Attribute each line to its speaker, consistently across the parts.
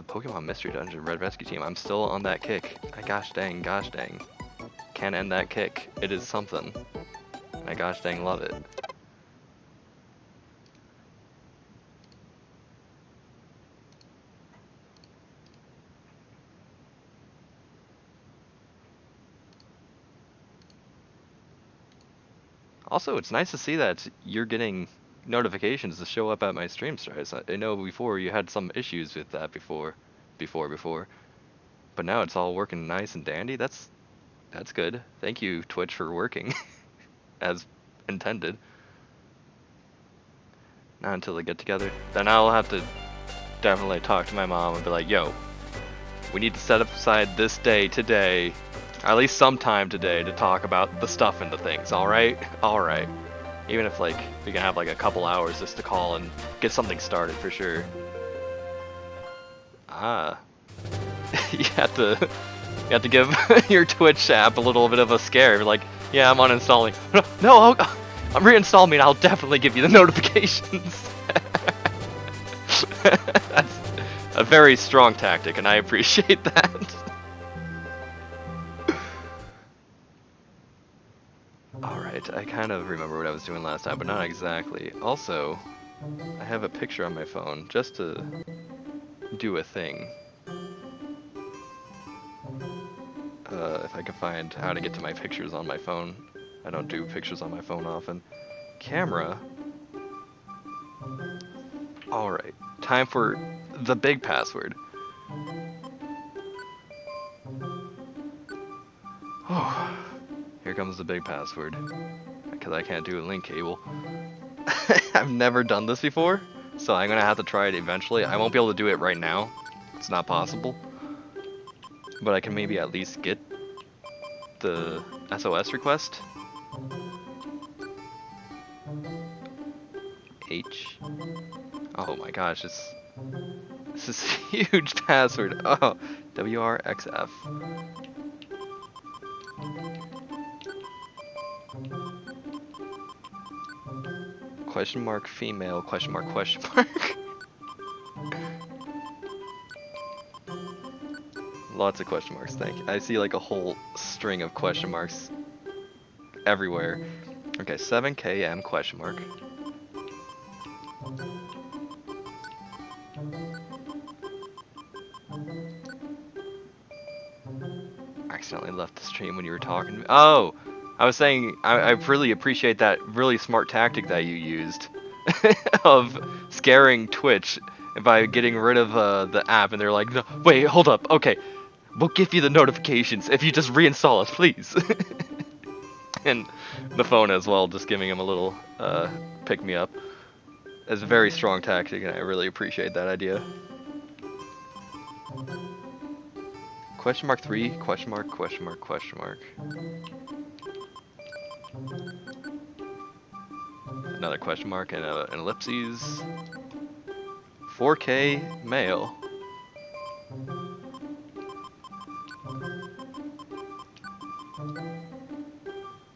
Speaker 1: Pokemon Mystery Dungeon, Red Rescue Team. I'm still on that kick. Gosh dang. Can't end that kick. It is something. I gosh dang love it. Also, it's nice to see that you're getting notifications to show up at my stream starts. I know before you had some issues with that before, but now it's all working nice and dandy. That's good. Thank you, Twitch, for working as intended. Not until they get together. Then I'll have to definitely talk to my mom and be like, yo, we need to set aside this day today, or at least some time today, to talk about the stuff and the things, alright? Alright. Even if, like, we can have, like, a couple hours just to call and get something started for sure. Ah. you have to give your Twitch app a little bit of a scare. You're like, yeah, I'm uninstalling. No, I'm reinstalling me and I'll definitely give you the notifications. That's a very strong tactic, and I appreciate that. Alright, I kind of remember what I was doing last time, but not exactly. Also, I have a picture on my phone just to do a thing. If I can find how to get to my pictures on my phone. I don't do pictures on my phone often. Camera. Alright, time for the big password. Oh, here comes the big password. Because I can't do a link cable. I've never done this before, so I'm gonna have to try it eventually. I won't be able to do it right now. It's not possible. But I can maybe at least get the SOS request. H. Oh my gosh, this is a huge password. Oh, WRXF. Question mark female, question mark, question mark. Lots of question marks, thank you. I see like a whole string of question marks everywhere. Okay, 7KM question mark. Accidentally left the stream when you were talking to me. Oh! I was saying, I really appreciate that really smart tactic that you used of scaring Twitch by getting rid of the app, and they're like, no, wait, hold up, okay, we'll give you the notifications if you just reinstall us, please. And the phone as well, just giving him a little pick-me-up. It's a very strong tactic, and I really appreciate that idea. Question mark 3, question mark, question mark, question mark. Another question mark and an ellipses. 4K male.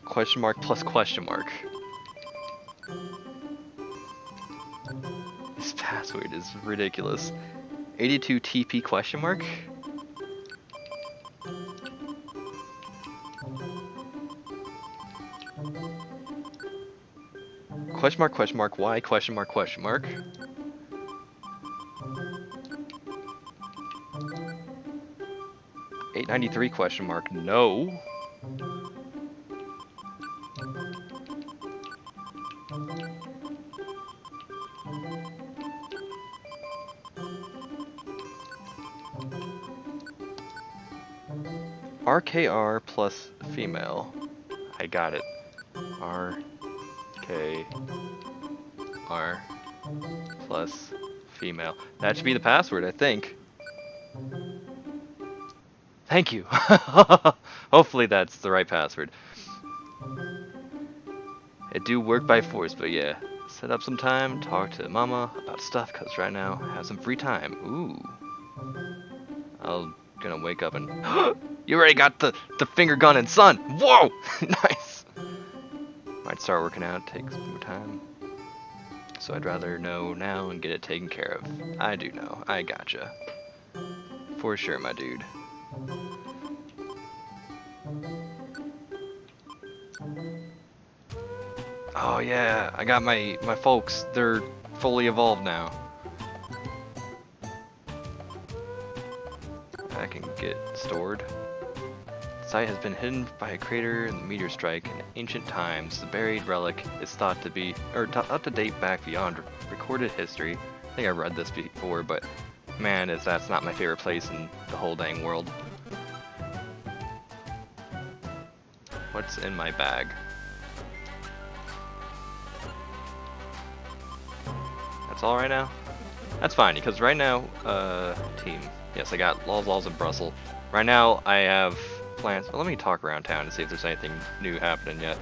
Speaker 1: Question mark plus question mark. This password is ridiculous. 82 TP question mark? Question mark, why, question mark, question mark. $8.93 question mark, no. RKR plus female. I got it. RKR plus female. That should be the password, I think. Thank you. Hopefully that's the right password. It do work by force, but yeah. Set up some time, talk to mama about stuff, cause right now I have some free time. Ooh. I'm gonna wake up and you already got the finger gun and sun. Whoa! Nice. Might start working out, takes more time. So I'd rather know now and get it taken care of. I do know. I gotcha. For sure, my dude. Oh yeah, I got my folks. They're fully evolved now. I can get stored. The site has been hidden by a crater in the meteor strike in ancient times. The buried relic is thought to be, or thought to date back beyond recorded history. I think I've read this before, but man, that's not my favorite place in the whole dang world. What's in my bag? That's all right now? That's fine, because right now, team. Yes, I got Lols and Brussels. Right now, I have plans. Well, let me talk around town and see if there's anything new happening yet.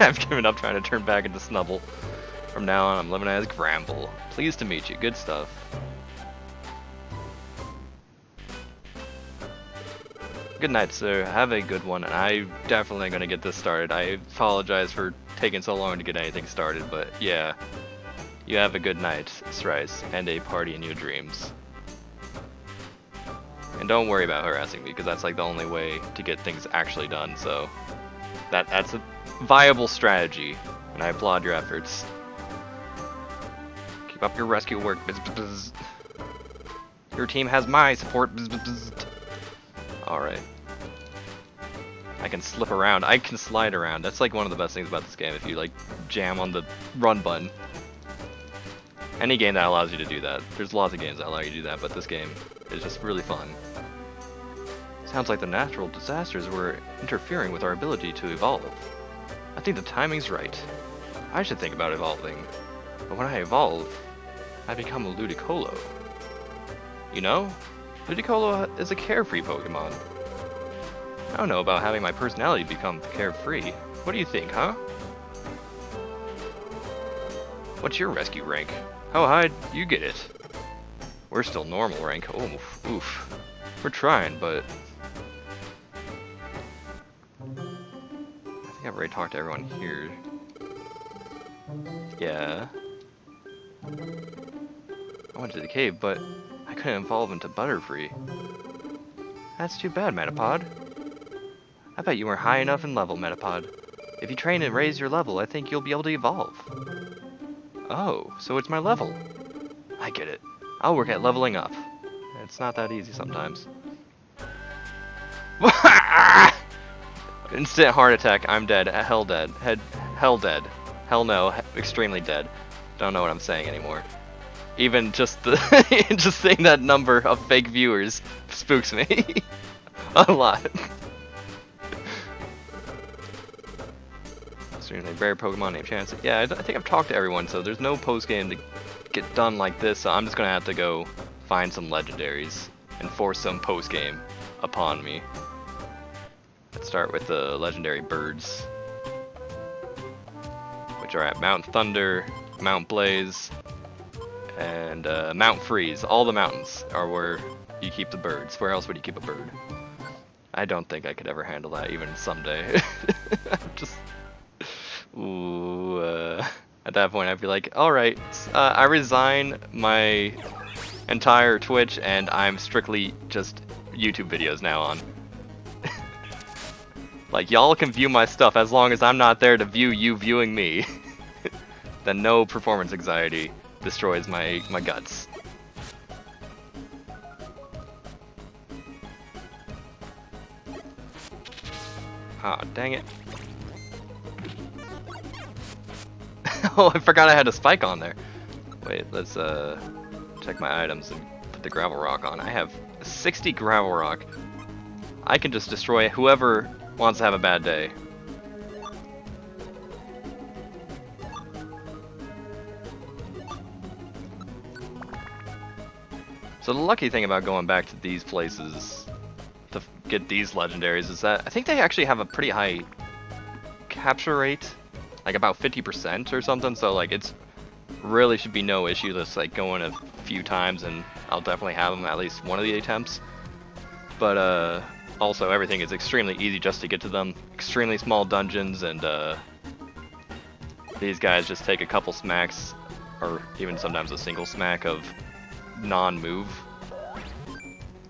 Speaker 1: I've given up trying to turn back into Snubble. From now on, I'm living as Gramble. Pleased to meet you. Good stuff. Good night, sir. Have a good one, and I'm definitely going to get this started. I apologize for taking so long to get anything started, but yeah. You have a good night, Srice, and a party in your dreams. And don't worry about harassing me, because that's like the only way to get things actually done, so that's a viable strategy, and I applaud your efforts. Keep up your rescue work. Bzz, bzz, bzz. Your team has my support. Bzz, bzz, bzz. Alright. I can slip around. I can slide around. That's like one of the best things about this game, if you like jam on the run button. Any game that allows you to do that. There's lots of games that allow you to do that, but this game is just really fun. Sounds like the natural disasters were interfering with our ability to evolve. I think the timing's right. I should think about evolving. But when I evolve, I become a Ludicolo. You know? Ludicolo is a carefree Pokemon. I don't know about having my personality become carefree. What do you think, huh? What's your rescue rank? How high do you get it? We're still normal rank. Oh, oof. We're trying, but I think I've already talked to everyone here. Yeah. I went to the cave, but I couldn't evolve into Butterfree. That's too bad, Metapod. I bet you weren't high enough in level, Metapod. If you train and raise your level, I think you'll be able to evolve. Oh, so it's my level. I get it. I'll work at leveling up. It's not that easy sometimes. Instant heart attack. I'm dead. Hell dead. Hell dead. Hell no. Extremely dead. Don't know what I'm saying anymore. Even just the just saying that number of fake viewers spooks me a lot. A rare Pokemon named Chance. Yeah, I think I've talked to everyone, so there's no post game to get done like this. So I'm just gonna have to go find some legendaries and force some post game upon me. Let's start with the legendary birds, which are at Mount Thunder, Mount Blaze, and Mount Freeze. All the mountains are where you keep the birds. Where else would you keep a bird? I don't think I could ever handle that, even someday. Just, ooh, at that point I'd be like, alright, I resign my entire Twitch and I'm strictly just YouTube videos now on. Like, y'all can view my stuff as long as I'm not there to view you viewing me. Then no performance anxiety destroys my guts. Ah, dang it. Oh, I forgot I had a spike on there. Wait, let's check my items and put the gravel rock on. I have 60 gravel rock. I can just destroy whoever wants to have a bad day. So the lucky thing about going back to these places to get these legendaries is that I think they actually have a pretty high capture rate, like about 50% or something, so like it's really should be no issue. Just like going a few times and I'll definitely have them at least one of the attempts. But also everything is extremely easy just to get to them, extremely small dungeons, and these guys just take a couple smacks, or even sometimes a single smack of non-move.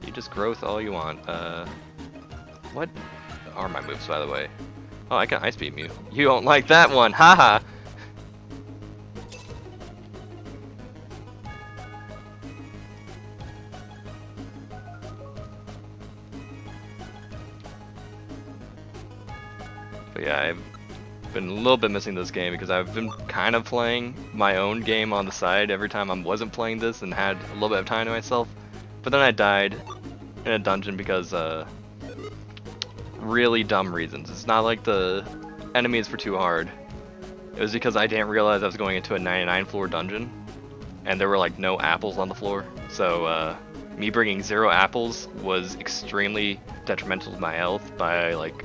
Speaker 1: You just growth all you want. What are my moves, by the way? Oh, I can Ice Beam you. You don't like that one, haha! But yeah, I've been a little bit missing this game because I've been kind of playing my own game on the side every time I wasn't playing this and had a little bit of time to myself. But then I died in a dungeon because really dumb reasons. It's not like the enemies were too hard. It was because I didn't realize I was going into a 99 floor dungeon and there were like no apples on the floor. So me bringing 0 apples was extremely detrimental to my health by like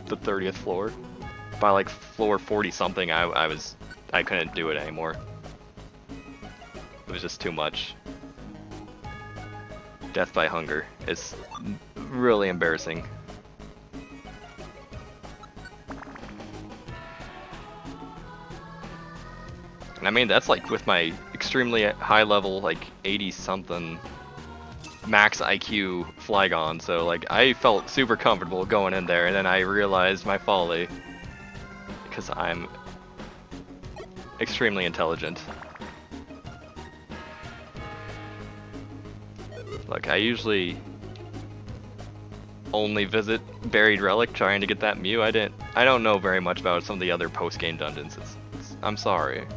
Speaker 1: the 30th floor. By like floor 40 something, I couldn't do it anymore. It was just too much. Death by hunger is really embarrassing. And I mean, that's like with my extremely high level, like 80 something max IQ Flygon, so like I felt super comfortable going in there, and then I realized my folly because I'm extremely intelligent. Look, I usually only visit Buried Relic trying to get that Mew. I don't know very much about some of the other post-game dungeons. I'm sorry.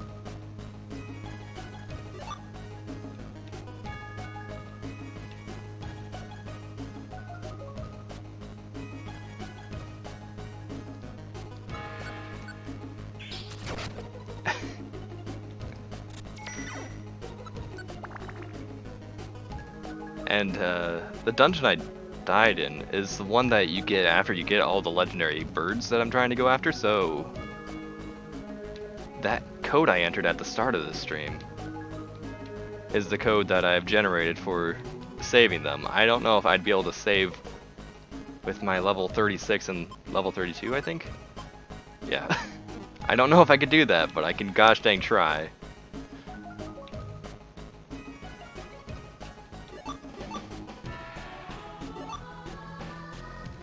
Speaker 1: And the dungeon I died in is the one that you get after you get all the legendary birds that I'm trying to go after, so that code I entered at the start of this stream is the code that I've generated for saving them. I don't know if I'd be able to save with my level 36 and level 32, I think? Yeah. I don't know if I could do that, but I can gosh dang try.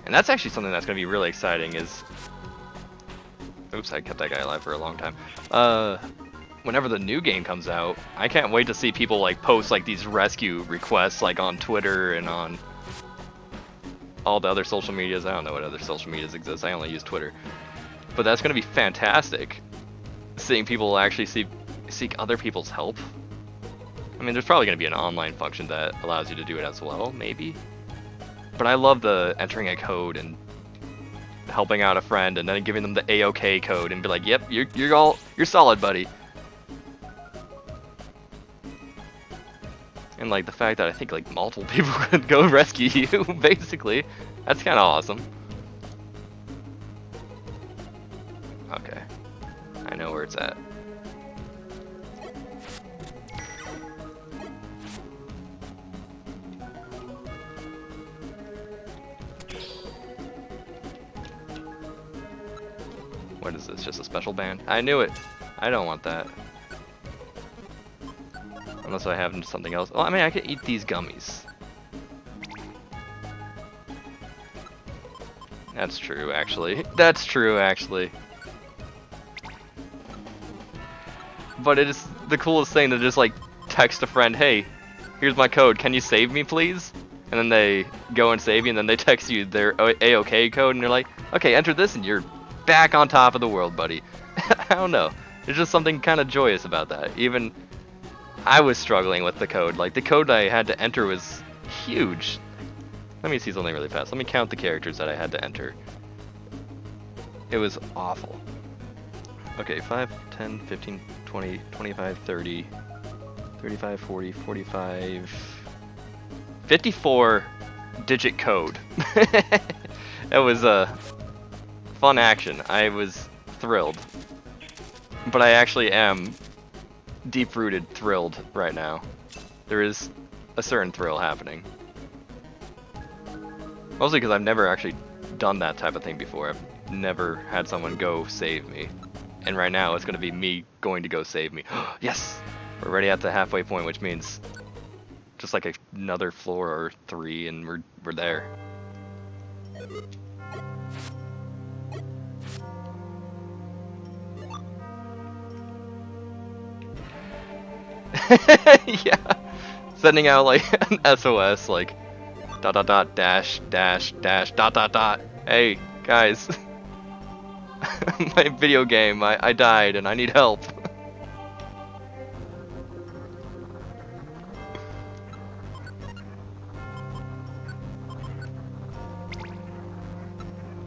Speaker 1: And that's actually something that's going to be really exciting is... Oops, I kept that guy alive for a long time. Whenever the new game comes out, I can't wait to see people like post like these rescue requests like on Twitter and on all the other social medias. I don't know what other social medias exist. I only use Twitter. But that's going to be fantastic. Seeing people actually seek other people's help. I mean, there's probably going to be an online function that allows you to do it as well, maybe. But I love the entering a code and helping out a friend and then giving them the A-OK code and be like, "Yep, you're solid, buddy." And like the fact that I think like multiple people could go rescue you, basically, that's kind of awesome. Okay, I know where it's at. What is this, just a special band? I knew it! I don't want that. Unless I have something else. Well, I mean, I could eat these gummies. That's true, actually. That's true, actually. But it is the coolest thing to just, like, text a friend, "Hey, here's my code, can you save me, please?" And then they go and save you, and then they text you their A-OK code, and you're like, "Okay, enter this, and you're back on top of the world, buddy." I don't know. There's just something kind of joyous about that. Even I was struggling with the code. Like, the code I had to enter was huge. Let me see something really fast. Let me count the characters that I had to enter. It was awful. Okay, 5, 10, 15, 20, 25, 30, 35, 40, 45... 54-digit code. It was fun action. I was thrilled. But I actually am deep-rooted thrilled right now. There is a certain thrill happening. Mostly because I've never actually done that type of thing before. I've never had someone go save me. And right now it's going to be me going to go save me. Yes! We're already at the halfway point, which means Just like another floor or 3 and we're there. Yeah. Sending out like an SOS like dot dot dot dash dash dash dot dot dot. Hey guys. My video game, I died and I need help.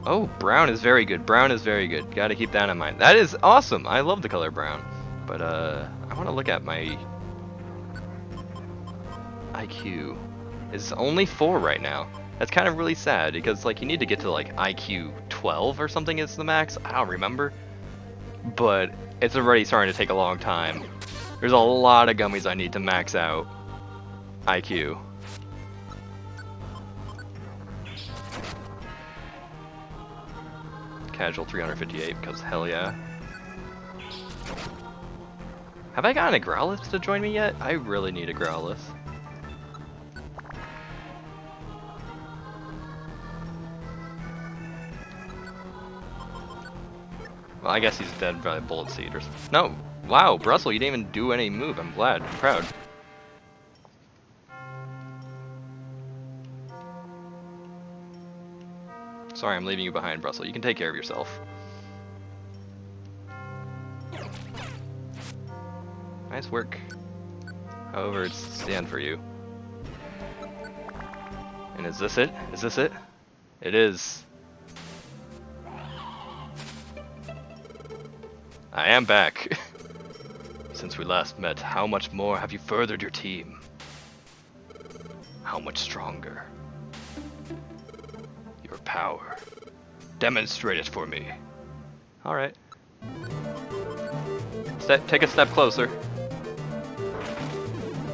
Speaker 1: Oh, brown is very good. Brown is very good. Gotta keep that in mind. That is awesome. I love the color brown. But I want to look at my IQ. It's only 4 right now. That's kind of really sad because like you need to get to like IQ 12 or something is the max. I don't remember. But it's already starting to take a long time. There's a lot of gummies I need to max out IQ. Casual 358 because hell yeah. Have I gotten a Growlithe to join me yet? I really need a Growlithe. Well, I guess he's dead by a bullet seed or something. No! Wow, Brussel, you didn't even do any move. I'm glad. I'm proud. Sorry, I'm leaving you behind, Brussel. You can take care of yourself. Nice work. However, it's the end for you. And is this it? Is this it? It is. I am back. Since we last met, how much more have you furthered your team? How much stronger? Your power. Demonstrate it for me. Alright. Take a step closer.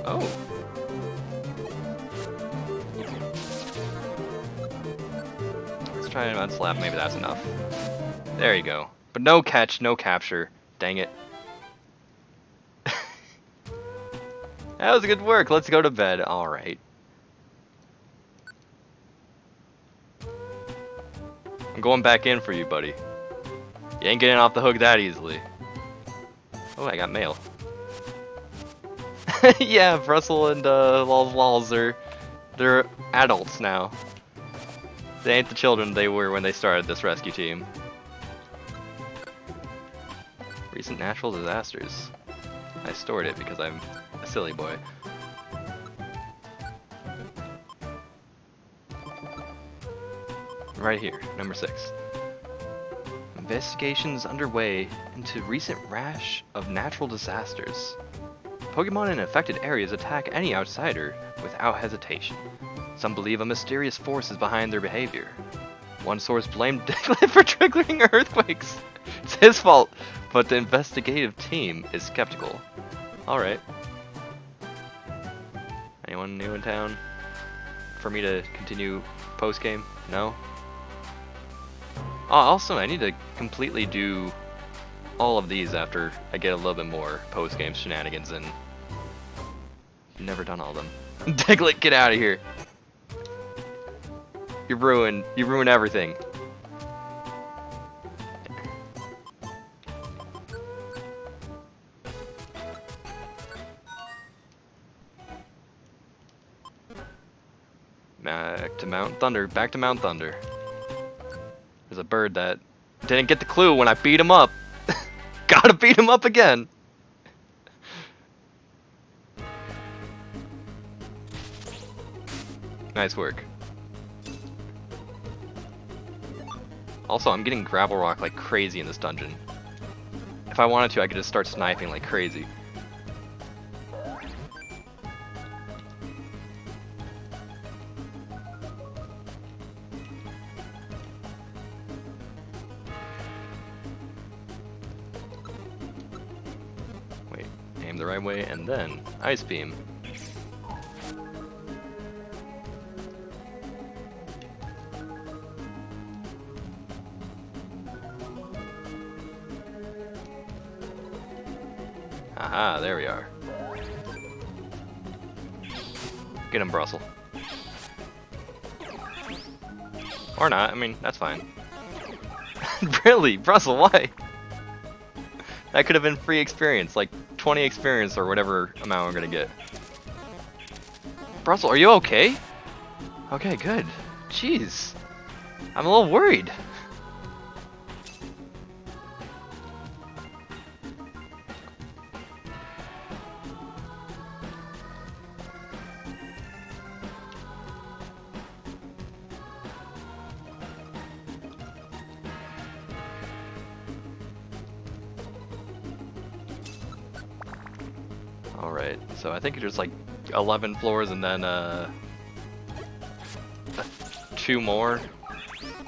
Speaker 1: Oh. Let's try and unslap. Maybe that's enough. There you go. But no catch, no capture. Dang it. That was good work. Let's go to bed. Alright. I'm going back in for you, buddy. You ain't getting off the hook that easily. Oh, I got mail. Yeah, Brussel and Lols they're adults now. They ain't the children they were when they started this rescue team. Recent natural disasters. I stored it because I'm a silly boy. Right here, number 6. Investigations underway into recent rash of natural disasters. Pokemon in affected areas attack any outsider without hesitation. Some believe a mysterious force is behind their behavior. One source blamed Diglett for triggering earthquakes. It's his fault, but the investigative team is skeptical. Alright. Anyone new in town? For me to continue post-game? No? Oh, also, I need to completely do all of these after I get a little bit more post-game shenanigans in. Never done all of them. Diglett, get out of here! You ruin everything. Back to Mount Thunder. Back to Mount Thunder. There's a bird that didn't get the clue when I beat him up. Gotta beat him up again. Nice work. Also, I'm getting Gravel Rock like crazy in this dungeon. If I wanted to, I could just start sniping like crazy. Wait, aim the right way and then Ice Beam. Aha, there we are. Get him, Brussel. Or not, I mean, that's fine. Really? Brussel, why? That could have been free experience, like 20 experience or whatever amount we're gonna get. Brussel, are you okay? Okay, good. Jeez. I'm a little worried. Alright, so I think there's like 11 floors and then 2 more.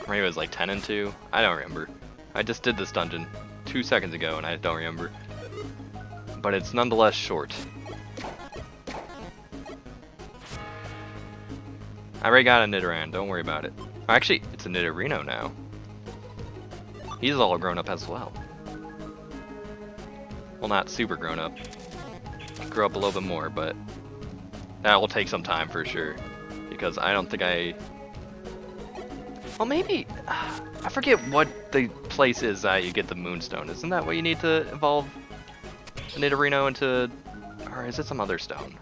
Speaker 1: Maybe it was like 10 and 2. I don't remember. I just did this dungeon 2 seconds ago and I don't remember. But it's nonetheless short. I already got a Nidoran, don't worry about it. Actually, it's a Nidorino now. He's all grown up as well. Well, not super grown up. Grow up a little bit more, but that will take some time for sure. Because I don't think well, maybe... I forget what the place is that you get the Moonstone. Isn't that what you need to evolve the Nidorino into... Or is it some other stone?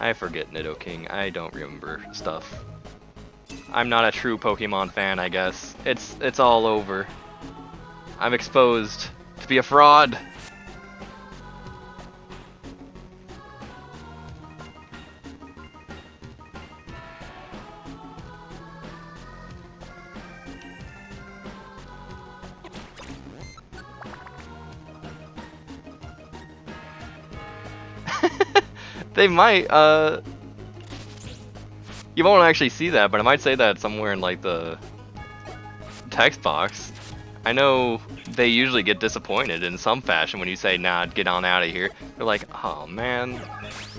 Speaker 1: I forget, Nidoking. I don't remember stuff. I'm not a true Pokemon fan, I guess. It's all over. I'm exposed to be a fraud. They might, you won't actually see that, but I might say that somewhere in like the text box. I know they usually get disappointed in some fashion when you say, nah, get on out of here. They're like, oh man,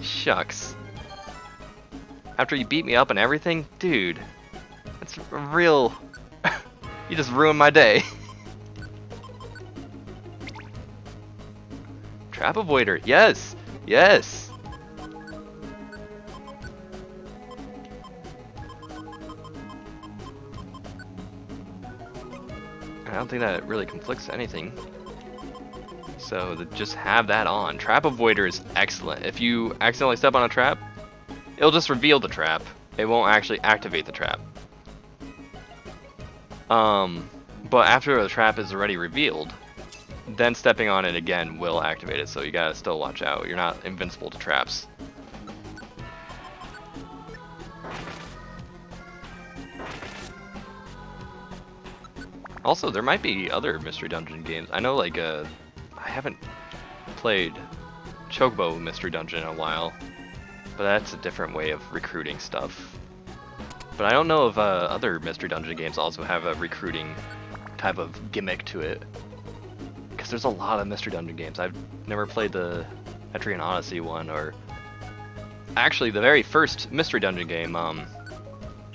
Speaker 1: shucks. After you beat me up and everything? Dude, that's real, you just ruined my day. Trap Avoider, yes, yes. I don't think that really conflicts anything. So just have that on. Trap Avoider is excellent. If you accidentally step on a trap, it'll just reveal the trap. It won't actually activate the trap. But after the trap is already revealed, then stepping on it again will activate it. So you gotta still watch out. You're not invincible to traps. Also, there might be other Mystery Dungeon games. I know, like, I haven't played Chocobo Mystery Dungeon in a while, but that's a different way of recruiting stuff. But I don't know if other Mystery Dungeon games also have a recruiting type of gimmick to it. Because there's a lot of Mystery Dungeon games. I've never played the Etrian Odyssey one, or... Actually, the very first Mystery Dungeon game,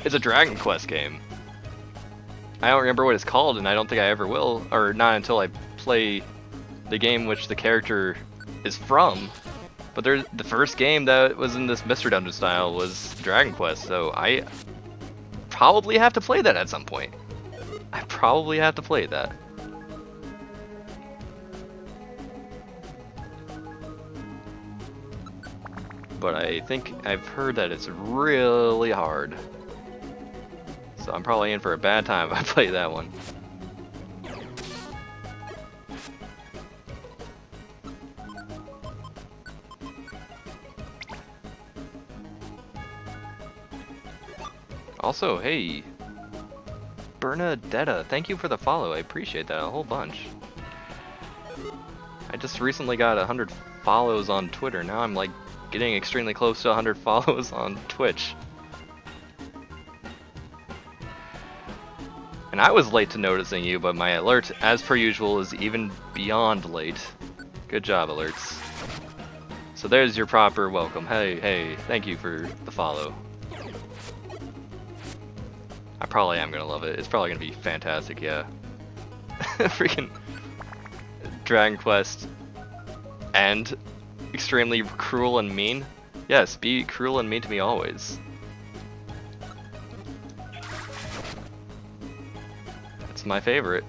Speaker 1: is a Dragon Quest game. I don't remember what it's called, and I don't think I ever will, or not until I play the game which the character is from. But the first game that was in this Mystery Dungeon style was Dragon Quest, so I probably have to play that at some point. I probably have to play that. But I think I've heard that it's really hard. So I'm probably in for a bad time if I play that one. Also, hey, Bernadetta, thank you for the follow. I appreciate that a whole bunch. I just recently got 100 follows on Twitter. Now I'm like getting extremely close to 100 follows on Twitch. And I was late to noticing you, but my alert, as per usual, is even beyond late. Good job, alerts. So there's your proper welcome. Hey, thank you for the follow. I probably am gonna love it. It's probably gonna be fantastic, yeah. Freaking Dragon Quest and extremely cruel and mean? Yes, be cruel and mean to me always. That's my favorite.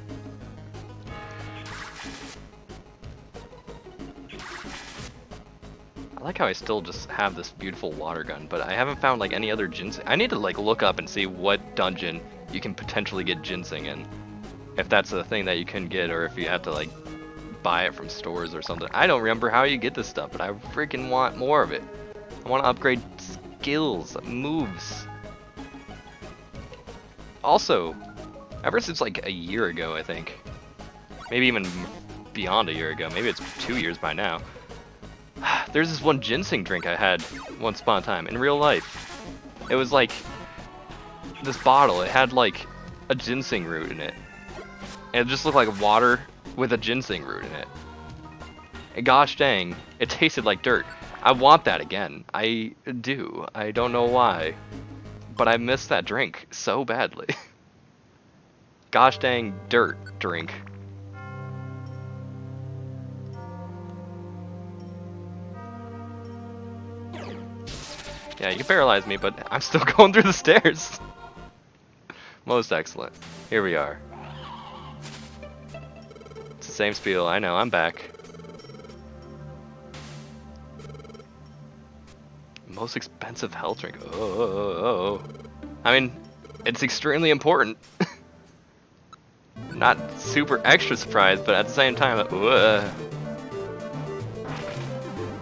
Speaker 1: I like how I still just have this beautiful water gun, but I haven't found like any other ginseng. I need to like look up and see what dungeon you can potentially get ginseng in. If that's a thing that you can get, or if you have to like buy it from stores or something. I don't remember how you get this stuff, but I freaking want more of it. I want to upgrade skills, moves. Also, ever since like a year ago, I think, maybe even beyond a year ago, maybe it's 2 years by now, there's this one ginseng drink I had once upon a time in real life. It was like this bottle. It had like a ginseng root in it. And it just looked like water with a ginseng root in it. And gosh dang, it tasted like dirt. I want that again. I do. I don't know why. But I miss that drink so badly. Gosh dang dirt drink. Yeah, you can paralyze me, but I'm still going through the stairs. Most excellent. Here we are. It's the same spiel, I know, I'm back. Most expensive health drink. Oh. I mean, it's extremely important. Not super extra surprised, but at the same time,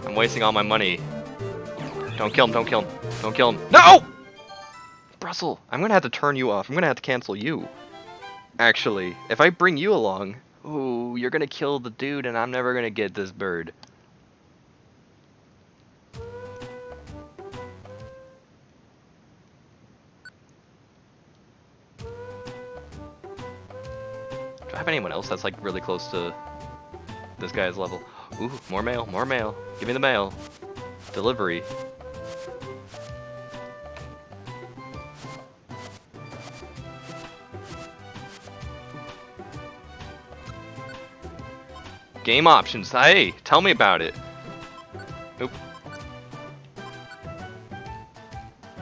Speaker 1: I'm wasting all my money. Don't kill him, don't kill him, don't kill him. No! Brussel, I'm gonna have to turn you off. I'm gonna have to cancel you. Actually, if I bring you along, ooh, you're gonna kill the dude and I'm never gonna get this bird. Do I have anyone else that's like really close to this guy's level? Ooh, more mail, more mail. Give me the mail. Delivery. Game options. Hey, tell me about it. Oop.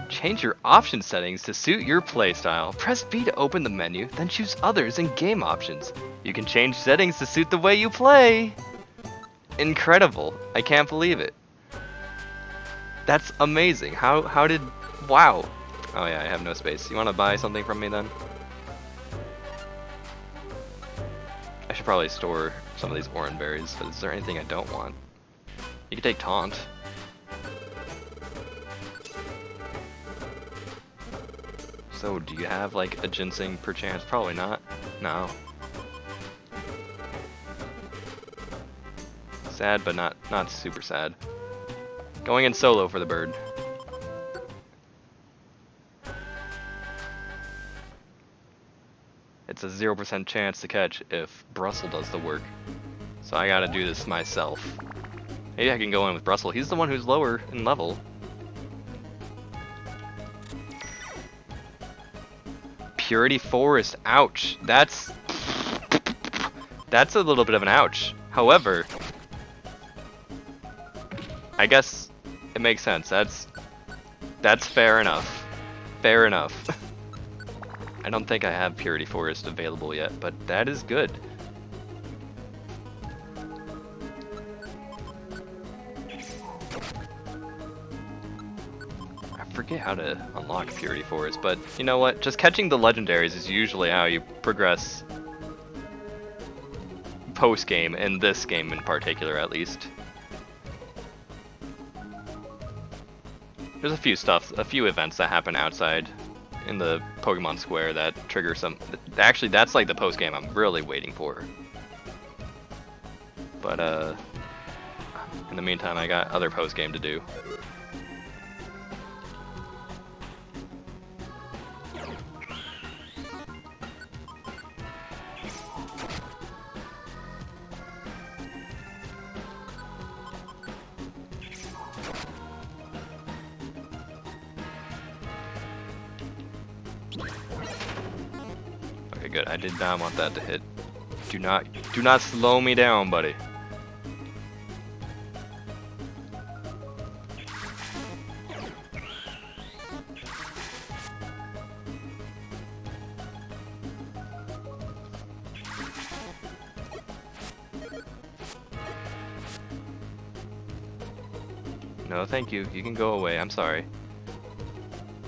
Speaker 1: Change your option settings to suit your playstyle. Press B to open the menu, then choose others in game options. You can change settings to suit the way you play. Incredible. I can't believe it. That's amazing. How did... Wow. Oh yeah, I have no space. You want to buy something from me then? I should probably store some of these orange berries, but is there anything I don't want? You can take taunt. So, do you have like a ginseng perchance? Probably not. No. Sad, but not super sad. Going in solo for the bird. It's a 0% chance to catch if Brussel does the work. So I gotta do this myself. Maybe I can go in with Brussel. He's the one who's lower in level. Purity Forest, ouch. That's a little bit of an ouch. However, I guess it makes sense. That's fair enough. Fair enough. I don't think I have Purity Forest available yet, but that is good. I forget how to unlock Purity Forest, but you know what? Just catching the legendaries is usually how you progress post-game, in this game in particular at least. There's a few events that happen outside in the Pokemon Square that trigger some... Actually, that's like the post-game I'm really waiting for. But, in the meantime, I got other post-game to do. Good. I did not want that to hit. Do not slow me down, buddy. No, thank you. You can go away. I'm sorry.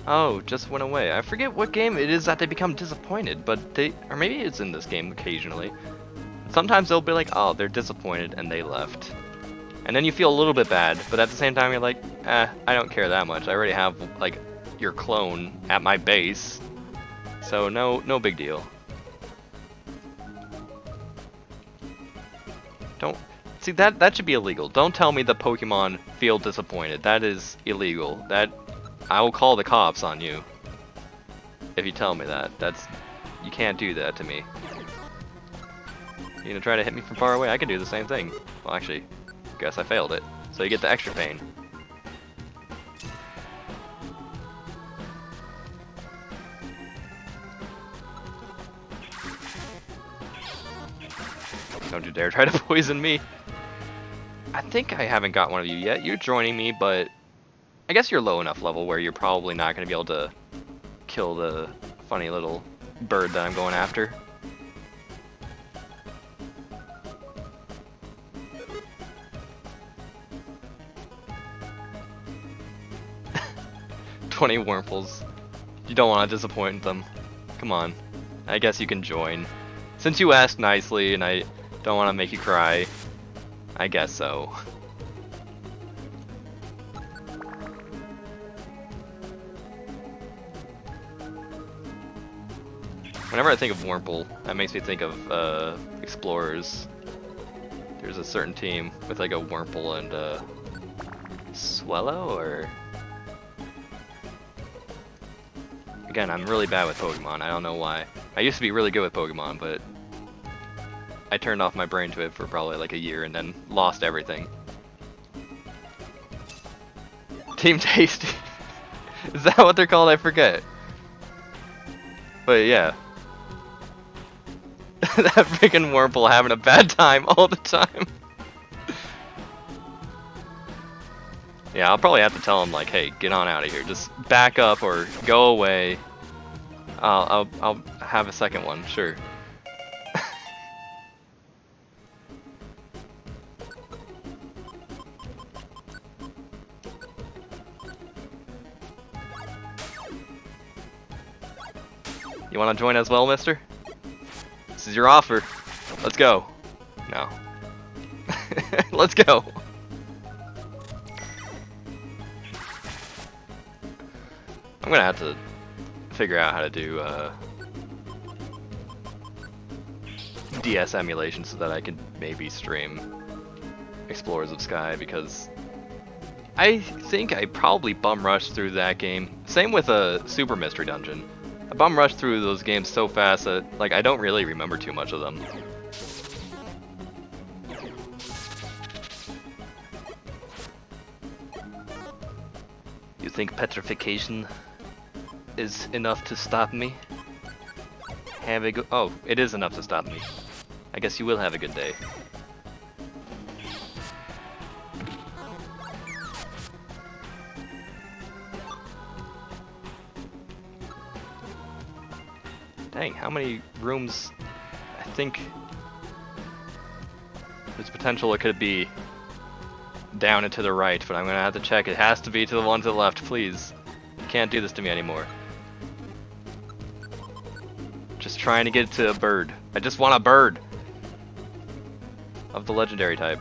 Speaker 1: Oh, just went away. I forget what game it is that they become disappointed, but they... Or maybe it's in this game occasionally. Sometimes they'll be like, oh, they're disappointed and they left. And then you feel a little bit bad, but at the same time you're like, I don't care that much. I already have, like, your clone at my base. So no big deal. Don't... See, that should be illegal. Don't tell me the Pokemon feel disappointed. That is illegal. I will call the cops on you. If you tell me that. You can't do that to me. You gonna try to hit me from far away? I can do the same thing. Well, actually, guess I failed it. So you get the extra pain. Don't you dare try to poison me. I think I haven't got one of you yet. You're joining me, but I guess you're low enough level where you're probably not going to be able to kill the funny little bird that I'm going after. $20 Wurmples. You don't want to disappoint them. Come on. I guess you can join. Since you asked nicely and I don't want to make you cry, I guess so. Whenever I think of Wurmple, that makes me think of explorers. There's a certain team with like a Wurmple and a Swellow, or... Again, I'm really bad with Pokemon, I don't know why. I used to be really good with Pokemon, but I turned off my brain to it for probably like a year and then lost everything. Team Tasty. Is that what they're called? I forget. But yeah. That freaking Wurmple having a bad time all the time. Yeah, I'll probably have to tell him like, hey, get on out of here. Just back up or go away. I'll have a second one, sure. You want to join as well, mister? This is your offer. Let's go. No. Let's go. I'm gonna have to figure out how to do DS emulation so that I can maybe stream Explorers of Sky, because I think I probably bum rushed through that game. Same with a Super Mystery Dungeon. I bum rushed through those games so fast that like I don't really remember too much of them. You think petrification is enough to stop me? Have a good... Oh, it is enough to stop me. I guess you will have a good day. Dang, how many rooms? I think there's potential it could be down and to the right, but I'm gonna have to check. It has to be to the one to the left, please. You can't do this to me anymore. Just trying to get to a bird. I just want a bird of the legendary type.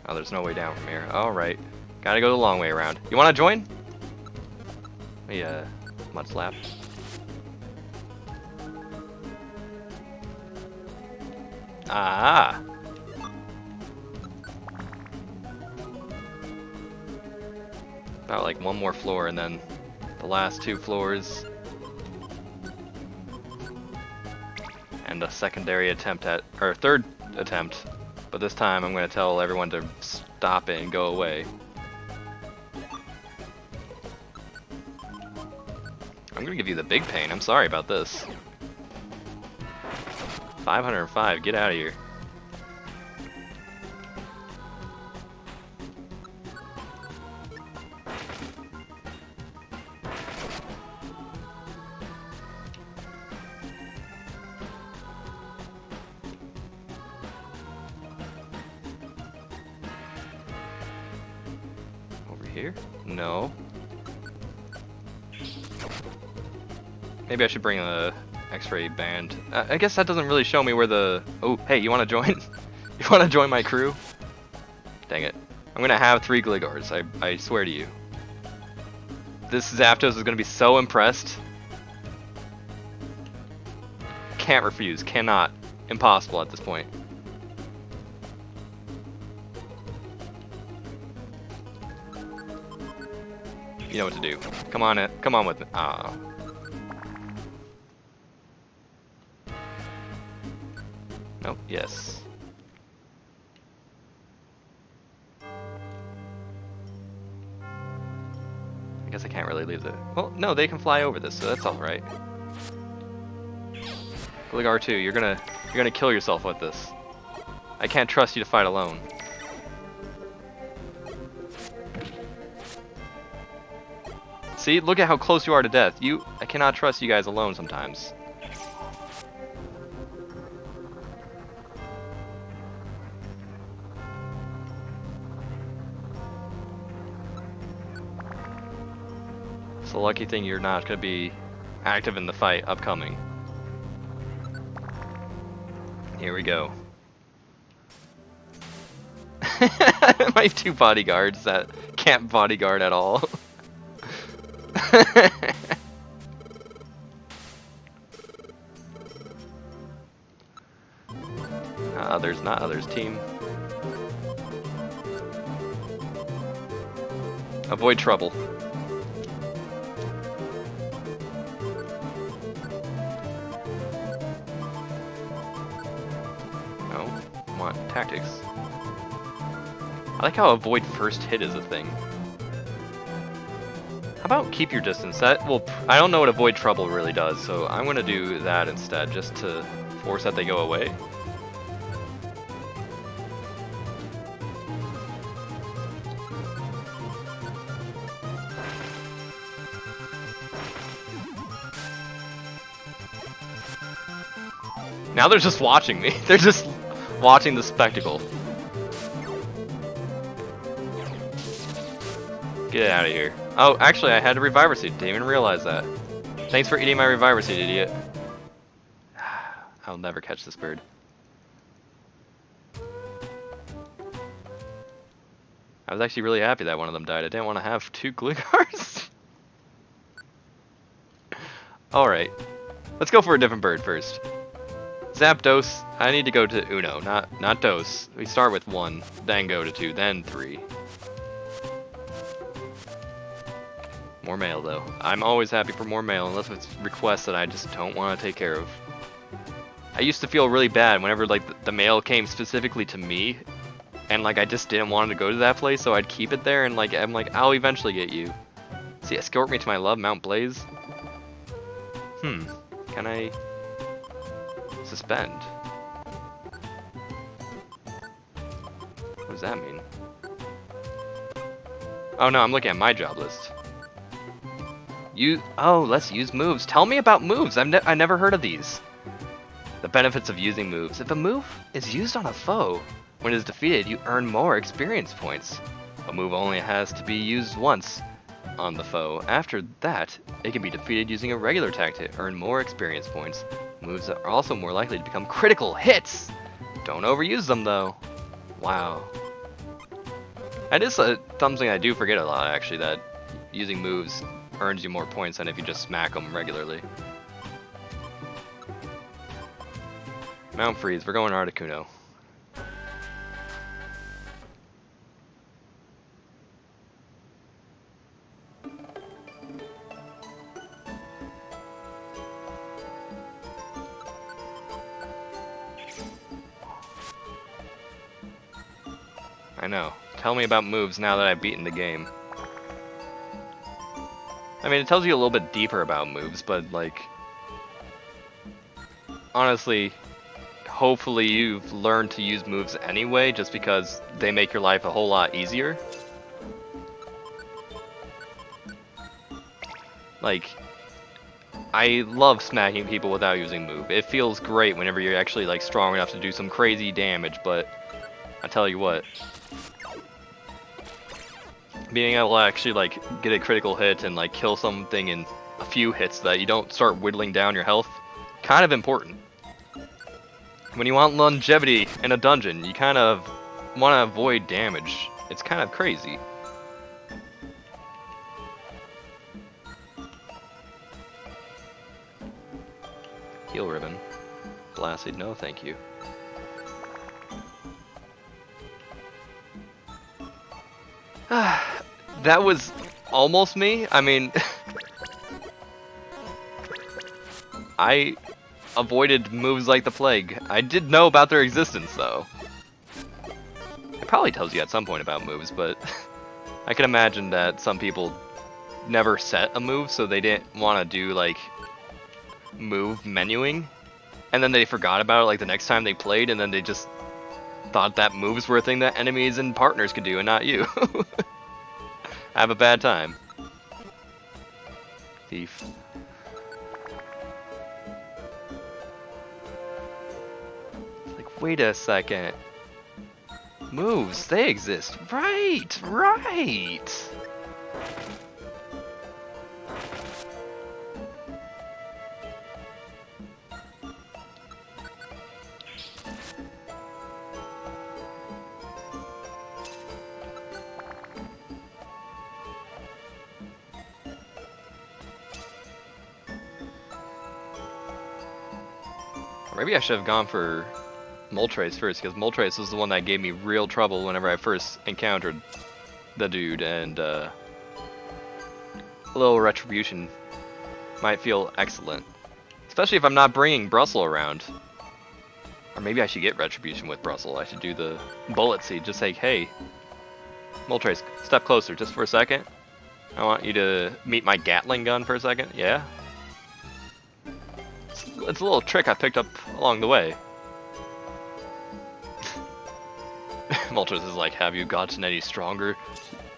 Speaker 1: Oh, there's no way down from here. Alright. Gotta go the long way around. You wanna join? Mud slap. Ah! About like one more floor and then the last two floors. And a secondary attempt at, or third attempt. But this time I'm gonna tell everyone to stop it and go away. I'm gonna give you the big pain. I'm sorry about this. 505, get out of here. here? No. Maybe I should bring a X-ray band. I guess that doesn't really show me where the... Oh, hey, you want to join? You want to join my crew? Dang it. I'm gonna have 3 Gligards, I swear to you. This Zapdos is gonna be so impressed. Can't refuse, cannot. Impossible at this point. You know what to do. Come on, come on with me. Ah. Nope, yes. I guess I can't really leave the... Well, no, they can fly over this, so that's alright. Gligar 2, you're gonna kill yourself with this. I can't trust you to fight alone. See, look at how close you are to death. I cannot trust you guys alone sometimes. It's a lucky thing you're not going to be active in the fight upcoming. Here we go. My 2 bodyguards that can't bodyguard at all. Others, not others, team. Avoid trouble. No, come on, tactics. I like how avoid first hit is a thing. How about keep your distance? That will... I don't know what avoid trouble really does, so I'm gonna do that instead, just to force that they go away. Now they're just watching me. They're just watching the spectacle. Get out of here. Oh, actually, I had a Reviver Seed. Didn't even realize that. Thanks for eating my Reviver Seed, idiot. I'll never catch this bird. I was actually really happy that one of them died. I didn't want to have 2 Gligars. Alright. Let's go for a different bird first. Zapdos. I need to go to Uno, not Dos. We start with 1, then go to 2, then 3. More mail, though. I'm always happy for more mail, unless it's requests that I just don't want to take care of. I used to feel really bad whenever, like, the mail came specifically to me, and, like, I just didn't want to go to that place, so I'd keep it there, and, like, I'm like, I'll eventually get you. See, escort me to my love, Mount Blaze? Can I... suspend? What does that mean? Oh, no, I'm looking at my job list. Oh, let's use moves. Tell me about moves. I never heard of these. The benefits of using moves. If a move is used on a foe, when it is defeated, you earn more experience points. A move only has to be used once on the foe. After that, it can be defeated using a regular attack to earn more experience points. Moves are also more likely to become critical hits. Don't overuse them, though. Wow. That is something I do forget a lot, actually, that using moves earns you more points than if you just smack them regularly. Mount Freeze, we're going Articuno. I know. Tell me about moves now that I've beaten the game. I mean, it tells you a little bit deeper about moves, but, like... honestly, hopefully you've learned to use moves anyway, just because they make your life a whole lot easier. Like, I love smacking people without using move. It feels great whenever you're actually, like, strong enough to do some crazy damage, but I tell you what. being able to actually like get a critical hit and like kill something in a few hits so that you don't start whittling down your health, kind of important. When you want longevity in a dungeon, you kind of want to avoid damage. It's kind of crazy. Heal ribbon. Blasted, no thank you. That was almost me. I mean, I avoided moves like the plague. I did know about their existence, though. It probably tells you at some point about moves, but I can imagine that some people never set a move, so they didn't want to do, like, move menuing. And then they forgot about it, like, the next time they played, and then they just thought that moves were a thing that enemies and partners could do, and not you. Have a bad time. Thief. Like, wait a second. Moves, they exist. Right, right. Maybe I should have gone for Moltres first, because Moltres was the one that gave me real trouble whenever I first encountered the dude, and a little retribution might feel excellent. Especially if I'm not bringing Brussel around. Or maybe I should get retribution with Brussel. I should do the bullet seed, just say, hey, Moltres, step closer just for a second. I want you to meet my Gatling gun for a second, yeah? It's a little trick I picked up along the way. Moltres is like, have you gotten any stronger?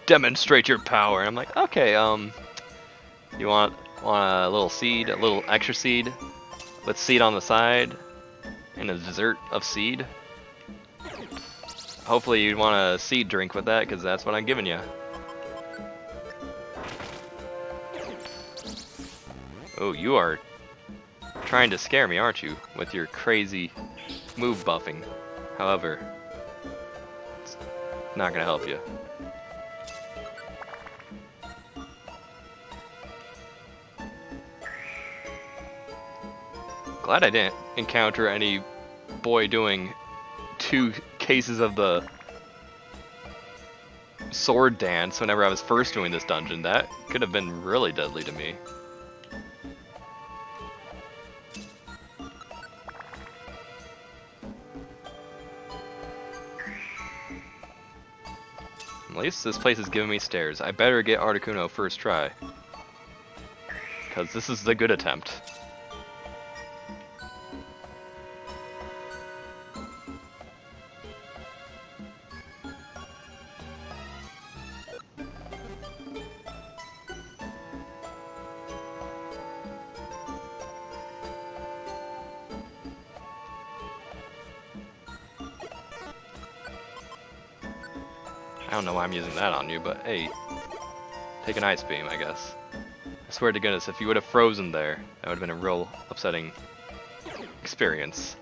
Speaker 1: Demonstrate your power. And I'm like, okay, you want a little seed, a little extra seed with seed on the side and a dessert of seed? Hopefully you'd want a seed drink with that, because that's what I'm giving you. Oh, you are trying to scare me, aren't you, with your crazy move buffing? However, it's not gonna help you. Glad I didn't encounter any boy doing 2 cases of the sword dance whenever I was first doing this dungeon. That could have been really deadly to me. At least this place is giving me stairs. I better get Articuno first try, because this is the good attempt. I don't know why I'm using that on you, but hey, take an ice beam, I guess. I swear to goodness, if you would have frozen there, that would have been a real upsetting experience.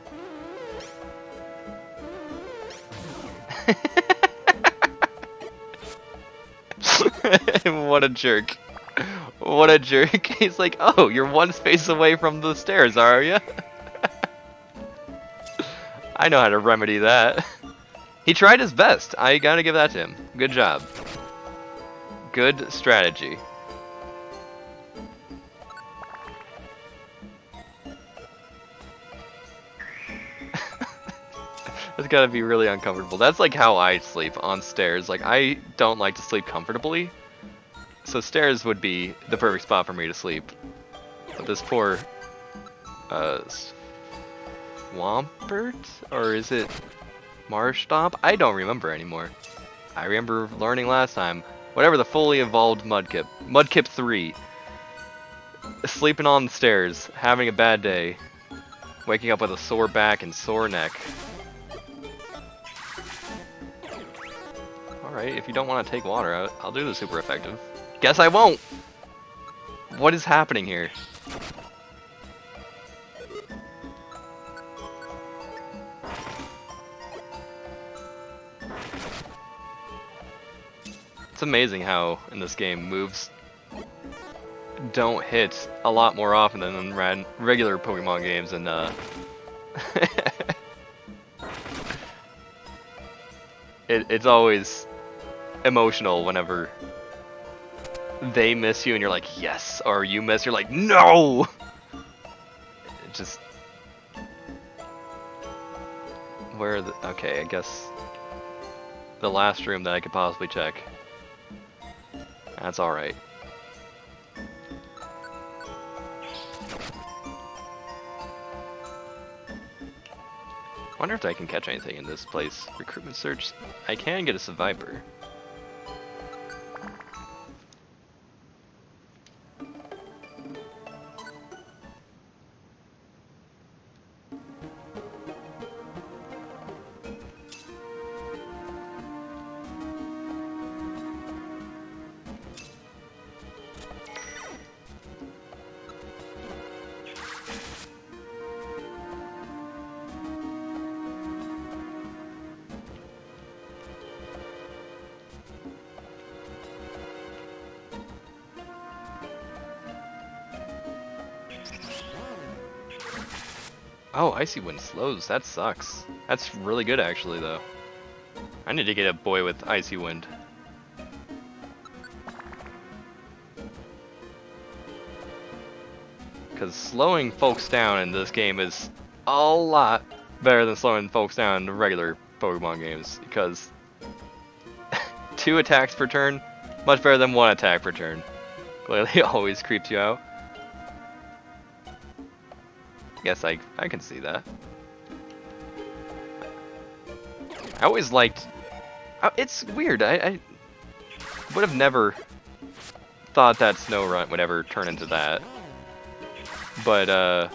Speaker 1: What a jerk. What a jerk. He's like, oh, you're one space away from the stairs, are you? I know how to remedy that. He tried his best. I gotta give that to him. Good job. Good strategy. That's gotta be really uncomfortable. That's like how I sleep, on stairs. Like, I don't like to sleep comfortably, so stairs would be the perfect spot for me to sleep. But this poor Swampert? Or is it Marshtomp? I don't remember anymore. I remember learning last time. Whatever the fully evolved Mudkip. Mudkip 3. Sleeping on the stairs, having a bad day, waking up with a sore back and sore neck. Alright. Alright, if you don't want to take water, I'll do the super effective. Guess I won't! What is happening here? It's amazing how, in this game, moves don't hit a lot more often than in regular Pokemon games, and it's always emotional whenever they miss you and you're like, yes, or you miss, you're like, no! It just... Where are the... Okay, I guess the last room that I could possibly check. That's alright. I wonder if I can catch anything in this place. Recruitment search. I can get a Viper. Oh, Icy Wind slows. That sucks. That's really good, actually, though. I need to get a boy with Icy Wind. Because slowing folks down in this game is a lot better than slowing folks down in regular Pokemon games. Because 2 attacks per turn, much better than 1 attack per turn. Clearly always creeps you out. Guess I can see that. I always liked... it's weird, I would have never thought that Snorunt would ever turn into that. But, I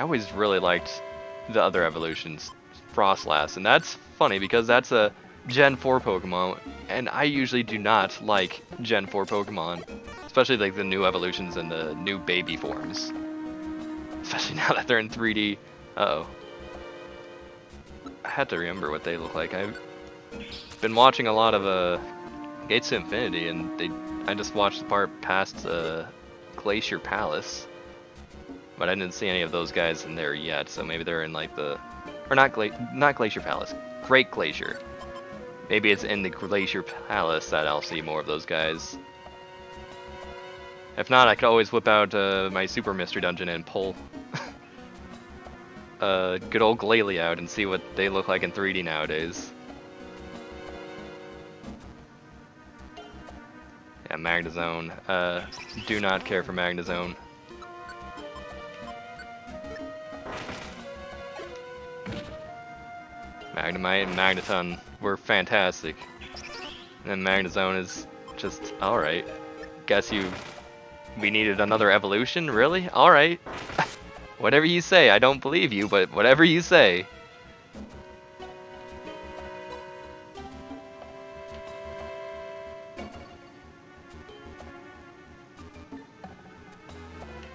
Speaker 1: always really liked the other evolutions, Frostlass, and that's funny because that's a Gen 4 Pokemon, and I usually do not like Gen 4 Pokemon, especially like the new evolutions and the new baby forms. Especially now that they're in 3D. Uh-oh. I had to remember what they look like. I've been watching a lot of Gates to Infinity, and I just watched the part past Glacier Palace. But I didn't see any of those guys in there yet, so maybe they're in like the... Or not Glacier Palace. Great Glacier. Maybe it's in the Glacier Palace that I'll see more of those guys. If not, I could always whip out my Super Mystery Dungeon and pull good old Glalie out and see what they look like in 3D nowadays. Yeah, Magnezone. Do not care for Magnezone. Magnemite and Magneton were fantastic. And then Magnezone is just alright. Guess we needed another evolution? Really? Alright. Whatever you say, I don't believe you, but whatever you say.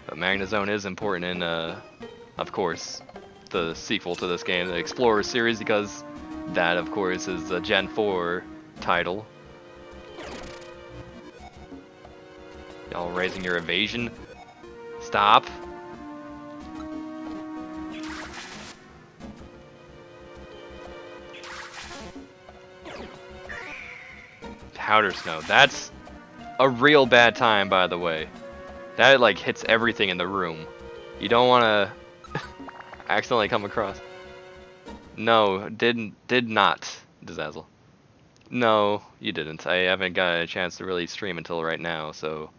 Speaker 1: But Magnezone is important in, of course, the sequel to this game, the Explorer series, because that, of course, is a Gen 4 title. Y'all raising your evasion? Stop. Powder Snow. That's a real bad time, by the way. That, like, hits everything in the room. You don't want to accidentally come across... No, did not, Dazazzle. No, you didn't. I haven't got a chance to really stream until right now, so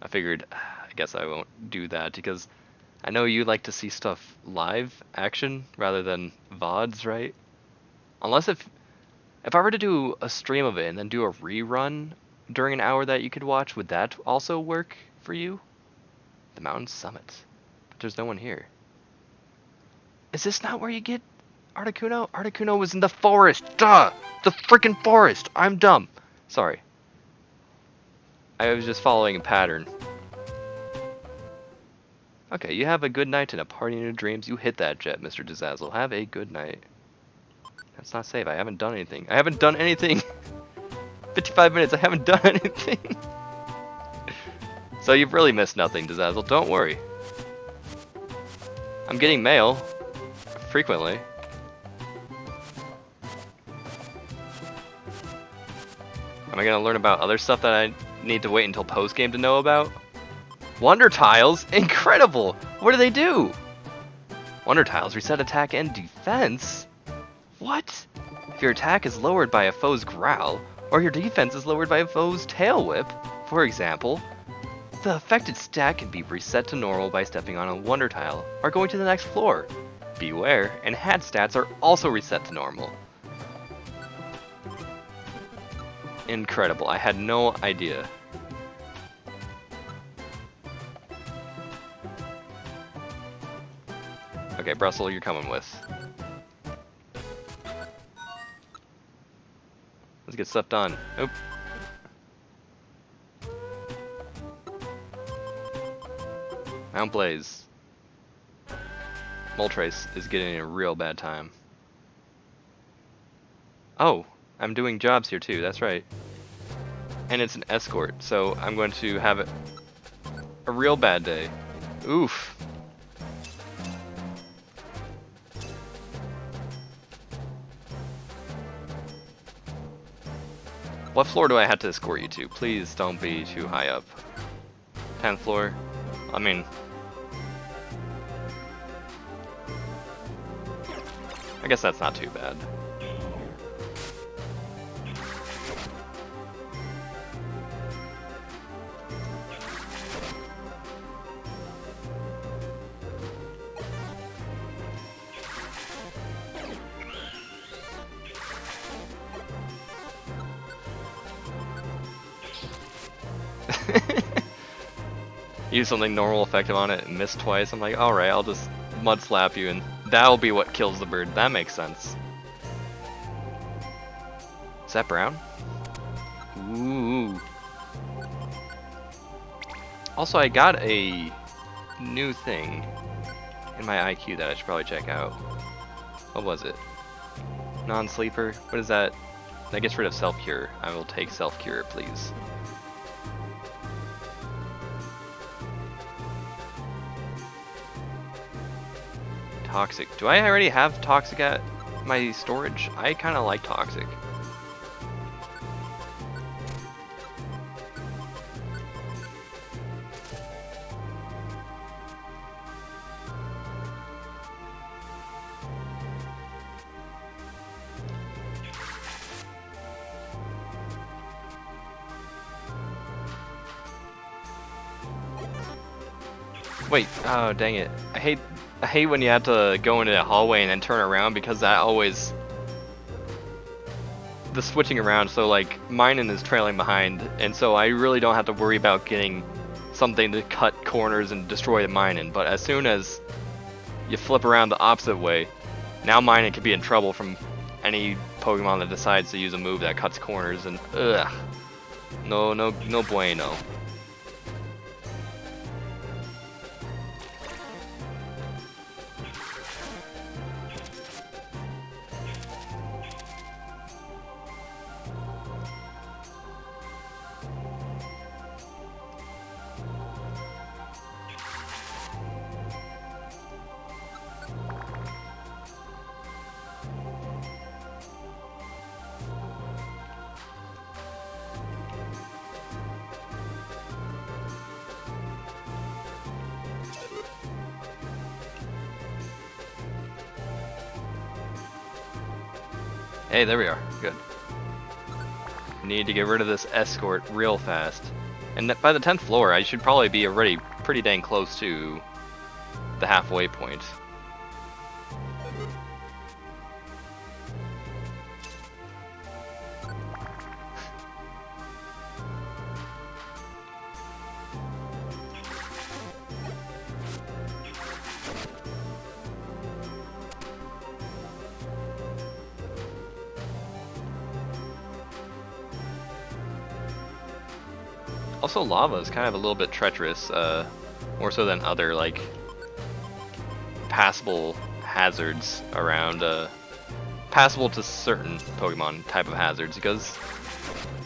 Speaker 1: I figured, I guess I won't do that, because I know you like to see stuff live, action, rather than VODs, right? Unless if I were to do a stream of it and then do a rerun during an hour that you could watch, would that also work for you? The mountain summit. But there's no one here. Is this not where you get Articuno? Articuno was in the forest! Duh! The freaking forest! I'm dumb. Sorry. I was just following a pattern. Okay, you have a good night and a party in your dreams. You hit that jet, Mr. Dizazzle. Have a good night. That's not safe. I haven't done anything. I haven't done anything! 55 minutes, I haven't done anything! So you've really missed nothing, Dizazzle. Don't worry. I'm getting mail. Frequently. Am I gonna learn about other stuff that I need to wait until post-game to know about? Wonder Tiles? Incredible! What do they do? Wonder Tiles reset attack and defense? What? If your attack is lowered by a foe's growl, or your defense is lowered by a foe's tail whip, for example, the affected stat can be reset to normal by stepping on a Wonder Tile or going to the next floor. Beware, enhanced stats are also reset to normal. Incredible, I had no idea. Okay, Brussels, you're coming with. Let's get stuff done. Oop. Mount Blaze. Moltres is getting a real bad time. Oh, I'm doing jobs here too, that's right. And it's an escort, so I'm going to have a real bad day. Oof. What floor do I have to escort you to? Please don't be too high up. 10th floor? I mean... I guess that's not too bad. Use something normal effective on it and miss twice. I'm like, alright, I'll just mud slap you and that'll be what kills the bird. That makes sense. Is that brown? Ooh. Also, I got a new thing in my IQ that I should probably check out. What was it? Non-sleeper? What is that? That gets rid of self-cure. I will take self-cure, please. Toxic. Do I already have Toxic at my storage? I kind of like Toxic. Wait, oh dang it. I hate when you have to go into a hallway and then turn around because that always... The switching around, so like, Minun is trailing behind, and so I really don't have to worry about getting something to cut corners and destroy the Minun, but as soon as you flip around the opposite way, now Minun could be in trouble from any Pokemon that decides to use a move that cuts corners, and ugh. No bueno. Hey, there we are. Good. Need to get rid of this escort real fast. And by the 10th floor, I should probably be already pretty dang close to the halfway point. Also, lava is kind of a little bit treacherous, more so than other, like, passable hazards around, passable to certain Pokemon type of hazards, because,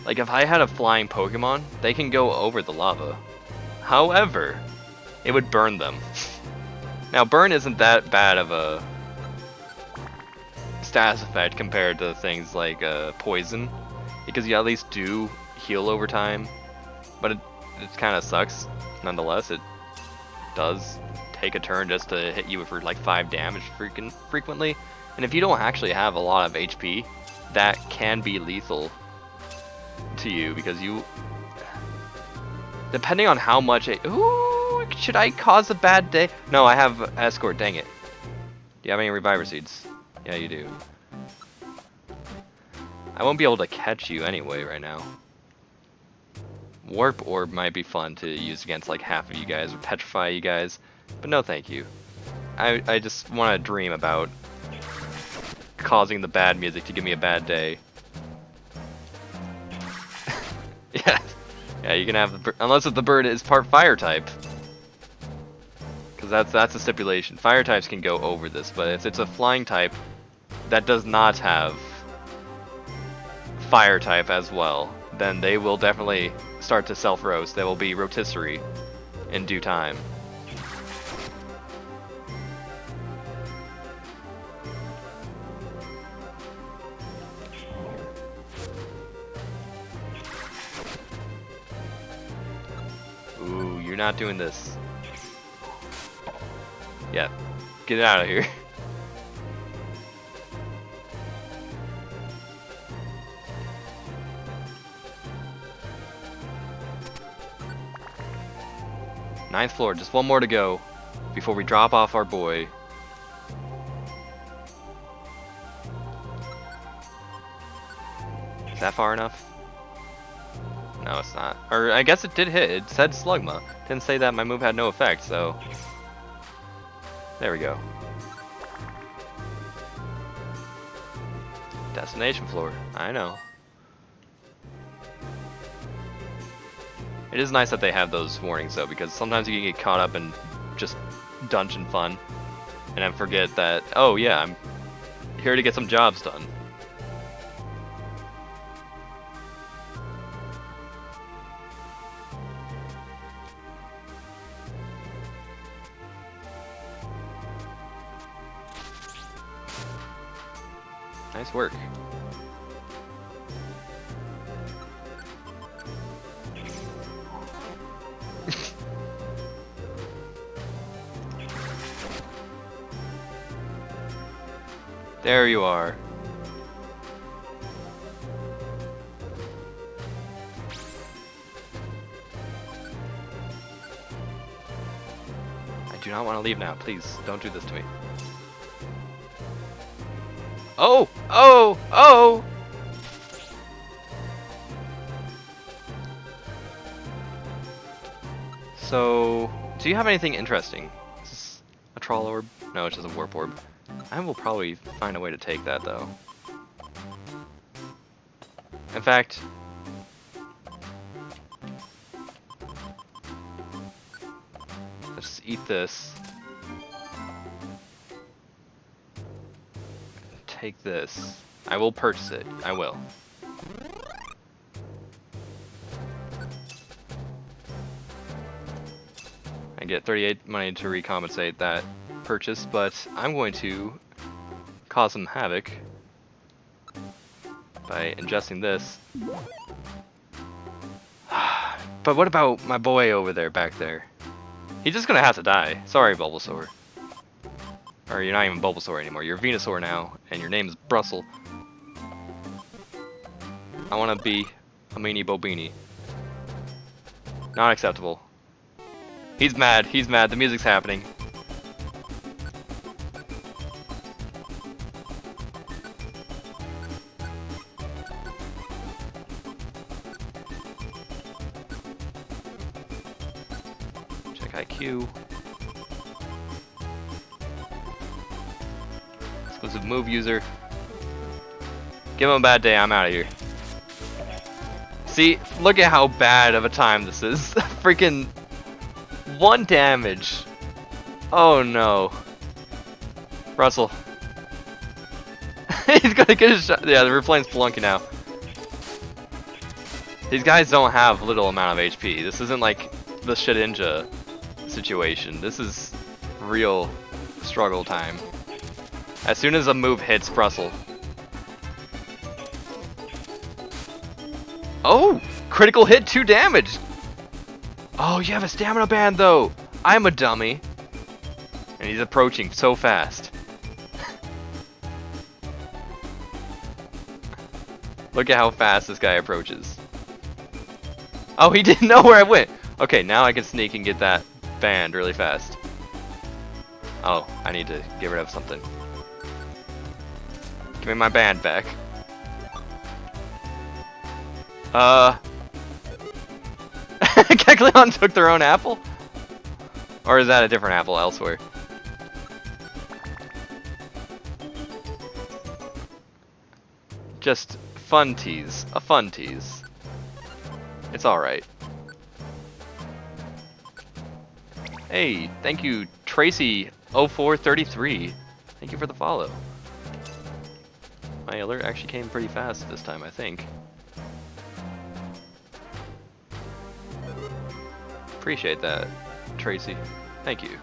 Speaker 1: like, if I had a flying Pokemon, they can go over the lava. However, it would burn them. Now, burn isn't that bad of a status effect compared to things like poison, because you at least do heal over time, but it kind of sucks nonetheless. It does take a turn just to hit you for like 5 damage frequently, and if you don't actually have a lot of HP, that can be lethal to you, because you, depending on how much ooh, should I cause a bad day? No, I have Escort, dang it. Do you have any Reviver Seeds? Yeah, you do. I won't be able to catch you anyway right now. Warp Orb might be fun to use against like half of you guys, or petrify you guys, but no thank you. I just want to dream about causing the bad music to give me a bad day. Yeah, yeah, you can have the unless if the bird is part fire type, because that's a stipulation. Fire types can go over this, but if it's a flying type that does not have fire type as well, then they will definitely start to self-roast. They will be rotisserie in due time. Ooh, you're not doing this. Yeah, get out of here. Ninth floor, just one more to go before we drop off our boy. Is that far enough? No, it's not. Or I guess it did hit. It said Slugma. Didn't say that my move had no effect, so there we go. Destination floor. I know. It is nice that they have those warnings though, because sometimes you can get caught up in just dungeon fun and then forget that, oh yeah, I'm here to get some jobs done. Nice work. There you are. I do not want to leave now. Please, don't do this to me. Oh! Oh! Oh! So, do you have anything interesting? Is this a Troll Orb? No, it's just a Warp Orb. I will probably find a way to take that, though. In fact, let's eat this. Take this. I will purchase it. I will. I get 38 money to recompensate that purchase, but I'm going to cause some havoc by ingesting this. But what about my boy over there, back there? He's just gonna have to die. Sorry, Bulbasaur. Or you're not even Bulbasaur anymore. You're Venusaur now, and your name is Brussel. I want to be a meanie Bobini. Not acceptable. He's mad. He's mad. The music's happening. Check IQ. Exclusive move user. Give him a bad day. I'm out of here. See, look at how bad of a time this is. Freaking 1 damage. Oh no. Russell. He's gonna get a shot. Yeah, we're playing Spelunky now. These guys don't have little amount of HP. This isn't like the Shedinja situation. This is real struggle time. As soon as a move hits Brussels. Oh! Critical hit, 2 damage! Oh, you have a stamina band though! I'm a dummy. And he's approaching so fast. Look at how fast this guy approaches. Oh, he didn't know where I went! Okay, now I can sneak and get that band really fast. Oh, I need to get rid of something. Give me my band back. Kecleon took their own apple? Or is that a different apple elsewhere? Just fun tease. A fun tease. It's alright. Hey, thank you, Tracy0433. Thank you for the follow. My alert actually came pretty fast this time, I think. Appreciate that, Tracy. Thank you.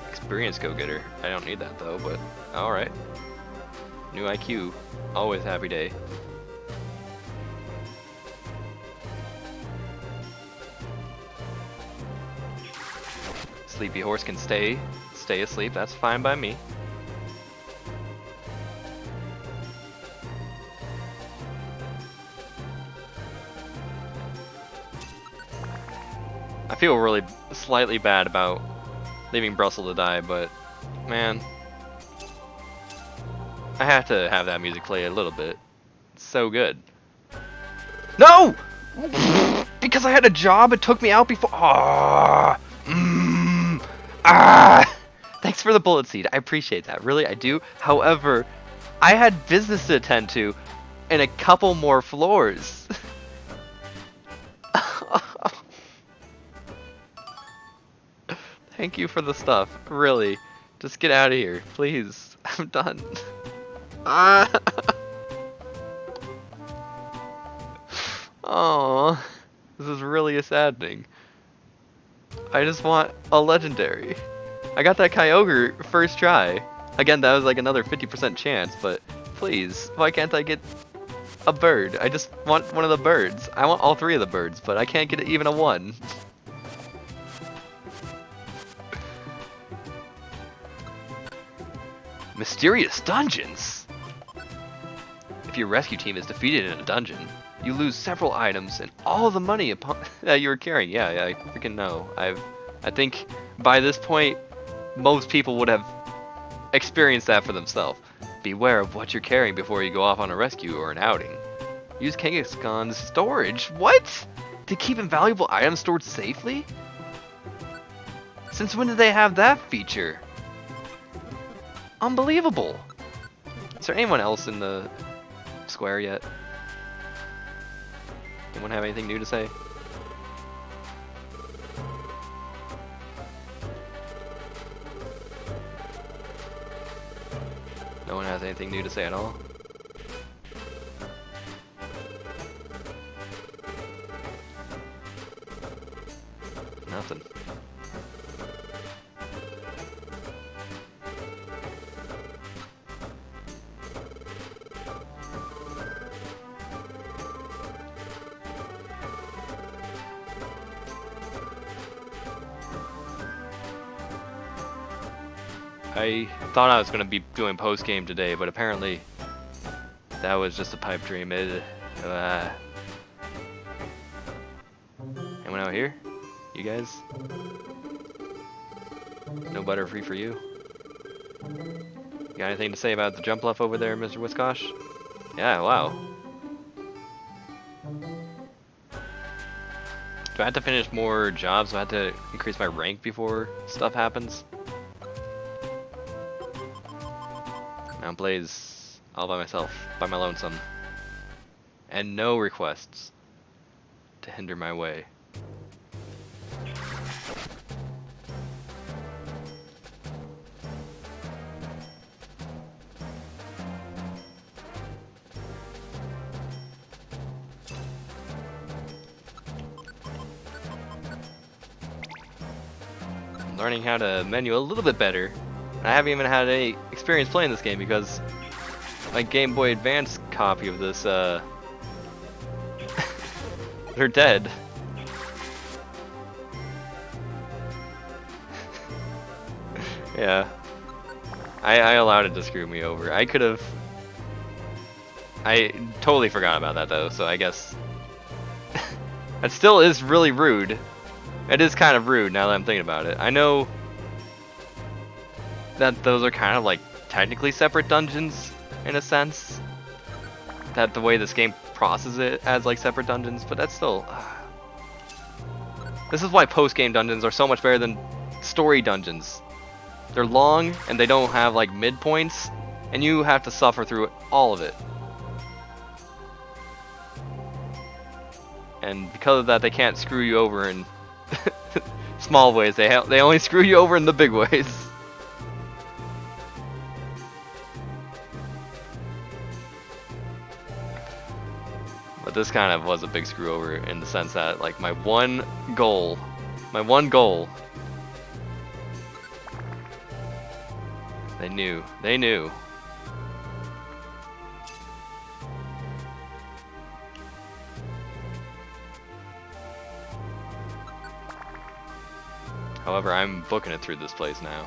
Speaker 1: Experience go-getter. I don't need that though, but alright. New IQ. Always happy day. Sleepy horse can stay asleep. That's fine by me. I feel really slightly bad about leaving Brussels to die, but man, I have to have that music play a little bit. It's so good. No! Because I had a job, it took me out before. Thanks for the bullet seed. I appreciate that. Really, I do. However, I had business to attend to and a couple more floors. Thank you for the stuff. Really. Just get out of here, please. I'm done. Oh, this is really saddening. I just want a legendary. I got that Kyogre first try. Again, that was like another 50% chance, but please, why can't I get a bird? I just want one of the birds. I want all 3 of the birds, but I can't get even a 1. Mysterious dungeons! If your rescue team is defeated in a dungeon, you lose several items and all the money that you were carrying. Yeah, I freaking know. I think by this point, most people would have experienced that for themselves. Beware of what you're carrying before you go off on a rescue or an outing. Use Kangaskhan's storage. What? To keep invaluable items stored safely? Since when did they have that feature? Unbelievable. Is there anyone else in the square yet? Anyone have anything new to say? No one has anything new to say at all? Nothing. I thought I was going to be doing post-game today, but apparently that was just a pipe dream. Anyone out here? You guys? No Butterfree for you? Got anything to say about the jump left over there, Mr. Whiskosh? Yeah, wow. Do I have to finish more jobs? Do I have to increase my rank before stuff happens? Now Blaze all by myself, by my lonesome. And no requests to hinder my way. I'm learning how to menu a little bit better. I haven't even had any experience playing this game because my Game Boy Advance copy of this, they're dead. Yeah. I allowed it to screw me over. I could have... I totally forgot about that though, so I guess... That still is really rude. It is kind of rude now that I'm thinking about it. I know that those are kind of like technically separate dungeons in a sense. That the way this game processes it as like separate dungeons, but that's still... This is why post-game dungeons are so much better than story dungeons. They're long and they don't have like midpoints, and you have to suffer through all of it. And because of that, they can't screw you over in small ways. They only screw you over in the big ways. But this kind of was a big screw over in the sense that like my one goal. They knew. However, I'm booking it through this place now.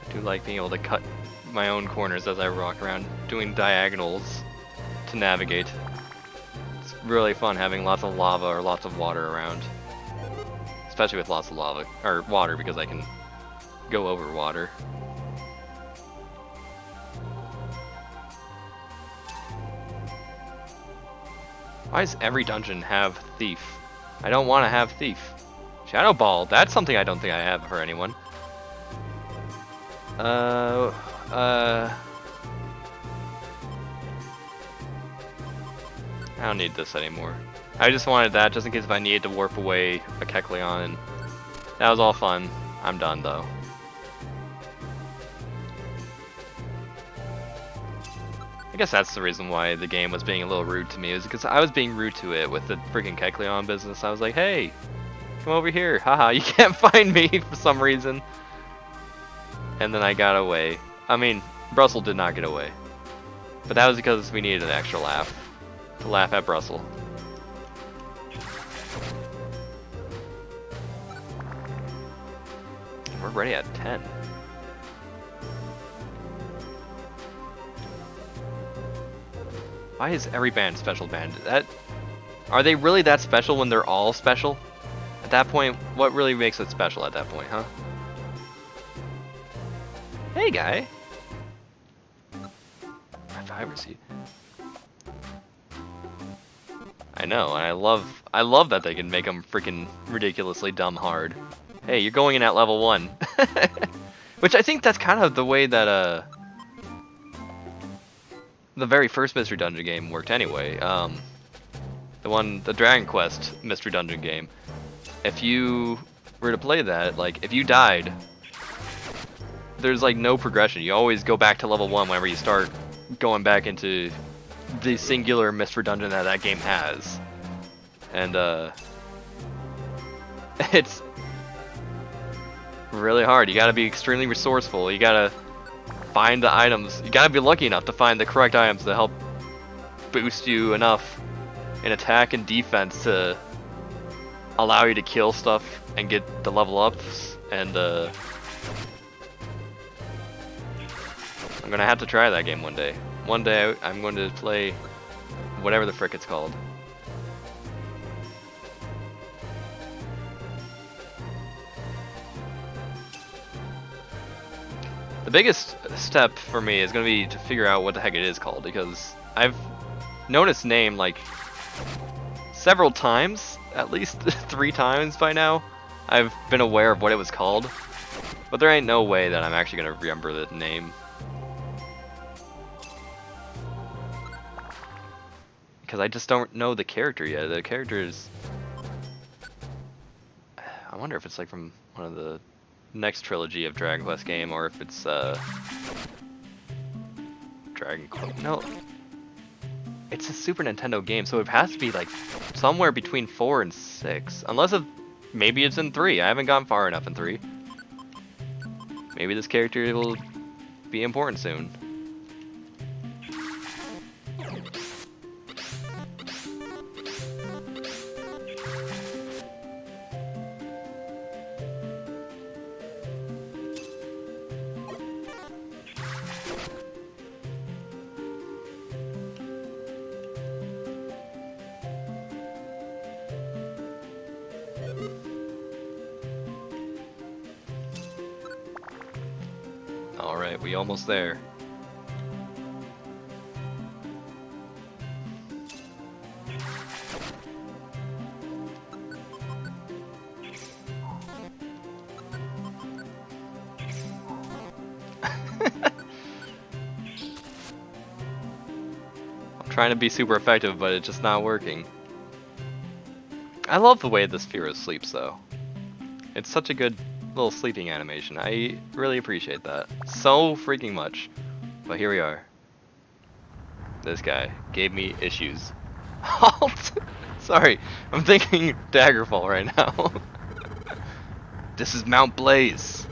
Speaker 1: I do like being able to cut my own corners as I walk around, doing diagonals to navigate. It's really fun having lots of lava or lots of water around. Especially with lots of lava, or water, because I can go over water. Why does every dungeon have Thief? I don't want to have Thief. Shadow Ball, that's something I don't think I have for anyone. I don't need this anymore. I just wanted that just in case if I needed to warp away a Kecleon, and that was all fun. I'm done though. I guess that's the reason why the game was being a little rude to me, is because I was being rude to it with the freaking Kecleon business. I was like, hey, come over here. Haha, you can't find me for some reason. And then I got away. I mean, Brussels did not get away. But that was because we needed an extra laugh. To laugh at Brussels. We're ready at 10. Why is every band special band? Are they really that special when they're all special? At that point, what really makes it special at that point, huh? Hey, guy. If I ever see. I know, and I love that they can make them freaking ridiculously dumb hard. Hey, you're going in at level 1. Which I think that's kind of the way that the very first Mystery Dungeon game worked anyway. The Dragon Quest Mystery Dungeon game. If you were to play that, like, if you died, there's like no progression. You always go back to level 1 whenever you start going back into the singular Mystery Dungeon that game has. And it's really hard. You gotta be extremely resourceful. You gotta find the items. You gotta be lucky enough to find the correct items to help boost you enough in attack and defense to allow you to kill stuff and get the level ups. And I'm gonna have to try that game one day. One day I'm going to play whatever the frick it's called. The biggest step for me is going to be to figure out what the heck it is called, because I've noticed name like several times, at least 3 times by now. I've been aware of what it was called, but there ain't no way that I'm actually going to remember the name. Because I just don't know the character yet. The character is... I wonder if it's like from one of the next trilogy of Dragon Quest game, or if it's Dragon Quest. No, it's a Super Nintendo game, so it has to be like somewhere between 4 and 6, unless maybe it's in 3. I haven't gone far enough in 3. Maybe this character will be important soon. Alright, we almost there. I'm trying to be super effective, but it's just not working. I love the way the Sphere sleeps, though. It's such a good little sleeping animation. I really appreciate that so freaking much. But here we are. This guy gave me issues. Halt! Sorry, I'm thinking Daggerfall right now. This is Mount Blaze.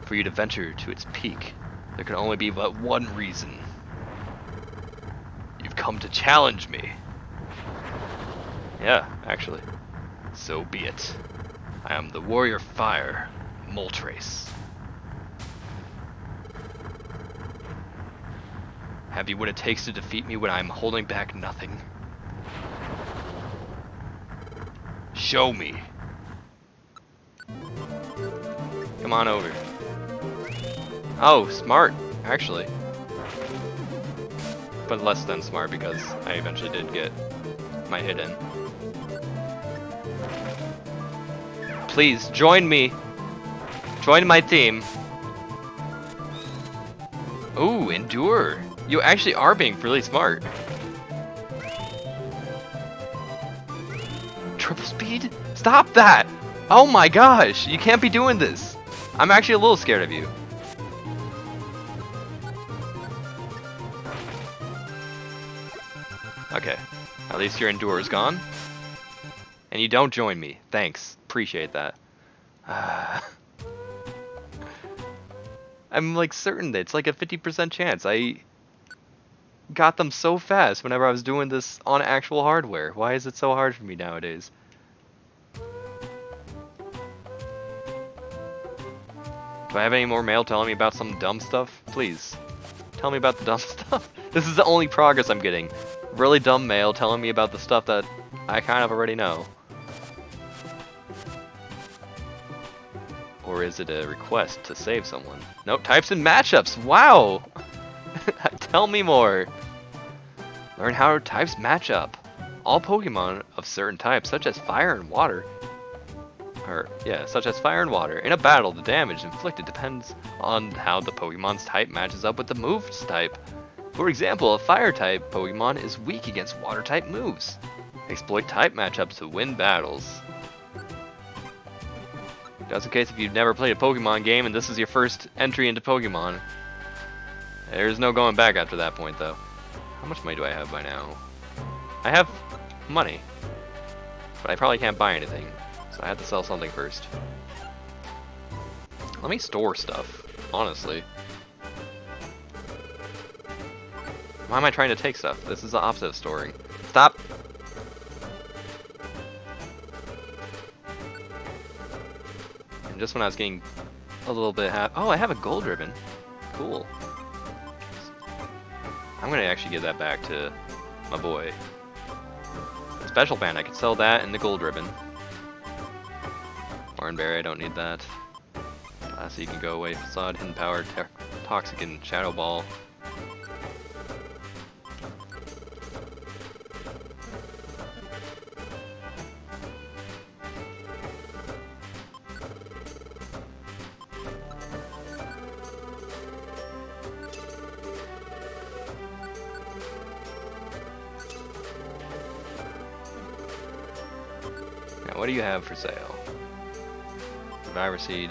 Speaker 1: For you to venture to its peak, there can only be but one reason. You've come to challenge me. Yeah, actually. So be it. I am the Warrior Fire, Moltres. Have you what it takes to defeat me when I'm holding back nothing? Show me. Come on over. Oh, smart, actually. But less than smart, because I eventually did get my hit in. Please, join me. Join my team. Ooh, endure. You actually are being really smart. Triple speed? Stop that! Oh my gosh, you can't be doing this. I'm actually a little scared of you. Okay, at least your endure is gone. And you don't join me. Thanks. Appreciate that. I'm like certain that it's like a 50% chance. I got them so fast whenever I was doing this on actual hardware. Why is it so hard for me nowadays? Do I have any more mail telling me about some dumb stuff? Please. Tell me about the dumb stuff. This is the only progress I'm getting. Really dumb mail telling me about the stuff that I kind of already know. Or is it a request to save someone? Nope, types and matchups. Wow! Tell me more. Learn how types match up. All Pokemon of certain types, such as fire and water, in a battle, the damage inflicted depends on how the Pokemon's type matches up with the move's type. For example, a fire-type Pokemon is weak against water-type moves. Exploit type matchups to win battles. Just in case if you've never played a Pokemon game and this is your first entry into Pokemon. There's no going back after that point, though. How much money do I have by now? I have money, but I probably can't buy anything, so I have to sell something first. Let me store stuff, honestly. Why am I trying to take stuff? This is the opposite of storing. Stop! And just when I was getting a little bit oh, I have a gold ribbon. Cool. I'm gonna actually give that back to my boy. Special band, I could sell that and the gold ribbon. Oranberry, I don't need that. Classy can go away. Facade, hidden power, toxic and shadow ball. What do you have for sale? Reviver seed.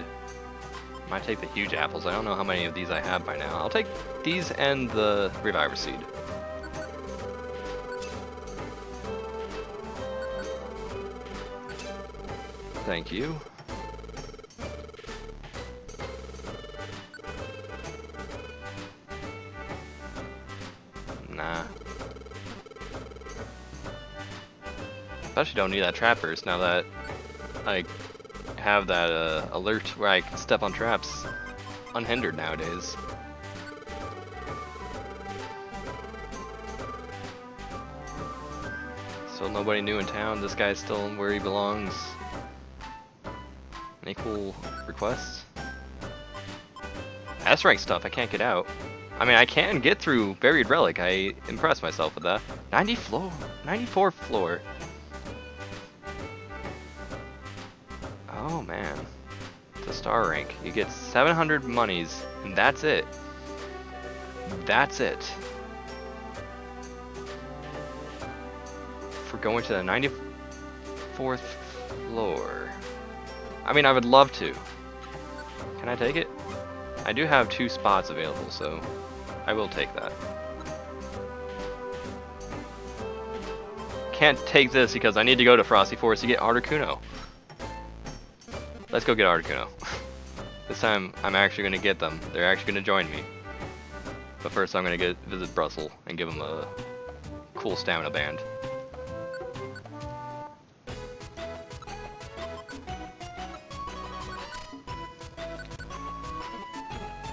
Speaker 1: Might take the huge apples. I don't know how many of these I have by now. I'll take these and the reviver seed. Thank you. Nah. Especially don't need that trap burst now that I have that alert where I can step on traps unhindered nowadays. Still nobody new in town. This guy's still where he belongs. Any cool requests? S-rank stuff, I can't get out. I mean, I can get through Buried Relic. I impressed myself with that. 94th floor. Oh man, it's a star rank. You get 700 monies, and that's it. That's it. For going to the 94th floor. I mean, I would love to. Can I take it? I do have 2 spots available, so I will take that. Can't take this because I need to go to Frosty Forest to get Articuno. Let's go get Articuno. This time, I'm actually going to get them. They're actually going to join me. But first, I'm going to visit Brussels and give them a cool stamina band.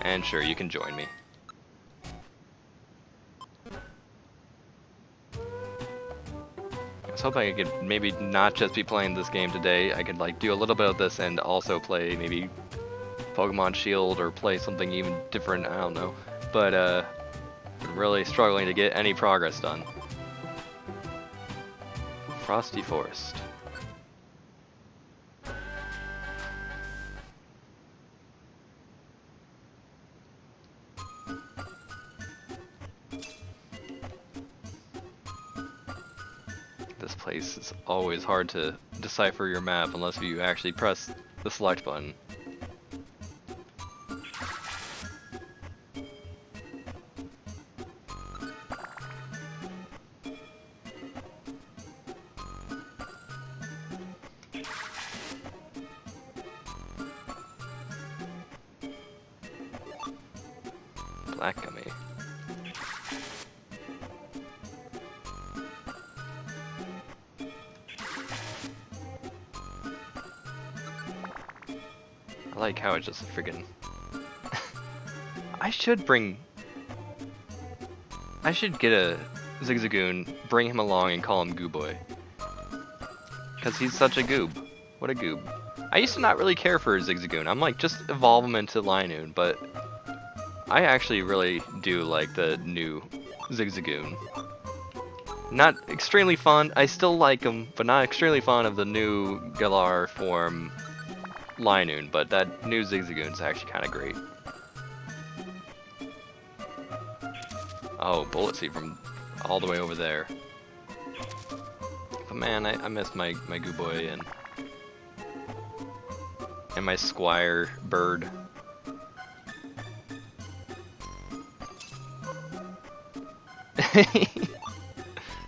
Speaker 1: And sure, you can join me. I was hoping I could maybe not just be playing this game today. I could like do a little bit of this and also play maybe Pokemon Shield or play something even different. I don't know. But I'm really struggling to get any progress done. Frosty Forest. This place is always hard to decipher your map unless you actually press the select button. Black gummy. I like how it's just a friggin' I should get a Zigzagoon, bring him along and call him Gooboy. Cause he's such a goob. What a goob. I used to not really care for Zigzagoon. I'm like, just evolve him into Linoon, but I actually really do like the new Zigzagoon. Not extremely fond, I still like him, but not extremely fond of the new Galar form Linoon, but that new Zigzagoon's actually kind of great. Oh, Bullet Seed from all the way over there. But man, I missed my Gooboy and my Squire bird.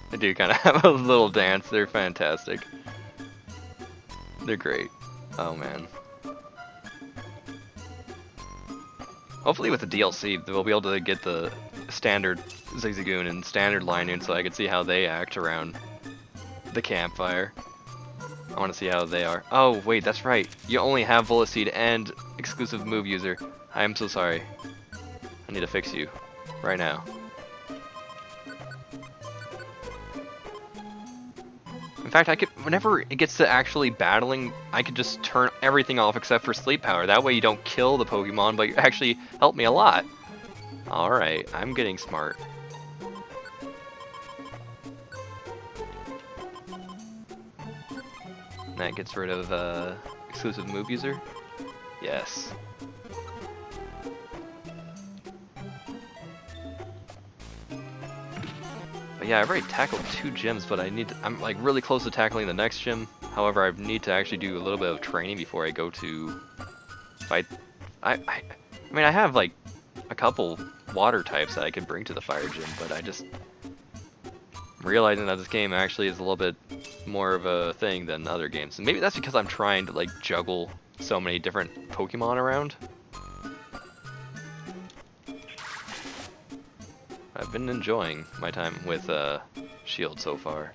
Speaker 1: I do kind of have a little dance. They're fantastic. They're great. Oh man. Hopefully with the DLC, we'll be able to get the standard Zigzagoon and standard Linoon so I can see how they act around the campfire. I want to see how they are. Oh, wait, that's right. You only have Bullet Seed and exclusive move user. I am so sorry. I need to fix you right now. In fact, I could, whenever it gets to actually battling, I could just turn everything off except for sleep power. That way you don't kill the Pokemon, but you actually help me a lot. Alright, I'm getting smart. That gets rid of exclusive move user. Yes. But yeah, I've already tackled 2 gyms, but I'm like really close to tackling the next gym. However, I need to actually do a little bit of training before I go to fight. I mean, I have like a couple water types that I could bring to the fire gym, but I just realizing that this game actually is a little bit more of a thing than other games. And maybe that's because I'm trying to like juggle so many different Pokemon around. I've been enjoying my time with Shield so far.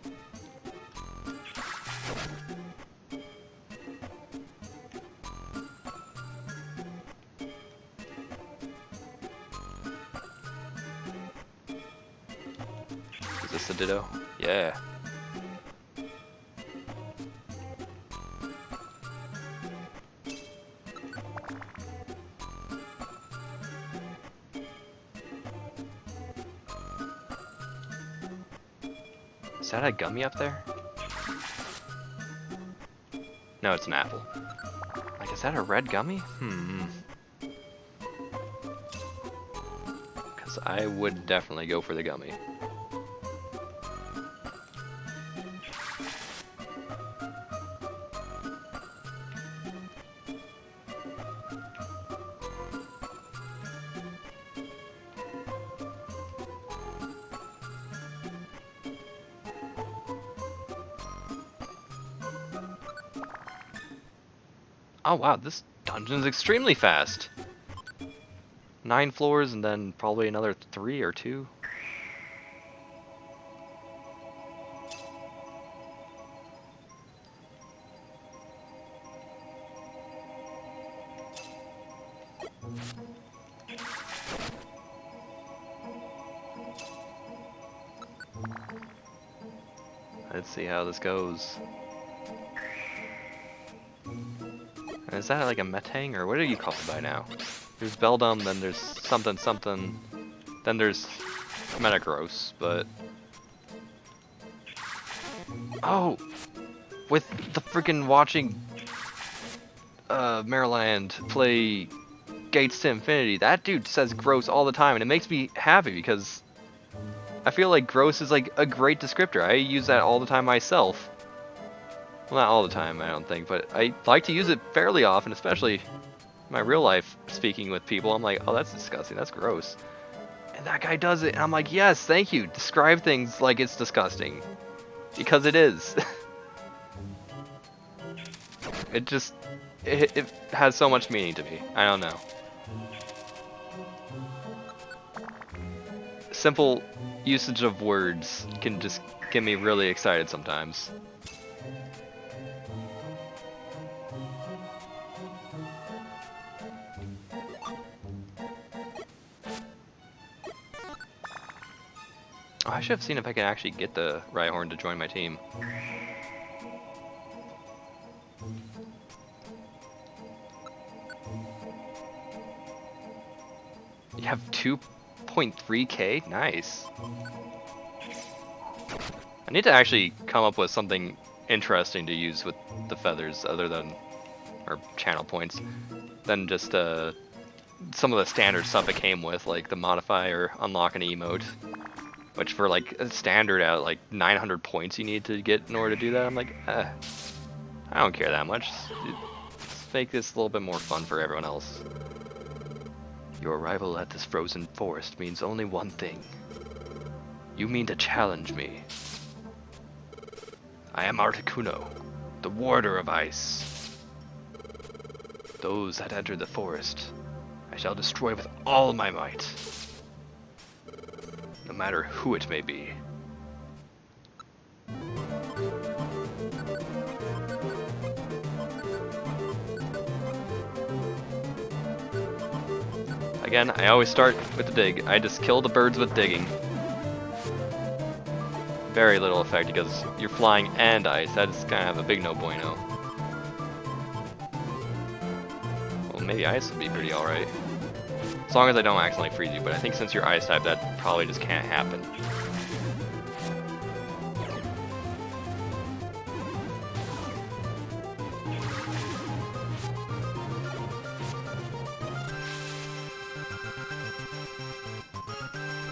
Speaker 1: Is this a Ditto? Yeah. Is that a gummy up there? No, it's an apple. Like, is that a red gummy? Because I would definitely go for the gummy. Oh wow, this dungeon is extremely fast. 9 floors and then probably another 3 or 2. Let's see how this goes. Is that like a Metang, or what do you call it by now? There's Beldum, then there's something something, then there's Metagross, but... Oh! With the freaking watching Maryland play Gates to Infinity, that dude says gross all the time, and it makes me happy because I feel like gross is like a great descriptor. I use that all the time myself. Well, not all the time, I don't think, but I like to use it fairly often, especially in my real life speaking with people. I'm like, oh, that's disgusting, that's gross. And that guy does it, and I'm like, yes, thank you. Describe things like it's disgusting. Because it is. It just, it has so much meaning to me. I don't know. Simple usage of words can just get me really excited sometimes. Oh, I should have seen if I could actually get the Rhyhorn to join my team. You have 2.3k? Nice. I need to actually come up with something interesting to use with the feathers other than, or channel points, than just some of the standard stuff it came with, like the modify or unlock an emote. Which for like a standard at like 900 points you need to get in order to do that, I'm like, I don't care that much. Let's make this a little bit more fun for everyone else. Your arrival at this frozen forest means only one thing. You mean to challenge me. I am Articuno, the warder of ice. Those that enter the forest, I shall destroy with all my might. No matter who it may be. Again, I always start with the dig. I just kill the birds with digging. very little effect because you're flying and ice. That is kind of a big no bueno. Well, maybe ice would be pretty alright. As long as I don't accidentally freeze you, but I think since you're ice type, that probably just can't happen.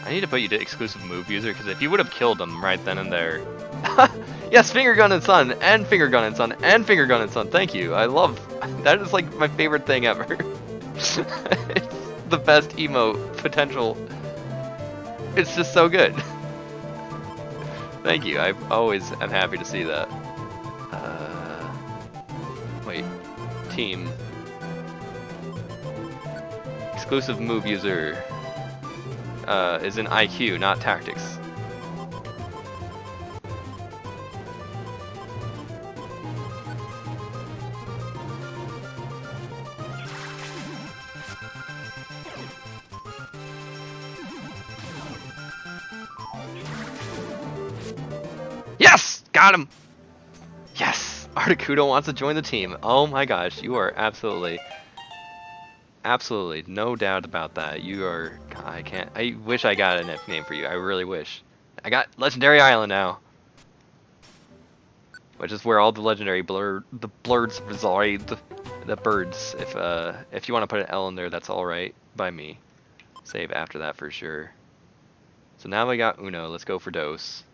Speaker 1: I need to put you to exclusive move user, because if you would have killed them right then and there... Yes, finger gun and sun, and finger gun and sun, and finger gun and sun, thank you. I love... That is like my favorite thing ever. It's the best emote potential. It's just so good. Thank you, I always am happy to see that. Wait, team. Exclusive move user. Is in IQ, not tactics. Yes! Got him! Yes! Articuno wants to join the team. Oh my gosh, you are absolutely no doubt about that. You are... I wish I got a nickname for you. I really wish. I got Legendary Island now. Which is where all the legendary blurs reside. The birds. If you want to put an L in there, that's alright by me. Save after that for sure. So now we got Uno. Let's go for Dose.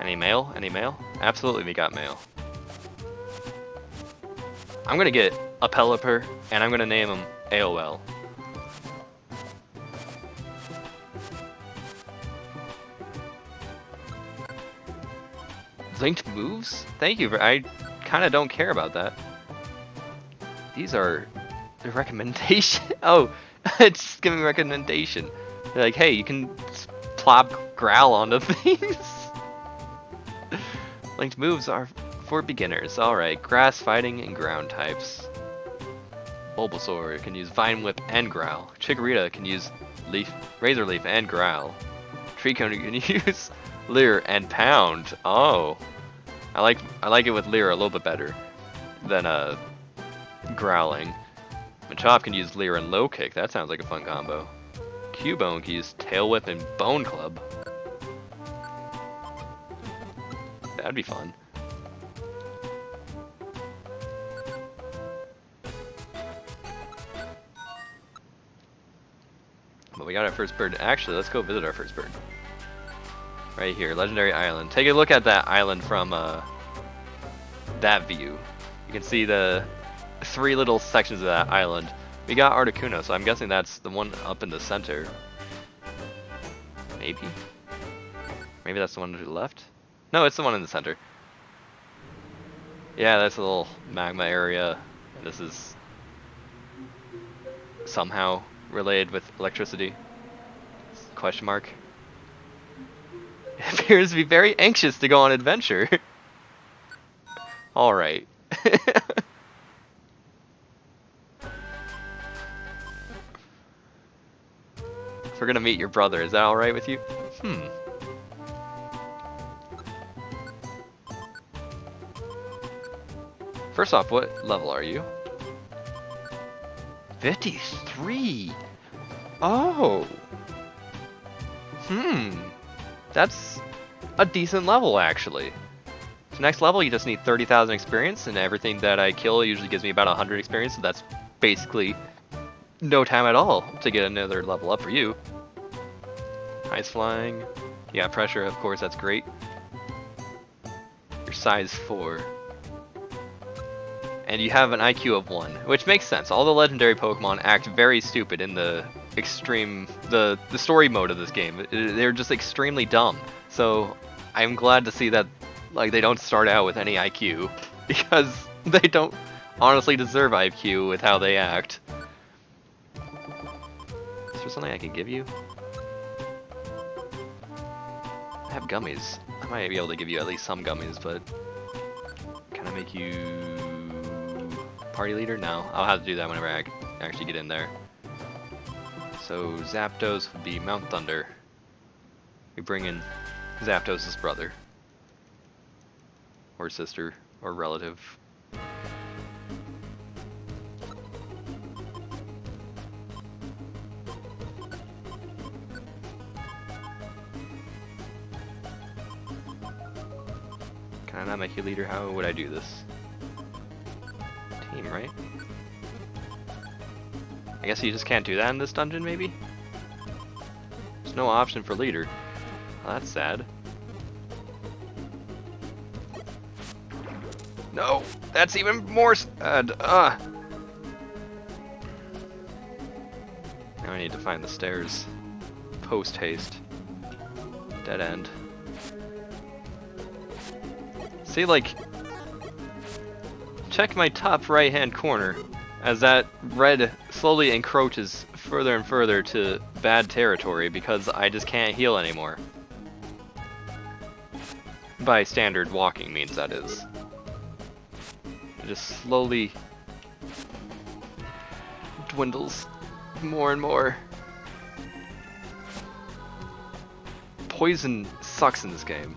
Speaker 1: Any mail? Any mail? Absolutely, we got mail. I'm gonna get a Pelipper, and I'm gonna name him AOL. Linked moves? Thank you. I kind of don't care about that. These are the recommendation. Oh, it's giving recommendation. They're like, hey, you can plop growl onto things. Linked moves are for beginners. Alright, grass, fighting, and ground types. Bulbasaur can use Vine Whip and Growl. Chikorita can use Razor Leaf and Growl. Treecone can use Leer and Pound. Oh, I like it with Leer a little bit better than Growling. Machop can use Leer and Low Kick. That sounds like a fun combo. Cubone can use Tail Whip and Bone Club. That'd be fun. But we got our first bird. Actually, let's go visit our first bird. Right here, Legendary Island. Take a look at that island from that view. You can see the 3 little sections of that island. We got Articuno, so I'm guessing that's the one up in the center. Maybe? Maybe that's the one to the left? No, it's the one in the center. Yeah, that's a little magma area. And this is somehow related with electricity. Question mark. It appears to be very anxious to go on adventure. Alright. We're gonna meet your brother. Is that alright with you? First off, what level are you? 53! Oh! That's a decent level, actually. So next level, you just need 30,000 experience, and everything that I kill usually gives me about 100 experience, so that's basically no time at all to get another level up for you. Ice flying. You got pressure, of course, that's great. You're size 4. And you have an IQ of 1, which makes sense. All the legendary Pokemon act very stupid in the extreme, the story mode of this game. They're just extremely dumb. So I'm glad to see that like they don't start out with any IQ, because they don't honestly deserve IQ with how they act. Is there something I can give you? I have gummies. I might be able to give you at least some gummies, but can I make you party leader? No, I'll have to do that whenever I actually get in there. So Zapdos would be Mount Thunder. We bring in Zapdos' brother. Or sister, or relative. Can I not make you leader? How would I do this? Team, right? I guess you just can't do that in this dungeon, maybe? There's no option for leader. Well, that's sad. No! That's even more sad! Now I need to find the stairs. Post haste. Dead end. See, like, check my top right hand corner as that red slowly encroaches further and further to bad territory because I just can't heal anymore. By standard walking means, that is. It just slowly dwindles more and more. Poison sucks in this game.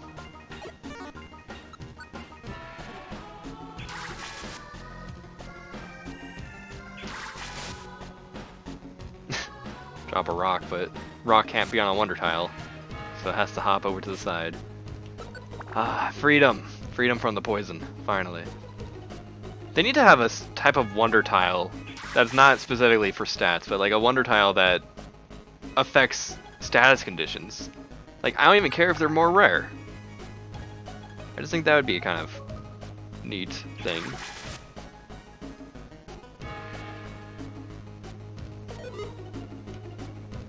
Speaker 1: Drop a rock, but rock can't be on a wonder tile, so it has to hop over to the side. Ah, freedom! Freedom from the poison, finally. They need to have a type of wonder tile that's not specifically for stats, but like a wonder tile that affects status conditions. Like, I don't even care if they're more rare. I just think that would be a kind of neat thing.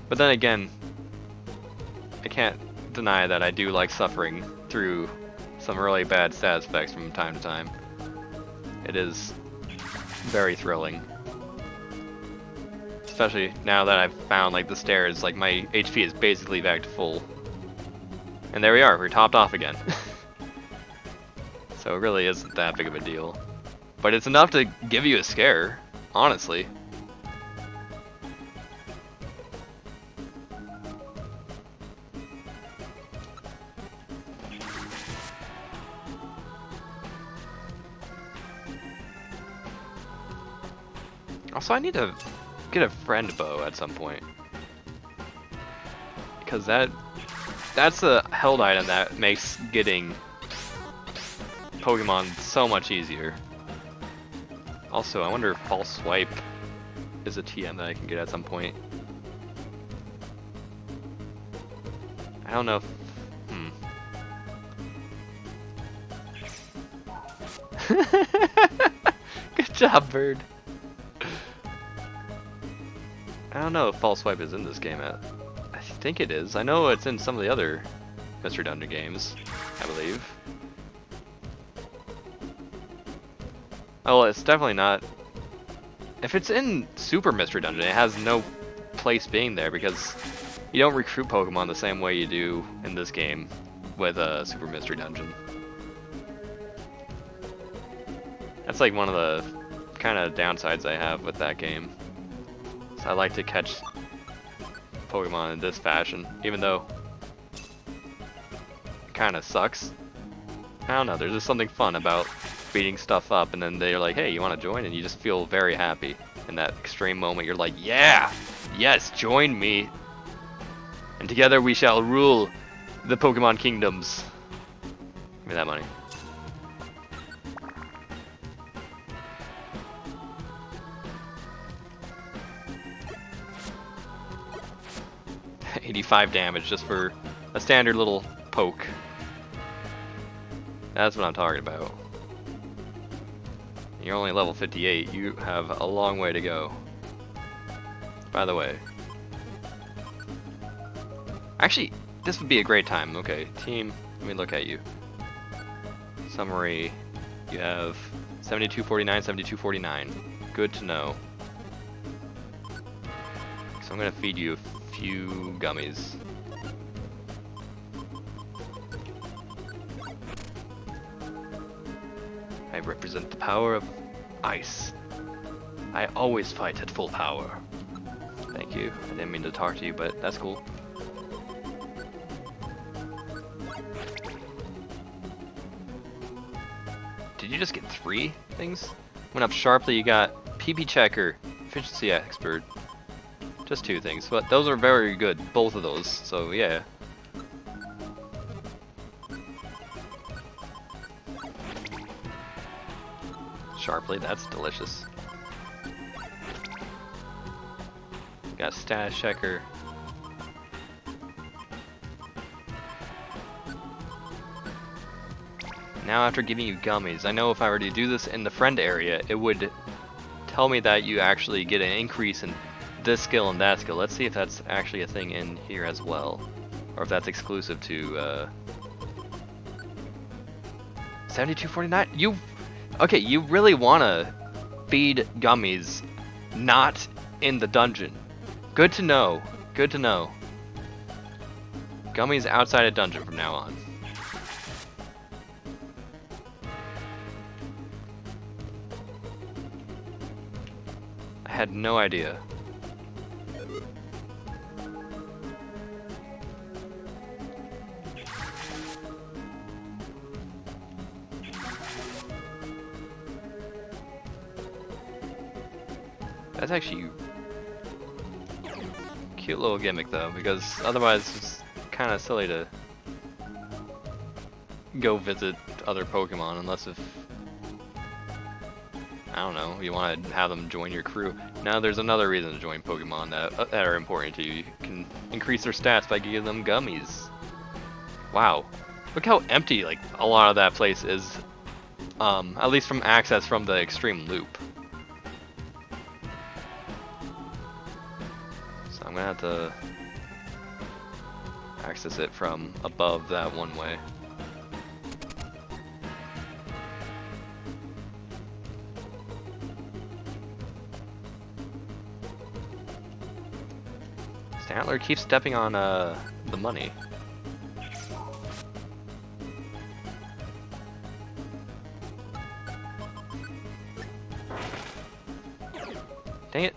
Speaker 1: But then again, I can't deny that I do like suffering through some really bad stats effects from time to time. It is very thrilling. Especially now that I've found like the stairs, like my HP is basically back to full. And there we are, we're topped off again. So it really isn't that big of a deal. But it's enough to give you a scare, honestly. Also, I need to get a friend bow at some point. Because that's a held item that makes getting Pokemon so much easier. Also, I wonder if False Swipe is a TM that I can get at some point. I don't know if... Good job, bird. I don't know if False Swipe is in this game yet. I think it is. I know it's in some of the other Mystery Dungeon games, I believe. Oh, well, it's definitely not. If it's in Super Mystery Dungeon, it has no place being there because you don't recruit Pokemon the same way you do in this game with a Super Mystery Dungeon. That's like one of the kind of downsides I have with that game. So I like to catch Pokemon in this fashion, even though it kind of sucks. I don't know, there's just something fun about beating stuff up and then they're like, hey, you want to join? And you just feel very happy. In that extreme moment, you're like, yeah! Yes, join me! And together we shall rule the Pokemon kingdoms. Give me that money. $85 damage just for a standard little poke. That's what I'm talking about. You're only level 58. You have a long way to go. By the way. Actually, this would be a great time. Okay, team, let me look at you. Summary. You have 7249, 7249. Good to know. So I'm gonna feed you a few gummies. I represent the power of ice. I always fight at full power. Thank thank you. I didn't mean to talk to you, but that's cool. Did you just get 3 things? Went up sharply, you got PP checker, efficiency expert. Just 2 things, but those are very good, both of those, so yeah. Sharply, that's delicious. Got status checker. Now after giving you gummies, I know if I were to do this in the friend area, it would tell me that you actually get an increase in this skill and that skill. Let's see if that's actually a thing in here as well. Or if that's exclusive to 7249. Okay, you really wanna feed gummies not in the dungeon. Good to know. Good to know. Gummies outside a dungeon from now on. I had no idea. That's actually a cute little gimmick though, because otherwise it's kind of silly to go visit other Pokemon unless if, I don't know, you want to have them join your crew. Now there's another reason to join Pokemon that are important to you. You can increase their stats by giving them gummies. Wow. Look how empty like a lot of that place is, at least from access from the extreme loop. So I'm gonna have to access it from above that one way. Stantler keeps stepping on the money. Dang it.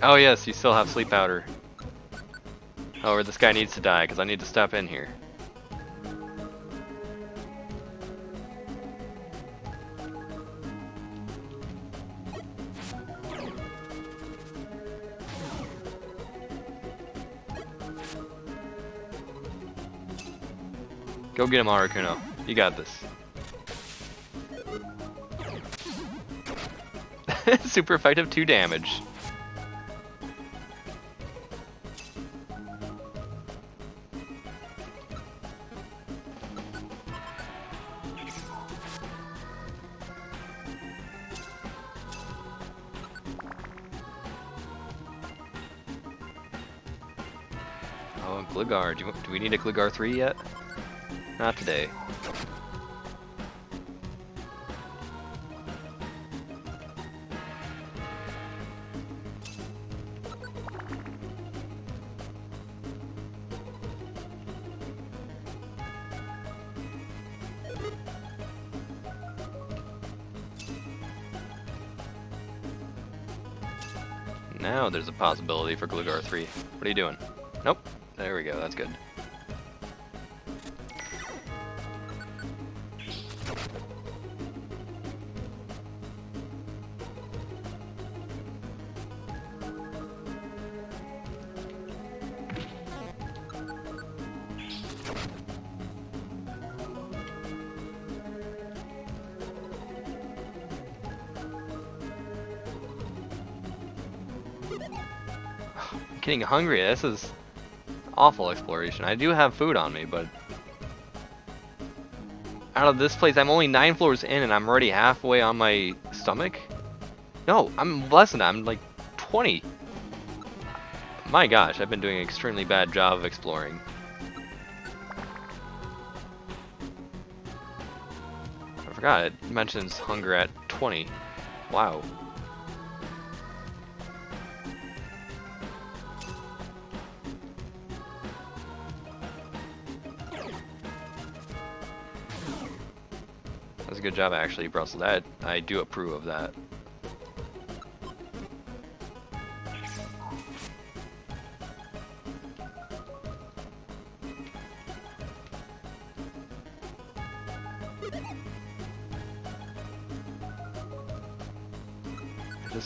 Speaker 1: Oh yes, you still have sleep powder. Oh, or this guy needs to die because I need to step in here. Go get him, Articuno. You got this. Super effective, 2 damage. Oh, Gligar. Do we need a Gligar 3 yet? Not today. Now there's a possibility for Gligar 3. What are you doing? Nope. There we go, that's good. I'm getting hungry. This is awful exploration. I do have food on me, but out of this place, I'm only 9 floors in and I'm already halfway on my stomach? No, I'm less than that. I'm like 20. My gosh, I've been doing an extremely bad job of exploring. I forgot, it mentions hunger at 20. Wow. good job actually, Brussels. That I do approve of that.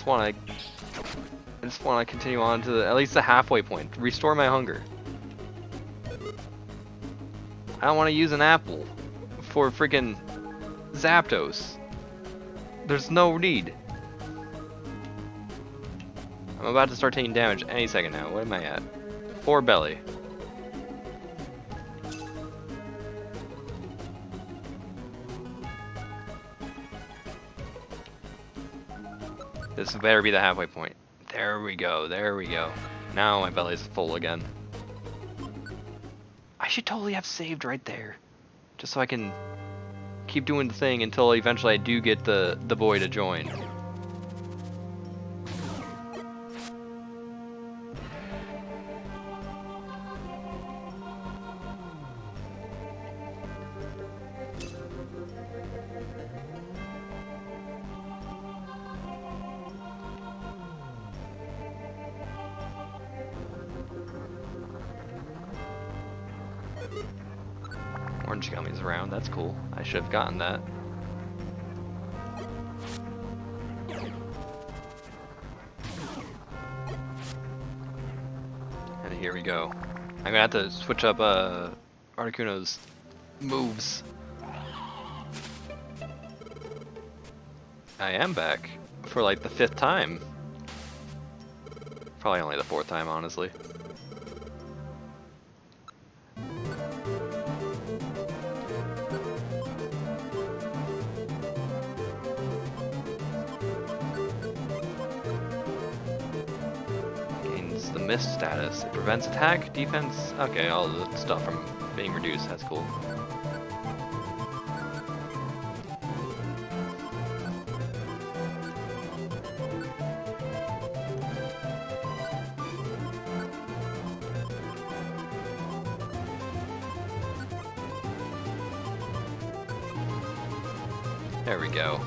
Speaker 1: I just want to continue on to at least the halfway point. Restore my hunger. I don't want to use an apple for freaking Zapdos. There's no need. I'm about to start taking damage any second now. What am I at? 4 belly. This better be the halfway point. There we go, there we go. Now my belly's full again. I should totally have saved right there. Just so I can keep doing the thing until eventually I do get the boy to join. Orange gummies around, that's cool. I should have gotten that. And here we go. I'm gonna have to switch up Articuno's moves. I am back for like the 5th time. Probably only the 4th time, honestly. The mist status. It prevents attack, defense. Okay, all the stuff from being reduced. That's cool. There we go.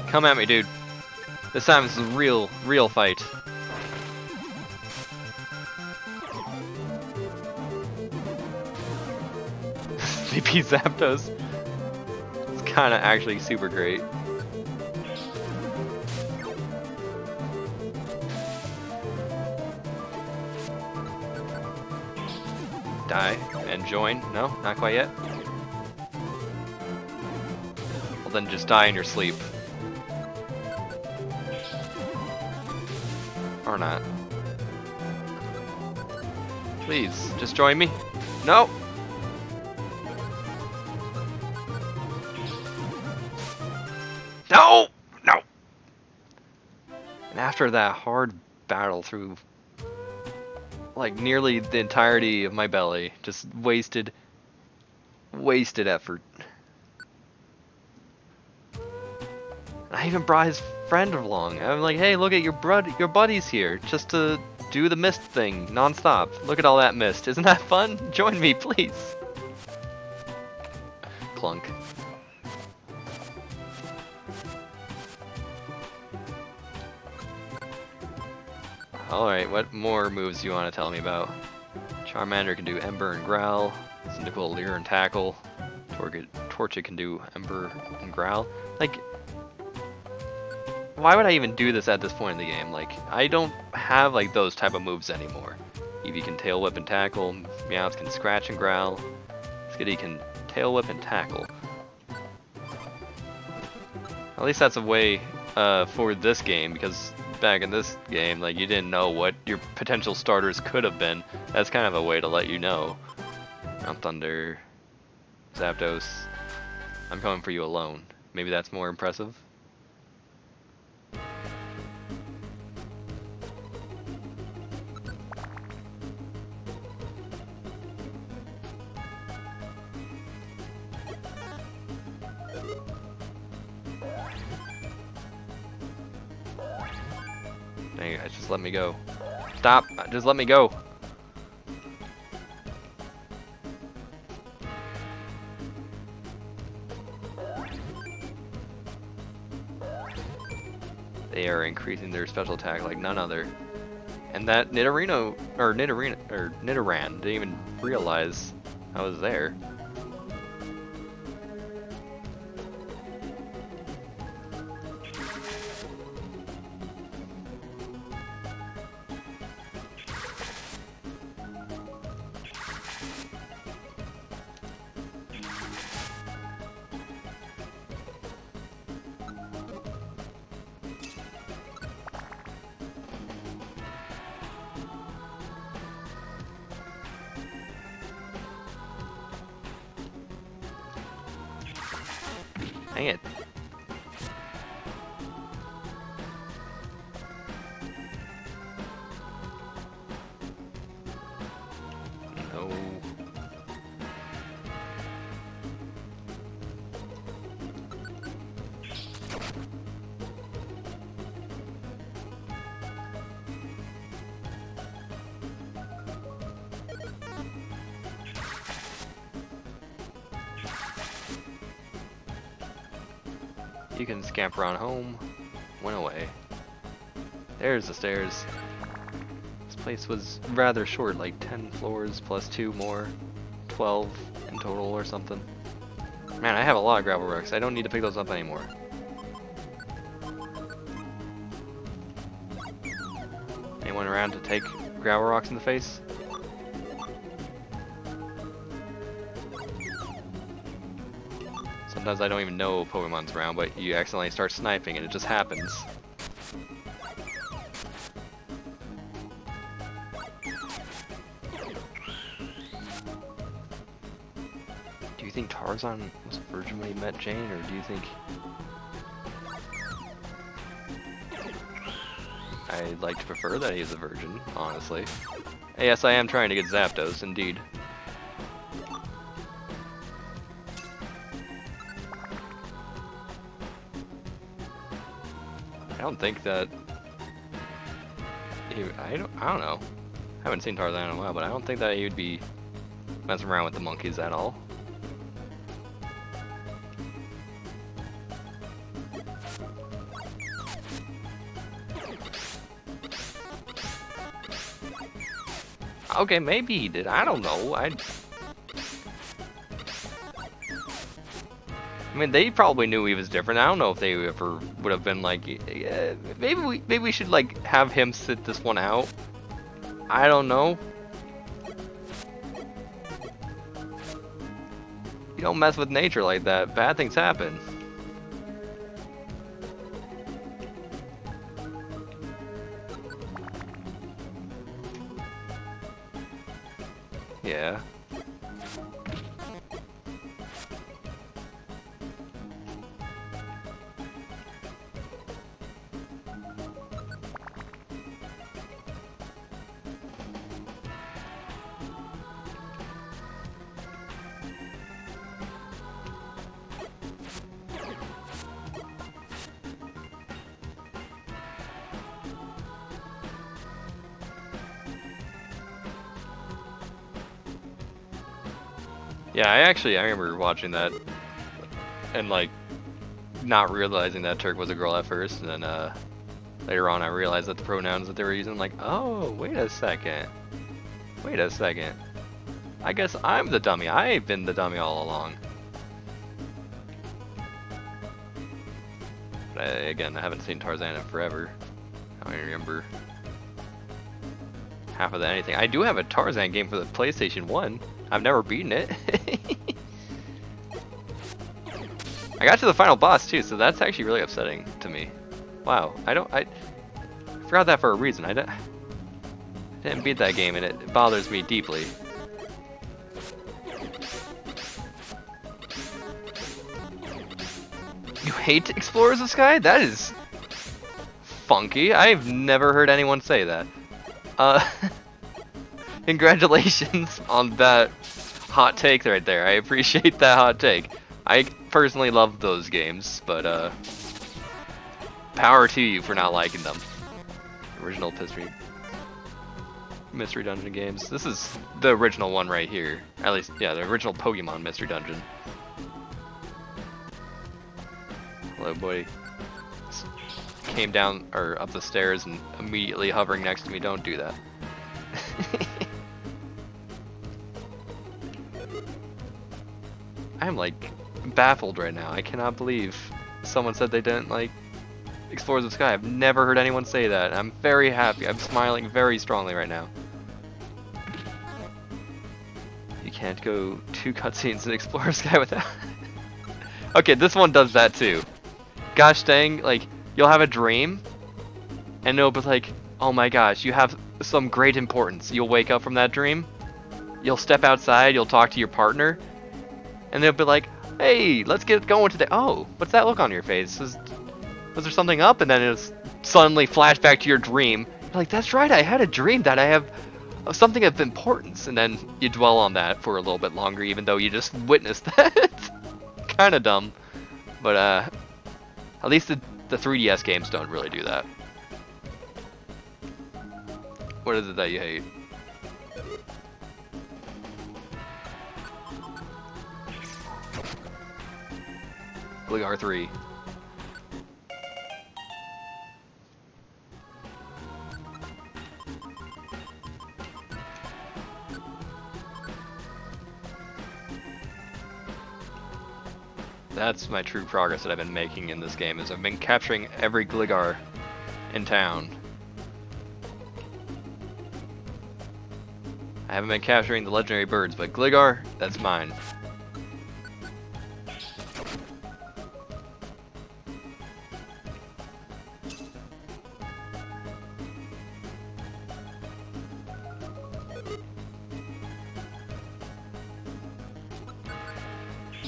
Speaker 1: Come at me, dude. This time this is a real fight. Sleepy Zapdos. It's kind of actually super great. Die and join. No, not quite yet. Well, then just die in your sleep. Or not. Please, just join me. No! No! No! And after that hard battle through like nearly the entirety of my belly, just wasted effort. I even brought his friend along. I'm like, hey, look at your buddy's here, just to do the mist thing non-stop. Look at all that mist. Isn't that fun? Join me, please. Clunk. Alright, what more moves do you want to tell me about? Charmander can do Ember and Growl. Cyndaquil, Leer and Tackle. Torchic can do Ember and Growl. Like, why would I even do this at this point in the game? Like, I don't have like those type of moves anymore. Eevee can Tail Whip and Tackle. Meowth can Scratch and Growl. Skitty can Tail Whip and Tackle. At least that's a way for this game, because back in this game, like, you didn't know what your potential starters could have been. That's kind of a way to let you know. Mount Thunder, Zapdos, I'm coming for you alone. Maybe that's more impressive. Dang it, guys, just let me go. Stop! Just let me go! They are increasing their special attack like none other. And that Nidorino, or Nidoran didn't even realize I was there. Dang it. No. You can scamper on home. Went away. There's the stairs. This place was rather short, like 10 floors plus 2 more. 12 in total or something. Man, I have a lot of gravel rocks. I don't need to pick those up anymore. Anyone around to take gravel rocks in the face? Sometimes I don't even know Pokemon's around, but you accidentally start sniping and it just happens. Do you think Tarzan was a virgin when he met Jane, or do you think... I'd like to prefer that he's a virgin, honestly. Yes, I am trying to get Zapdos, indeed. I don't think that I don't know. I haven't seen Tarzan in a while, but I don't think that he would be messing around with the monkeys at all. Okay, maybe he did. I don't know. I mean, they probably knew he was different. I don't know if they ever would have been like, yeah, maybe we should like have him sit this one out. I don't know. You don't mess with nature like that. Bad things happen. Yeah. Yeah, I remember watching that and like not realizing that Turk was a girl at first, and then later on I realized that the pronouns that they were using, like, oh, wait a second. I guess I'm the dummy. I've been the dummy all along. But again, I haven't seen Tarzan in forever. I don't even remember half of that anything. I do have a Tarzan game for the PlayStation 1. I've never beaten it. I got to the final boss too, so that's actually really upsetting to me. Wow, I forgot that for a reason. I didn't beat that game, and it bothers me deeply. You hate Explorers of Sky? That is funky. I've never heard anyone say that. Congratulations on that hot take right there. I appreciate that hot take. I personally love those games, but power to you for not liking them. Original Mystery Dungeon games. This is the original one right here. At least, yeah, the original Pokemon Mystery Dungeon. Hello, buddy. came down or up the stairs and immediately hovering next to me. Don't do that. I'm like baffled right now. I cannot believe someone said they didn't like Explorers of Sky. I've never heard anyone say that. I'm very happy. I'm smiling very strongly right now. You can't go 2 cutscenes in Explorers of Sky without... Okay, this one does that too. Gosh dang, like, you'll have a dream, and it'll be like, oh my gosh, you have some great importance. You'll wake up from that dream, you'll step outside, you'll talk to your partner, and they'll be like, hey, let's get going today. Oh, what's that look on your face? Was there something up? And then it's suddenly flashback to your dream. You're like, that's right, I had a dream that I have something of importance. And then you dwell on that for a little bit longer, even though you just witnessed that. Kind of dumb. But at least the 3DS games don't really do that. What is it that you hate? Gligar 3. That's my true progress that I've been making in this game, is I've been capturing every Gligar in town. I haven't been capturing the legendary birds, but Gligar, that's mine.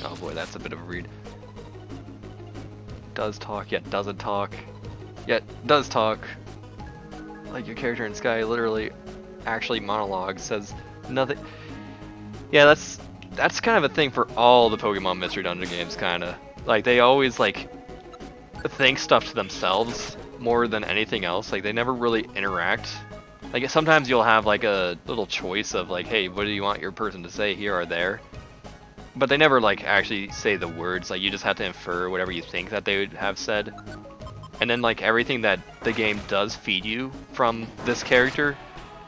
Speaker 1: Oh boy, that's a bit of a read. Does talk, yet doesn't talk, yet does talk. Like your character in Sky literally actually monologues, says nothing. Yeah, that's kind of a thing for all the Pokemon Mystery Dungeon games, kinda. Like, they always, like, think stuff to themselves more than anything else. Like, they never really interact. Like, sometimes you'll have, like, a little choice of, like, hey, what do you want your person to say here or there? But they never, like, actually say the words. Like, you just have to infer whatever you think that they would have said. And then, like, everything that the game does feed you from this character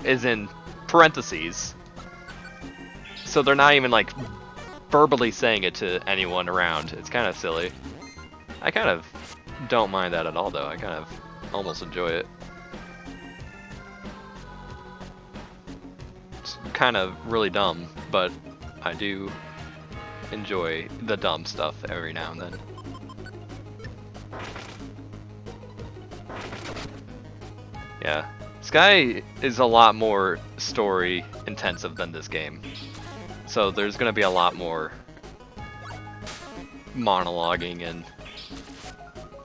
Speaker 1: is in parentheses. So they're not even, like, verbally saying it to anyone around. It's kind of silly. I kind of don't mind that at all, though. I kind of almost enjoy it. It's kind of really dumb, but I do enjoy the dumb stuff every now and then. Yeah, Sky is a lot more story intensive than this game, so there's gonna be a lot more monologuing and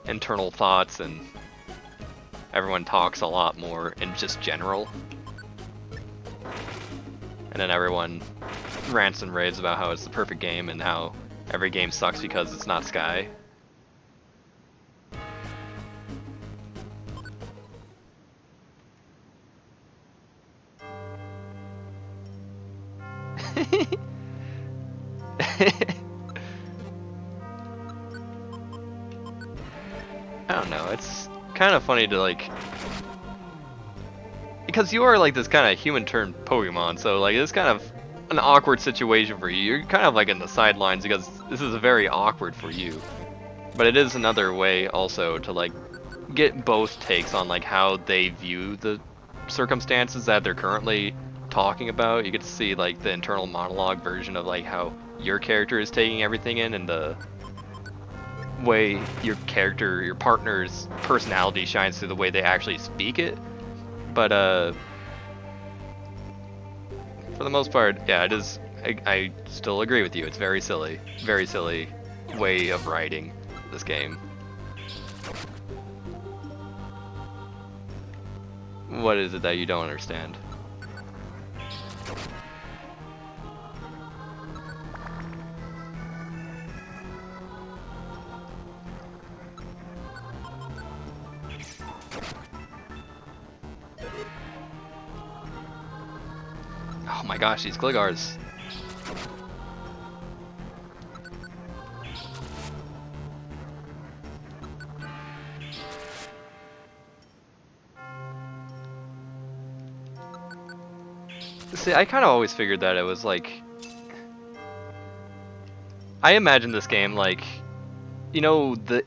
Speaker 1: internal thoughts, and everyone talks a lot more in just general, and then everyone rants and raves about how it's the perfect game and how every game sucks because it's not Sky. I don't know, it's kind of funny to, like, because you are like this kind of human turned Pokemon, so like it's kind of an awkward situation for you. You're kind of like in the sidelines because this is very awkward for you. But it is another way also to like get both takes on like how they view the circumstances that they're currently talking about. You get to see like the internal monologue version of like how your character is taking everything in, and the way your character, your partner's personality shines through the way they actually speak it. But for the most part, yeah, it is. I still agree with you. It's very silly way of writing this game. What is it that you don't understand? Oh my gosh, these Gligars. See, I kind of always figured that it was like... I imagine this game like... You know, the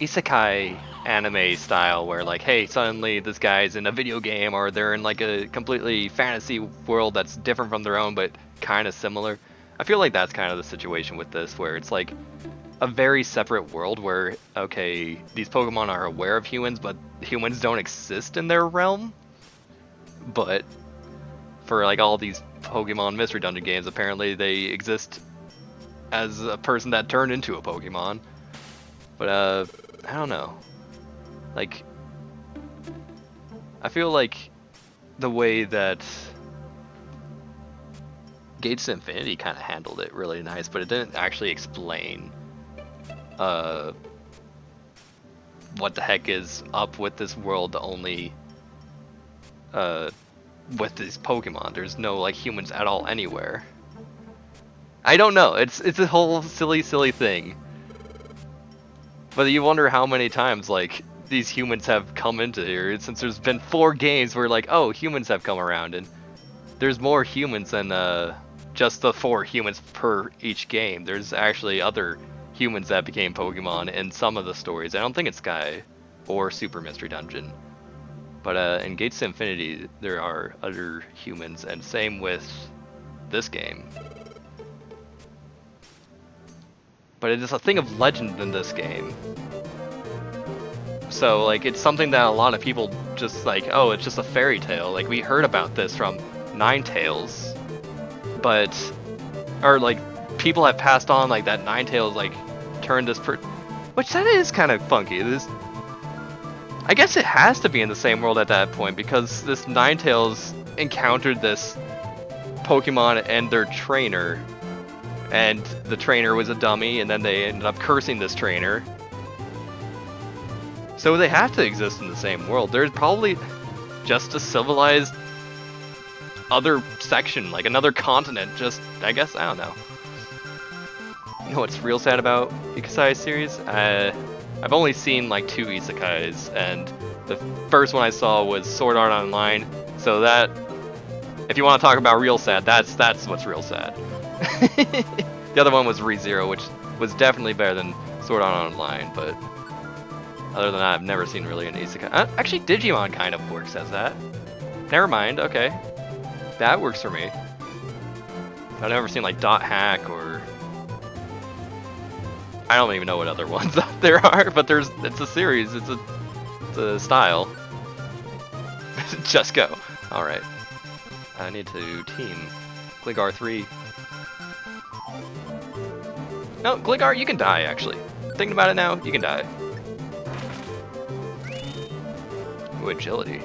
Speaker 1: isekai anime style where like, hey, suddenly this guy's in a video game or they're in like a completely fantasy world that's different from their own but kind of similar. I feel like that's kind of the situation with this, where it's like a very separate world where, okay, these Pokemon are aware of humans, but humans don't exist in their realm. But for like all these Pokemon Mystery Dungeon games, apparently they exist as a person that turned into a Pokemon. But I don't know. Like, I feel like the way that Gates to Infinity kind of handled it really nice, but it didn't actually explain what the heck is up with this world, only with these Pokemon. There's no like humans at all anywhere. I don't know. It's a whole silly thing. But you wonder how many times like these humans have come into here, since there's been 4 games where like, oh, humans have come around, and there's more humans than just the 4 humans per each game. There's actually other humans that became Pokemon in some of the stories. I don't think it's Sky or Super Mystery Dungeon. But in Gates to Infinity, there are other humans, and same with this game. But it is a thing of legend in this game. So like, it's something that a lot of people just like, oh, it's just a fairy tale. Like, we heard about this from Ninetales, but, or like, people have passed on like that Ninetales like turned this which that is kind of funky. This, I guess it has to be in the same world at that point, because this Ninetales encountered this Pokemon and their trainer, and the trainer was a dummy, and then they ended up cursing this trainer. So they have to exist in the same world. There's probably just a civilized other section, like another continent, just, I guess, I don't know. You know what's real sad about Isekai series? I've only seen like 2 isekais, and the first one I saw was Sword Art Online, so that, if you want to talk about real sad, that's what's real sad. The other one was ReZero, which was definitely better than Sword Art Online, but other than that, I've never seen really an isekai. Actually, Digimon kind of works as that. Never mind, okay. That works for me. I've never seen like Dot Hack, or I don't even know what other ones there are, but it's a series, it's a style. Just go. Alright. I need to team. Gligar 3. No, Gligar, you can die, actually. Thinking about it now, you can die. Ooh, agility.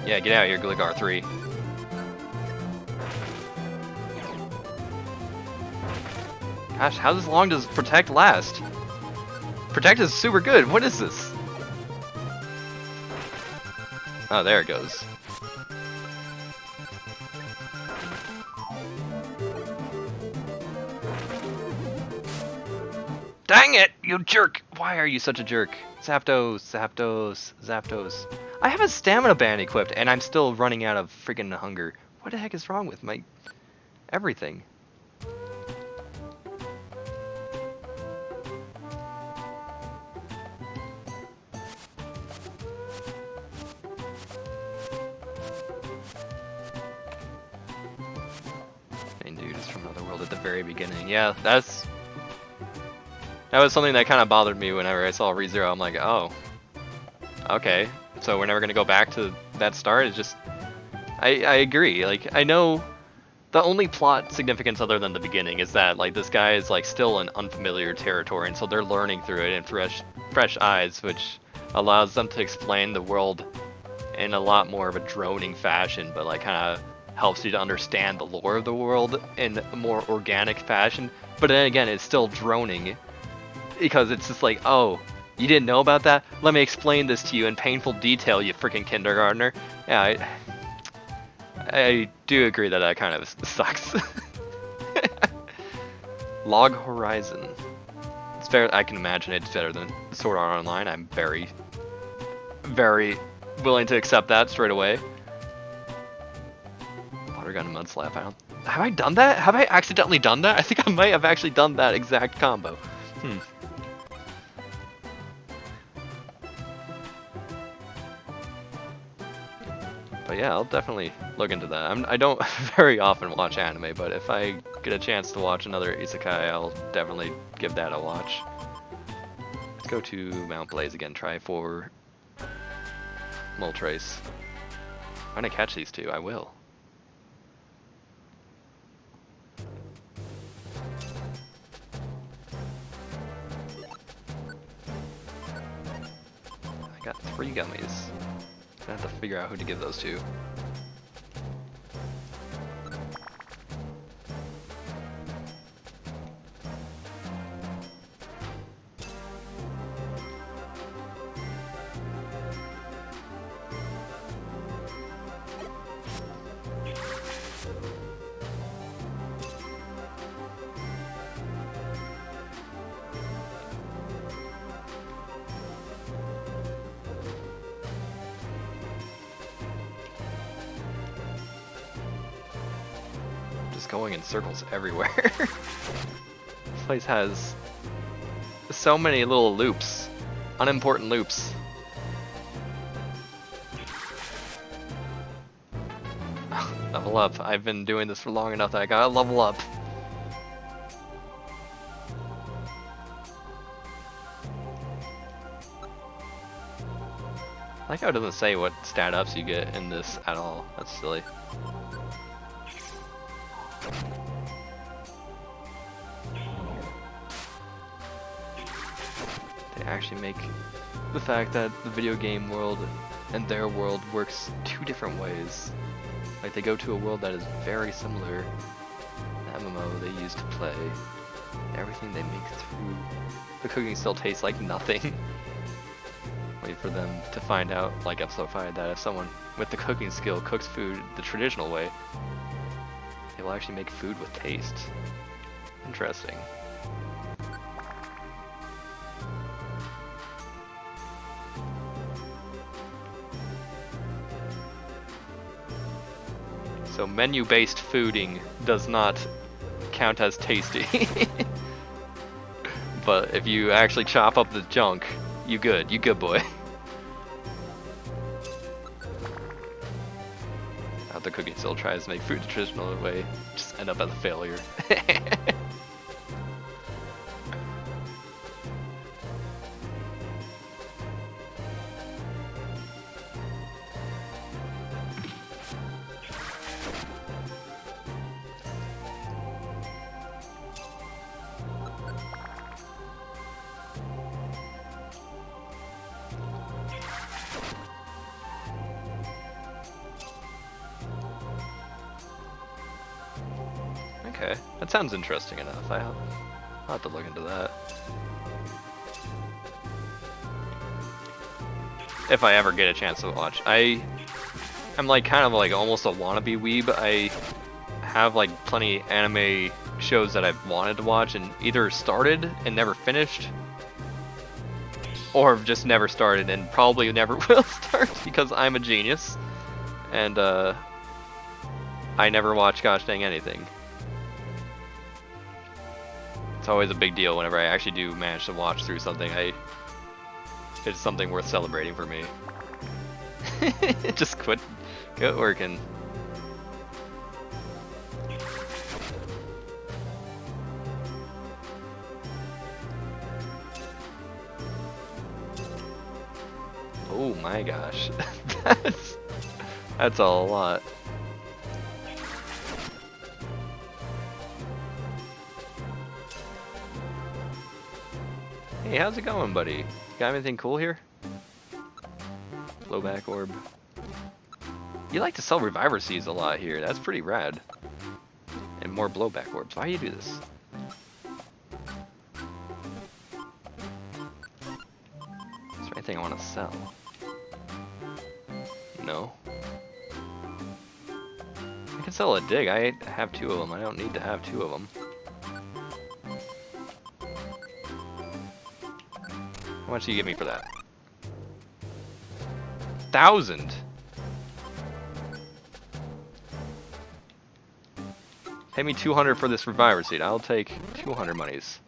Speaker 1: Yeah, get out of here, Gligar 3. Gosh, how long does Protect last? Protect is super good. What is this? Oh, there it goes. Dang it, you jerk! Why are you such a jerk? Zapdos, Zapdos, Zapdos. I have a stamina band equipped, and I'm still running out of freaking hunger. What the heck is wrong with my everything? Main dude is from another world at the very beginning. Yeah, that was something that kind of bothered me whenever I saw ReZero. I'm like, oh, okay. So we're never gonna go back to that start. It's just, I agree. Like, I know the only plot significance other than the beginning is that like this guy is like still in unfamiliar territory, and so they're learning through it in fresh eyes, which allows them to explain the world in a lot more of a droning fashion, but like kind of helps you to understand the lore of the world in a more organic fashion. But then again, it's still droning, because it's just like, oh, you didn't know about that? Let me explain this to you in painful detail, you freaking kindergartner. Yeah, I do agree that that kind of sucks. Log Horizon. It's fair. I can imagine it's better than Sword Art Online. I'm very, very willing to accept that straight away. Water gun and mud slap. I don't. Have I done that? Have I accidentally done that? I think I might have actually done that exact combo. But yeah, I'll definitely look into that. I don't very often watch anime, but if I get a chance to watch another isekai, I'll definitely give that a watch. Let's go to Mount Blaze again, try for Moltres. I'm gonna catch these two, I will. I got 3 gummies. I have to figure out who to give those to. Going in circles everywhere. This place has so many little loops, unimportant loops. Level up. I've been doing this for long enough that I gotta level up. I like how it doesn't say what stat ups you get in this at all. That's silly. Actually make the fact that the video game world and their world works 2 different ways. Like they go to a world that is very similar, the MMO they used to play, and everything they make through the cooking still tastes like nothing. Wait for them to find out, like episode 5, that if someone with the cooking skill cooks food the traditional way, they will actually make food with taste. Interesting. So menu-based fooding does not count as tasty. But if you actually chop up the junk, you good boy. Now the cooking still tries to make food the traditional way, just end up as a failure. Okay, that sounds interesting enough. I'll have to look into that. If I ever get a chance to watch. I'm like kind of like almost a wannabe weeb. I have like plenty anime shows that I've wanted to watch and either started and never finished, or just never started and probably never will start because I'm a genius and I never watch gosh dang anything. It's always a big deal whenever I actually do manage to watch through something. It's something worth celebrating for me. Just quit working. Oh my gosh. That's a lot. Hey, how's it going, buddy? Got anything cool here? Blowback orb. You like to sell reviver seeds a lot here. That's pretty rad. And more blowback orbs. Why do you do this? Is there anything I want to sell? No. can sell a dig. I have 2 of them. I don't need to have 2 of them. How much do you give me for that? 1,000. Pay me 200 for this reviver seed. I'll take 200 monies.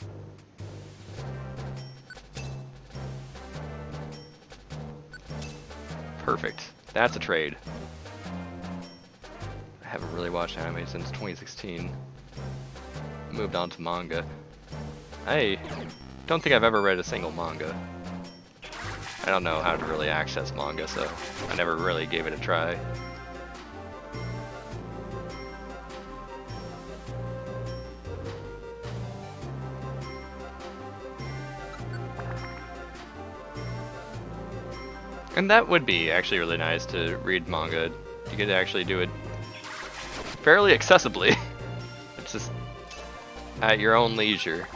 Speaker 1: Perfect. That's a trade. I haven't really watched anime since 2016. Moved on to manga. I don't think I've ever read a single manga. I don't know how to really access manga, so I never really gave it a try. And that would be actually really nice to read manga. You could actually do it fairly accessibly. It's just at your own leisure.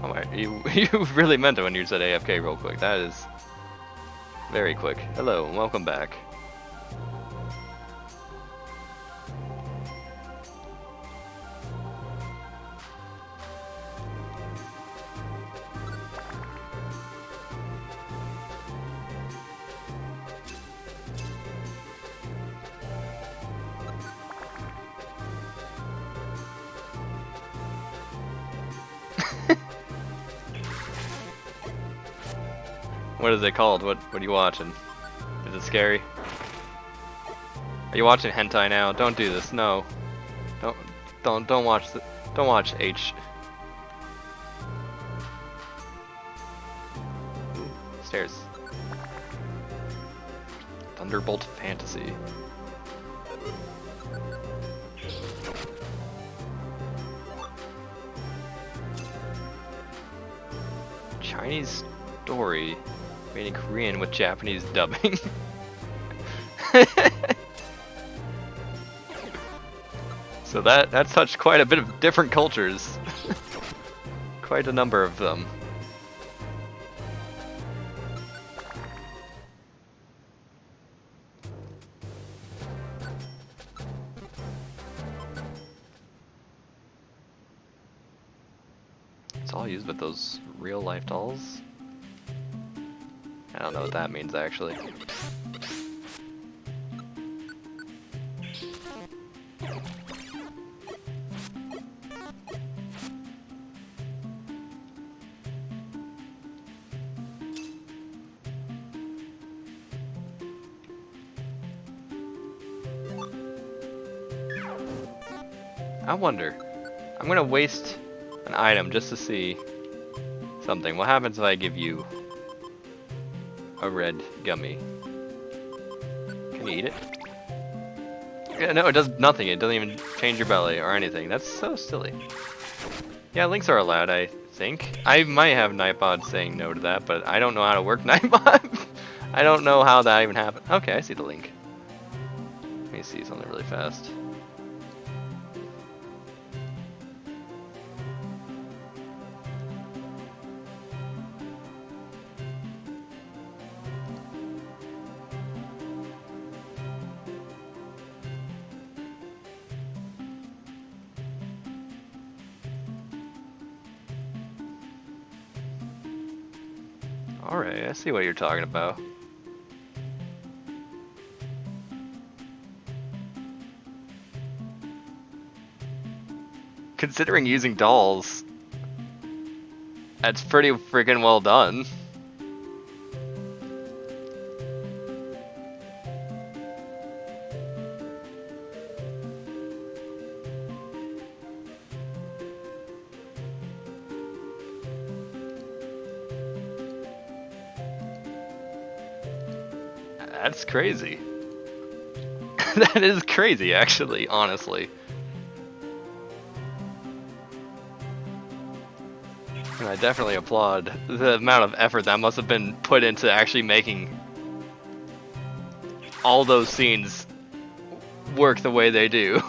Speaker 1: Oh my, you really meant it when you said AFK real quick. That is very quick. Hello, and welcome back. What is it called? What are you watching? Is it scary? Are you watching hentai now? Don't do this. No. Don't watch don't watch H. Ooh, stairs. Thunderbolt Fantasy. Chinese story made in Korean with Japanese dubbing. So that touched quite a bit of different cultures. Quite a number of them. It's all used with those real life dolls. I don't know what that means actually. I wonder. I'm gonna waste an item just to see something. What happens if I give you a red gummy? Can you eat it? Yeah, no, it does nothing. It doesn't even change your belly or anything. That's so silly. Yeah, links are allowed, I think. I might have Nightbot saying no to that, but I don't know how to work Nightbot. I don't know how that even happened. Okay, I see the link. Let me see something really fast. Alright, I see what you're talking about. Considering using dolls, that's pretty freaking well done. That's crazy. That is crazy, actually, honestly. And I definitely applaud the amount of effort that must have been put into actually making all those scenes work the way they do.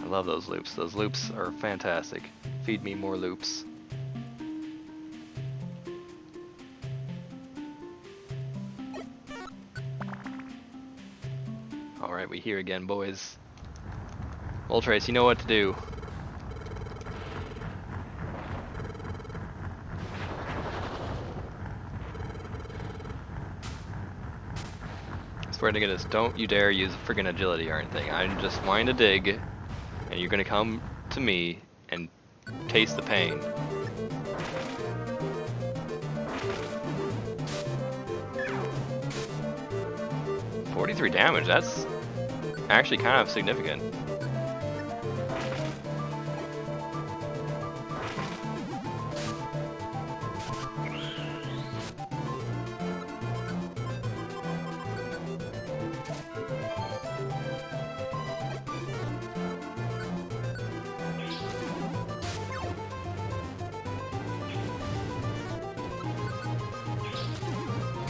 Speaker 1: I love those loops. Those loops are fantastic. Feed me more loops. Alright, we here again, boys. Moltres, you know what to do. I swear to goodness, don't you dare use friggin' agility or anything. I'm just wanting to dig, and you're gonna come to me and taste the pain. $43 damage, that's actually kind of significant.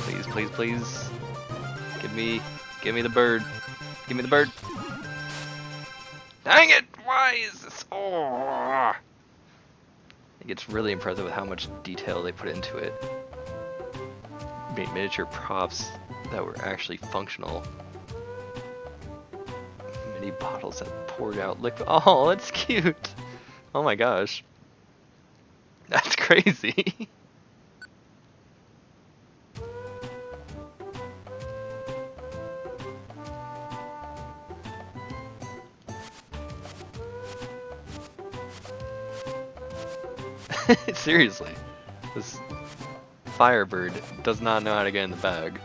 Speaker 1: Please, please, please. Give me the bird. Give me the bird. Dang it! Why is this? Oh! It gets really impressive with how much detail they put into it. Made miniature props that were actually functional. Mini bottles that poured out liquid. Oh, that's cute. Oh my gosh. That's crazy. Seriously, this Firebird does not know how to get in the bag.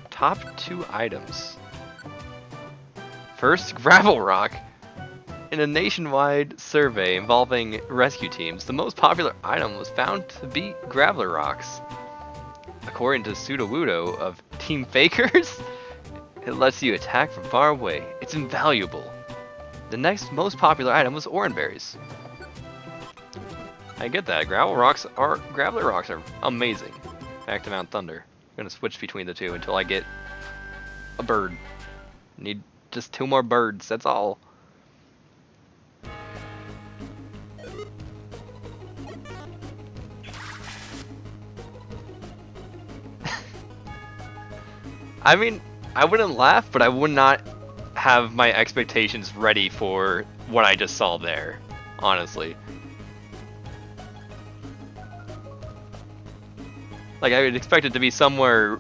Speaker 1: Top 2 items. First, gravel rock. In a nationwide survey involving rescue teams, the most popular item was found to be graveler rocks. According to Sudowoodo of Team Fakers, it lets you attack from far away. It's invaluable. The next most popular item was oranberries. I get that. Graveler rocks are amazing. Back to Mount Thunder. I'm gonna switch between the two until I get a bird. Need just 2 more birds. That's all. I mean, I wouldn't laugh, but I would not have my expectations ready for what I just saw there, honestly. Like, I would expect it to be somewhere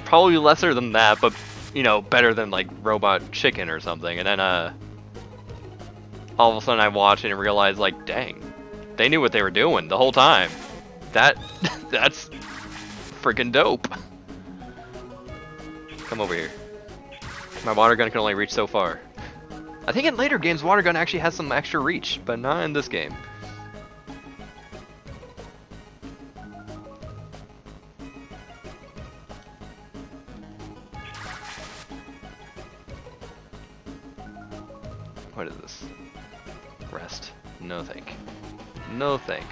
Speaker 1: probably lesser than that, but, you know, better than, like, Robot Chicken or something. And then, all of a sudden I watch it and realize, like, dang, they knew what they were doing the whole time. That's freaking dope. Come over here. My water gun can only reach so far. I think in later games, water gun actually has some extra reach, but not in this game. What is this? Rest. No thank. No thank.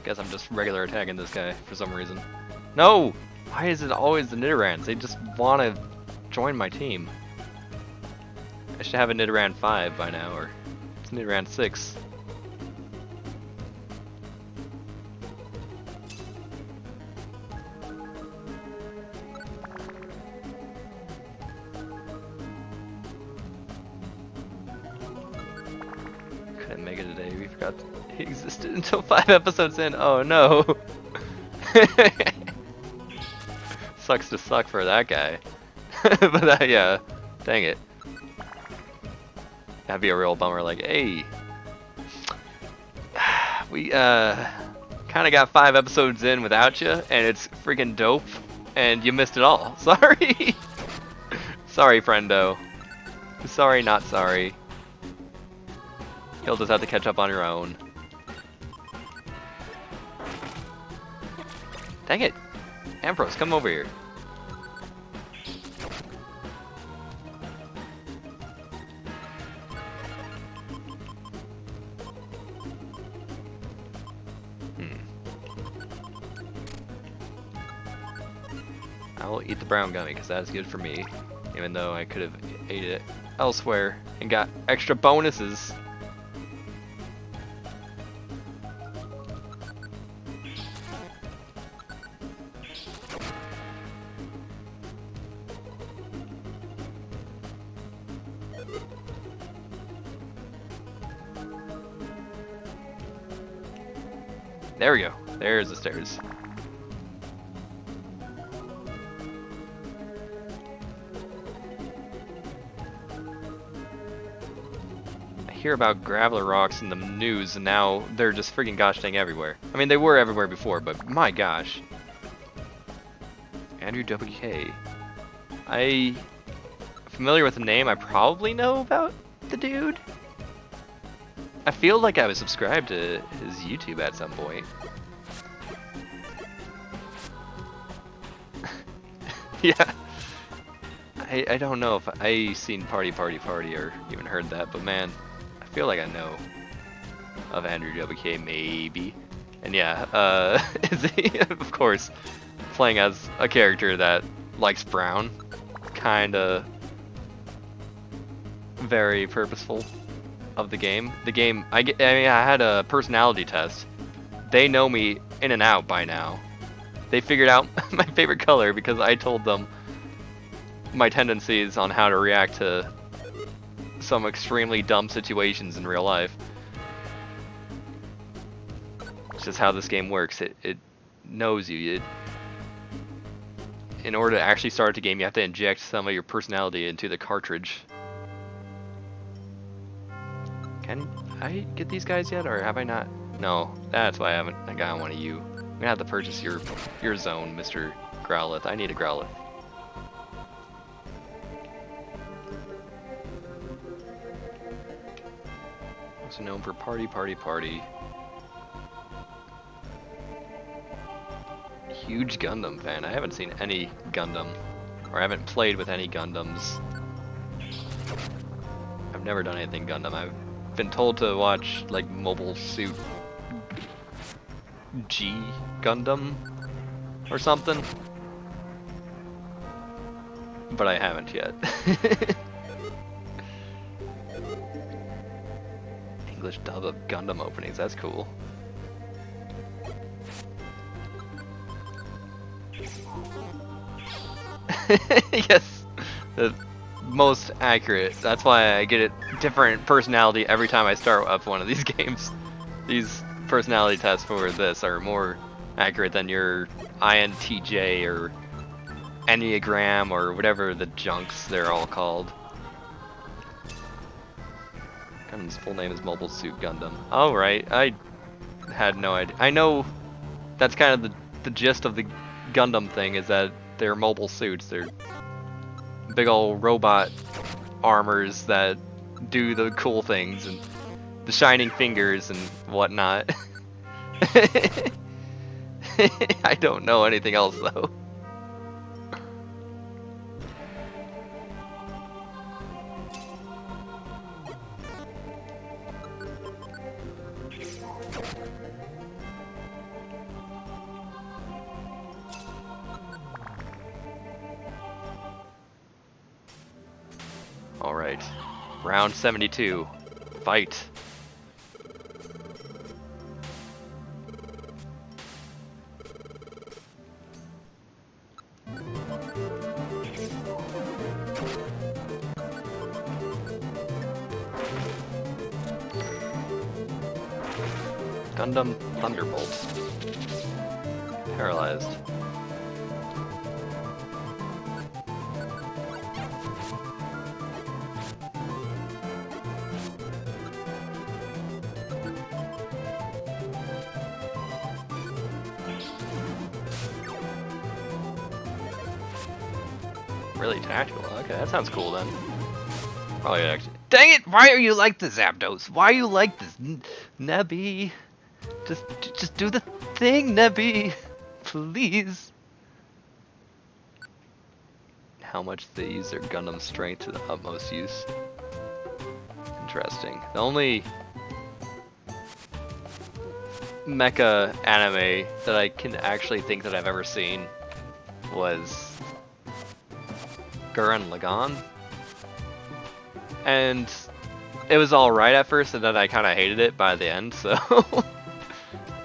Speaker 1: Guess I'm just regular attacking this guy for some reason. No! Why is it always the Nidorans? They just want to join my team. I should have a Nidoran 5 by now, or it's Nidoran 6. Couldn't make it today. We forgot he existed until 5 episodes in. Oh no. Sucks to suck for that guy. But yeah, dang it. That'd be a real bummer, like, hey, we kind of got 5 episodes in without you, and it's freaking dope, and you missed it all. Sorry. Sorry, friendo. Sorry, not sorry. You'll just have to catch up on your own. Dang it. Ambrose, come over here. I will eat the brown gummy because that's good for me, even though I could have ate it elsewhere and got extra bonuses. There we go. There's the stairs. Hear about graveler rocks in the news, and now they're just freaking gosh dang everywhere. I mean, they were everywhere before, but my gosh. Andrew WK. I'm familiar with the name. I probably know about the dude. I feel like I was subscribed to his YouTube at some point. Yeah. I don't know if I seen Party or even heard that, but man, I feel like I know of Andrew WK maybe. And yeah, is he, of course, playing as a character that likes brown. Kinda very purposeful of the game. The game, I mean, I had a personality test. They know me in and out by now. They figured out my favorite color because I told them my tendencies on how to react to some extremely dumb situations in real life. It's just how this game works. It knows you. In order to actually start the game, you have to inject some of your personality into the cartridge. Can I get these guys yet, or have I not? No, that's why I haven't got one of you. I'm gonna have to purchase your zone, Mr. Growlithe. I need a Growlithe. Also known for party. Huge Gundam fan. I haven't seen any Gundam, or I haven't played with any Gundams. I've never done anything Gundam. I've been told to watch like Mobile Suit G Gundam or something, but I haven't yet. English dub of Gundam openings, that's cool. Yes, the most accurate. That's why I get a different personality every time I start up one of these games. These personality tests for this are more accurate than your INTJ or Enneagram or whatever the junks they're all called. Gundam's full name is Mobile Suit Gundam. Oh right, I had no idea. I know that's kind of the gist of the Gundam thing, is that they're mobile suits. They're big old robot armors that do the cool things and the shining fingers and whatnot. I don't know anything else though. Alright, round 72, fight. Gundam Thunderbolt. paralyzed. Really tactical. Okay, that sounds cool then. Probably actually. Dang it! Why are you like this, Zapdos? Why are you like this, Nebby? Just do the thing, Nebby, please. How much they use their Gundam strength to the utmost use. Interesting. The only mecha anime that I can actually think that I've ever seen was Gurren Lagann, and it was alright at first, and then I kind of hated it by the end, so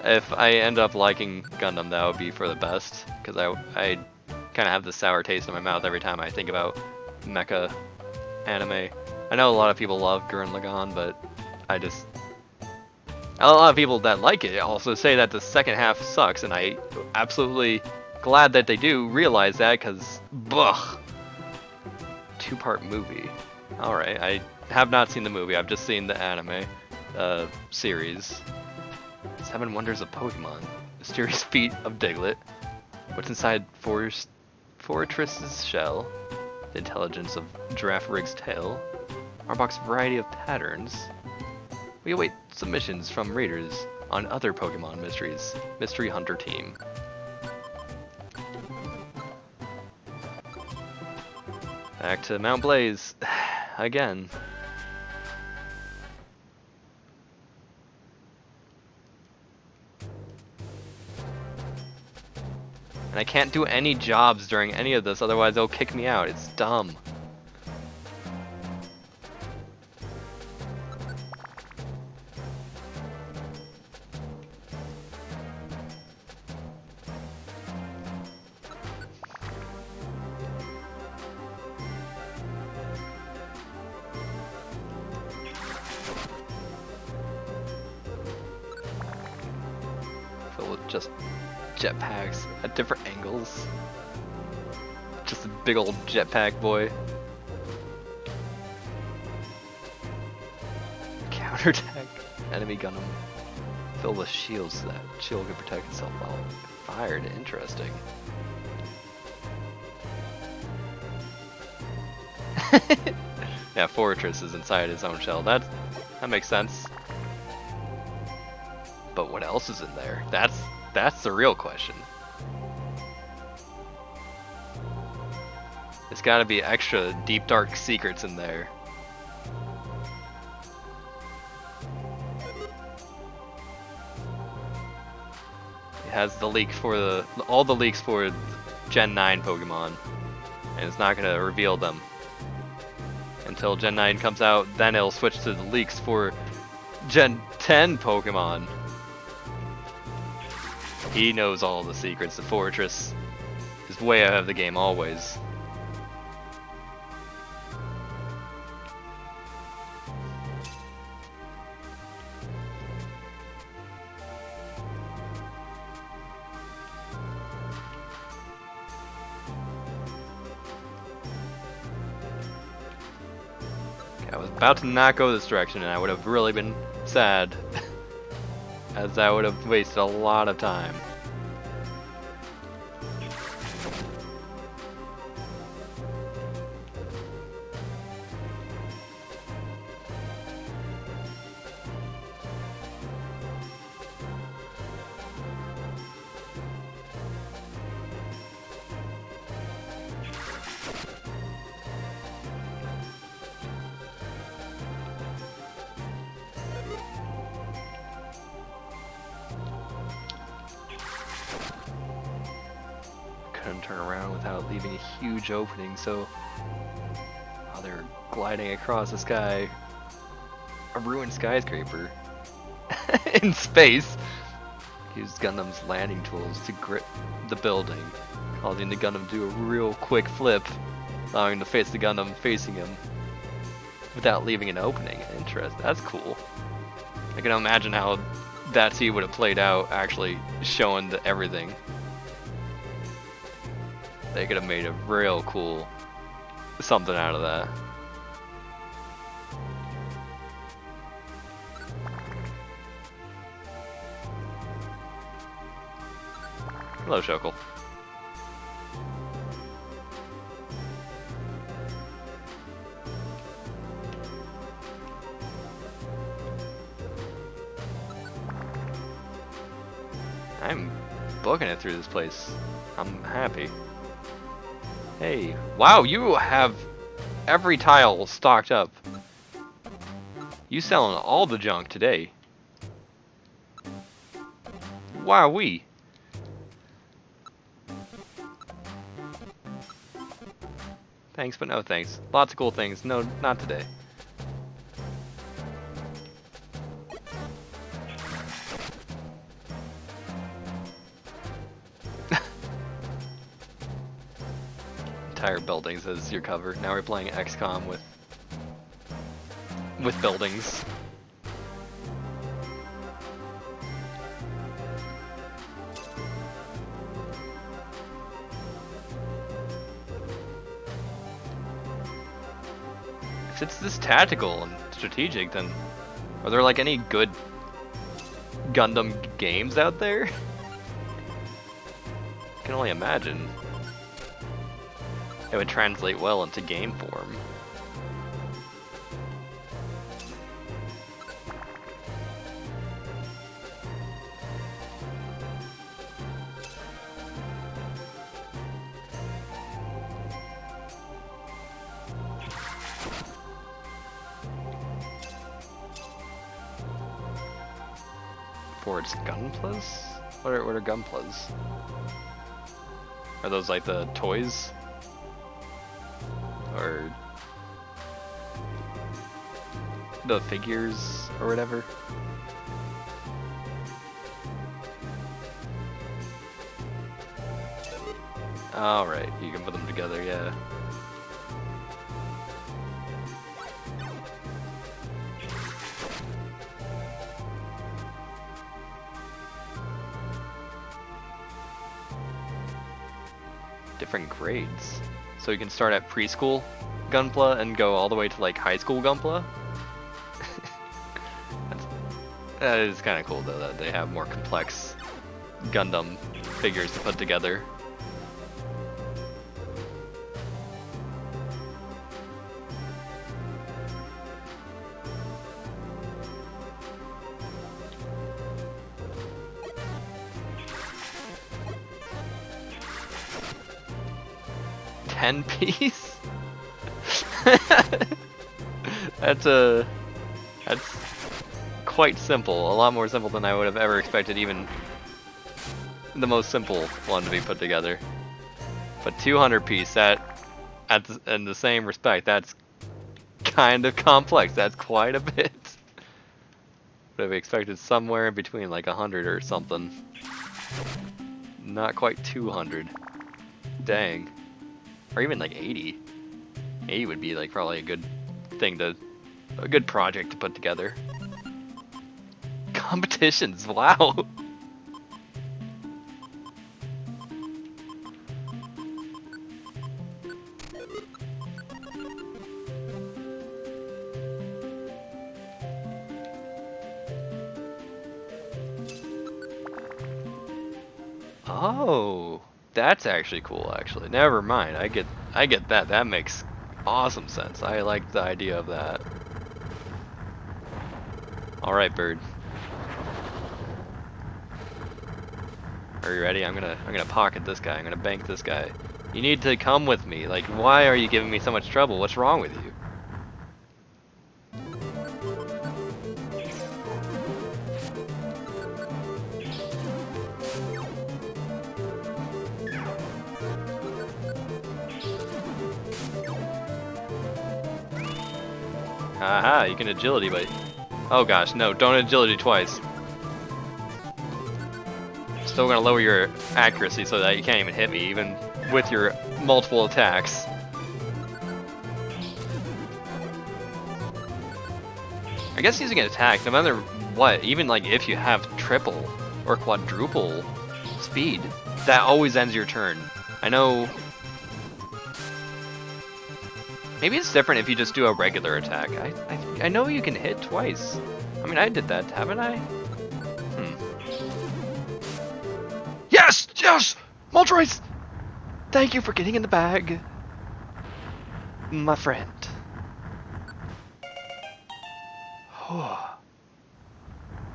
Speaker 1: if I end up liking Gundam, that would be for the best, because I kind of have the sour taste in my mouth every time I think about mecha anime. I know a lot of people love Gurren Lagann, but a lot of people that like it also say that the second half sucks, and I absolutely glad that they do realize that, because, buh. 2-part movie. Alright, I have not seen the movie, I've just seen the anime series. 7 Wonders of Pokemon. Mysterious Feat of Diglett. What's inside Fortress's shell? The intelligence of Giraffe Rig's tail. Arbok's variety of patterns. We await submissions from readers on other Pokemon mysteries. Mystery Hunter Team. Back to Mount Blaze again. And I can't do any jobs during any of this, otherwise they'll kick me out. It's dumb. Just jetpacks at different angles. Just a big old jetpack boy. Counterattack enemy Gundam. Fill with shields so that shield can protect itself while fired. Interesting. Yeah, Fortress is inside his own shell. That makes sense. But what else is in there? That's the real question. There's gotta be extra deep dark secrets in there. It has the leak for all the leaks for Gen 9 Pokemon, and it's not gonna reveal them until Gen 9 comes out. Then it'll switch to the leaks for Gen 10 Pokemon. He knows all the secrets. The Fortress is way ahead of the game always. Okay, I was about to not go this direction, and I would have really been sad. As I would have wasted a lot of time. Couldn't turn around without leaving a huge opening, so while they're gliding across the sky, a ruined skyscraper in space, used Gundam's landing tools to grip the building, causing the Gundam to do a real quick flip, allowing him to face the Gundam facing him without leaving an opening. Interesting. That's cool. I can imagine how that scene would have played out, actually showing everything. They could have made a real cool something out of that. Hello, Shokel. I'm booking it through this place. I'm happy. Hey, wow, you have every tile stocked up. You selling all the junk today. Wowee. Thanks, but no thanks. Lots of cool things. No, not today. Entire buildings as your cover. Now we're playing XCOM with buildings. If it's this tactical and strategic, then are there like any good Gundam games out there? I can only imagine. It would translate well into game form. Forged Gunplas? What are Gunplas? Are those like the toys? Or the figures or whatever? Alright, you can put them together, yeah. Different grades. So you can start at preschool Gunpla and go all the way to like high school Gunpla. That is kind of cool though, that they have more complex Gundam figures to put together. Piece? That's quite simple. A lot more simple than I would have ever expected even the most simple one to be put together. But 200 piece, in the same respect, that's kind of complex. That's quite a bit. Would have expected somewhere in between like 100 or something. Not quite 200. Dang. Or even like 80. 80 would be like probably a good project to put together. Competitions, wow. Oh. That's actually cool, actually. Never mind. I get that. That makes awesome sense. I like the idea of that. Alright, bird. Are you ready? I'm gonna pocket this guy. I'm gonna bank this guy. You need to come with me. Like, why are you giving me so much trouble? What's wrong with you? Aha, you can agility, but... Oh gosh, no, don't agility twice. Still gonna lower your accuracy so that you can't even hit me, even with your multiple attacks. I guess using an attack, no matter what, even like if you have triple or quadruple speed, that always ends your turn. I know Maybe it's different if you just do a regular attack. I know you can hit twice. I mean, I did that, haven't I? Yes! Yes! Moltres! Thank you for getting in the bag, my friend.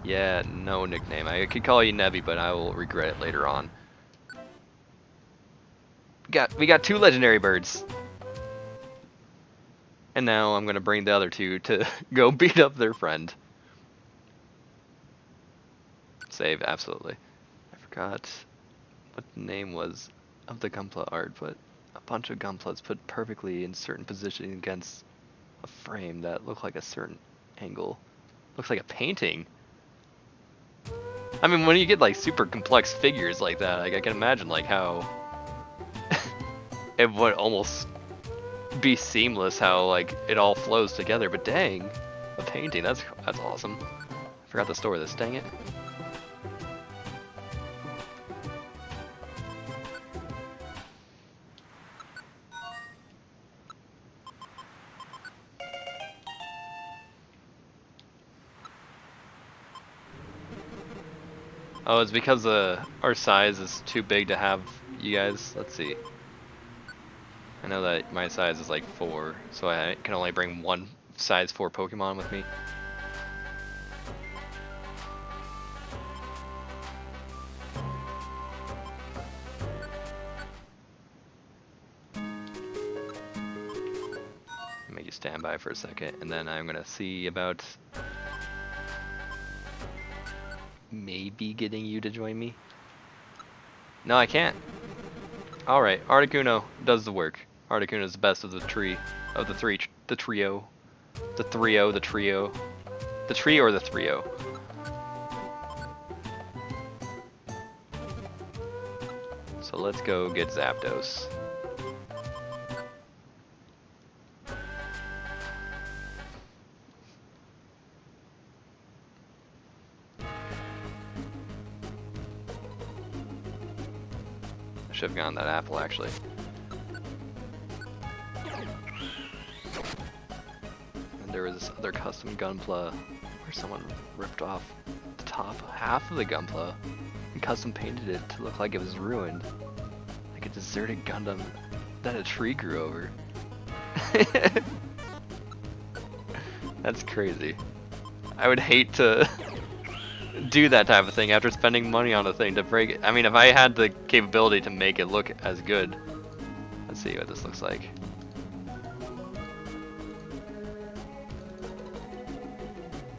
Speaker 1: Yeah, no nickname. I could call you Nevi, but I will regret it later on. We got 2 legendary birds. And now I'm gonna bring the other 2 to go beat up their friend. Save, absolutely. I forgot what the name was of the Gunpla art, but a bunch of Gunplas put perfectly in certain position against a frame that looked like a certain angle. Looks like a painting. I mean, when you get like super complex figures like that, like I can imagine like how it would almost be seamless how like it all flows together. But dang, a painting, that's awesome. I forgot to store this, dang it. Oh, it's because our size is too big to have you guys. Let's see. I know that my size is like 4, so I can only bring 1 size 4 Pokemon with me. Make you stand by for a second, and then I'm gonna see about maybe getting you to join me. No, I can't. Alright, Articuno does the work. Articuno is the best of the tree, of the trio. The tree or the trio. So let's go get Zapdos. I should have gotten that apple actually. And there was this other custom Gunpla where someone ripped off the top half of the Gunpla and custom painted it to look like it was ruined. Like a deserted Gundam that a tree grew over. That's crazy. I would hate to do that type of thing after spending money on a thing to break it. I mean, if I had the capability to make it look as good. Let's see what this looks like.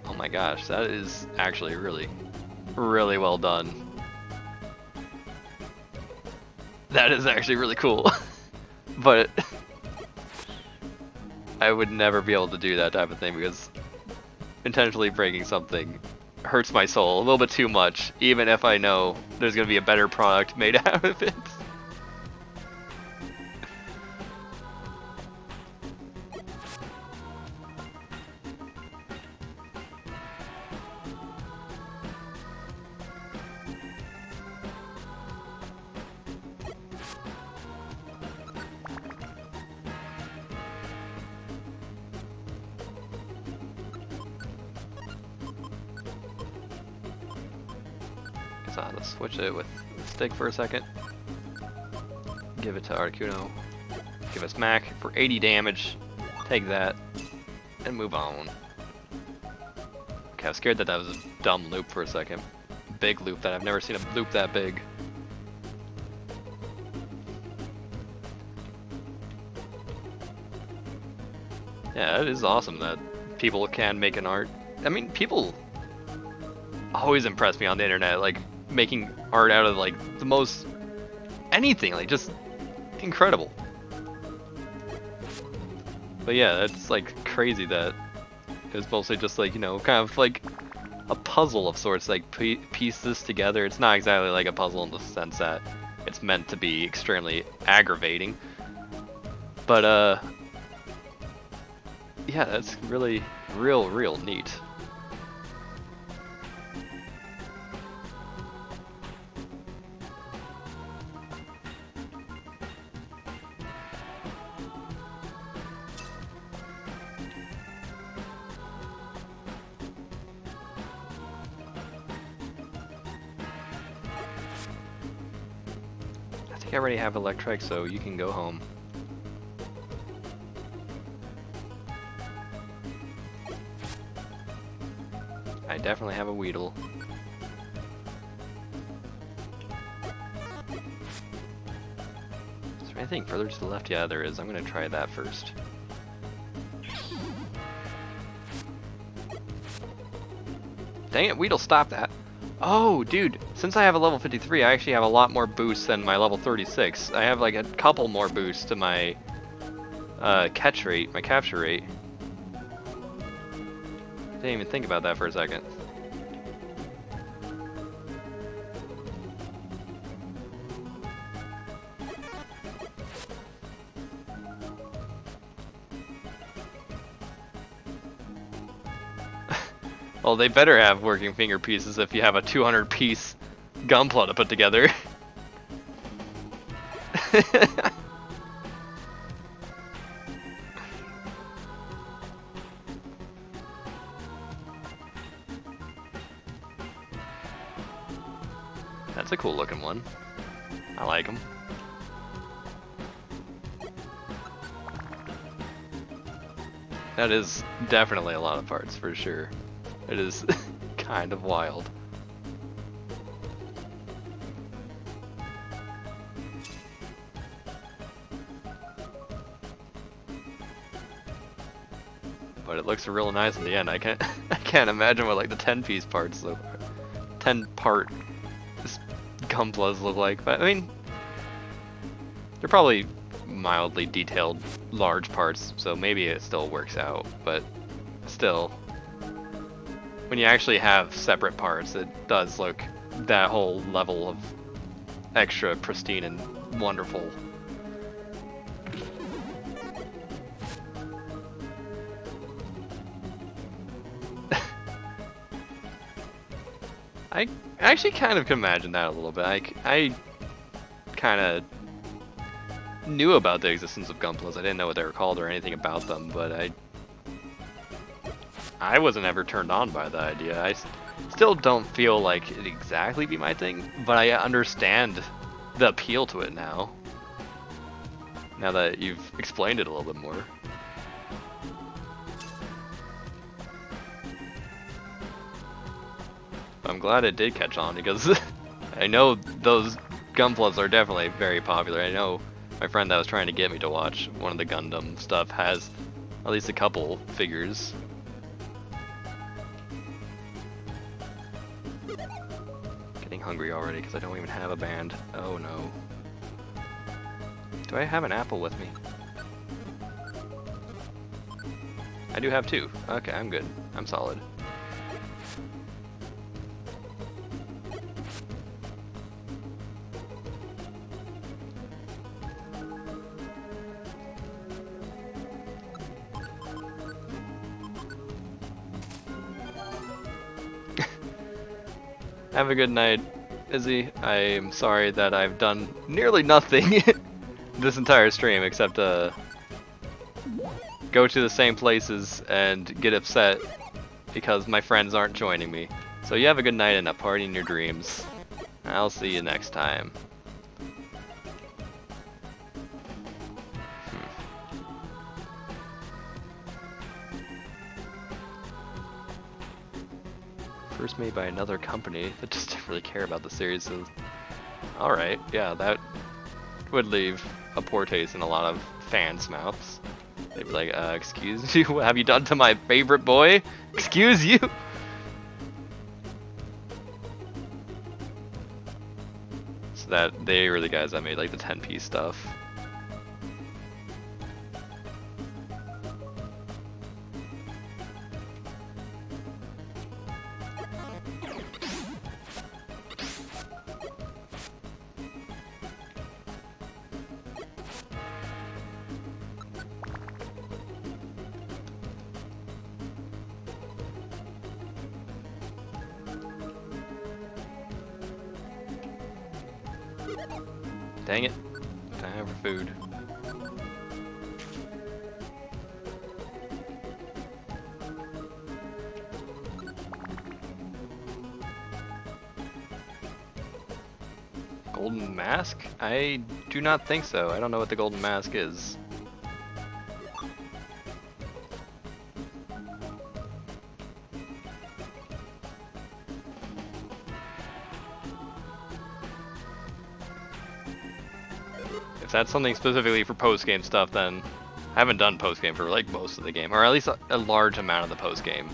Speaker 1: Oh my gosh, that is actually really, really well done. That is actually really cool. But I would never be able to do that type of thing because intentionally breaking something hurts my soul a little bit too much, even if I know there's going to be a better product made out of it. So let's switch it with the stick for a second. Give it to Articuno. Give us Mac for 80 damage. Take that. And move on. Okay, I was scared that that was a dumb loop for a second. Big loop that I've never seen a loop that big. Yeah, it is awesome that people can make an art. I mean, people always impress me on the internet, like making art out of like the most anything, like just incredible. But yeah, it's like crazy that it was mostly just like, you know, kind of like a puzzle of sorts, like piece this together. It's not exactly like a puzzle in the sense that it's meant to be extremely aggravating. But yeah, that's really real neat. think I already have electric, so you can go home. I definitely have a Weedle. Is there anything further to the left? Yeah, there is. I'm gonna try that first. Dang it, Weedle, stop that. Oh, dude, since I have a level 53, I actually have a lot more boosts than my level 36. I have like a couple more boosts to my catch rate, my capture rate. Didn't even think about that for a second. Well, they better have working finger pieces if you have a 200-piece Gunpla to put together. That's a cool looking one. I like them. That is definitely a lot of parts for sure. It is kind of wild. But it looks real nice in the end. I can't imagine what like the 10-piece parts look, 10-part Gunplas look like. But I mean, they're probably mildly detailed large parts, so maybe it still works out. But still, when you actually have separate parts, it does look that whole level of extra pristine and wonderful. I actually kind of can imagine that a little bit. I kind of knew about the existence of Gunplas. I didn't know what they were called or anything about them, but I wasn't ever turned on by the idea. I still don't feel like it'd exactly be my thing, but I understand the appeal to it now. Now that you've explained it a little bit more. I'm glad it did catch on because I know those Gunplas are definitely very popular. I know my friend that was trying to get me to watch one of the Gundam stuff has at least a couple figures. Getting hungry already because I don't even have a band. Oh no. Do I have an apple with me? I do have 2. Okay, I'm good. I'm solid. Have a good night, Izzy. I am sorry that I've done nearly nothing this entire stream except go to the same places and get upset because my friends aren't joining me. So you have a good night and a party in your dreams. I'll see you next time. First made by another company that just didn't really care about the series. So, alright, yeah, that would leave a poor taste in a lot of fans' mouths. They'd be like, excuse you, what have you done to my favorite boy? Excuse you? So that, they were the guys that made like the 10-piece stuff. Dang it. Time for food. Golden Mask? I do not think so. I don't know what the Golden Mask is. If that's something specifically for post-game stuff, then I haven't done post-game for like most of the game, or at least a large amount of the post-game.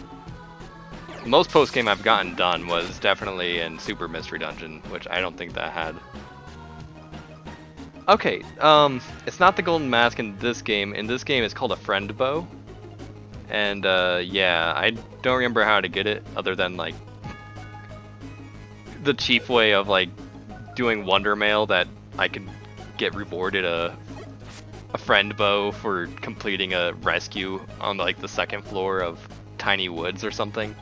Speaker 1: The most post-game I've gotten done was definitely in Super Mystery Dungeon, which I don't think that had. Okay, it's not the Golden Mask in this game. In this game, it's called a Friend Bow. And, yeah, I don't remember how to get it, other than, like, the cheap way of, like, doing Wonder Mail that I could get rewarded a Friend Bow for completing a rescue on, like, the second floor of Tiny Woods or something.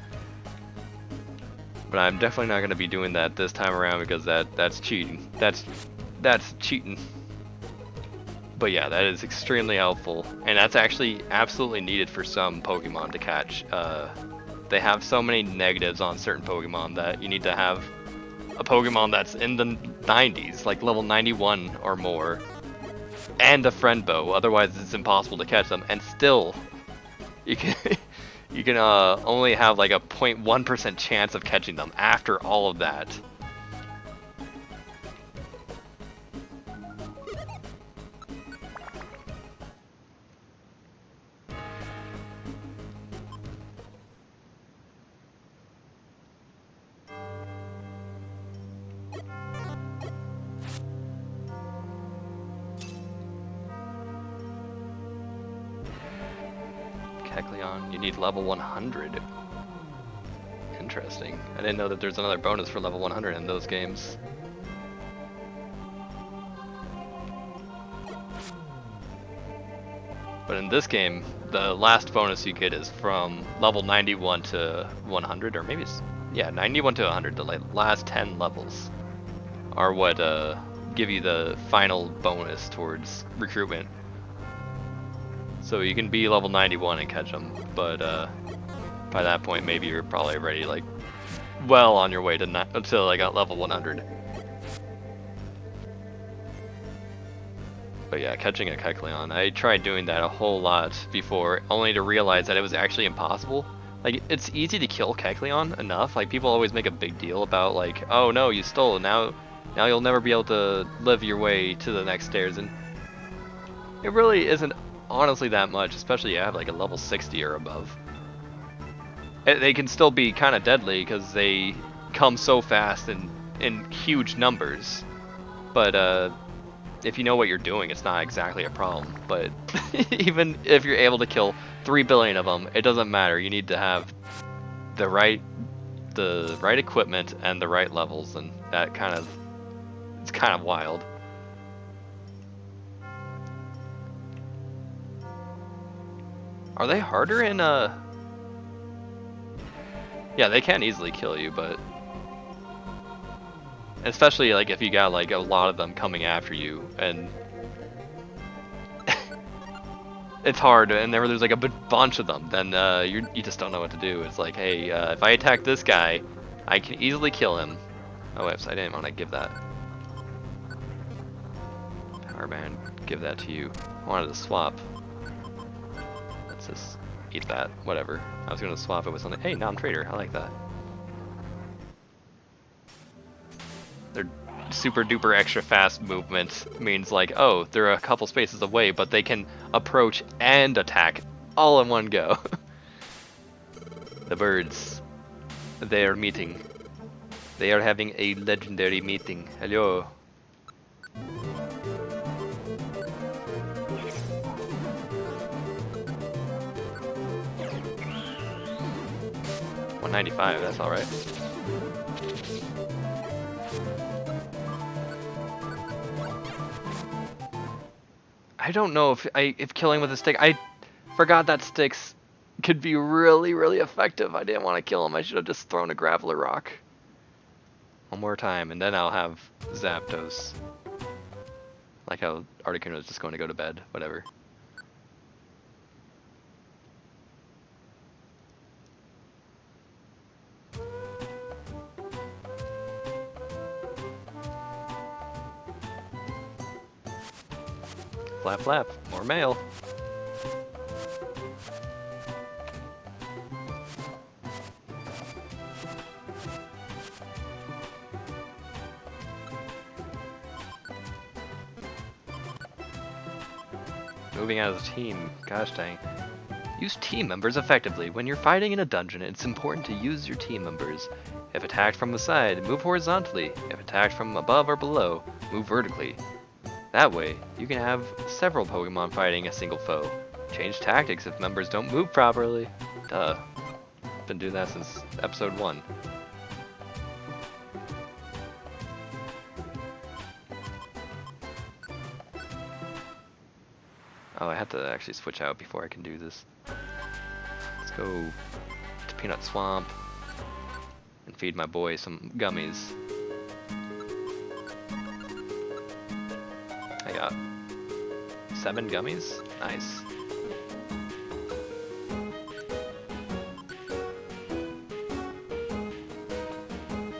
Speaker 1: But I'm definitely not going to be doing that this time around because that's cheating. That's cheating. But yeah, that is extremely helpful, and that's actually absolutely needed for some Pokemon to catch. They have so many negatives on certain Pokemon that you need to have a Pokemon that's in the 90s, like level 91 or more, and a Friend Bow. Otherwise, it's impossible to catch them. And still, you can you can only have like a 0.1% chance of catching them after all of that. Kecleon, you need level 100. Interesting. I didn't know that there's another bonus for level 100 in those games. But in this game, the last bonus you get is from level 91 to 100, or maybe it's, yeah, 91 to 100. The last 10 levels are what give you the final bonus towards recruitment. So you can be level 91 and catch them, but by that point maybe you're probably already like well on your way to until I got level 100. But yeah, catching a Kecleon, I tried doing that a whole lot before, only to realize that it was actually impossible. Like, it's easy to kill Kecleon enough. Like, people always make a big deal about like, oh no, you stole, now you'll never be able to live your way to the next stairs, and it really isn't honestly that much, especially if you have like a level 60 or above. They can still be kind of deadly because they come so fast and in huge numbers, but if you know what you're doing, it's not exactly a problem. But even if you're able to kill 3 billion of them, it doesn't matter. You need to have the right equipment and the right levels, and that it's kind of wild. Are they harder in yeah, they can easily kill you, but especially like if you got like a lot of them coming after you, and it's hard, and there's like a bunch of them, then you just don't know what to do. It's like, hey, if I attack this guy, I can easily kill him. Oh, whoops, I didn't want to give that. Power Band, give that to you. I wanted to swap. Let's just eat that, whatever. I was gonna swap it with something. Hey, non-trader, I like that. Their super duper extra fast movement means like, oh, they're a couple spaces away, but they can approach and attack all in one go. The birds, they are meeting. They are having a legendary meeting. Hello. $195, that's alright. I don't know if killing with a stick, I forgot that sticks could be really, really effective. I didn't want to kill him. I should have just thrown a graveler rock. One more time, and then I'll have Zapdos. Like how Articuno was just going to go to bed, whatever. Flap flap, more mail. Moving out as a team, gosh dang. Use team members effectively. When you're fighting in a dungeon, it's important to use your team members. If attacked from the side, move horizontally. If attacked from above or below, move vertically. That way, you can have several Pokemon fighting a single foe. Change tactics if members don't move properly. Duh. Been doing that since episode 1. Oh, I have to actually switch out before I can do this. Let's go to Peanut Swamp and feed my boy some gummies. I got 7 gummies? Nice.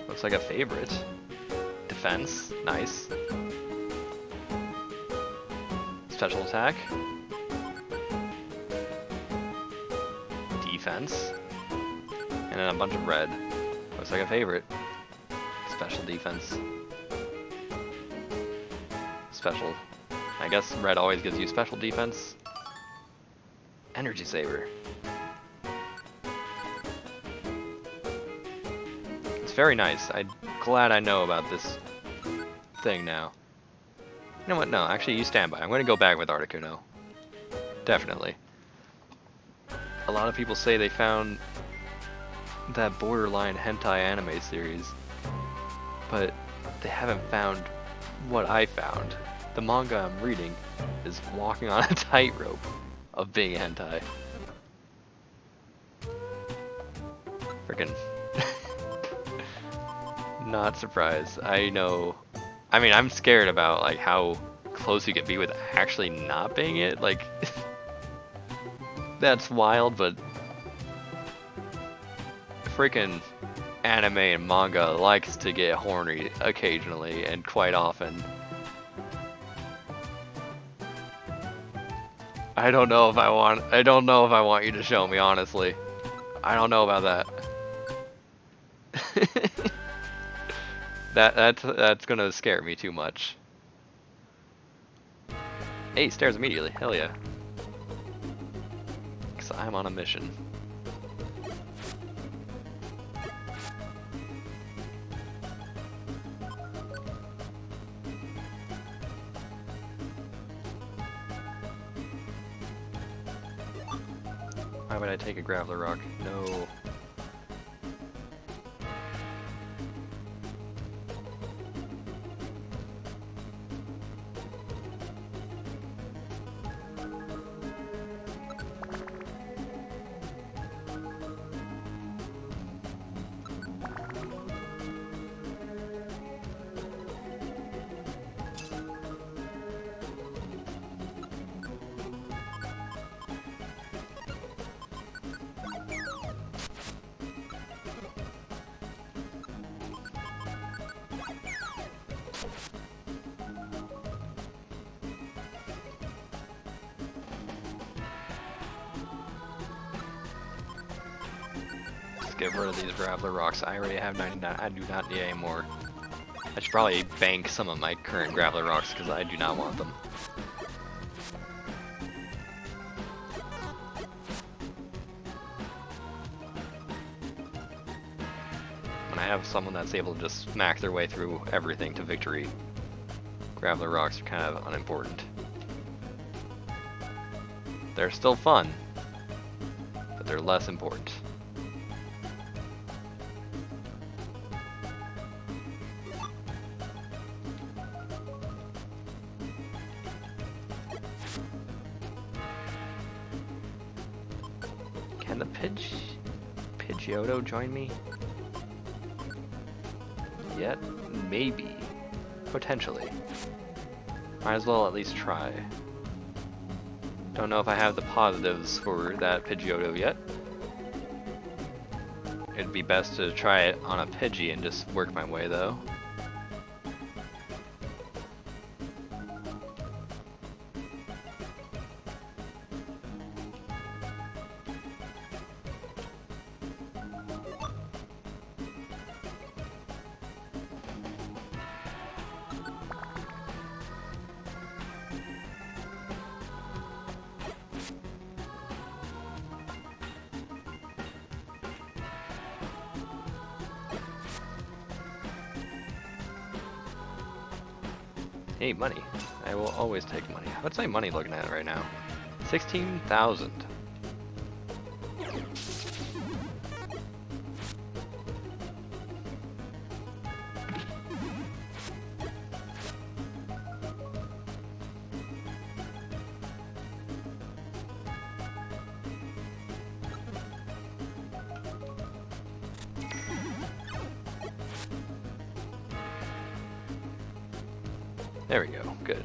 Speaker 1: Looks like a favorite. Defense, nice. Special attack. Defense. And then a bunch of red. Looks like a favorite. Special defense. Special. I guess red always gives you special defense. Energy saver. It's very nice. I'm glad I know about this thing now. You know what? No, actually, you stand by. I'm going to go back with Articuno. Definitely. A lot of people say they found that borderline hentai anime series, but they haven't found what I found. The manga I'm reading is walking on a tightrope of being hentai. Freaking. Not surprised. I know. I mean, I'm scared about like how close you can be with actually not being it. Like, that's wild, but freaking anime and manga likes to get horny occasionally and quite often. I don't know if I want you to show me, honestly. I don't know about that. That's gonna scare me too much. Hey, stairs immediately. Hell yeah. 'Cause I'm on a mission. Why would I take a Graveler Rock? No. Get rid of these Graveler Rocks. I already have 99. I do not need any more. I should probably bank some of my current Graveler Rocks because I do not want them. When I have someone that's able to just smack their way through everything to victory, Graveler Rocks are kind of unimportant. They're still fun, but they're less important. Can the Pidgeotto join me? Yet? Maybe. Potentially. Might as well at least try. Don't know if I have the positives for that Pidgeotto yet. It'd be best to try it on a Pidgey and just work my way though. Hey, money. I will always take money. What's my money looking at right now? 16,000. There we go, good.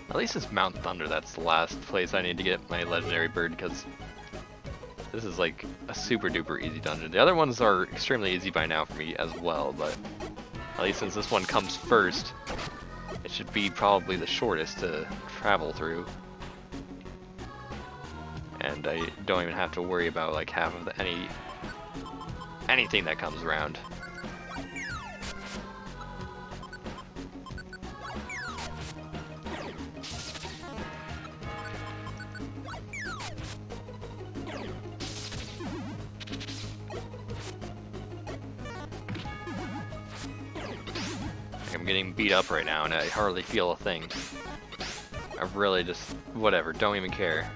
Speaker 1: At least it's Mount Thunder, that's the last place I need to get my legendary bird, because this is like a super duper easy dungeon. The other ones are extremely easy by now for me as well, but at least since this one comes first, it should be probably the shortest to travel through. And I don't even have to worry about like half of anything that comes around. I'm getting beat up right now and I hardly feel a thing. I really just, whatever, don't even care.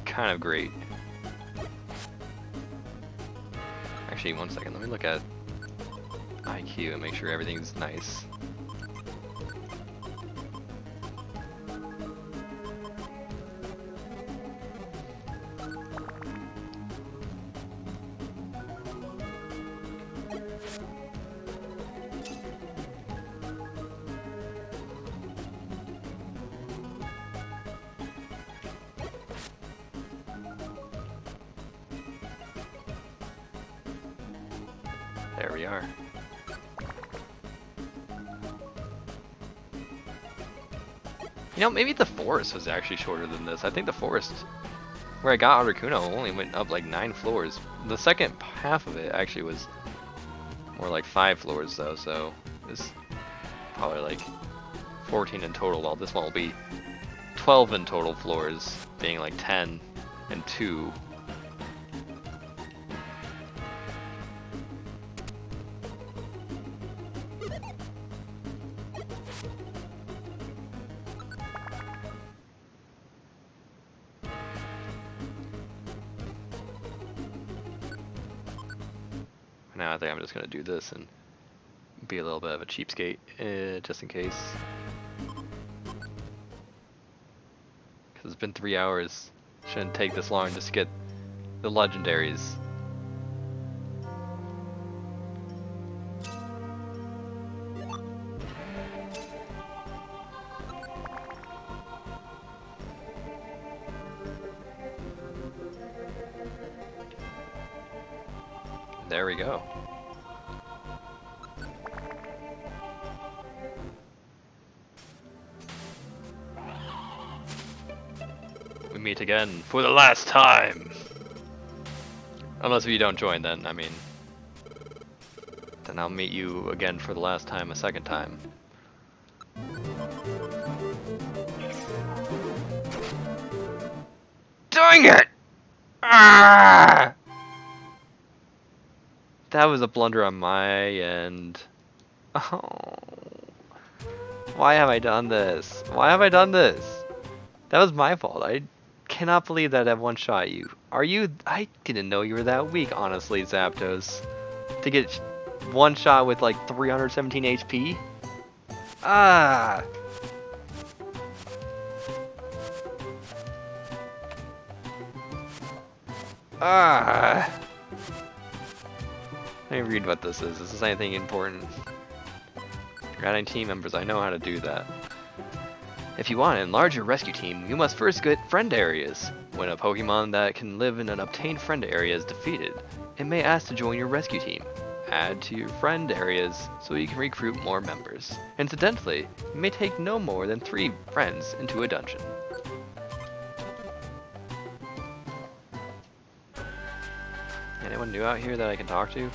Speaker 1: Kind of great. Actually, one second, let me look at IQ and make sure everything's nice. There we are. You know, maybe the forest was actually shorter than this. I think the forest where I got Articuno only went up like 9 floors. The second half of it actually was more like 5 floors though, so it's probably like 14 in total, while this one will be 12 in total floors, being like 10 and 2. Now I think I'm just gonna do this and be a little bit of a cheapskate, just in case. Because it's been 3 hours. Shouldn't take this long just to get the legendaries. There we go. We meet again for the last time. Unless you don't join, then, I mean, then I'll meet you again for the last time a second time. Dang it! Ah! That was a blunder on my end. Oh. Why have I done this? Why have I done this? That was my fault. I cannot believe that I one-shot you. Are you? I didn't know you were that weak, honestly, Zapdos. To get one shot with like 317 HP? Ah! Ah! Let me read what this is. Is this anything important? If you're adding team members, I know how to do that. If you want to enlarge your rescue team, you must first get friend areas. When a Pokemon that can live in an obtained friend area is defeated, it may ask to join your rescue team. add to your friend areas so you can recruit more members. Incidentally, you may take no more than 3 friends into a dungeon. Anyone new out here that I can talk to?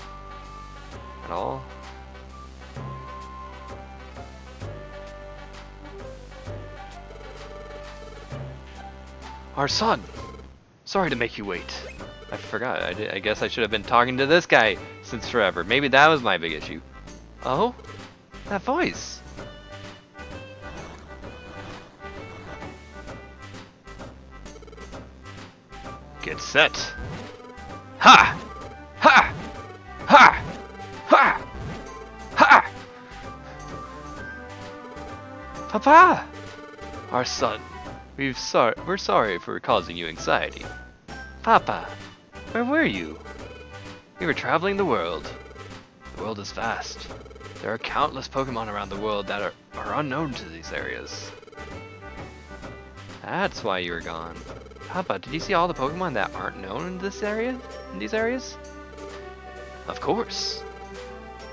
Speaker 1: At all? Our son! Sorry to make you wait. I forgot. I guess I should have been talking to this guy since forever. Maybe that was my big issue. Oh? That voice! Get set! Ha! Ha! Ha! Ha! Ha! Papa! Our son. We're sorry for causing you anxiety. Papa, where were you? We were traveling the world. The world is vast. There are countless Pokémon around the world that are unknown to these areas. That's why you were gone. Papa, did you see all the Pokémon that aren't known in this area? In these areas? Of course.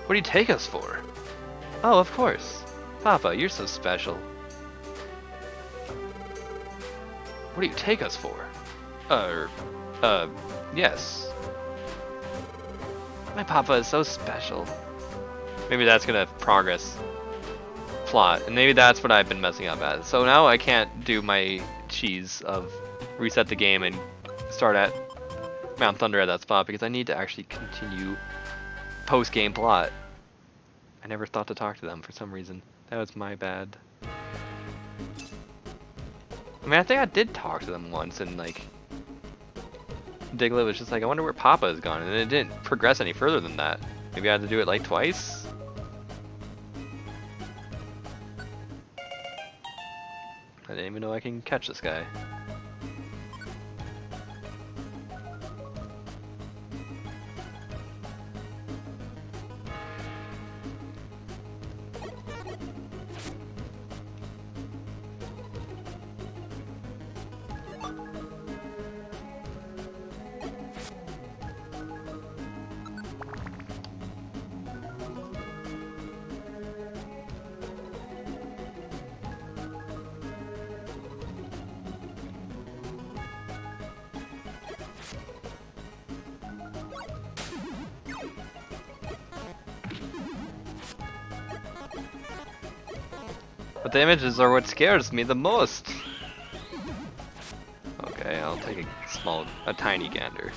Speaker 1: What do you take us for? Oh, of course. Papa, you're so special. What do you take us for? Yes. My papa is so special. Maybe that's gonna progress plot, and maybe that's what I've been messing up at. So now I can't do my cheese of reset the game and start at Mount Thunder at that spot because I need to actually continue post-game plot. I never thought to talk to them for some reason. That was my bad. I mean, I think I did talk to them once, and like, Diglett was just like, I wonder where Papa is gone, and it didn't progress any further than that. Maybe I had to do it like twice? I didn't even know I can catch this guy. But the images are what scares me the most. Okay, I'll take a tiny gander.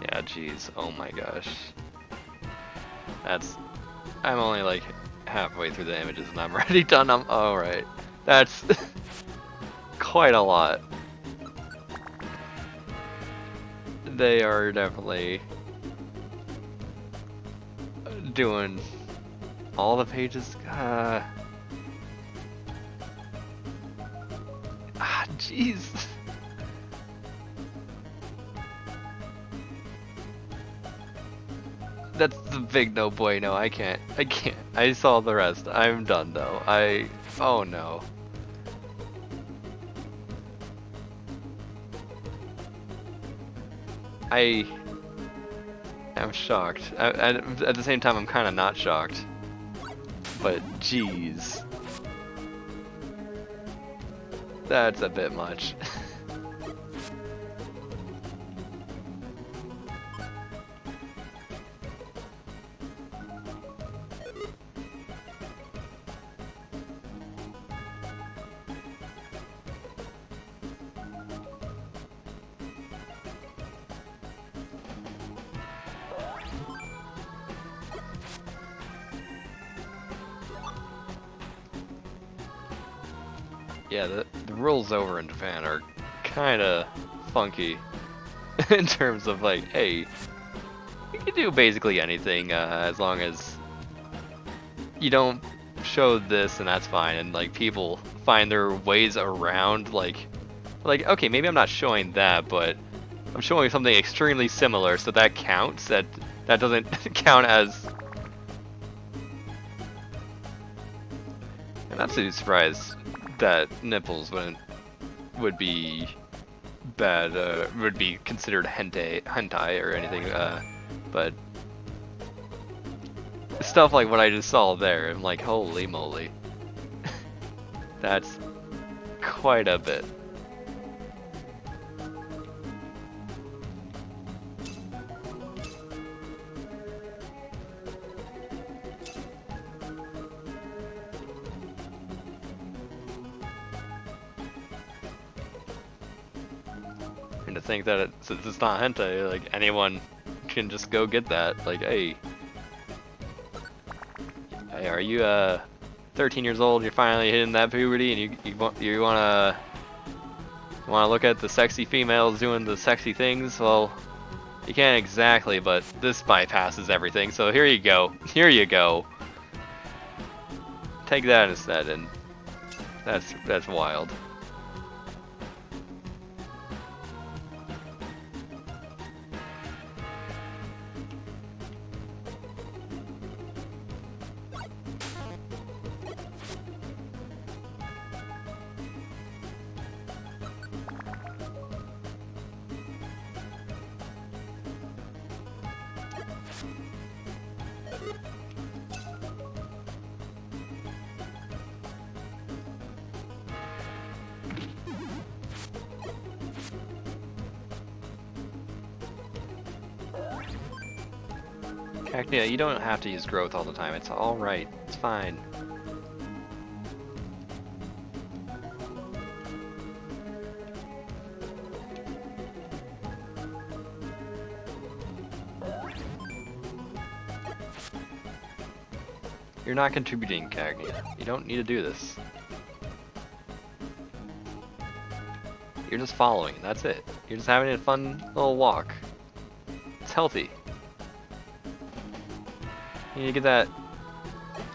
Speaker 1: Yeah, jeez, oh my gosh. I'm only like halfway through the images and I'm already done. Alright. That's quite a lot. They are definitely doing all the pages. Jeez. That's the big no bueno. I can't. I saw the rest. I'm done though. Oh no. I'm shocked. At the same time, I'm kind of not shocked. But jeez, that's a bit much. Yeah, the rules over in Japan are kind of funky in terms of like, hey, you can do basically anything as long as you don't show this, and that's fine. And like people find their ways around, like okay, maybe I'm not showing that, but I'm showing something extremely similar, so that counts. That doesn't count as. I'm absolutely surprised that nipples would be bad, would be considered hentai or anything, but stuff like what I just saw there, I'm like, holy moly. That's quite a bit. And to think that since it's not hentai, like anyone can just go get that. Like, hey, are you 13 years old? You're finally hitting that puberty, and you wanna look at the sexy females doing the sexy things? Well, you can't exactly, but this bypasses everything. So here you go. Here you go. Take that instead, and that's wild. Yeah, you don't have to use growth all the time. It's alright. It's fine. You're not contributing, Cagnia. You don't need to do this. You're just following. That's it. You're just having a fun little walk. It's healthy. You need to get that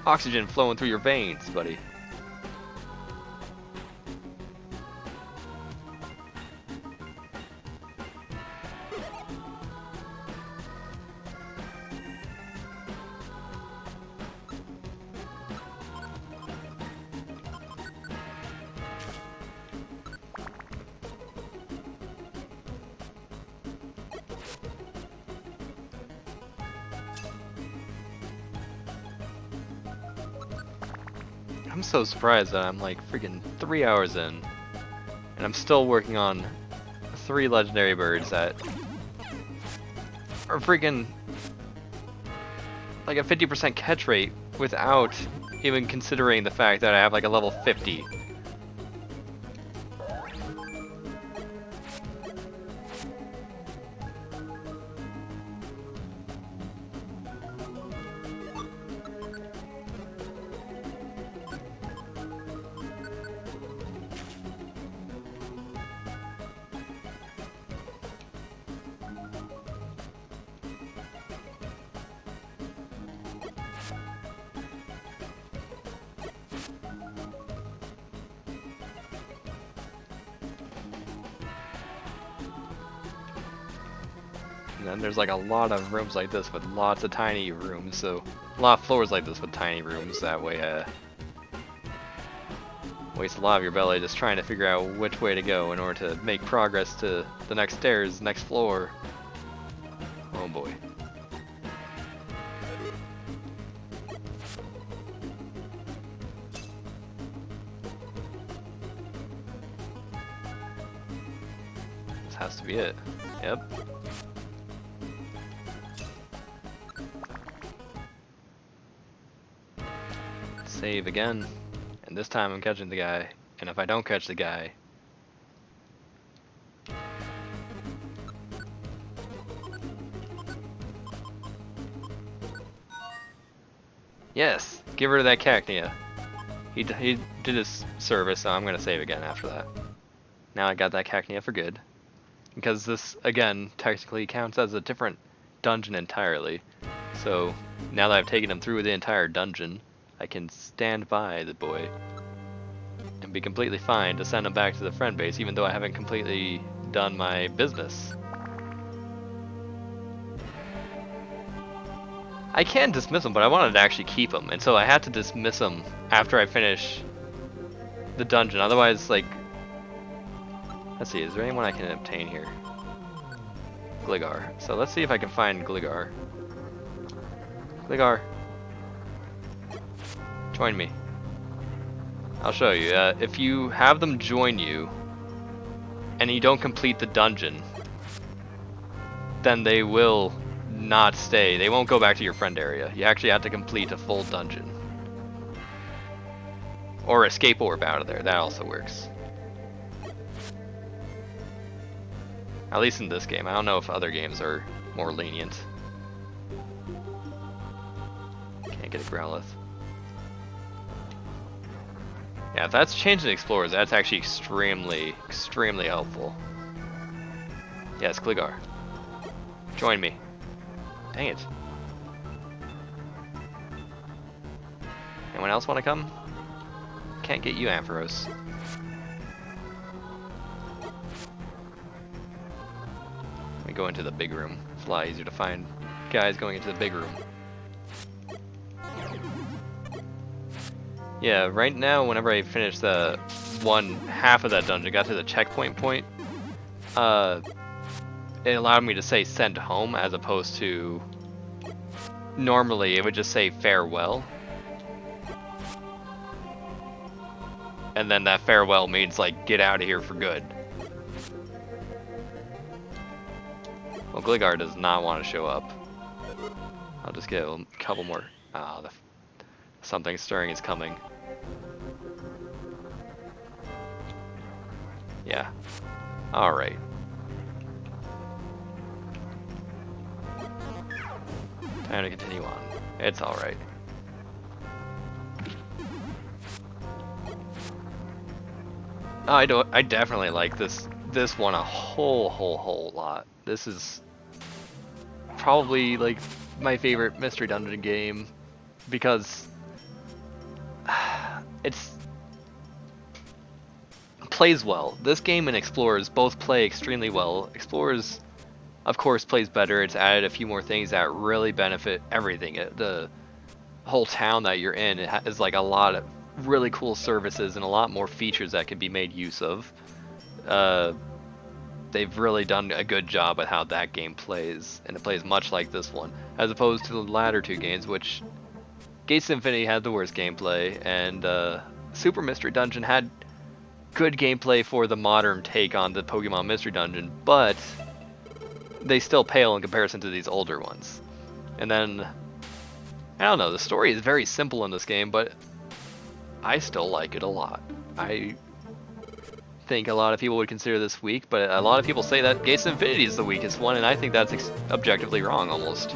Speaker 1: oxygen flowing through your veins, buddy. I'm so surprised that I'm like freaking 3 hours in, and I'm still working on 3 legendary birds that are freaking like a 50% catch rate without even considering the fact that I have like a level 50. And then there's like a lot of rooms like this with lots of tiny rooms, so a lot of floors like this with tiny rooms. That way, waste a lot of your belly just trying to figure out which way to go in order to make progress to the next stairs, next floor. Oh boy. This has to be it. Yep. Save again, and this time I'm catching the guy, and if I don't catch the guy, yes, give her to that Cacnea. He did his service, so I'm gonna save again after that. Now I got that Cacnea for good, because this again technically counts as a different dungeon entirely. So now that I've taken him through the entire dungeon, I can stand by the boy and be completely fine to send him back to the friend base, even though I haven't completely done my business. I can dismiss him, but I wanted to actually keep him, and so I had to dismiss him after I finish the dungeon. Otherwise, like Let's see, is there anyone I can obtain here? Gligar. So let's see if I can find Gligar. Gligar. Join me. I'll show you. If you have them join you, and you don't complete the dungeon, then they will not stay. They won't go back to your friend area. You actually have to complete a full dungeon. Or escape orb out of there. That also works. At least in this game. I don't know if other games are more lenient. Can't get a Growlithe. Yeah, if that's changing Explorers, that's actually extremely, extremely helpful. Yes, Gligar. Join me. Dang it. Anyone else want to come? Can't get you, Ampharos. Let me go into the big room. It's a lot easier to find guys going into the big room. Yeah, right now, whenever I finish the half of that dungeon, got to the checkpoint point, it allowed me to say send home as opposed to normally it would just say farewell. And then that farewell means like get out of here for good. Well, Gligar does not want to show up. I'll just get a couple more. Ah, something stirring is coming. Yeah. Alright. Time to continue on. It's alright. Oh, I definitely like this one a whole lot. This is probably like my favorite Mystery Dungeon game because it's plays well. This game and Explorers both play extremely well. Explorers, of course, plays better. It's added a few more things that really benefit everything. The whole town that you're in is like a lot of really cool services and a lot more features that can be made use of. They've really done a good job at how that game plays, and it plays much like this one, as opposed to the latter two games, which Gates of Infinity had the worst gameplay, and Super Mystery Dungeon had good gameplay for the modern take on the Pokemon Mystery Dungeon, but they still pale in comparison to these older ones. And then, I don't know, the story is very simple in this game, but I still like it a lot. I think a lot of people would consider this weak, but a lot of people say that Gates of Infinity is the weakest one, and I think that's objectively wrong almost.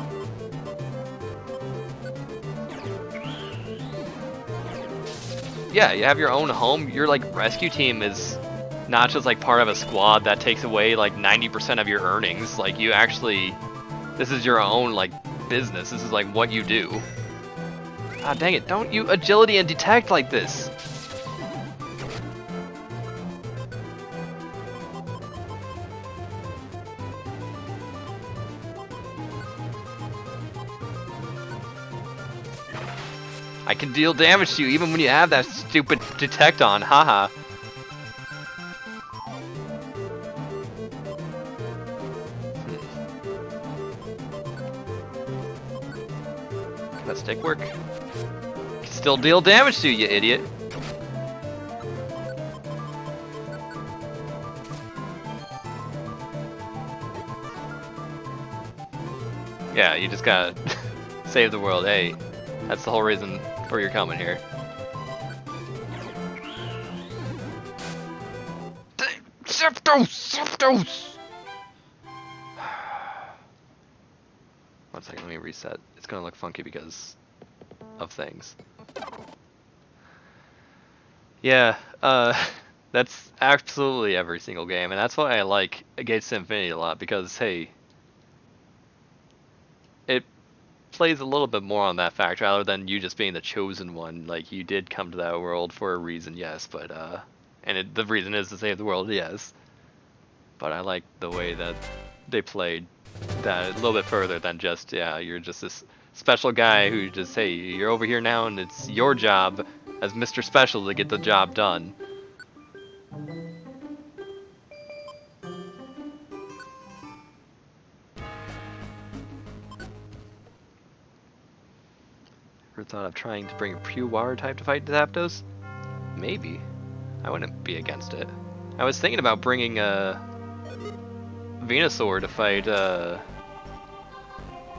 Speaker 1: Yeah, you have your own home. Your like rescue team is not just like part of a squad that takes away like 90% of your earnings. Like you actually, this is your own like business. This is like what you do. Ah, dang it! Don't you agility and detect like this. I can deal damage to you even when you have that stupid detect on, haha. Can that stick work? Can still deal damage to you, idiot. Yeah, you just gotta save the world, hey. That's the whole reason for your coming here. Zapdos! One second, let me reset. It's gonna look funky because of things. Yeah, that's absolutely every single game, and that's why I like Gates of Infinity a lot, because, hey, it plays a little bit more on that fact rather than you just being the chosen one. Like, you did come to that world for a reason, yes, but and the reason is to save the world, yes, but I like the way that they played that a little bit further than just, yeah, you're just this special guy who just, hey, you're over here now and it's your job as Mr. Special to get the job done. Ever thought of trying to bring a pure water type to fight Zapdos? Maybe. I wouldn't be against it. I was thinking about bringing a Venusaur to fight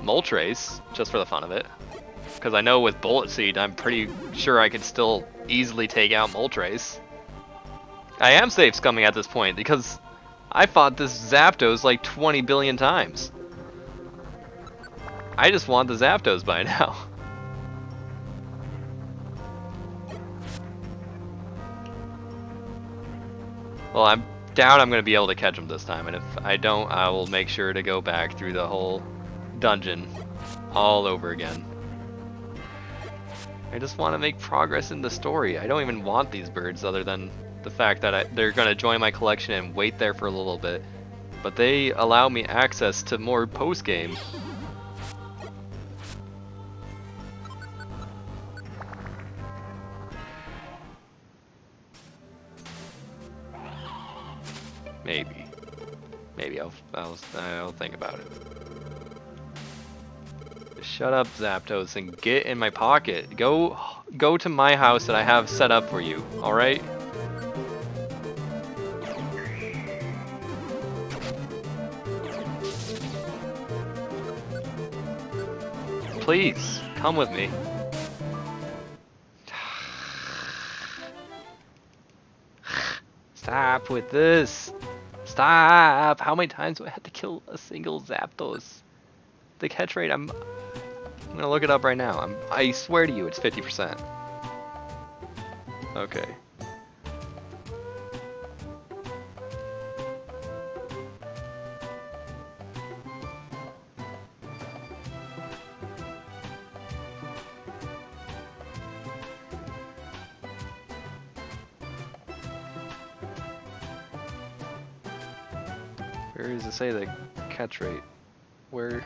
Speaker 1: Moltres, just for the fun of it. Because I know with Bullet Seed, I'm pretty sure I could still easily take out Moltres. I am safe scumming at this point, because I fought this Zapdos like 20 billion times. I just want the Zapdos by now. Well, I'm doubt I'm going to be able to catch him this time, and if I don't, I will make sure to go back through the whole dungeon all over again. I just want to make progress in the story. I don't even want these birds other than the fact that they're going to join my collection and wait there for a little bit. But they allow me access to more post-game. Maybe I'll think about it. Shut up, Zapdos, and get in my pocket. Go to my house that I have set up for you. All right? Please come with me. Stop with this. Stop! How many times do I have to kill a single Zapdos? The catch rate, I'm gonna look it up right now. I swear to you, it's 50%. Okay. Where does it say the catch rate? Where?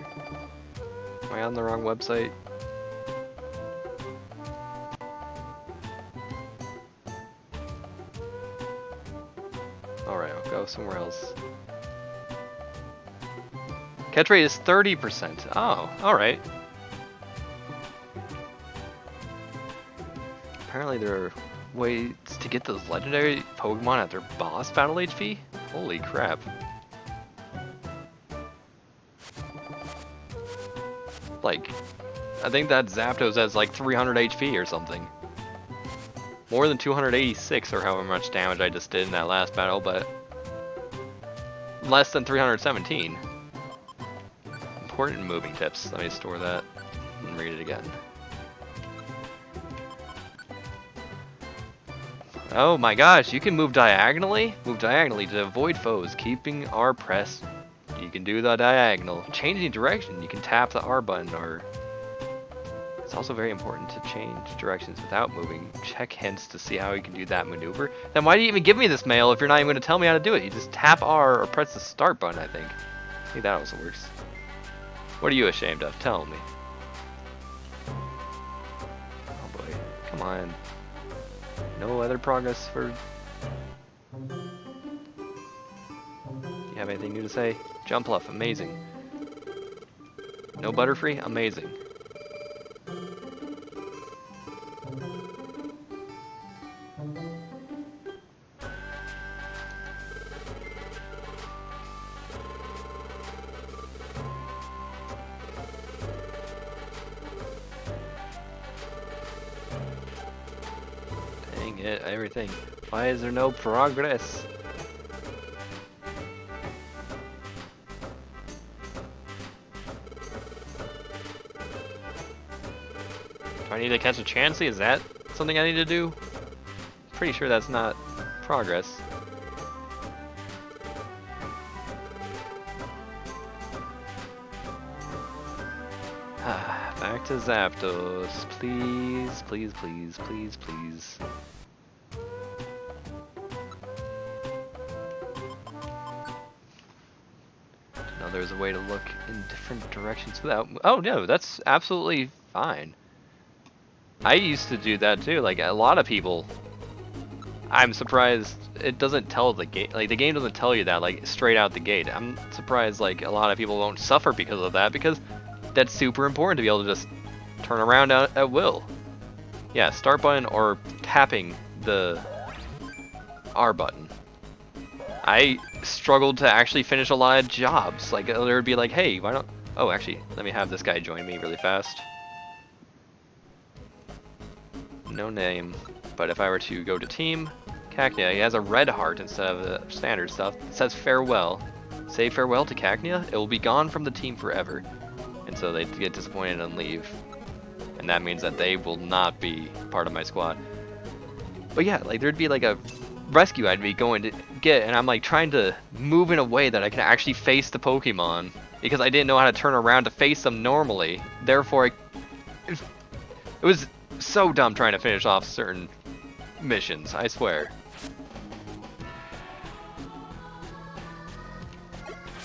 Speaker 1: Am I on the wrong website? Alright, I'll go somewhere else. Catch rate is 30%. Oh, alright. Apparently there are ways to get those legendary Pokemon at their boss battle HP? Holy crap. Like, I think that Zapdos has like 300 HP or something. More than 286 or however much damage I just did in that last battle, but less than 317. Important moving tips. Let me store that and read it again. Oh my gosh, you can move diagonally? Move diagonally to avoid foes, keeping R pressed. You can do the diagonal. Changing direction, you can tap the R button, or it's also very important to change directions without moving. Check hints to see how you can do that maneuver. Then why do you even give me this mail if you're not even going to tell me how to do it? You just tap R or press the start button, I think. I think that also works. What are you ashamed of? Tell me. Oh boy. Come on. No other progress for... You have anything new to say? Jumpluff, amazing. No Butterfree, amazing. Dang it, everything. Why is there no progress? Do I need to catch a Chansey? Is that something I need to do? Pretty sure that's not progress. Back to Zapdos. Please, please, please, please, please. No, there's a way to look in different directions without... Oh no, that's absolutely fine. I used to do that too, like a lot of people. I'm surprised it doesn't tell the game, like the game doesn't tell you that like straight out the gate. I'm surprised like a lot of people won't suffer because of that, because that's super important to be able to just turn around at will. Yeah, start button or tapping the R button. I struggled to actually finish a lot of jobs. Like, there would be like, hey, why don't... Oh, actually, let me have this guy join me really fast. No name. But if I were to go to team, Cacnea, he has a red heart instead of the standard stuff. It says farewell. Say farewell to Cacnea. It will be gone from the team forever. And so they get disappointed and leave. And that means that they will not be part of my squad. But yeah, like there'd be like a rescue I'd be going to get, and I'm like trying to move in a way that I can actually face the Pokemon because I didn't know how to turn around to face them normally. Therefore, it was so dumb trying to finish off certain missions, I swear.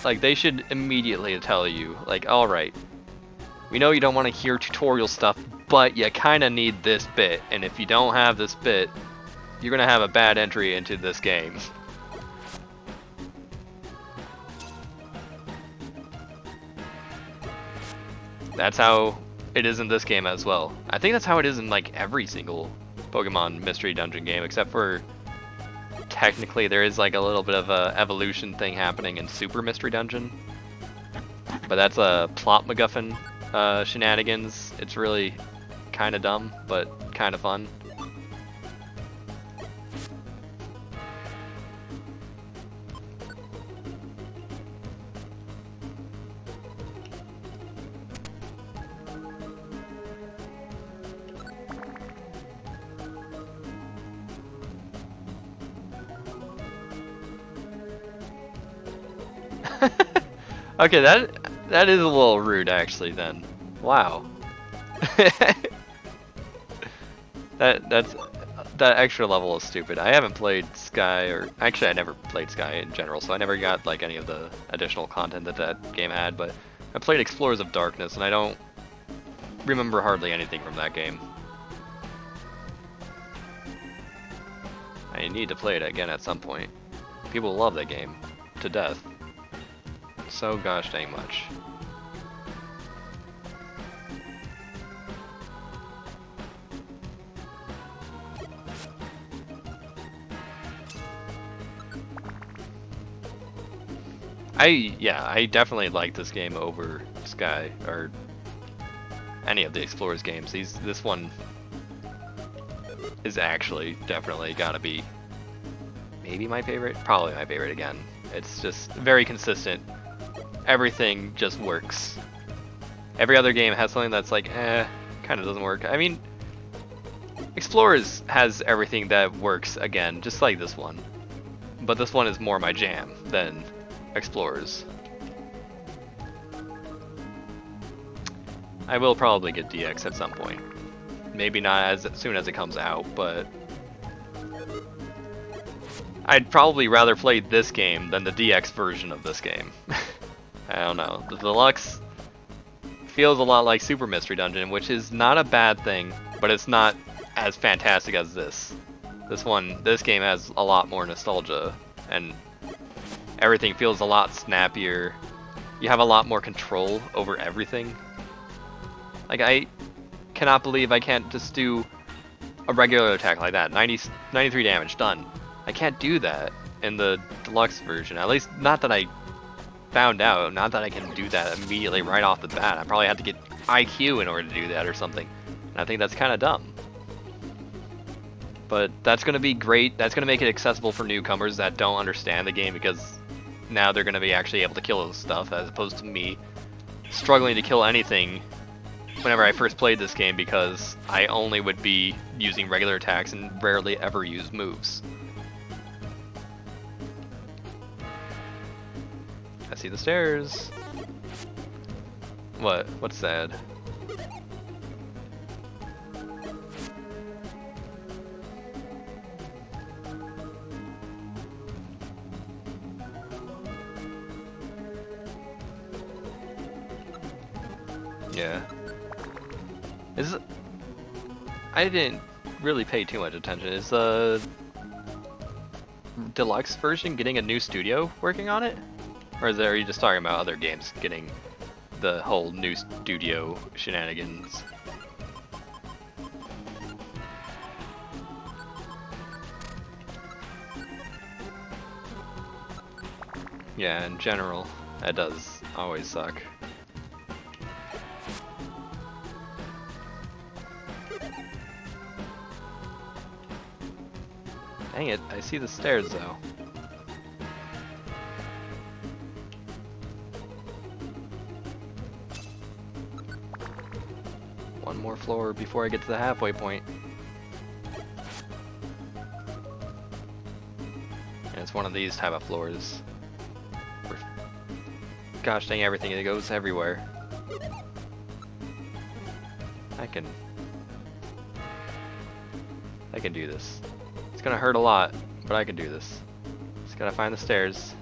Speaker 1: Like, they should immediately tell you, like, alright, we know you don't want to hear tutorial stuff, but you kind of need this bit, and if you don't have this bit, you're going to have a bad entry into this game. That's how it is in this game as well. I think that's how it is in like every single Pokemon Mystery Dungeon game, except for technically there is like a little bit of a evolution thing happening in Super Mystery Dungeon. But that's a plot MacGuffin shenanigans. It's really kind of dumb, but kind of fun. Okay, that is a little rude actually then. Wow. That extra level is stupid. I haven't played Sky, or actually I never played Sky in general, so I never got like any of the additional content that game had, but I played Explorers of Darkness and I don't remember hardly anything from that game. I need to play it again at some point. People love that game to death. So gosh dang much. I definitely like this game over Sky or any of the Explorers games. This one is actually definitely gotta be maybe my favorite, probably my favorite again. It's just very consistent. Everything just works. Every other game has something that's like, kind of doesn't work. I mean, Explorers has everything that works again, just like this one. But this one is more my jam than Explorers. I will probably get DX at some point. Maybe not as soon as it comes out, but I'd probably rather play this game than the DX version of this game. I don't know. The Deluxe feels a lot like Super Mystery Dungeon, which is not a bad thing, but it's not as fantastic as this. This game has a lot more nostalgia, and everything feels a lot snappier. You have a lot more control over everything. Like, I cannot believe I can't just do a regular attack like that. 93 damage, done. I can't do that in the Deluxe version. At least, not that I found out. Not that I can do that immediately right off the bat. I probably have to get IQ in order to do that or something. And I think that's kind of dumb. But that's going to be great. That's going to make it accessible for newcomers that don't understand the game, because now they're going to be actually able to kill this stuff, as opposed to me struggling to kill anything whenever I first played this game, because I only would be using regular attacks and rarely ever use moves. I see the stairs. What? What's sad? Yeah. I didn't really pay too much attention. Is the Deluxe version getting a new studio working on it? Or are you just talking about other games getting the whole new studio shenanigans? Yeah, in general, that does always suck. Dang it, I see the stairs though. One more floor before I get to the halfway point. And it's one of these type of floors. Where, gosh dang, everything, it goes everywhere. I can do this. It's gonna hurt a lot, but I can do this. Just gotta find the stairs.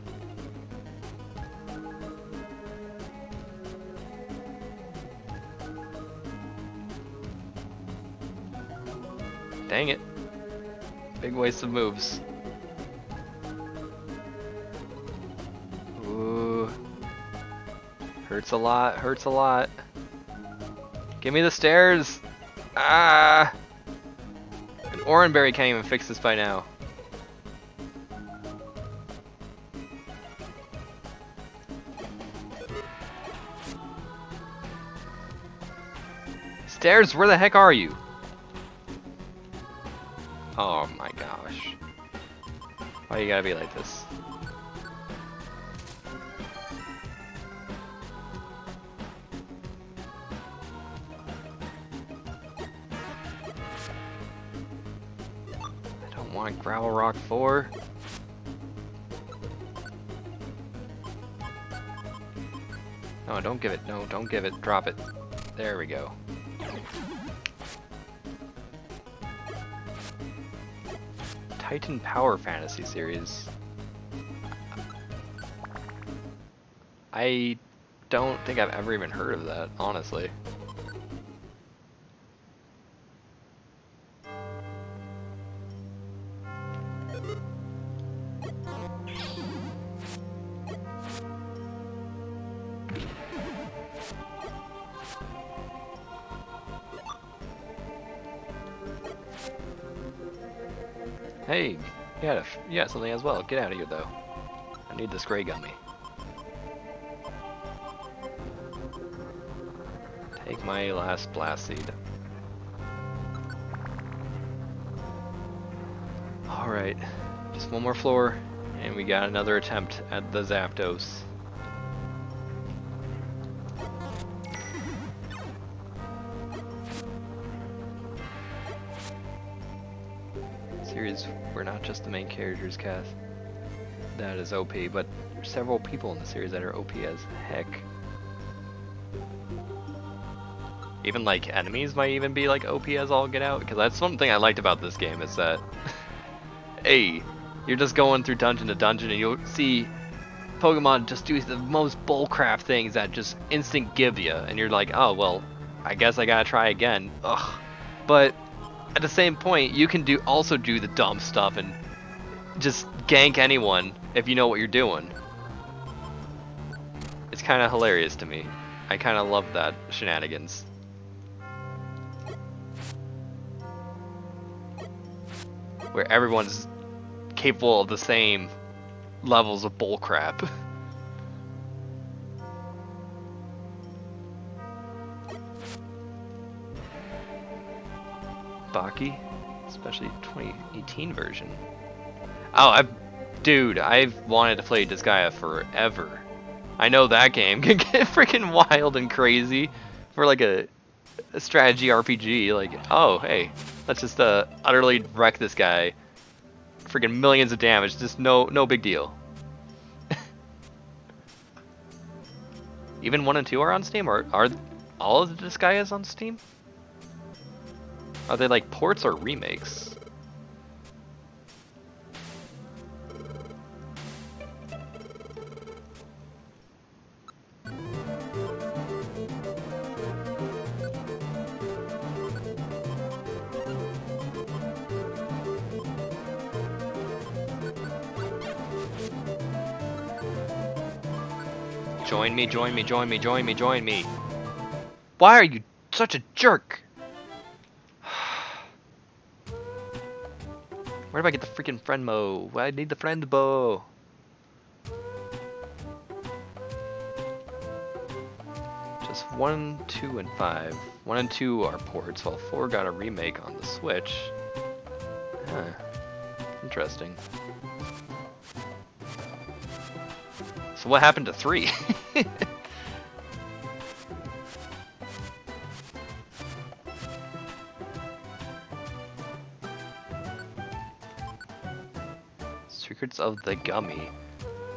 Speaker 1: Dang it. Big waste of moves. Ooh. Hurts a lot, hurts a lot. Give me the stairs! Ah! An Oranberry can't even fix this by now. Stairs, where the heck are you? Oh my gosh. Why you gotta be like this? I don't want Gravel Rock 4. No, don't give it. No, don't give it. Drop it. There we go. Titan Power Fantasy series. I don't think I've ever even heard of that, honestly. Hey, you got something as well. Get out of here, though. I need this gray gummy. Take my last blast seed. Alright, just one more floor, and we got another attempt at the Zapdos. Series, we're not just the main characters, Kath. That is OP, but there's several people in the series that are OP as heck. Even like enemies might even be like OP as all get out, because that's one thing I liked about this game is that hey, you're just going through dungeon to dungeon and you'll see Pokemon just do the most bullcrap things that just instant give you, and you're like, oh well, I guess I gotta try again. Ugh. But at the same point, you can also do the dumb stuff and just gank anyone if you know what you're doing. It's kind of hilarious to me. I kind of love that shenanigans. Where everyone's capable of the same levels of bullcrap. Baki, especially 2018 version. Oh, dude, I've wanted to play Disgaea forever. I know that game can get freaking wild and crazy for like a strategy RPG. Like, oh, hey, let's just utterly wreck this guy. Freaking millions of damage, just no big deal. Even 1 and 2 are on Steam, or are all of the Disgaeas on Steam? Are they like ports or remakes? Join me, join me, join me, join me, join me. Why are you such a jerk? Where do I get the freaking friend mo? I need the friend bow. It's 1, 2, and 5. 1 and 2 are ports, while 4 got a remake on the Switch. Huh. Interesting. So what happened to 3? Secrets of the Gummy.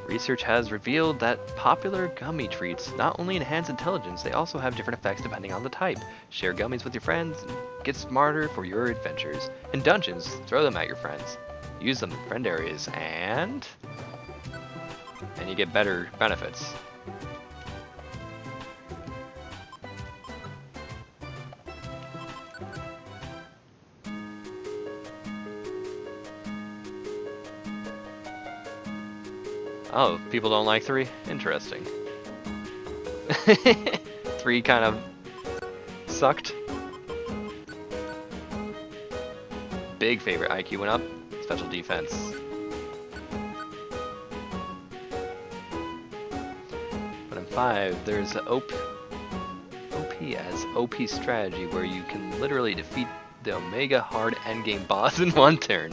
Speaker 1: Research has revealed that popular gummy treats not only enhance intelligence, they also have different effects depending on the type. Share gummies with your friends and get smarter for your adventures. In dungeons, throw them at your friends. Use them in friend areas and you get better benefits. Oh, people don't like 3? Interesting. 3 kind of sucked. Big favorite. IQ went up. Special defense. But in 5, there's an OP as OP strategy where you can literally defeat the Omega Hard endgame boss in 1 turn.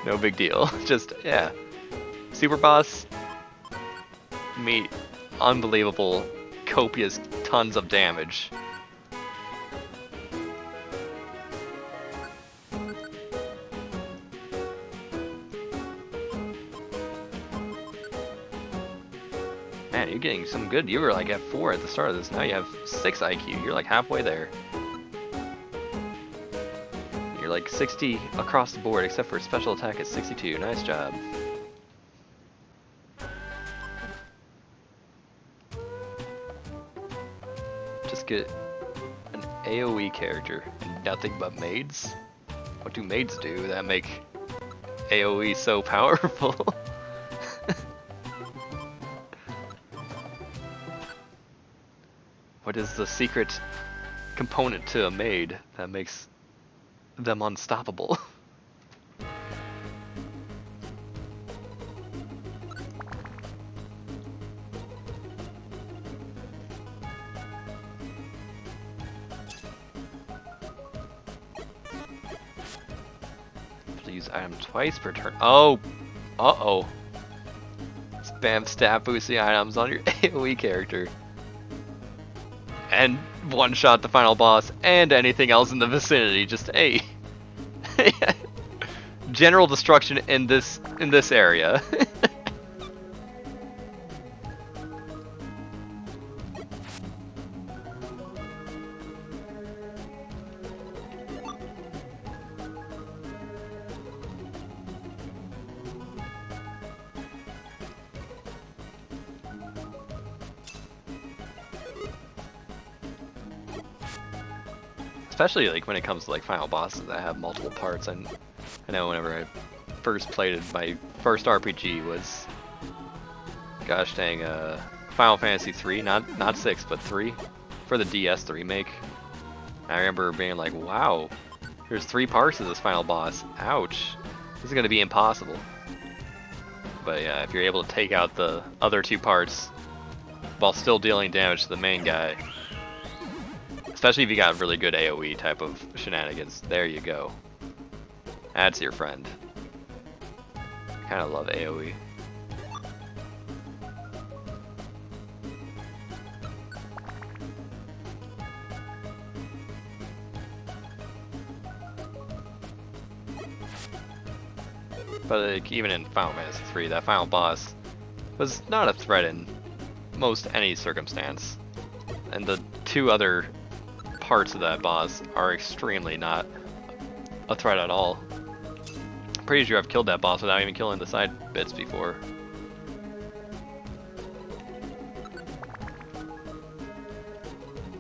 Speaker 1: No big deal. Just, yeah. Super boss, meet unbelievable, copious tons of damage. Man, you're getting some good. You were like at 4 at the start of this. Now you have 6 IQ. You're like halfway there. You're like 60 across the board, except for special attack at 62. Nice job. Just get an AoE character and nothing but maids. What do maids do that make AoE so powerful? What is the secret component to a maid that makes them unstoppable? Use item twice per turn. Oh, uh-oh. Spam stat boosting items on your AoE character. And one-shot the final boss and anything else in the vicinity. Just hey. General destruction in this area. Especially like when it comes to like final bosses that have multiple parts. And I know whenever I first played it, my first RPG was, gosh dang, Final Fantasy 3, not 6, but 3, for the DS, the remake. I remember being like, wow, there's 3 parts to this final boss. Ouch, this is gonna be impossible. But yeah, if you're able to take out the other 2 parts while still dealing damage to the main guy, especially if you got really good AoE type of shenanigans, there you go. Adds your friend. I kind of love AoE. But like, even in Final Fantasy 3, that final boss was not a threat in most any circumstance. And the 2 other parts of that boss are extremely not a threat at all. I'm pretty sure I've killed that boss without even killing the side bits before.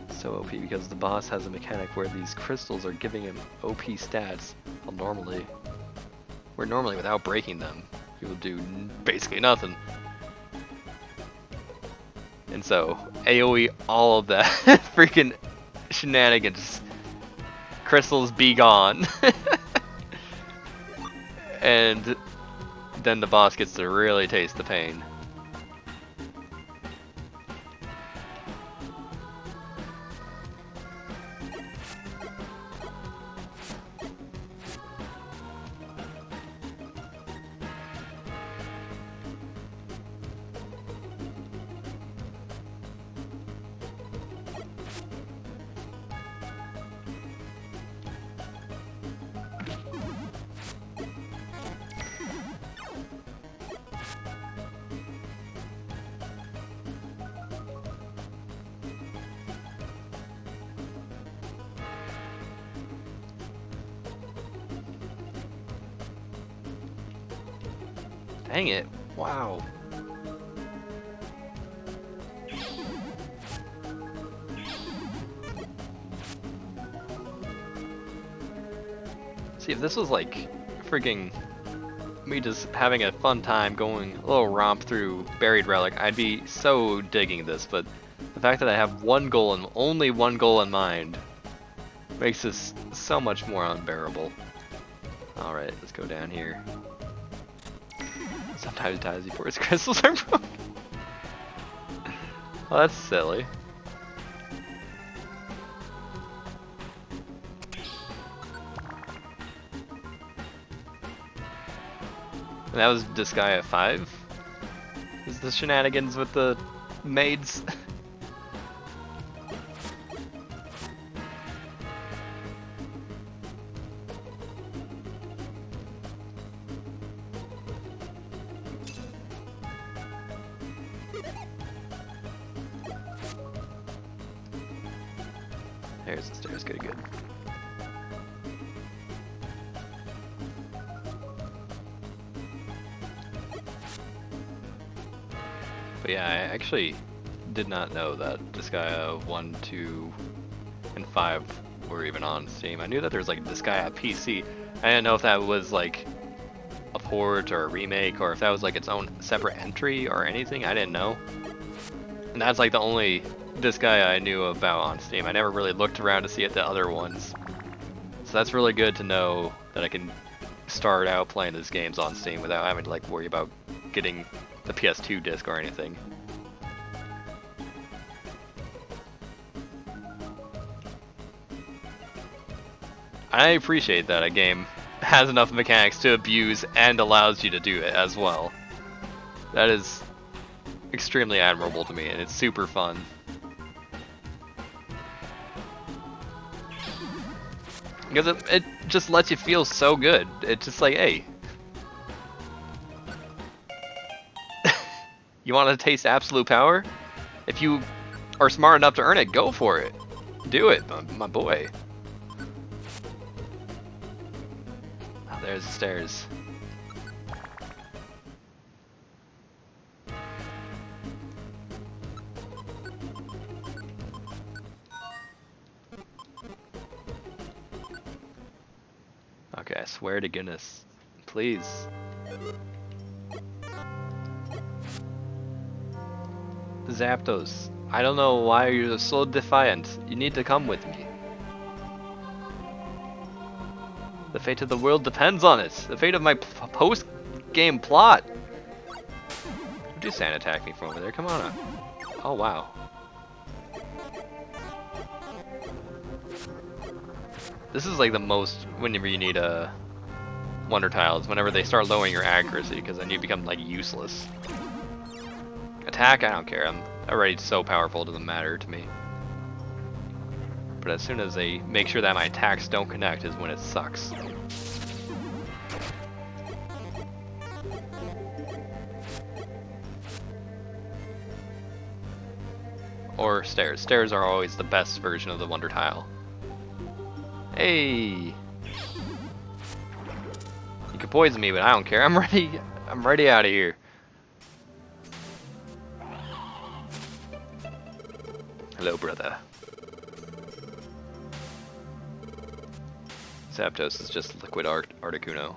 Speaker 1: So OP because the boss has a mechanic where these crystals are giving him OP stats. Well, normally without breaking them, he will do basically nothing. And so AoE all of that freaking shenanigans. Crystals be gone. And then the boss gets to really taste the pain. Dang it. Wow. See, if this was like freaking me just having a fun time going a little romp through Buried Relic, I'd be so digging this, but the fact that I have one goal and only one goal in mind makes this so much more unbearable. Alright, let's go down here. Sometimes it dies before its crystals are broken. Well, that's silly. And that was Disgaea 5? Is the shenanigans with the maids? There's the stairs, good. But yeah, I actually did not know that Disgaea 1, 2, and 5 were even on Steam. I knew that there was like Disgaea PC. I didn't know if that was like a port or a remake, or if that was like its own separate entry or anything. I didn't know. And that's like the only Disgaea I knew about on Steam. I never really looked around to see the other ones. So that's really good to know that I can start out playing these games on Steam without having to like worry about getting the PS2 disc or anything. I appreciate that a game has enough mechanics to abuse and allows you to do it as well. That is extremely admirable to me, and it's super fun. Because it just lets you feel so good. It's just like, hey, you want to taste absolute power? If you are smart enough to earn it, go for it. Do it, my boy. Oh, there's the stairs. Okay, I swear to goodness. Please. Zapdos, I don't know why you're so defiant. You need to come with me. The fate of the world depends on it. The fate of my post-game plot. Don't do sand attack me from over there. Come on up. Oh, wow. This is like the most whenever you need wonder tiles, whenever they start lowering your accuracy, because then you become like useless. Attack, I don't care. I'm already so powerful, it doesn't matter to me. But as soon as they make sure that my attacks don't connect is when it sucks. Or stairs. Stairs are always the best version of the wonder tile. Hey! You can poison me, but I don't care. I'm ready out of here. Hello, brother. Zapdos is just liquid Articuno.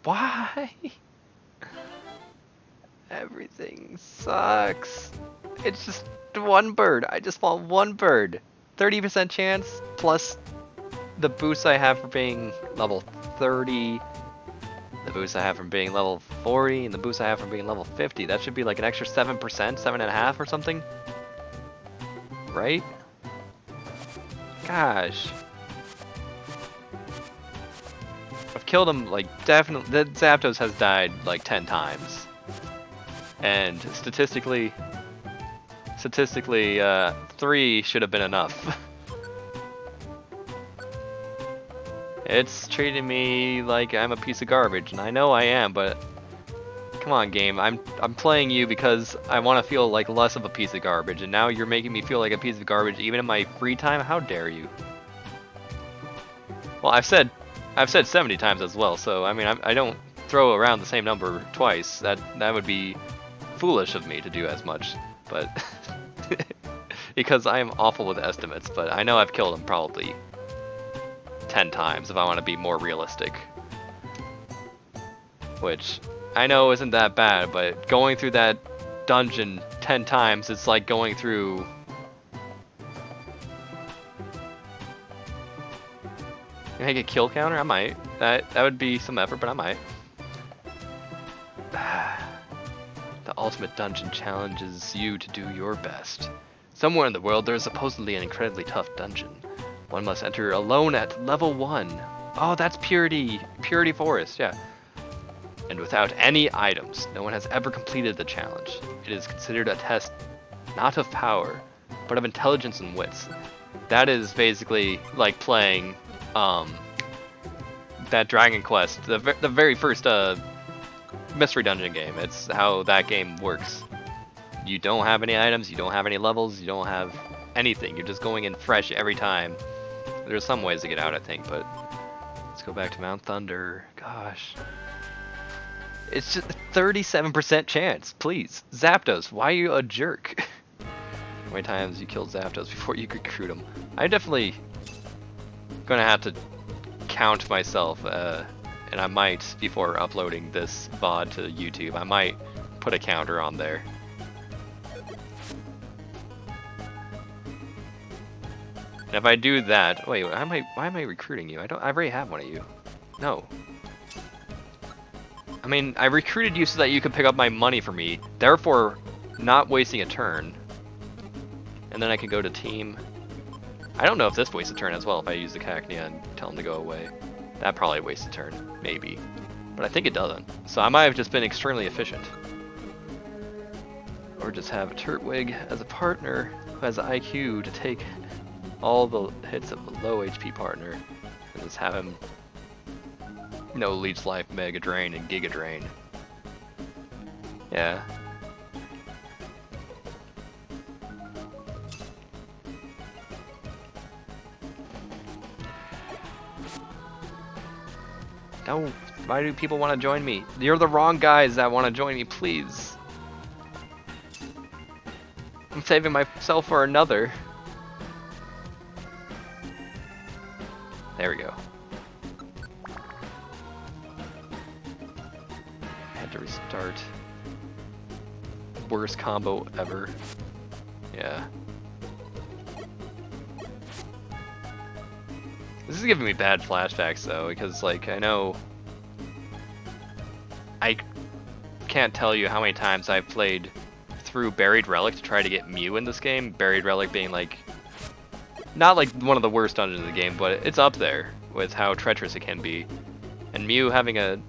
Speaker 1: Why? Everything sucks. It's just one bird. I just want one bird. 30% chance plus the boost I have for being level 30, the boost I have from being level 40, and the boost I have from being level 50. That should be like an extra 7%, 7.5% or something. Right? Gosh. I've killed him like definitely. The Zapdos has died like 10 times. And statistically 3 should have been enough. It's treating me like I'm a piece of garbage, and I know I am, but Come on, game. I'm playing you because I want to feel like less of a piece of garbage, and now you're making me feel like a piece of garbage even in my free time. How dare you? Well, I've said 70 times as well, so I mean I don't throw around the same number twice. That would be foolish of me to do as much, but because I am awful with estimates. But I know I've killed him probably 10 times if I want to be more realistic, which I know isn't that bad, but going through that dungeon 10 times, it's like going through... Can I get kill counter? I might. That would be some effort, but I might. The ultimate dungeon challenges you to do your best. Somewhere in the world there is supposedly an incredibly tough dungeon. One must enter alone at level 1. Oh, that's Purity Forest, yeah. And without any items. No one has ever completed the challenge. It is considered a test not of power, but of intelligence and wits. That is basically like playing that Dragon Quest, the very first mystery dungeon game. It's how that game works. You don't have any items, you don't have any levels, you don't have anything. You're just going in fresh every time. There's some ways to get out, I think, but let's go back to Mount Thunder. Gosh. It's just a 37% chance. Please. Zapdos, why are you a jerk? How many times you killed Zapdos before you recruit him? I'm definitely gonna have to count myself, and I might, before uploading this VOD to YouTube, I might put a counter on there. And if I do that, wait, why am I recruiting you? I already have one of you. No. I mean, I recruited you so that you could pick up my money for me, therefore not wasting a turn. And then I can go to team. I don't know if this wastes a turn as well if I use the Cacnea and tell him to go away. That probably wastes a turn, maybe. But I think it doesn't. So I might have just been extremely efficient. Or just have a Turtwig as a partner who has the IQ to take all the hits of a low HP partner, and just have him, you know, Leech Life, Mega Drain, and Giga Drain. Yeah. No, why do people want to join me? You're the wrong guys that want to join me, please. I'm saving myself for another. There we go. Had to restart. Worst combo ever. Yeah. This is giving me bad flashbacks though, because like I know I can't tell you how many times I've played through Buried Relic to try to get Mew in this game. Buried Relic being like not like one of the worst dungeons in the game, but it's up there with how treacherous it can be. And Mew having a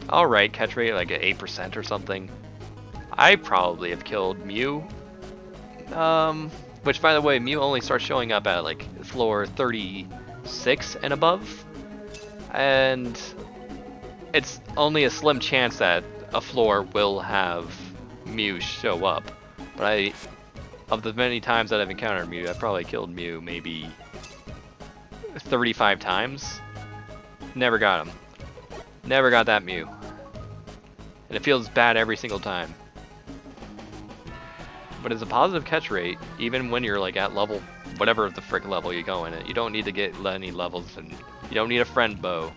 Speaker 1: alright catch rate, like an 8% or something. I probably have killed Mew. Which by the way, Mew only starts showing up at like floor 36 and above. And it's only a slim chance that a floor will have Mew show up. But of the many times that I've encountered Mew, I've probably killed Mew maybe 35 times. Never got him. Never got that Mew. And it feels bad every single time. But it's a positive catch rate, even when you're like at level, whatever the frick level you go in it. You don't need to get any levels, and you don't need a friend bow.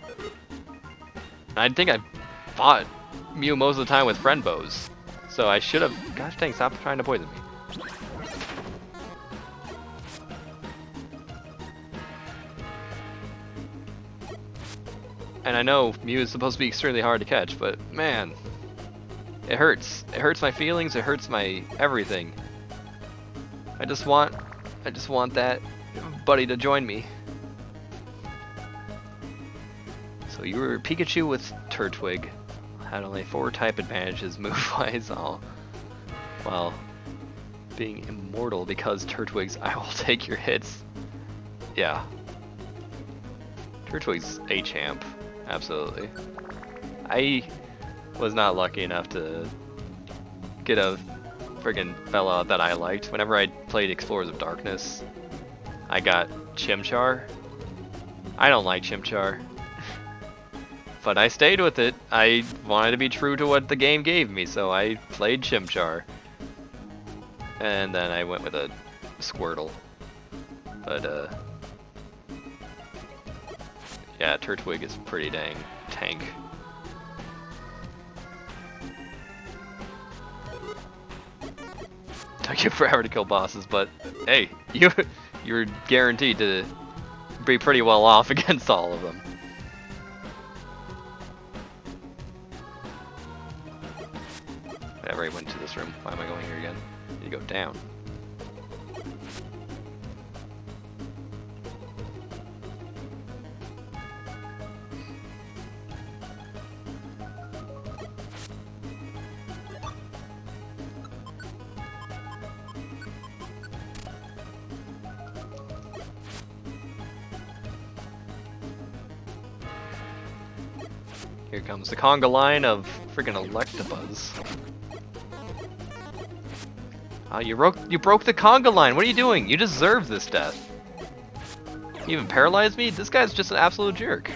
Speaker 1: I think I fought Mew most of the time with friend bows. So I should have, gosh dang, stop trying to poison me. And I know Mew is supposed to be extremely hard to catch, but man, it hurts. It hurts my feelings, it hurts my everything. I just want that buddy to join me. So you were Pikachu with Turtwig. Had only 4 type advantages move-wise, all while being immortal because Turtwig's I will take your hits. Yeah. Turtwig's a champ. Absolutely. was not lucky enough to get a friggin' fella that I liked. Whenever I played Explorers of Darkness, I got Chimchar. I don't like Chimchar. But I stayed with it. I wanted to be true to what the game gave me, so I played Chimchar. And then I went with a Squirtle. But, yeah, Turtwig is pretty dang tank. Took you forever to kill bosses, but hey, you're guaranteed to be pretty well off against all of them. Whatever, I went to this room. Why am I going here again? I need to go down. Here comes the conga line of friggin' Electabuzz. You broke the conga line. What are you doing? You deserve this death. You even paralyzed me? This guy's just an absolute jerk.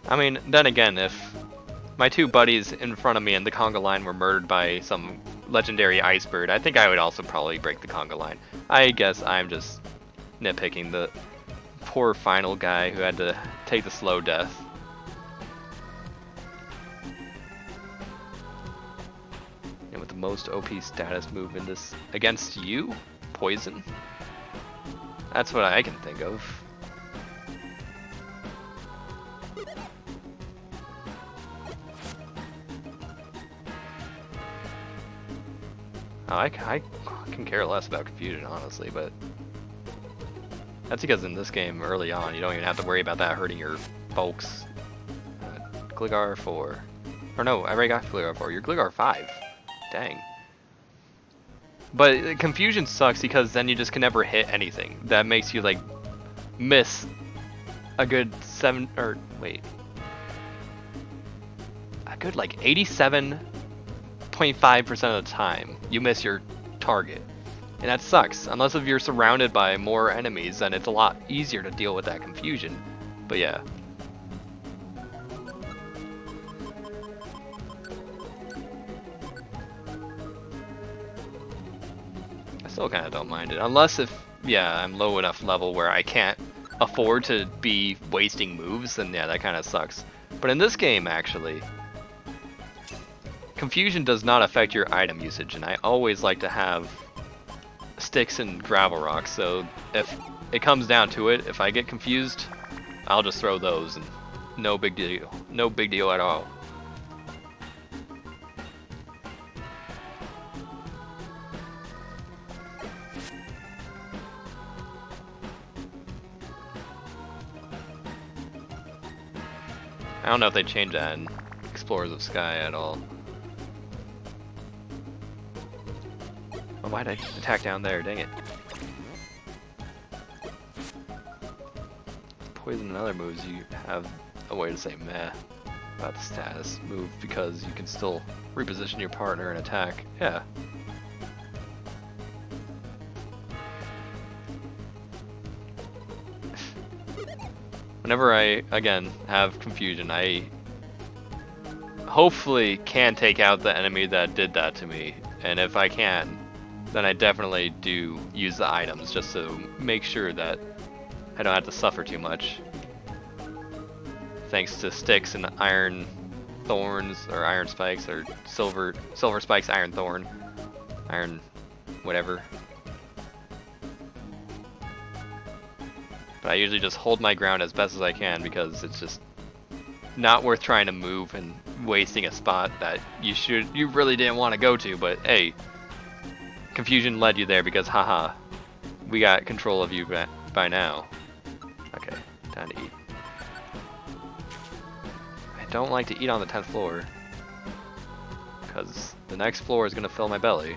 Speaker 1: I mean, then again, if my two buddies in front of me in the conga line were murdered by some legendary ice bird, I think I would also probably break the conga line. I guess I'm just nitpicking the poor final guy who had to take the slow death. And with the most OP status move in this against you, poison. That's what I can think of. I can care less about confusion, honestly, but that's because in this game, early on, you don't even have to worry about that hurting your folks. Gligar 4. Or no, I already got Gligar 4. You're Gligar 5. Dang. But confusion sucks because then you just can never hit anything. That makes you, like, miss a good 87.5% of the time, you miss your target. And that sucks. Unless if you're surrounded by more enemies, then it's a lot easier to deal with that confusion. But yeah. I still kind of don't mind it. Unless if, yeah, I'm low enough level where I can't afford to be wasting moves, then yeah, that kind of sucks. But in this game, actually, confusion does not affect your item usage, and I always like to have sticks and gravel rocks, so if it comes down to it, if I get confused, I'll just throw those, and no big deal. No big deal at all. I don't know if they changed that in Explorers of Sky at all. Oh, why'd I attack down there? Dang it. Poison and other moves, you have a way to say meh about the status move because you can still reposition your partner and attack. Yeah. Whenever I, again, have confusion, I hopefully can take out the enemy that did that to me. And if I can, then I definitely do use the items just to make sure that I don't have to suffer too much. Thanks to sticks and iron thorns, or iron spikes, or silver spikes, iron thorn, iron whatever. But I usually just hold my ground as best as I can because it's just not worth trying to move and wasting a spot that you really didn't want to go to, but hey, confusion led you there because haha, we got control of you by now. Okay, time to eat. I don't like to eat on the 10th floor because the next floor is going to fill my belly.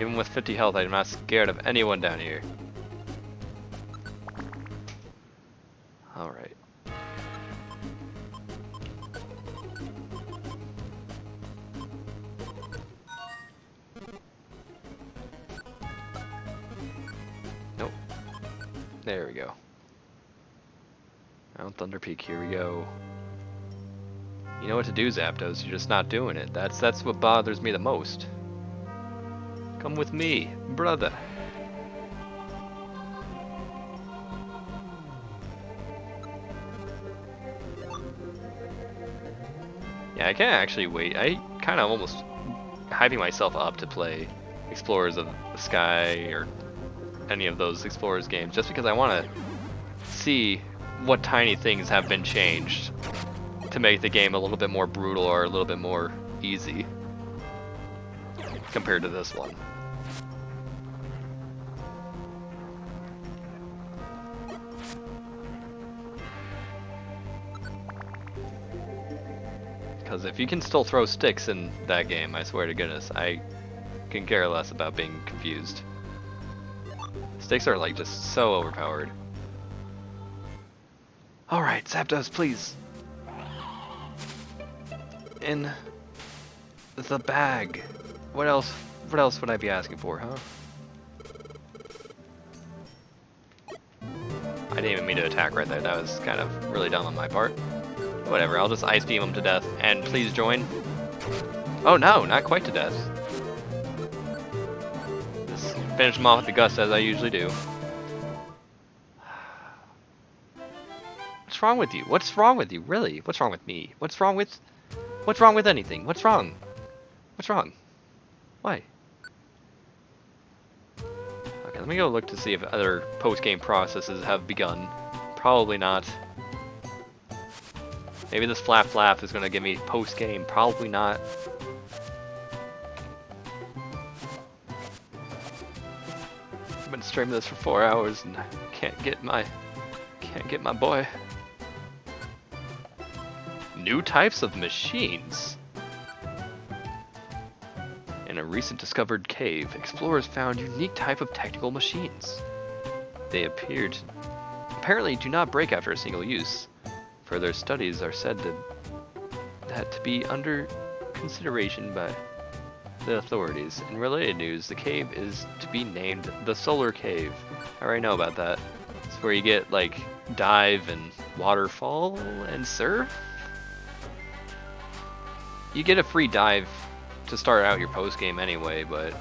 Speaker 1: Even with 50 health, I'm not scared of anyone down here. Alright. Nope. There we go. Mount Thunder Peak, here we go. You know what to do, Zapdos, you're just not doing it. That's what bothers me the most. Come with me, brother. Yeah, I can't actually wait. I kind of almost hyping myself up to play Explorers of the Sky or any of those Explorers games just because I want to see what tiny things have been changed to make the game a little bit more brutal or a little bit more easy compared to this one. Because if you can still throw sticks in that game, I swear to goodness, I can care less about being confused. Sticks are like just so overpowered. Alright, Zapdos, please. In the bag. What else would I be asking for, huh? I didn't even mean to attack right there. That was kind of really dumb on my part. Whatever, I'll just ice beam him to death. And please join. Oh no, not quite to death. Just finish him off with the gust as I usually do. What's wrong with you? What's wrong with you? Really? What's wrong with me? What's wrong with anything? What's wrong? What's wrong? Why? Okay, let me go look to see if other post-game processes have begun. Probably not. Maybe this flap flap is gonna give me post-game. Probably not. I've been streaming this for 4 hours and I can't get my boy. New types of machines. In a recent discovered cave, explorers found unique type of technical machines. They apparently do not break after a single use. Further studies are said to be under consideration by the authorities. In related news, the cave is to be named the Solar Cave. I already know about that. It's where you get like dive and waterfall and surf. You get a free dive to start out your post game anyway, but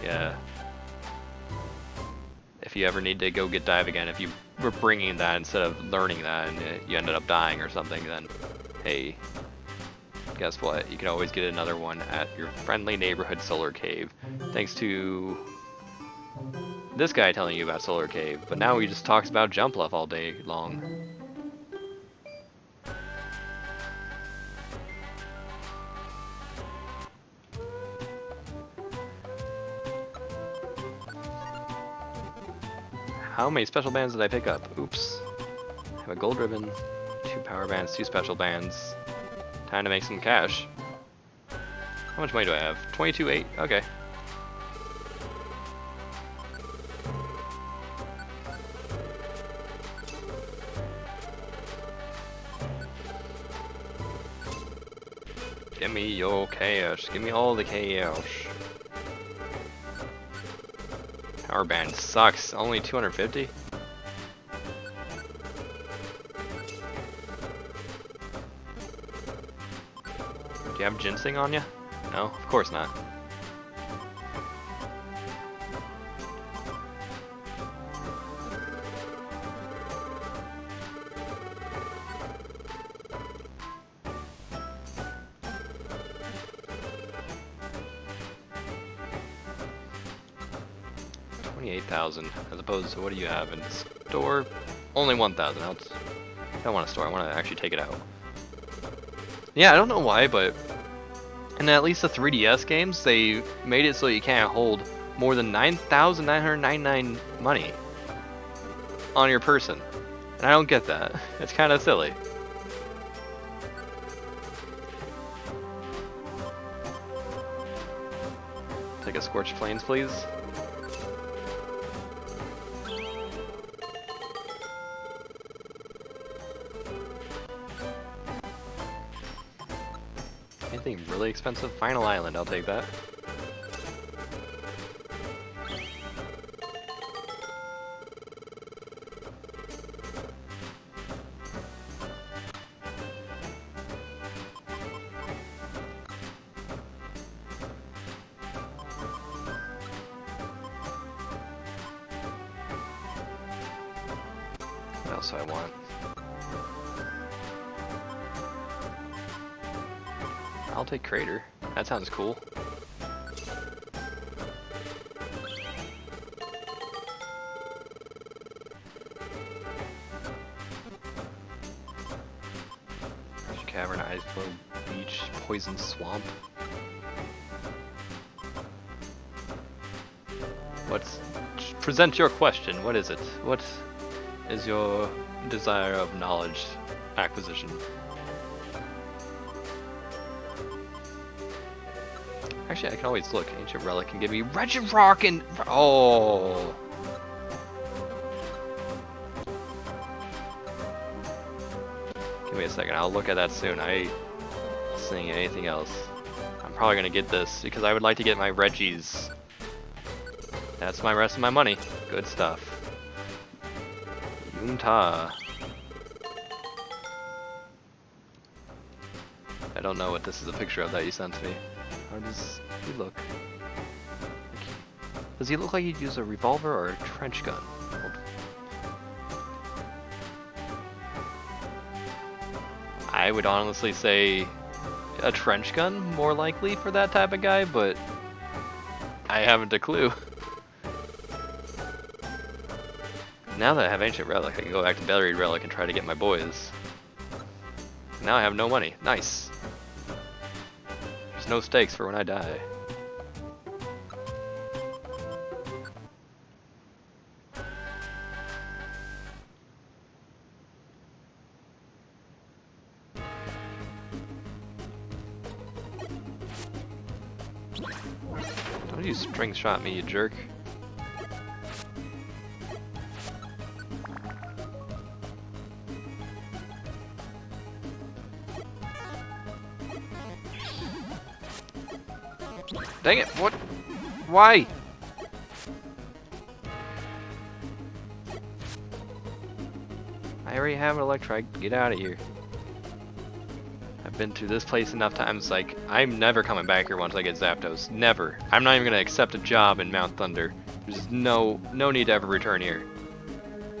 Speaker 1: yeah. If you ever need to go get dive again, if you were bringing that instead of learning that and you ended up dying or something, then hey, guess what? You can always get another one at your friendly neighborhood Solar Cave. Thanks to this guy telling you about Solar Cave, but now he just talks about Jumpluff all day long. How many special bands did I pick up? Oops. I have a gold ribbon, 2 power bands, 2 special bands. Time to make some cash. How much money do I have? 22.8? Okay. Give me your cash. Give me all the cash. Power band sucks. Only 250? Do you have ginseng on you? No, of course not. As opposed to what do you have in the store? Only 1,000. I don't want a store. I want to actually take it out. Yeah, I don't know why, but in at least the 3DS games, they made it so you can't hold more than 9,999 money on your person, and I don't get that. It's kind of silly. take a Scorched Plains, please. Anything really expensive? Final Island, I'll take that. What else do I want? I'll take Crater. That sounds cool. Cavern, Ice Flow, Beach, Poison Swamp. Present your question. What is it? What is your desire of knowledge acquisition? Actually, I can always look. Ancient Relic can give me Regirock and... Oh! Give me a second. I'll look at that soon. I ain't seeing anything else. I'm probably going to get this because I would like to get my Reggies. That's my rest of my money. Good stuff. Yunta. I don't know what this is a picture of that you sent me. How does he look? Does he look like he'd use a revolver or a trench gun? I would honestly say a trench gun, more likely for that type of guy, but I haven't a clue. Now that I have Ancient Relic, I can go back to Buried Relic and try to get my boys. Now I have no money. Nice. There's no stakes for when I die. Don't you string shot me, you jerk. Dang it, what? Why? I already have an Electrike, get out of here. I've been to this place enough times, like, I'm never coming back here once I get Zapdos. Never. I'm not even gonna accept a job in Mount Thunder. There's no need to ever return here.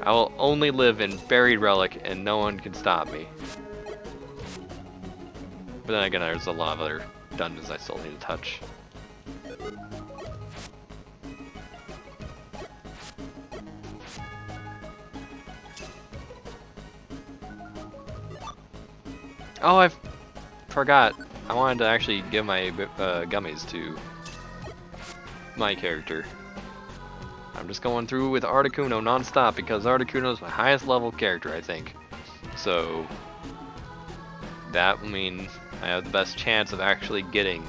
Speaker 1: I will only live in Buried Relic and no one can stop me. But then again, there's a lot of other dungeons I still need to touch. Oh, I forgot. I wanted to actually give my gummies to my character. I'm just going through with Articuno non-stop because Articuno is my highest level character, I think. So that will mean I have the best chance of actually getting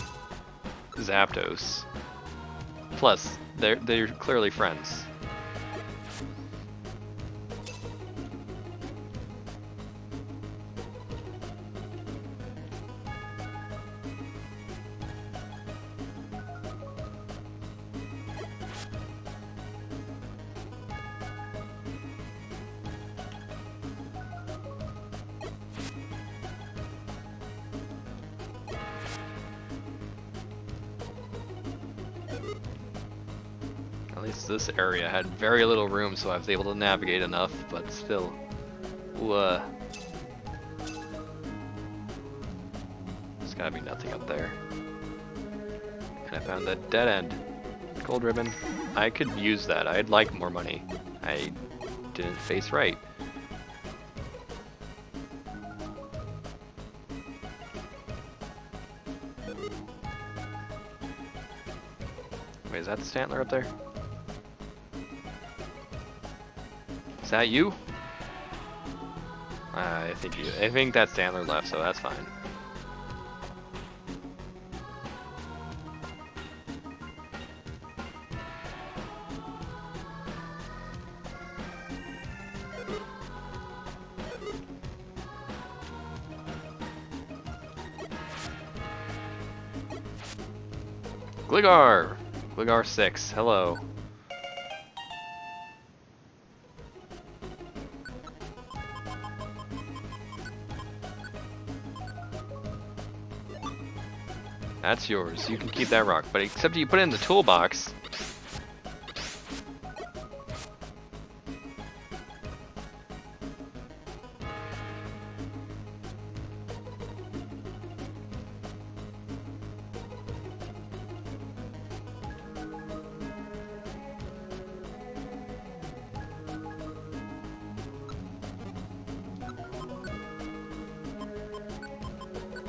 Speaker 1: Zapdos. Plus, they're clearly friends. At least this area had very little room, so I was able to navigate enough, but still. Ooh, there's gotta be nothing up there. And I found that dead end. Gold ribbon. I could use that. I'd like more money. I didn't face right. Wait, is that the Stantler up there? Is that you? I think that Stantler left, so that's fine. Gligar! Gligar 6, hello. That's yours. You can keep that rock, but except you put it in the toolbox.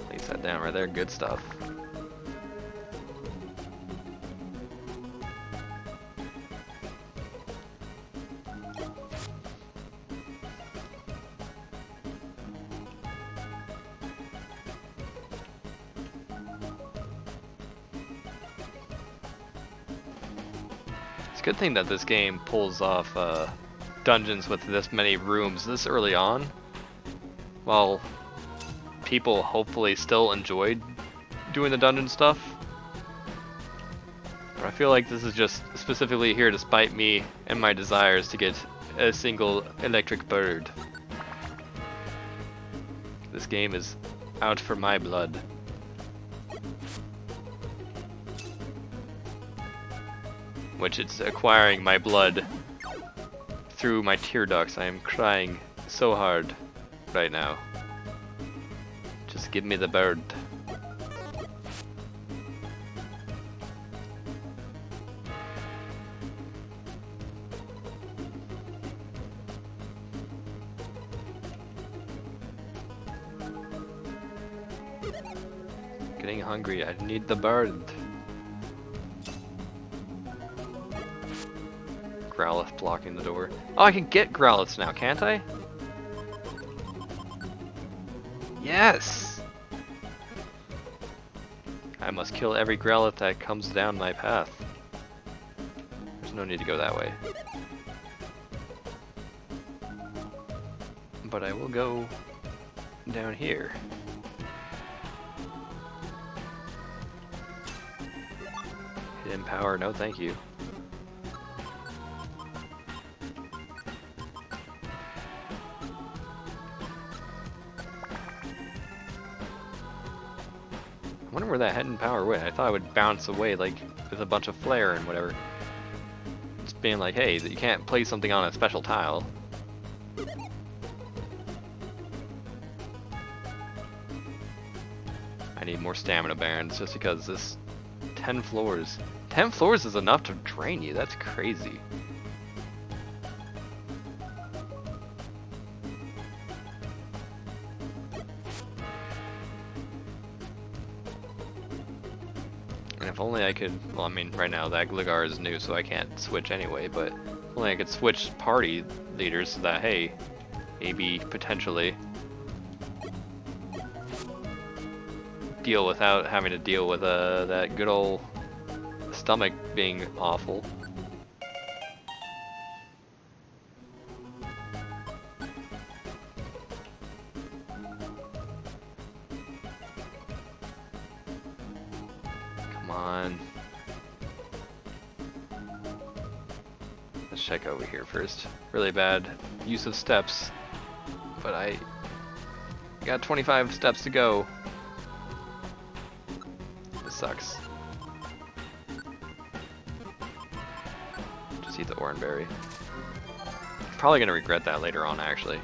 Speaker 1: Place that down right there. Good stuff. It's a good thing that this game pulls off dungeons with this many rooms this early on, while people hopefully still enjoyed doing the dungeon stuff. But I feel like this is just specifically here to spite me and my desires to get a single electric bird. This game is out for my blood. Which it's acquiring my blood through my tear ducts. I am crying so hard right now. Just give me the bird. Getting hungry, I need the bird. Growlithe blocking the door. Oh, I can get Growlithe now, can't I? Yes! I must kill every Growlithe that comes down my path. There's no need to go that way. But I will go down here. Hidden power, no thank you. I wonder where that hidden power went. I thought it would bounce away like with a bunch of flare and whatever. It's being like, hey, you can't place something on a special tile. I need more stamina barons just because this 10 floors. 10 floors is enough to drain you. That's crazy. And if only I could, well, I mean, right now that Gligar is new, so I can't switch anyway, but if only I could switch party leaders so that, hey, maybe potentially deal without having to deal with that good old stomach being awful. Come on. Let's check over here first. Really bad use of steps, but I got 25 steps to go. This sucks. Just eat the Oranberry. Probably gonna regret that later on, actually.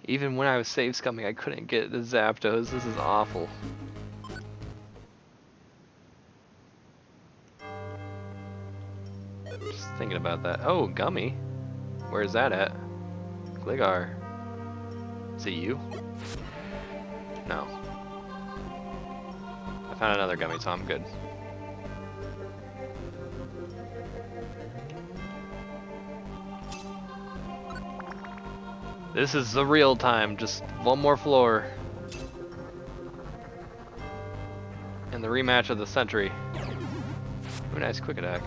Speaker 1: Even when I was save scumming, I couldn't get the Zapdos. This is awful. Just thinking about that. Oh, Gummy. Where is that at? Gligar. Is it you? No. I found another Gummy, so I'm good. This is the real time, just one more floor. And the rematch of the century. Ooh, nice quick attack.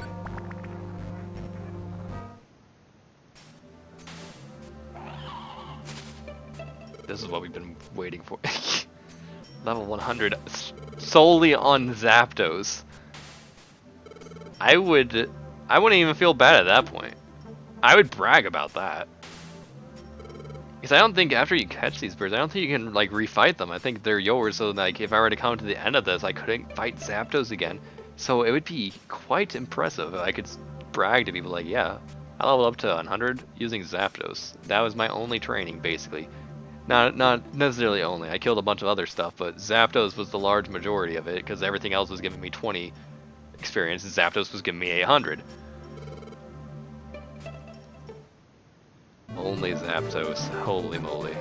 Speaker 1: This is what we've been waiting for. Level 100 solely on Zapdos. I wouldn't even feel bad at that point. I would brag about that. Because I don't think after you catch these birds, I don't think you can like refight them. I think they're yours, so like if I were to come to the end of this, I couldn't fight Zapdos again. So it would be quite impressive. I could brag to people like, yeah, I leveled up to 100 using Zapdos. That was my only training, basically. Not necessarily only. I killed a bunch of other stuff, but Zapdos was the large majority of it, because everything else was giving me 20 experience, and Zapdos was giving me 800. Only Zapdos. Holy moly.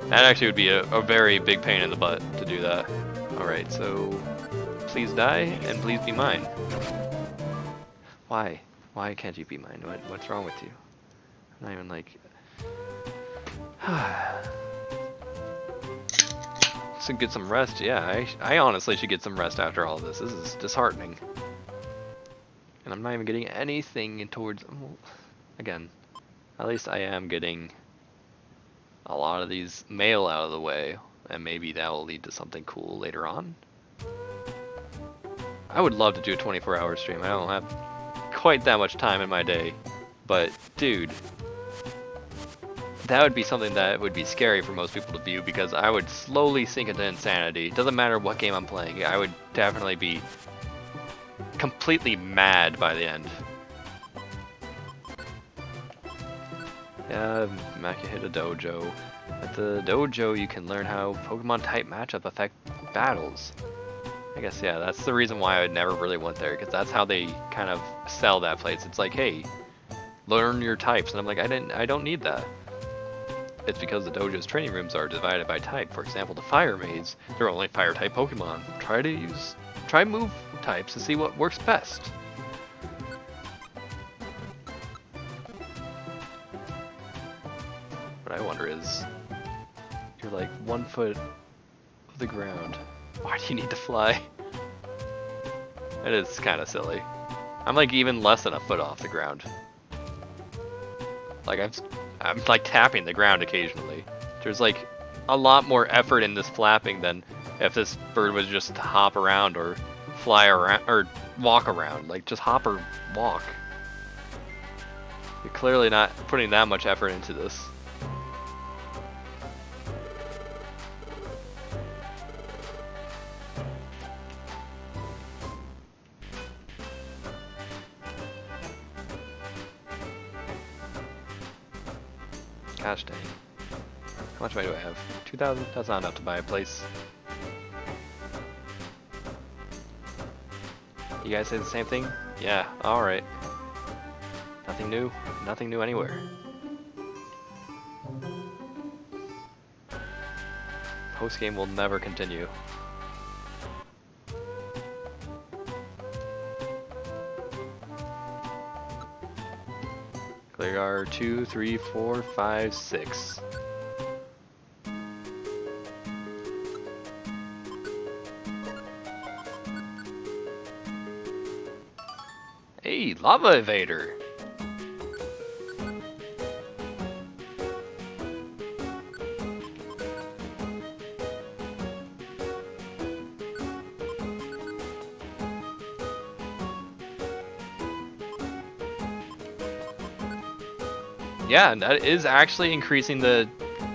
Speaker 1: That actually would be a very big pain in the butt to do that. Alright, so please die, and please be mine. Why? Why can't you be mine? What's wrong with you? I'm not even like... So get some rest. Yeah, I honestly should get some rest after all of this. This is disheartening. And I'm not even getting anything towards... Well, again, at least I am getting a lot of these mail out of the way. And maybe that will lead to something cool later on. I would love to do a 24-hour stream. I don't have quite that much time in my day. But, dude... that would be something that would be scary for most people to view, because I would slowly sink into insanity. Doesn't matter what game I'm playing, I would definitely be completely mad by the end. Yeah, Maki hit a dojo. At the dojo you can learn how Pokemon type matchup affect battles. I guess, yeah, that's the reason why I never really went there, because that's how they kind of sell that place. It's like, hey, learn your types, and I'm like, I don't need that. It's because the dojo's training rooms are divided by type. For example, the fire maze, they're only fire type Pokemon. Try move types to see what works best. What I wonder is, you're like 1 foot of the ground. Why do you need to fly? It is kind of silly. I'm like even less than a foot off the ground. Like I'm like tapping the ground occasionally. There's like a lot more effort in this flapping than if this bird was just to hop around or fly around or walk around. Like just hop or walk. You're clearly not putting that much effort into this. Gosh dang. How much money do I have? 2,000? That's not enough to buy a place. You guys say the same thing? Yeah, alright. Nothing new? Nothing new anywhere. Post-game will never continue. There are 2, 3, 4, 5, 6. Hey, Lava Evader! Yeah, and that is actually increasing the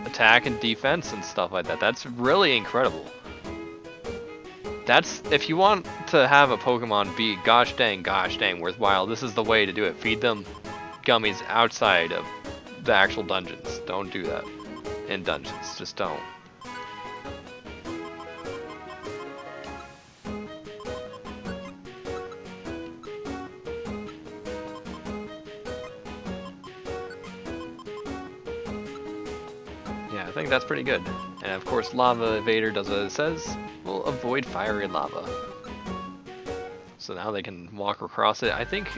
Speaker 1: attack and defense and stuff like that. That's really incredible. That's, if you want to have a Pokemon be gosh dang worthwhile, this is the way to do it. Feed them gummies outside of the actual dungeons. Don't do that in dungeons. Just don't. I think that's pretty good. And of course, Lava Evader does what it says. Will avoid fiery lava. So now they can walk across it. I think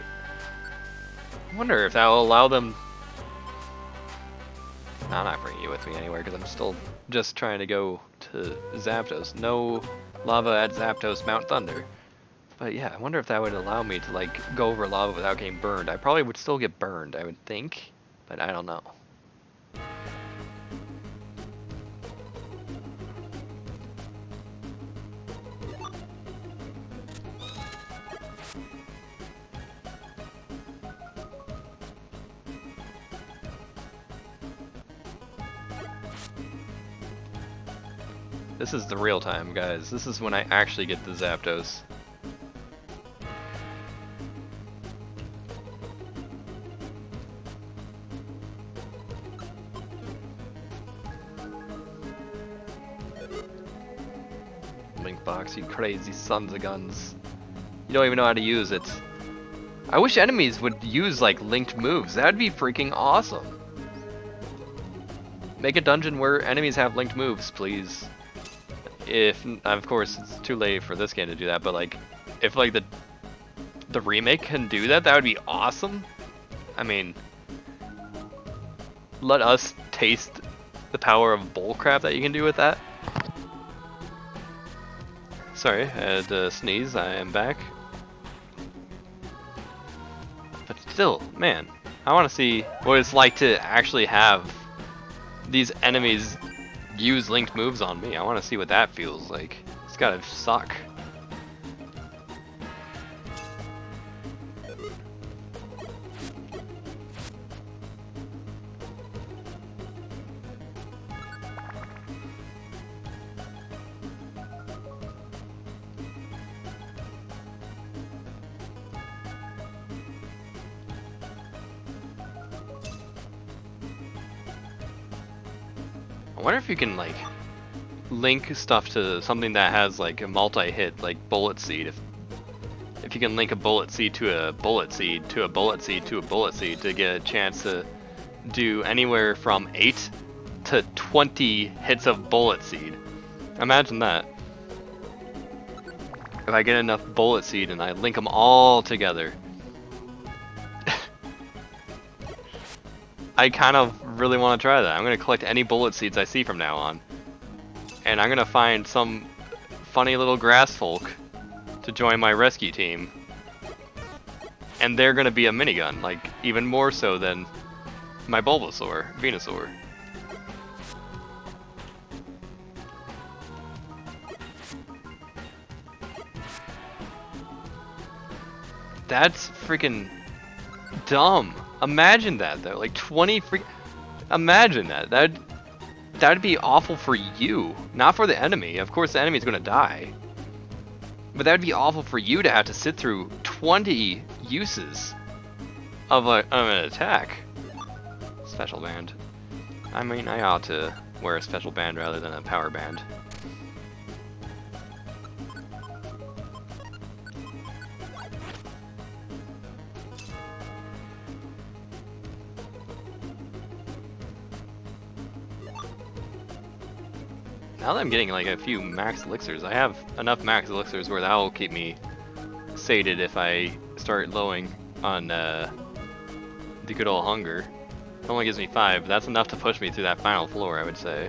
Speaker 1: I wonder if that will allow them... No, I'm not bringing you with me anywhere because I'm still just trying to go to Zapdos. No lava at Zapdos Mount Thunder. But yeah, I wonder if that would allow me to like go over lava without getting burned. I probably would still get burned, I would think, but I don't know. This is the real time, guys. This is when I actually get the Zapdos. Link box, you crazy sons of guns. You don't even know how to use it. I wish enemies would use like linked moves. That'd be freaking awesome. Make a dungeon where enemies have linked moves, please. If, of course, it's too late for this game to do that, but like, if like the remake can do that, that would be awesome. I mean, let us taste the power of bullcrap that you can do with that. Sorry, I had to sneeze, I am back. But still, man, I want to see what it's like to actually have these enemies use linked moves on me. I want to see what that feels like. It's gotta suck. I wonder if you can like link stuff to something that has like a multi-hit, like bullet seed. If you can link a bullet seed to a bullet seed to a bullet seed to a bullet seed to get a chance to do anywhere from 8 to 20 hits of bullet seed. Imagine that. If I get enough bullet seed and I link them all together. I kind of really want to try that. I'm going to collect any bullet seeds I see from now on. And I'm going to find some funny little grass folk to join my rescue team. And they're going to be a minigun, like even more so than my Bulbasaur, Venusaur. That's freaking dumb. Imagine that though, like 20 imagine that. That'd be awful for you, not for the enemy. Of course the enemy's gonna die. But that'd be awful for you to have to sit through 20 uses of an attack. Special band. I mean, I ought to wear a special band rather than a power band. Now that I'm getting like a few max elixirs, I have enough max elixirs where that will keep me sated if I start lowing on the good old hunger. It only gives me 5, but that's enough to push me through that final floor, I would say.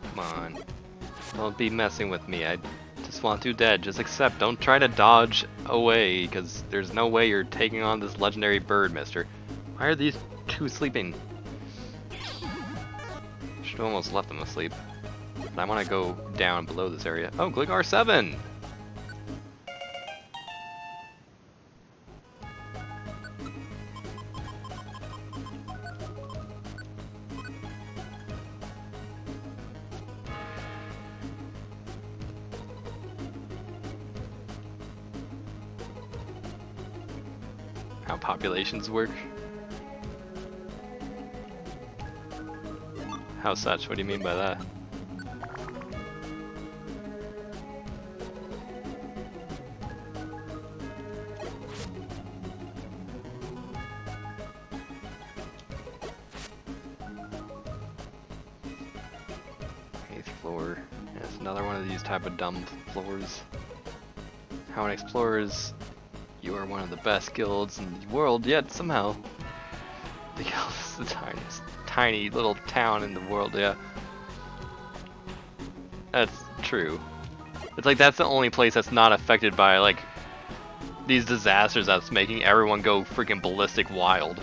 Speaker 1: Come on. Don't be messing with me. I just want you dead. Just accept. Don't try to dodge away, because there's no way you're taking on this legendary bird, mister. Why are these two sleeping? Should have almost left them asleep. But I want to go down below this area. Oh, Gligar 7! how populations work. How such? What do you mean by that? Floor. Yeah, it's another one of these type of dumb floors. How an explorers, you are one of the best guilds in the world, yet somehow the guild is the tiny little town in the world. Yeah, that's true. It's like that's the only place that's not affected by like these disasters that's making everyone go freaking ballistic wild.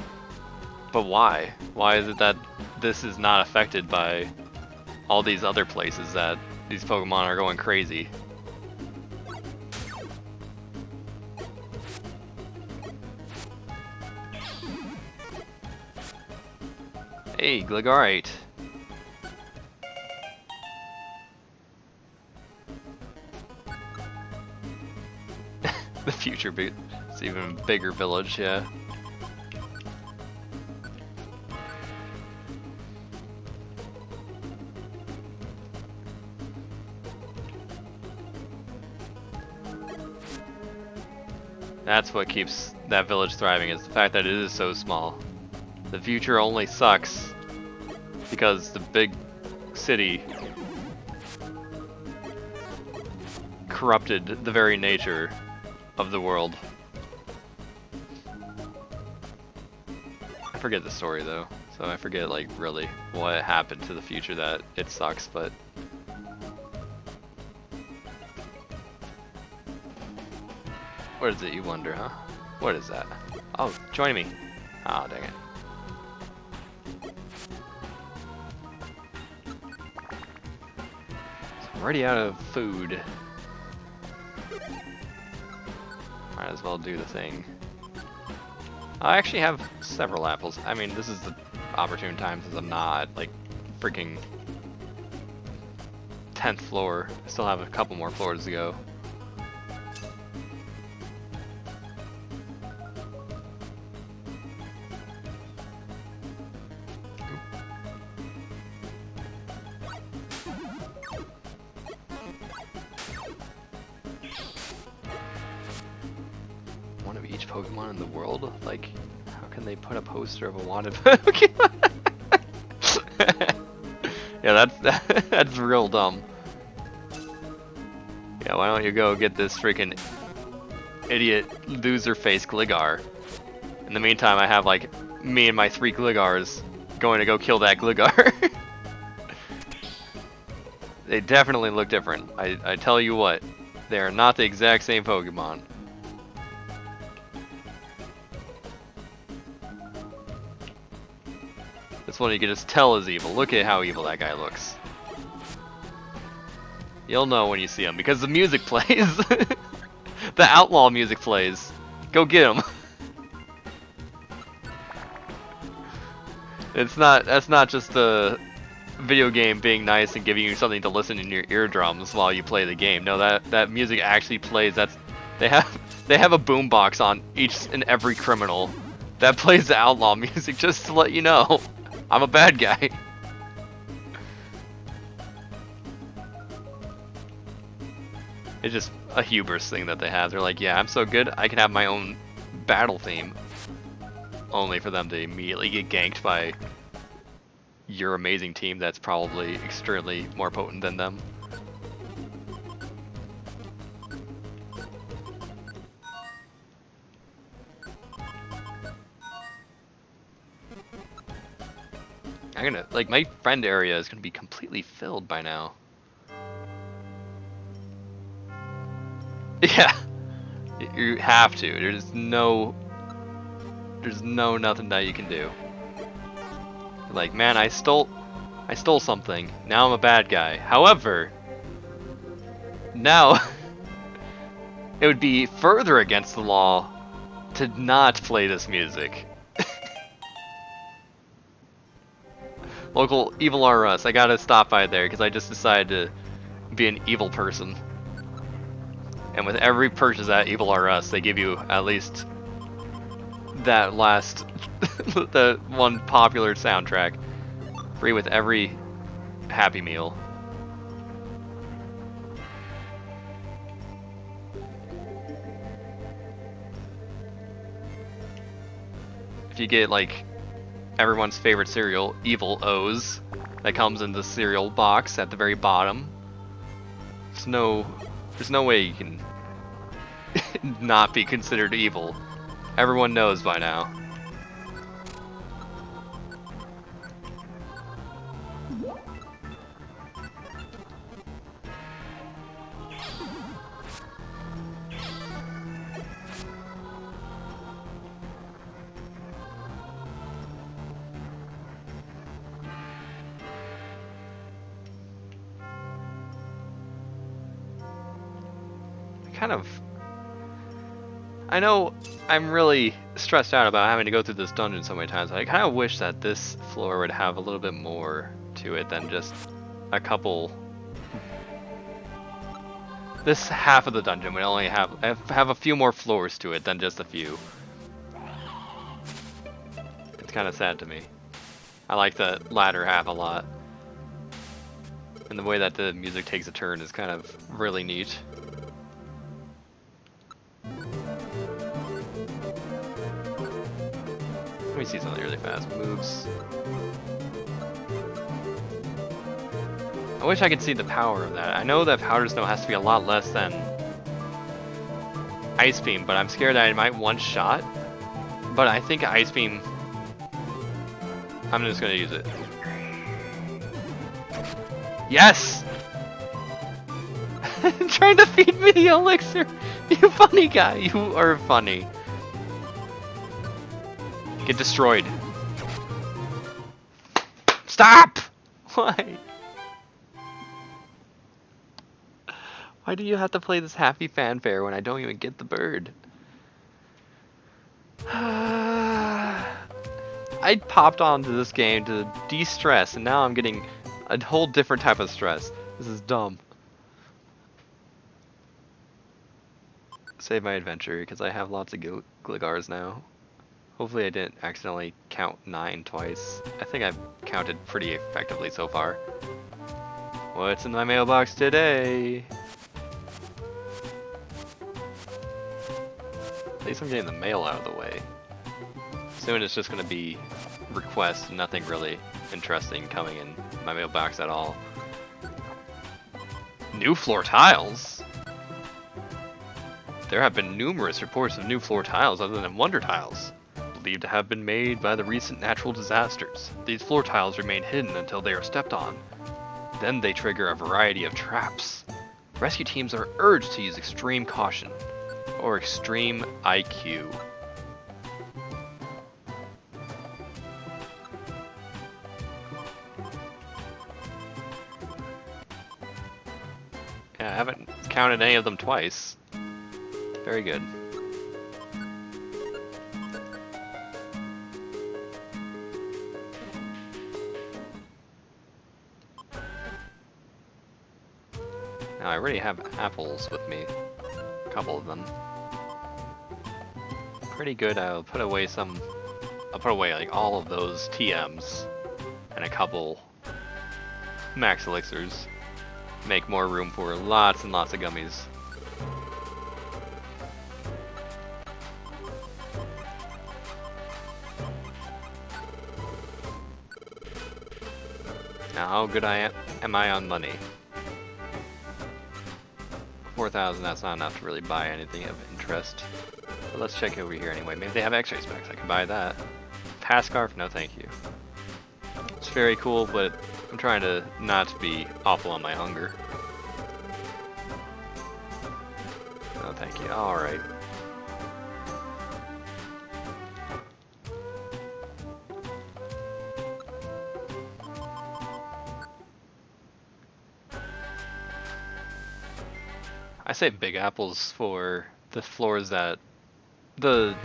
Speaker 1: But why? Why is it that this is not affected by all these other places that these Pokemon are going crazy? Hey, Gligarite. The future boot. It's even bigger village, yeah. That's what keeps that village thriving, is the fact that it is so small. The future only sucks because the big city corrupted the very nature of the world. I forget the story though, so I forget like really what happened to the future that it sucks, but what is it, you wonder, huh? What is that? Oh, join me. Ah, oh, dang it. So I'm already out of food. Might as well do the thing. I actually have several apples. I mean, this is the opportune time since I'm not, like, freaking 10th floor. I still have a couple more floors to go. One of each Pokemon in the world? Like, how can they put a poster of a wanted Pokemon? Yeah, that's real dumb. Yeah, why don't you go get this freaking idiot loser face Gligar? In the meantime, I have like me and my 3 Gligars going to go kill that Gligar. They definitely look different. I tell you what, they are not the exact same Pokemon. This one you can just tell is evil. Look at how evil that guy looks. You'll know when you see him because the music plays. The outlaw music plays. Go get him. That's not just a video game being nice and giving you something to listen in your eardrums while you play the game. No, that music actually plays. They have a boombox on each and every criminal that plays the outlaw music just to let you know I'm a bad guy. It's just a hubris thing that they have. They're like, yeah, I'm so good, I can have my own battle theme. Only for them to immediately get ganked by your amazing team that's probably extremely more potent than them. Like, my friend area is gonna be completely filled by now. Yeah, you have to. There's nothing that you can do. Like, man, I stole something. Now I'm a bad guy. However, now it would be further against the law to not play this music. Local Evil R Us. I gotta stop by there because I just decided to be an evil person. And with every purchase at Evil R Us, they give you at least that last, the one popular soundtrack. Free with every Happy Meal. If you get like everyone's favorite cereal, Evil O's, that comes in the cereal box at the very bottom, there's no way you can not be considered evil. Everyone knows by now. I know I'm really stressed out about having to go through this dungeon so many times. I kind of wish that this floor would have a little bit more to it than just a couple. This half of the dungeon would only have a few more floors to it than just a few. It's kind of sad to me. I like the latter half a lot. And the way that the music takes a turn is kind of really neat. Let me see something really fast. Moves. I wish I could see the power of that. I know that Powder Snow has to be a lot less than Ice Beam, but I'm scared that it might one-shot. But I think Ice Beam... I'm just gonna use it. Yes! Trying to feed me the elixir! You funny guy, you are funny. Get destroyed. Stop! Why? Why do you have to play this happy fanfare when I don't even get the bird? I popped onto this game to de-stress, and now I'm getting a whole different type of stress. This is dumb. Save my adventure, because I have lots of Gligars now. Hopefully I didn't accidentally count 9 twice. I think I've counted pretty effectively so far. What's in my mailbox today? At least I'm getting the mail out of the way. Soon it's just going to be requests, nothing really interesting coming in my mailbox at all. New floor tiles? There have been numerous reports of new floor tiles other than wonder tiles, believed to have been made by the recent natural disasters. These floor tiles remain hidden until they are stepped on. Then they trigger a variety of traps. Rescue teams are urged to use extreme caution, or extreme IQ. Yeah, I haven't counted any of them twice. Very good. Now I already have apples with me. A couple of them. Pretty good. I'll put away like all of those TMs and a couple max elixirs. Make more room for lots and lots of gummies. Now, how good am I on money? 4,000, that's not enough to really buy anything of interest. But let's check over here anyway. Maybe they have X-ray specs. I can buy that. Pass scarf? No, thank you. It's very cool, but I'm trying to not be awful on my hunger. No, thank you. Alright. I say big apples for the floors the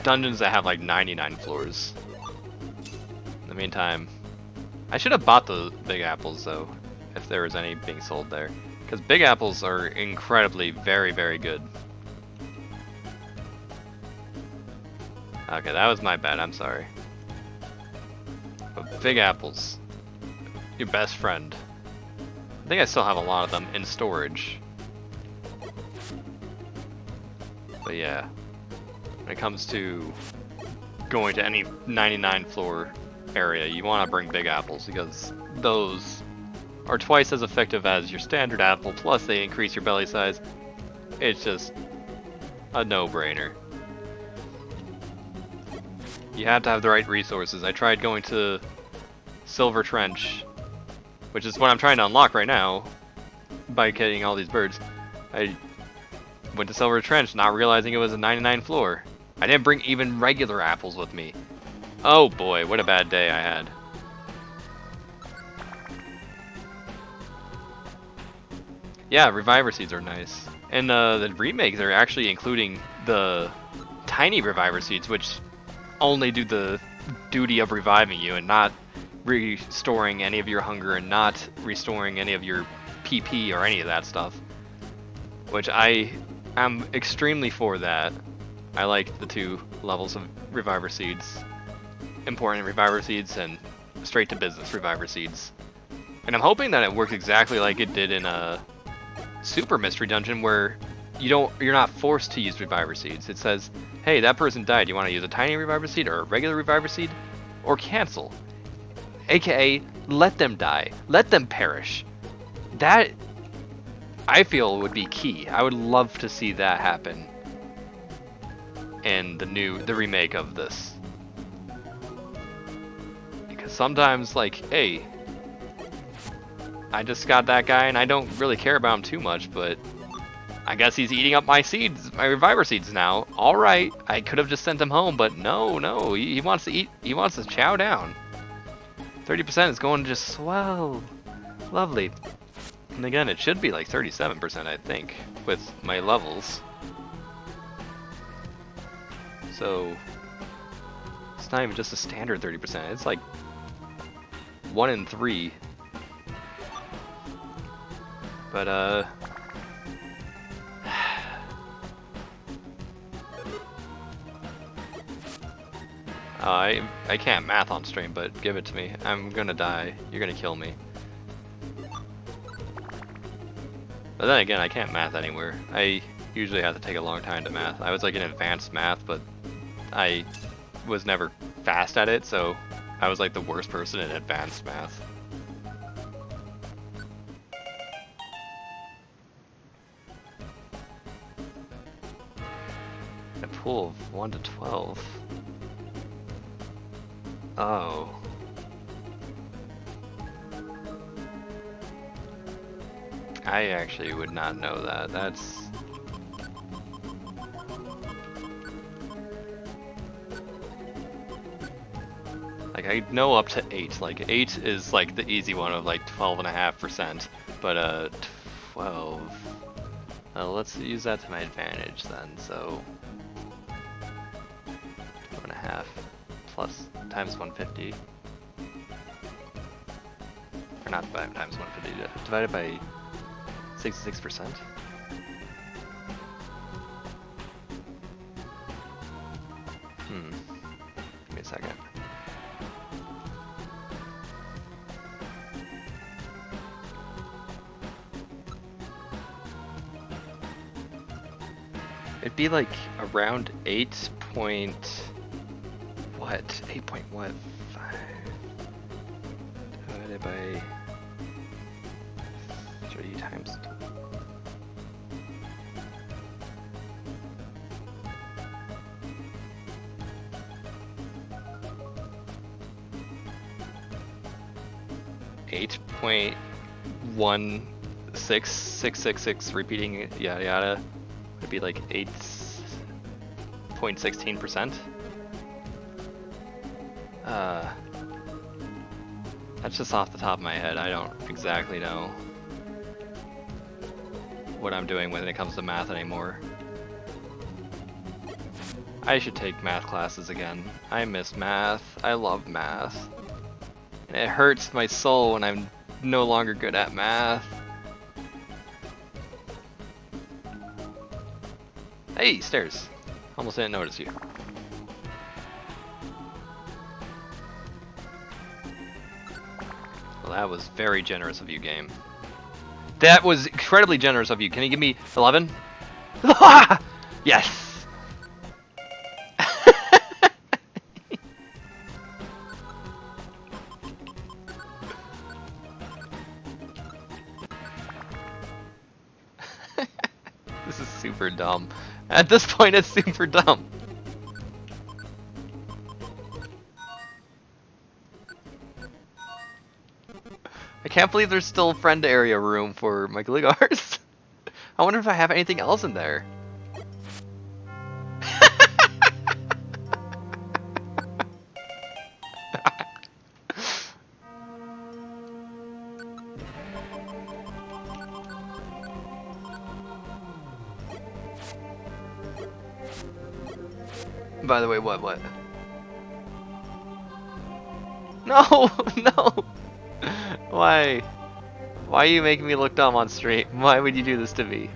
Speaker 1: dungeons that have like 99 floors. In the meantime, I should have bought the big apples though, if there was any being sold there. Because big apples are incredibly very, very good. Okay, that was my bad, I'm sorry. But big apples. Your best friend. I think I still have a lot of them in storage. But yeah. When it comes to going to any 99 floor area, you want to bring big apples because those are twice as effective as your standard apple, plus they increase your belly size. It's just a no-brainer. You have to have the right resources. I tried going to Silver Trench, which is what I'm trying to unlock right now by getting all these birds. I went to Silver Trench not realizing it was a 99 floor. I didn't bring even regular apples with me. Oh boy, what a bad day I had. Yeah, Reviver Seeds are nice. And the remake, they're actually including the tiny Reviver Seeds, which only do the duty of reviving you and not restoring any of your hunger and not restoring any of your PP or any of that stuff. Which I am extremely for that. I like the two levels of Reviver Seeds. Important Reviver Seeds and straight to business Reviver Seeds. And I'm hoping that it works exactly like it did in a Super Mystery Dungeon where you're not forced to use Reviver Seeds. It says, hey, that person died. You want to use a tiny Reviver Seed or a regular Reviver Seed? Or cancel. AKA, let them die. Let them perish. That, I feel, would be key. I would love to see that happen in the remake of this. Because sometimes, like, hey, I just got that guy and I don't really care about him too much, but I guess he's eating up my seeds, my Reviver Seeds now. Alright, I could have just sent him home, but no, he wants to eat, he wants to chow down. 30% is going to just swell. Lovely. And again, it should be like 37%, I think, with my levels. So, it's not even just a standard 30%, it's like 1 in 3. But, I can't math on stream, but give it to me. I'm gonna die. You're gonna kill me. But then again, I can't math anywhere. I usually have to take a long time to math. I was like in advanced math, but I was never fast at it, so I was like the worst person in advanced math. A pool of 1 to 12. Oh. I actually would not know that. That's... like, I know up to 8. Like, 8 is like the easy one of like 12.5%. But 12... let's use that to my advantage then, so... 12.5 plus times 150. Or not times 150, divided by 66%. Give me a second. It'd be like around 8 point... what? 8.15 divided by 3 times... $8.16666 repeating yada yada would be like 8.16%. That's just off the top of my head. I don't exactly know what I'm doing when it comes to math anymore. I should take math classes again. I miss math. I love math. And it hurts my soul when I'm no longer good at math. Hey, stairs. Almost didn't notice you. Well, that was very generous of you, game. That was incredibly generous of you. Can you give me 11? Yes! This is super dumb. At this point, it's super dumb. I can't believe there's still friend area room for my Gligars. I wonder if I have anything else in there. By the way, what? No, no. Why? Why are you making me look dumb on stream? Why would you do this to me?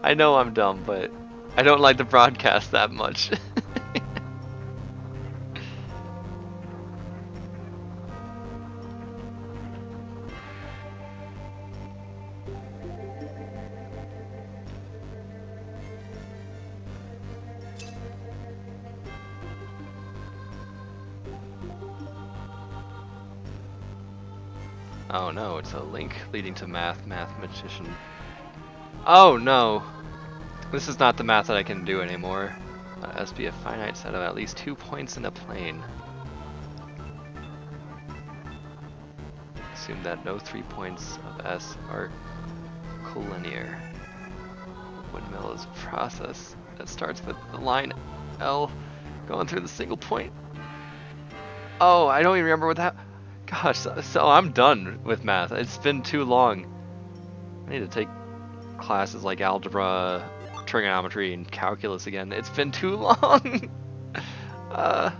Speaker 1: I know I'm dumb, but I don't like the broadcast that much. Oh no, it's a link leading to mathematician. Oh no! This is not the math that I can do anymore. Let S be a finite set of at least 2 points in a plane. Assume that no 3 points of S are collinear. Windmill is a process that starts with the line L going through the single point. Oh, I don't even remember what that... Gosh, so I'm done with math. It's been too long. I need to take classes like algebra, trigonometry, and calculus again. It's been too long. I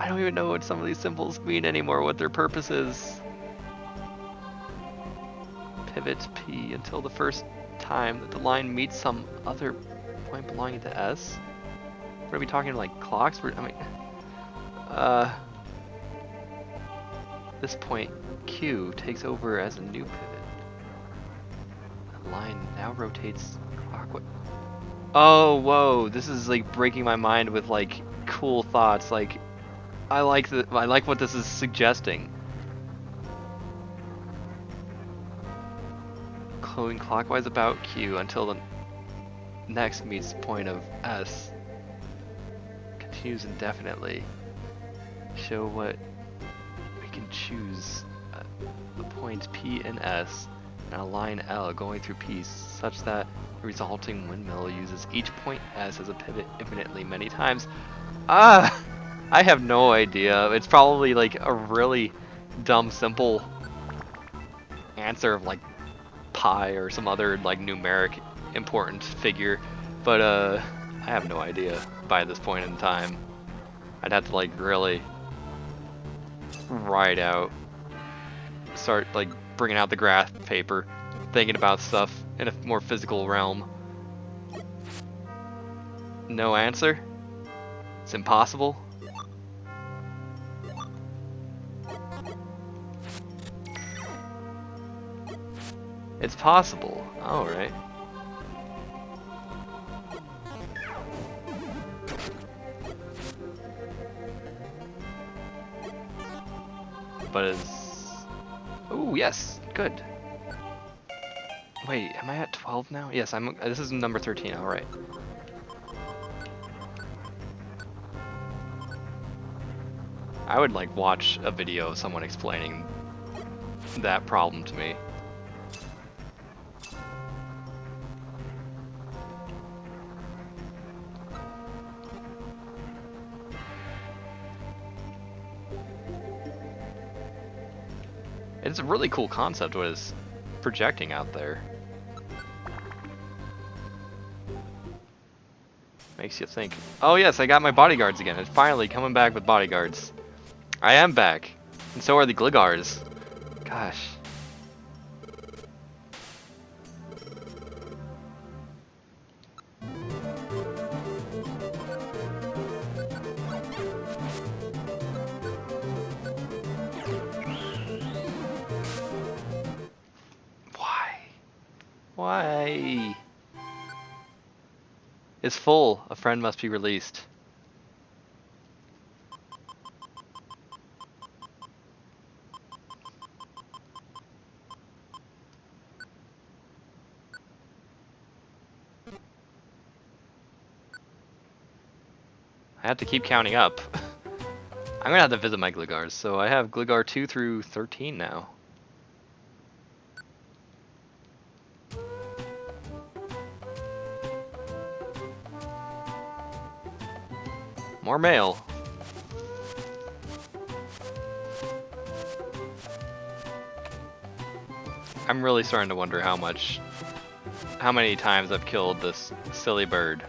Speaker 1: don't even know what some of these symbols mean anymore, what their purpose is. Pivot P until the first time that the line meets some other point belonging to S. What are we talking, like clocks? This point, Q, takes over as a new pivot. The line now rotates clockwise. Oh, whoa! This is like breaking my mind with like cool thoughts. Like, I like what this is suggesting. Going clockwise about Q until the next meets point of S. Continues indefinitely. Show what can choose the points P and S and a line L going through P such that the resulting windmill uses each point S as a pivot infinitely many times. I have no idea. It's probably like a really dumb, simple answer of like pi or some other like numeric important figure, but I have no idea by this point in time. I'd have to like really write out, start like bringing out the graph paper, thinking about stuff in a more physical realm. No answer? It's impossible? It's possible. Alright. But it's... Oh, yes! Good. Wait, am I at 12 now? Yes, this is number 13, alright. I would like watch a video of someone explaining that problem to me. It's a really cool concept what it's projecting out there. Makes you think. Oh yes, I got my bodyguards again. It's finally coming back with bodyguards. I am back. And so are the Gligars. Gosh. is full. A friend must be released. I have to keep counting up. I'm gonna have to visit my Gligars, so I have Gligar 2 through 13 now. More mail. I'm really starting to wonder how many times I've killed this silly bird.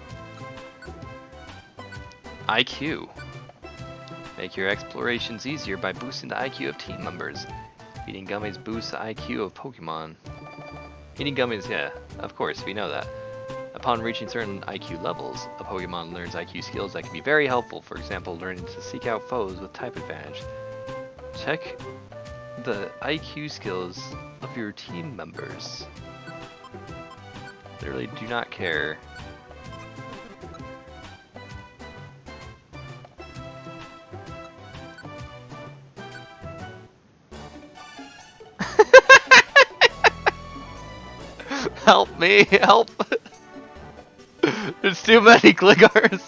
Speaker 1: IQ. Make your explorations easier by boosting the IQ of team members. Eating gummies boosts the IQ of Pokémon. Eating gummies, yeah, of course, we know that. Upon reaching certain IQ levels, a Pokémon learns IQ skills that can be very helpful, for example, learning to seek out foes with type advantage. Check the IQ skills of your team members. Literally do not care. Help me, help! There's too many Gligars!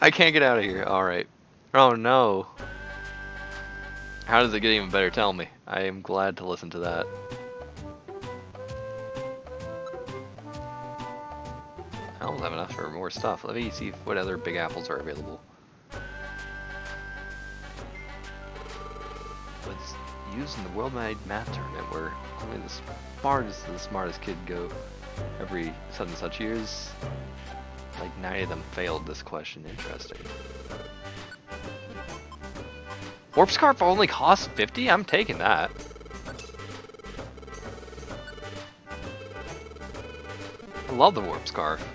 Speaker 1: I can't get out of here, alright. Oh no. How does it get even better? Tell me. I am glad to listen to that. I almost have enough for more stuff. Let me see what other big apples are available. What's used in the worldwide math tournament where only the smartest kid go every such and such years. Like 9 of them failed this question. Interesting. Warp Scarf only costs 50? I'm taking that. I love the Warp Scarf.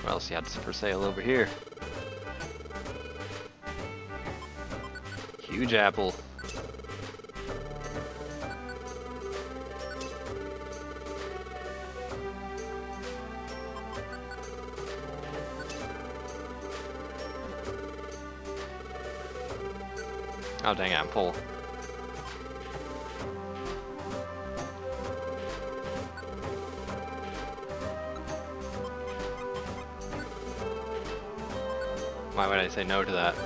Speaker 1: What else you had for sale over here? Huge apple. Oh dang it, I'm full. Why would I say no to that?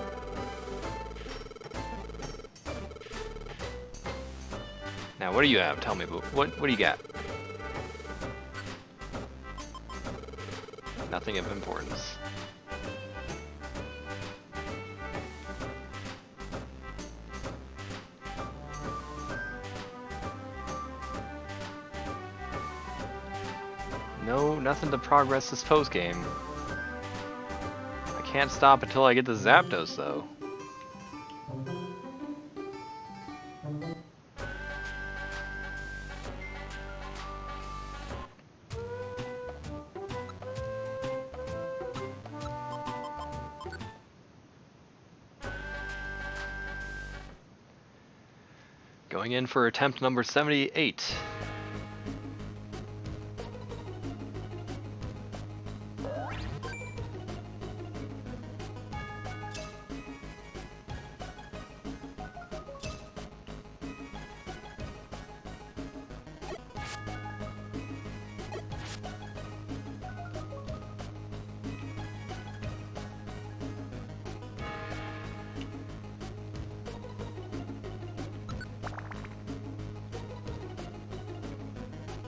Speaker 1: Now, what do you have? Tell me, what do you got? Nothing of importance. No, nothing to progress this post game. Can't stop until I get the Zapdos, though. Going in for attempt number 78.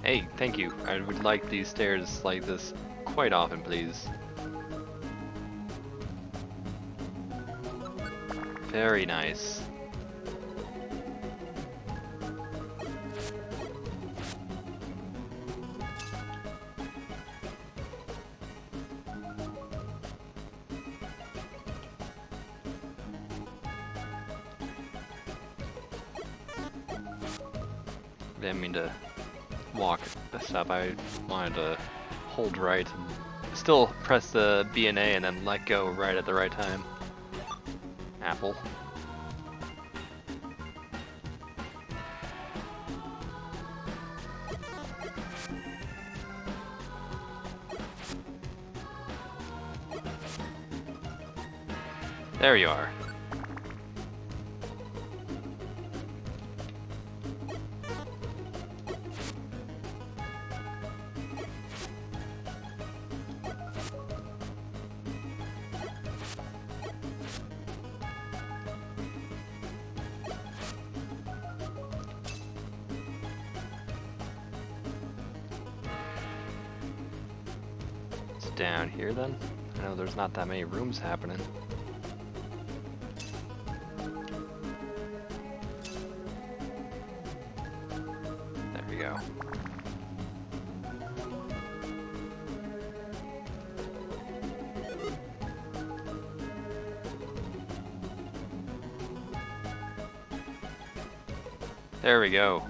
Speaker 1: Hey, thank you. I would like these stairs like this quite often, please. Very nice. Didn't mean to walk this up. I wanted to hold right and still press the B and A and then let go right at the right time. Apple. There you are. It's down here then? I know there's not that many rooms happening. Go. There we go.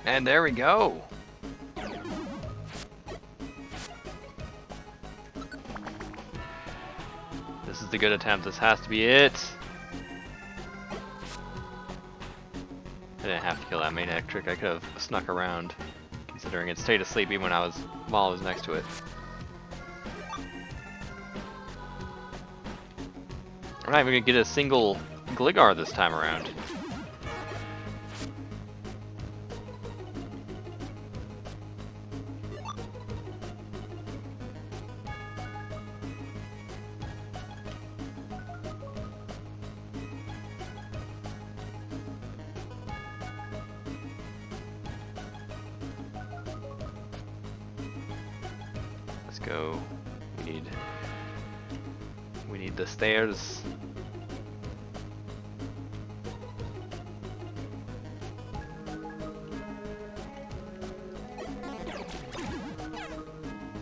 Speaker 1: And there we go. This is the good attempt. This has to be it. I didn't have to kill that maniac trick. I could have snuck around, considering it stayed asleep even while I was next to it. I'm not even gonna get a single Gligar this time around. Let's go. We need the stairs.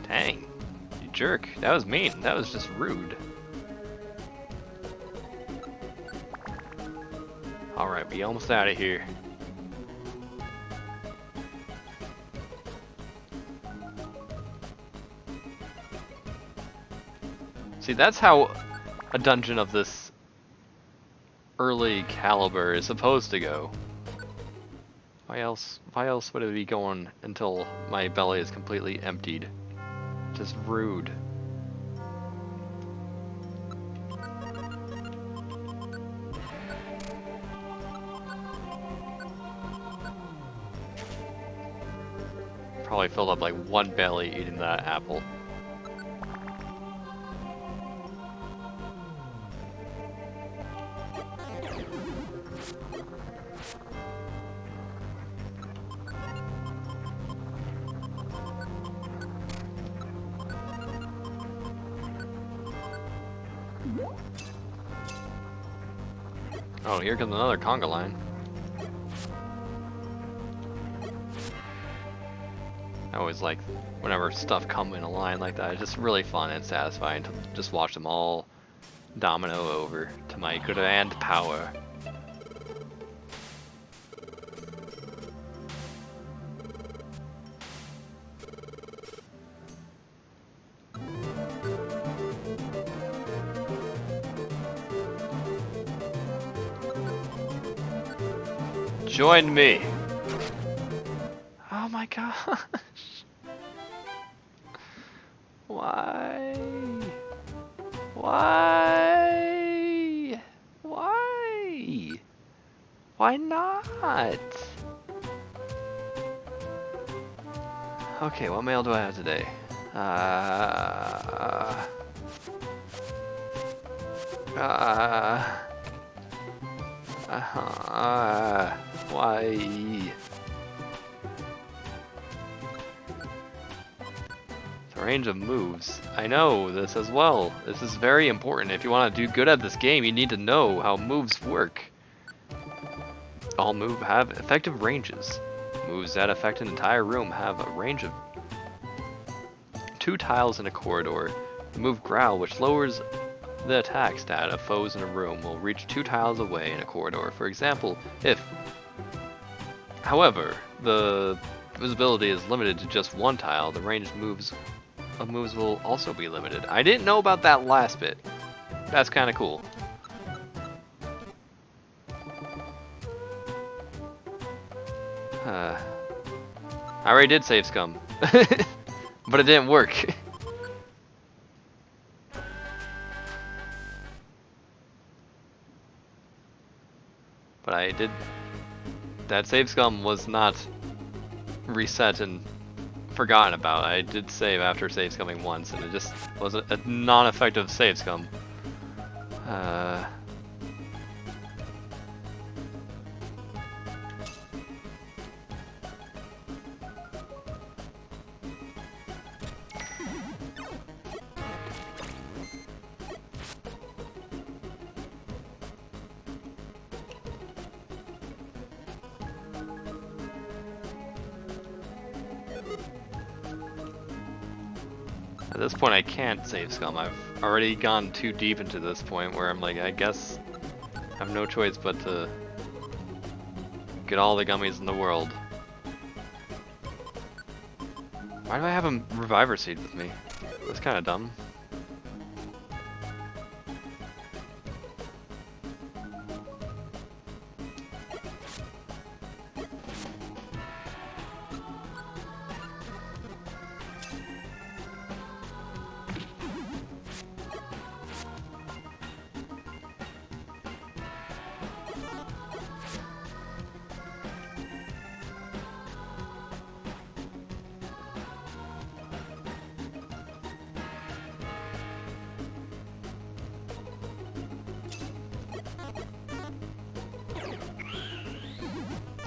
Speaker 1: Dang, you jerk. That was mean. That was just rude. Alright, we almost out of here. See, that's how a dungeon of this early caliber is supposed to go. Why else would it be going until my belly is completely emptied? Just rude. Probably filled up like one belly eating that apple. Oh, here comes another conga line. I always like whenever stuff come in a line like that. It's just really fun and satisfying to just watch them all domino over to my grand power. Join me. Oh my gosh. Why? Why? Why? Why not? Okay, what mail do I have today? Why? The range of moves. I know this as well. This is very important. If you want to do good at this game, you need to know how moves work. All moves have effective ranges. Moves that affect an entire room have a range of 2 tiles in a corridor. The move Growl, which lowers the attack stat of foes in a room will reach 2 tiles away in a corridor. For example, if... However, the visibility is limited to just 1 tile, the ranged moves will also be limited. I didn't know about that last bit. That's kind of cool. I already did save scum, but it didn't work. But I did. That save scum was not reset and forgotten about. I did save after save scumming once, and it just was a non-effective save scum. At this point I can't save scum. I've already gone too deep into this point where I'm like, I guess I have no choice but to get all the gummies in the world. Why do I have a reviver seed with me? That's kind of dumb.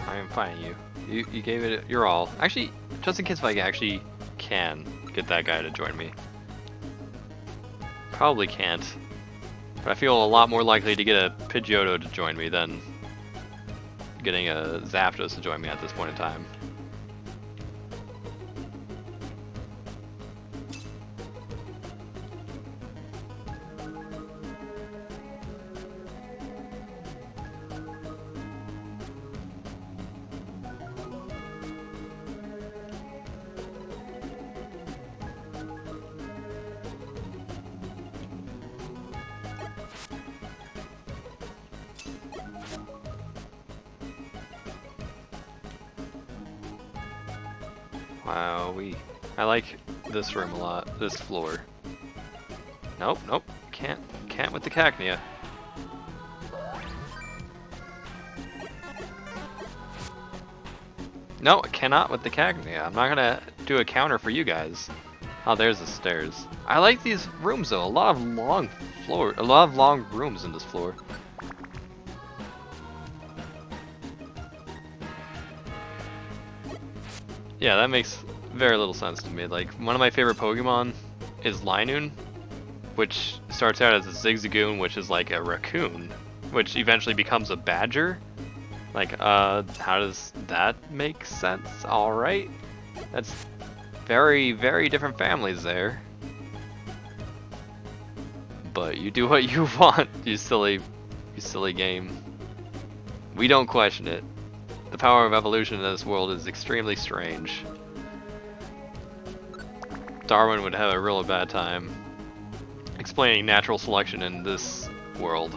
Speaker 1: I am fighting you. You gave it your all. Actually, just in case if I actually can get that guy to join me. Probably can't. But I feel a lot more likely to get a Pidgeotto to join me than getting a Zapdos to join me at this point in time. Wow, I like this room a lot, this floor. Nope, nope, can't with the Cacnea. No, I cannot with the Cacnea. I'm not gonna do a counter for you guys. Oh, there's the stairs. I like these rooms though, a lot of long rooms in this floor. Yeah, that makes very little sense to me. Like, one of my favorite Pokemon is Linoon, which starts out as a Zigzagoon, which is like a raccoon, which eventually becomes a badger. Like, how does that make sense? Alright. That's very, very different families there. But you do what you want, you silly game. We don't question it. The power of evolution in this world is extremely strange. Darwin would have a real bad time explaining natural selection in this world.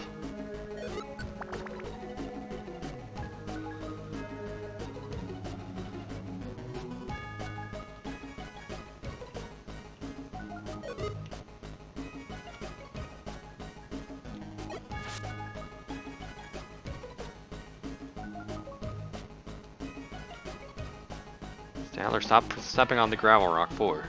Speaker 1: Stanler, stop stepping on the gravel rock 4.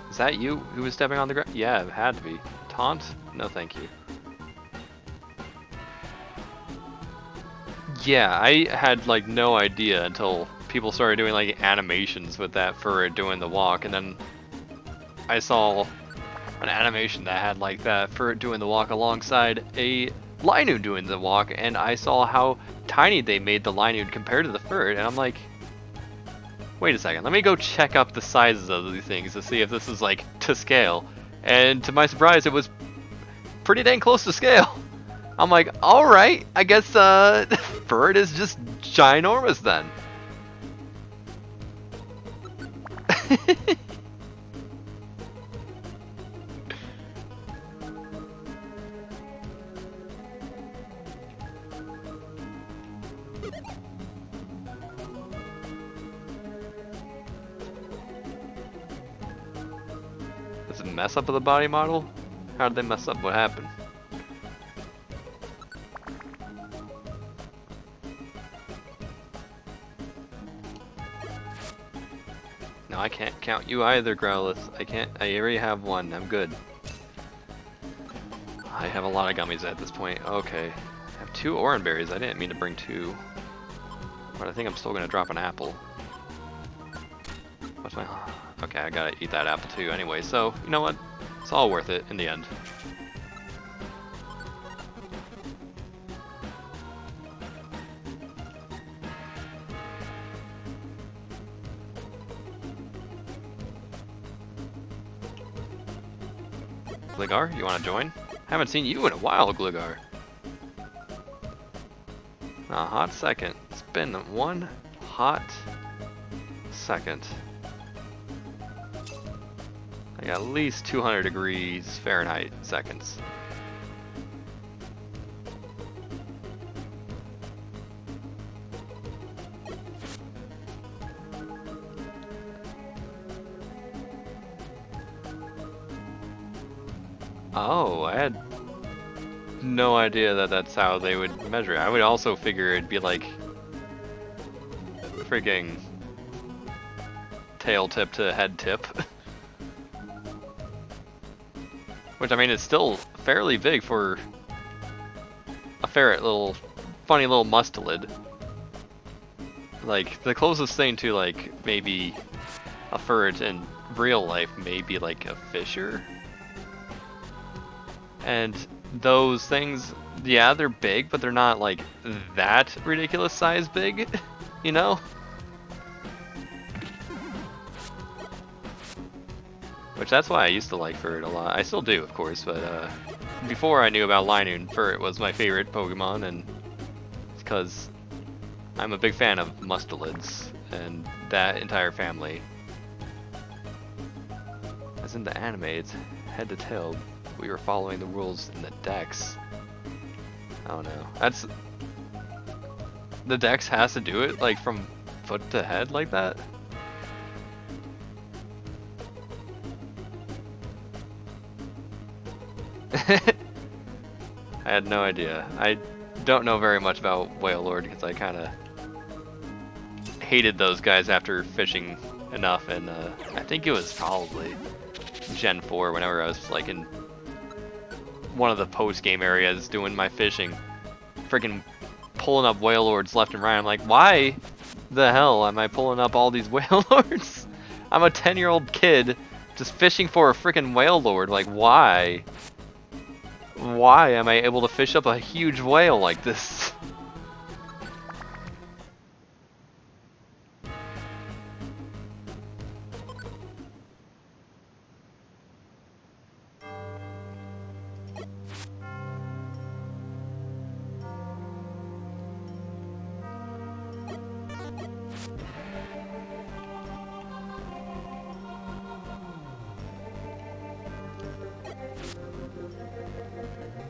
Speaker 1: Is that you who was stepping on the gravel? Yeah, it had to be. Taunt? No thank you. Yeah, I had like no idea until people started doing like animations with that for doing the walk, and then I saw an animation that had like that for doing the walk alongside a Linoon doing the walk, and I saw how tiny they made the Linoon compared to the Furt, and I'm like, wait a second, let me go check up the sizes of these things to see if this is like to scale. And to my surprise, it was pretty dang close to scale. I'm like, alright, I guess Bird is just ginormous then. Does it mess up with the body model? How did they mess up? What happened? No, I can't count you either, Growlithe. I can't. I already have one. I'm good. I have a lot of gummies at this point. Okay. I have 2 orange berries. I didn't mean to bring 2. But I think I'm still gonna drop an apple. What's my... Okay, I gotta eat that apple too anyway, so, you know what? It's all worth it in the end. Gligar, you wanna join? Haven't seen you in a while, Gligar. A hot second. It's been one hot second. I got at least 200 degrees Fahrenheit seconds. Oh, I had no idea that that's how they would measure it. I would also figure it'd be like freaking tail tip to head tip. Which, I mean, it's still fairly big for a ferret, funny little mustelid. Like, the closest thing to, like, maybe a ferret in real life may be like a fisher. And those things, yeah, they're big, but they're not like that ridiculous size big, you know? Which that's why I used to like Ferret a lot. I still do, of course, but before I knew about Linoon, Ferret was my favorite Pokemon, and it's because I'm a big fan of mustelids and that entire family. As in the anime, it's head to tail. We were following the rules in the Dex. I don't know. That's... The Dex has to do it, like, from foot to head like that? I had no idea. I don't know very much about Wailord because I kind of hated those guys after fishing enough, and I think it was probably Gen 4 whenever I was like in one of the post-game areas doing my fishing, freaking pulling up Wailords left and right. I'm like, why the hell am I pulling up all these Wailords? I'm a 10-year-old kid just fishing for a freaking Wailord. Like, why? Why am I able to fish up a huge whale like this?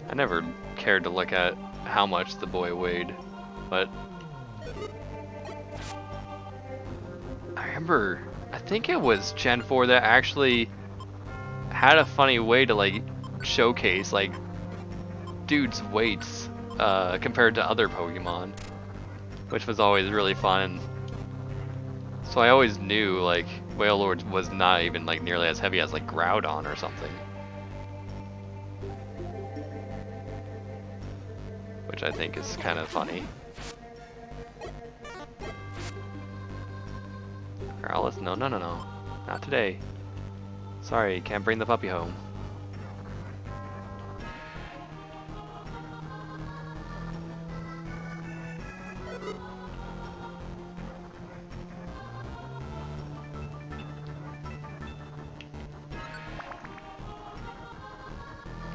Speaker 1: I never cared to look at how much the boy weighed, but I remember, I think it was Gen 4 that actually had a funny way to like showcase like dudes' weights compared to other Pokemon, which was always really fun. So I always knew like Wailord was not even like nearly as heavy as like Groudon or something. Which I think is kind of funny. Growlithe, no, not today. Sorry, can't bring the puppy home.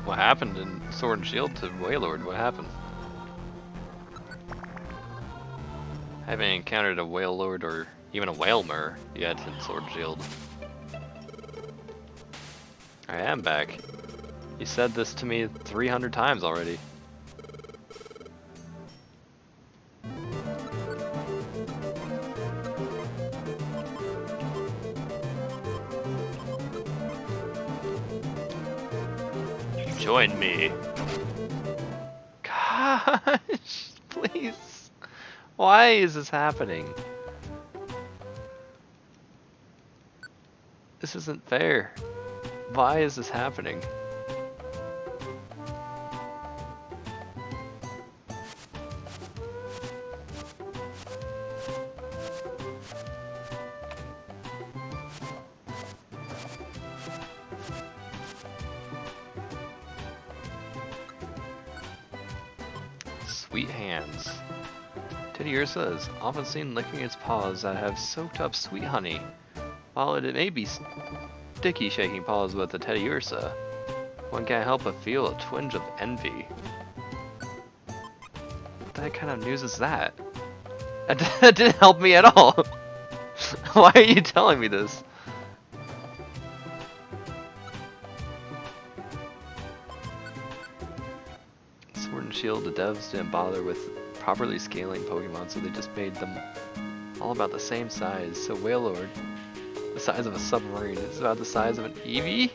Speaker 1: What happened in Sword and Shield to Wailord? What happened? I haven't encountered a Wailord or even a Wailmer yet in Sword and Shield. I am back. You said this to me 300 times already. Join me. Gosh, please. Why is this happening? This isn't fair. Why is this happening? Sweet hands. Teddy Ursa is often seen licking its paws that have soaked up sweet honey. While it may be sticky shaking paws with the Teddy Ursa, one can't help but feel a twinge of envy. What kind of news is that? That didn't help me at all. Why are you telling me this? Sword and Shield, the devs didn't bother with properly scaling Pokemon, so they just made them all about the same size. So Wailord, the size of a submarine, is about the size of an Eevee?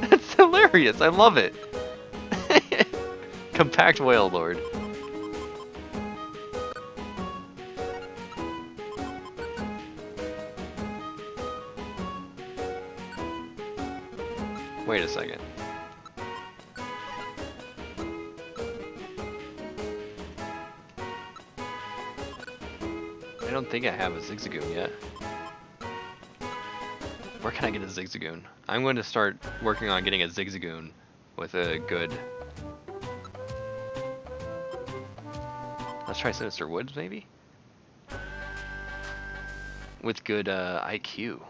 Speaker 1: That's hilarious, I love it. Compact Wailord. Wait a second. I don't think I have a Zigzagoon yet. Where can I get a Zigzagoon? I'm going to start working on getting a Zigzagoon with a good... Let's try Sinister Woods, maybe? With good IQ.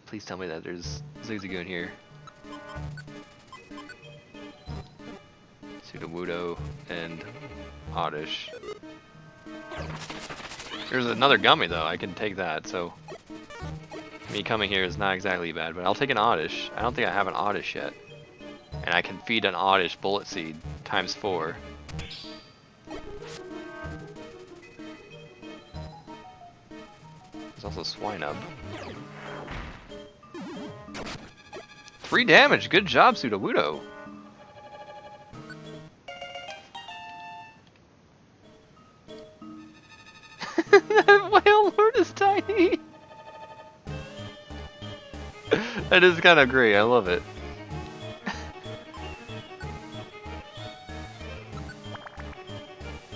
Speaker 1: Please tell me that there's Zigzagoon here. Sudowoodo and Oddish. There's another Gummy though, I can take that, so... Me coming here is not exactly bad, but I'll take an Oddish. I don't think I have an Oddish yet. And I can feed an Oddish Bullet Seed times 4. There's also Swinub. 3 damage, good job Sudowoodo. Wailord is tiny. That is kind of great, I love it.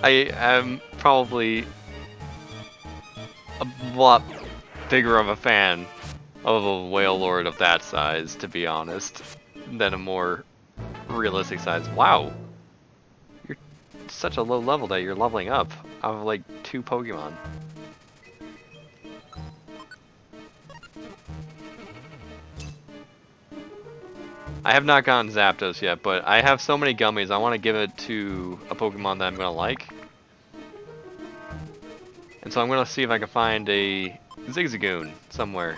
Speaker 1: I am probably a lot bigger of a fan of a Wailord of that size, to be honest, than a more realistic size. Wow, you're such a low level that you're leveling up out of like 2 Pokemon. I have not gotten Zapdos yet, but I have so many gummies, I want to give it to a Pokemon that I'm going to like. And so I'm going to see if I can find a Zigzagoon somewhere.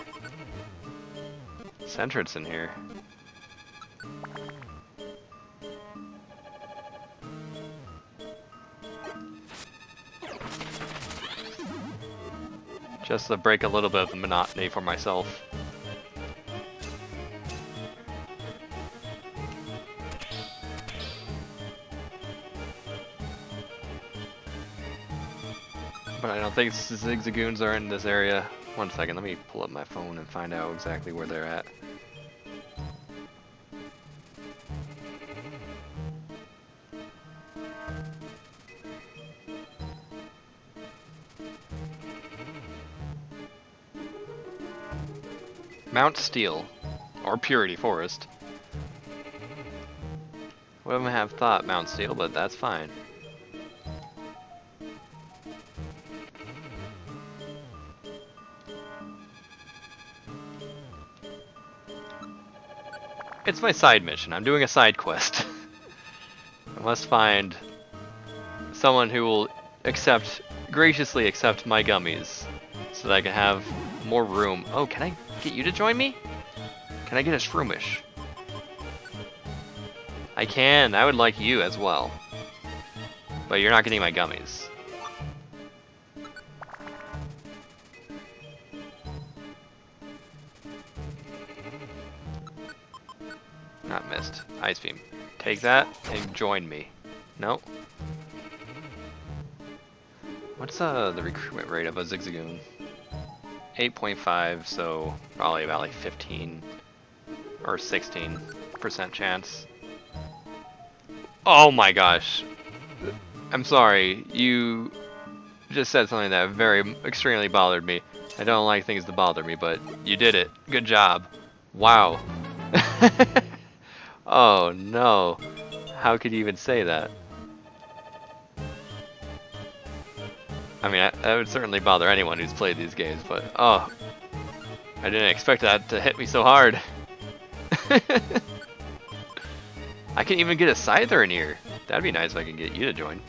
Speaker 1: Sentret's in here. Just to break a little bit of the monotony for myself. But I don't think Zigzagoons are in this area. One second, let me pull up my phone and find out exactly where they're at. Mount Steel, or Purity Forest. Wouldn't have thought Mount Steel, but that's fine. It's my side mission. I'm doing a side quest. I must find someone who will graciously accept my gummies so that I can have more room. Oh, can I get you to join me? Can I get a Shroomish? I can. I would like you as well. But you're not getting my gummies. Not missed. Ice Beam. Take that and join me. No. What's the recruitment rate of a Zigzagoon? 8.5, so probably about like 15 or 16% chance. Oh my gosh. I'm sorry. You just said something that extremely bothered me. I don't like things to bother me, but you did it. Good job. Wow. Oh no. How could you even say that? I mean, that would certainly bother anyone who's played these games, but oh. I didn't expect that to hit me so hard. I can even get a Scyther in here. That'd be nice if I can get you to join.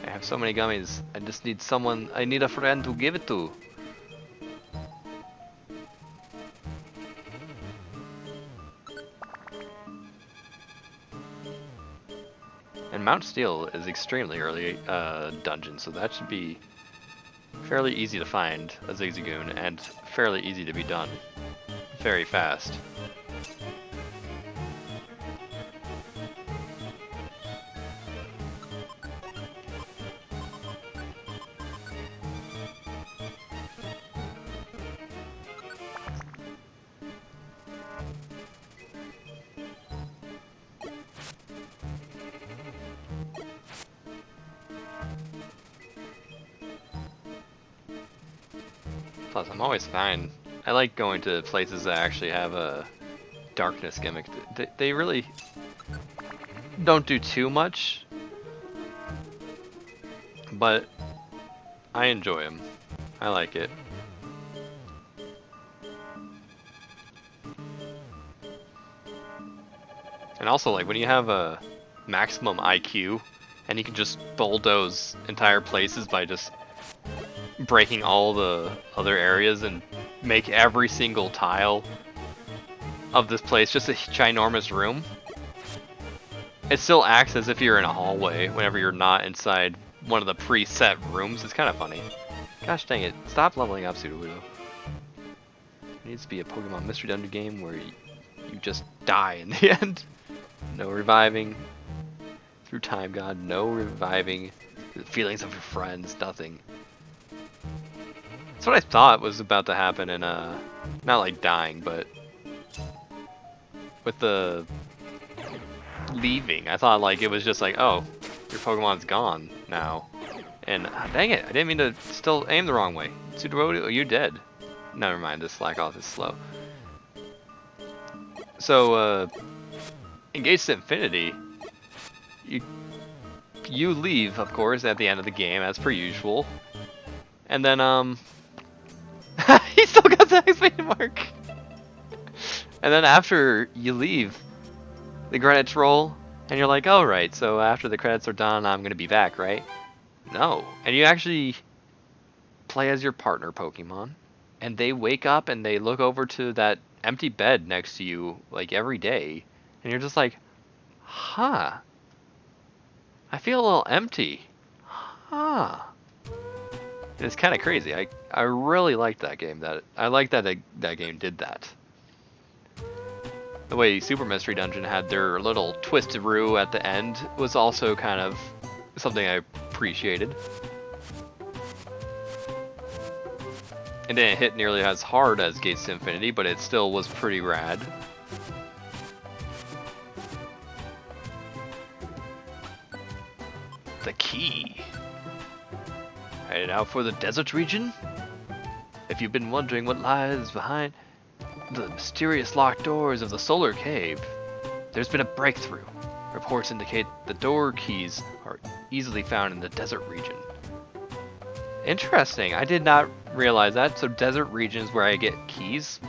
Speaker 1: I have so many gummies. I just need someone. I need a friend to give it to. And Mount Steel is extremely early dungeon, so that should be fairly easy to find a Zigzagoon and fairly easy to be done. Very fast. Plus, I'm always fine. I like going to places that actually have a darkness gimmick. They really don't do too much, but I enjoy them. I like it. And also, like, when you have a maximum IQ, and you can just bulldoze entire places by just breaking all the other areas and make every single tile of this place just a ginormous room. It still acts as if you're in a hallway whenever you're not inside one of the preset rooms. It's kind of funny. Gosh dang it. Stop leveling up, Sudowoodo. It needs to be a Pokemon Mystery Dungeon game where you just die in the end. No reviving through time, God. No reviving the feelings of your friends. Nothing. That's what I thought was about to happen in not like dying, but with the leaving. I thought like it was just like, oh, your Pokemon's gone now. And dang it, I didn't mean to still aim the wrong way. Sudowoodo, you're dead. Never mind, this Slack Off is slow. So, in Gates to Infinity, you leave, of course, at the end of the game, as per usual. And then, he still got the exclamation mark! And then after you leave, the credits roll, and you're like, oh, right, so after the credits are done, I'm gonna be back, right? No. And you actually play as your partner Pokemon, and they wake up and they look over to that empty bed next to you, like, every day, and you're just like, huh. I feel a little empty. Huh. It's kind of crazy. I really liked that game. I like that that game did that. The way Super Mystery Dungeon had their little twistaroo at the end was also kind of something I appreciated. It didn't hit nearly as hard as Gates to Infinity, but it still was pretty rad. The key. Headed out for the desert region? If you've been wondering what lies behind the mysterious locked doors of the Solar Cave, there's been a breakthrough. Reports indicate the door keys are easily found in the desert region. Interesting. I did not realize that. So desert regions where I get keys.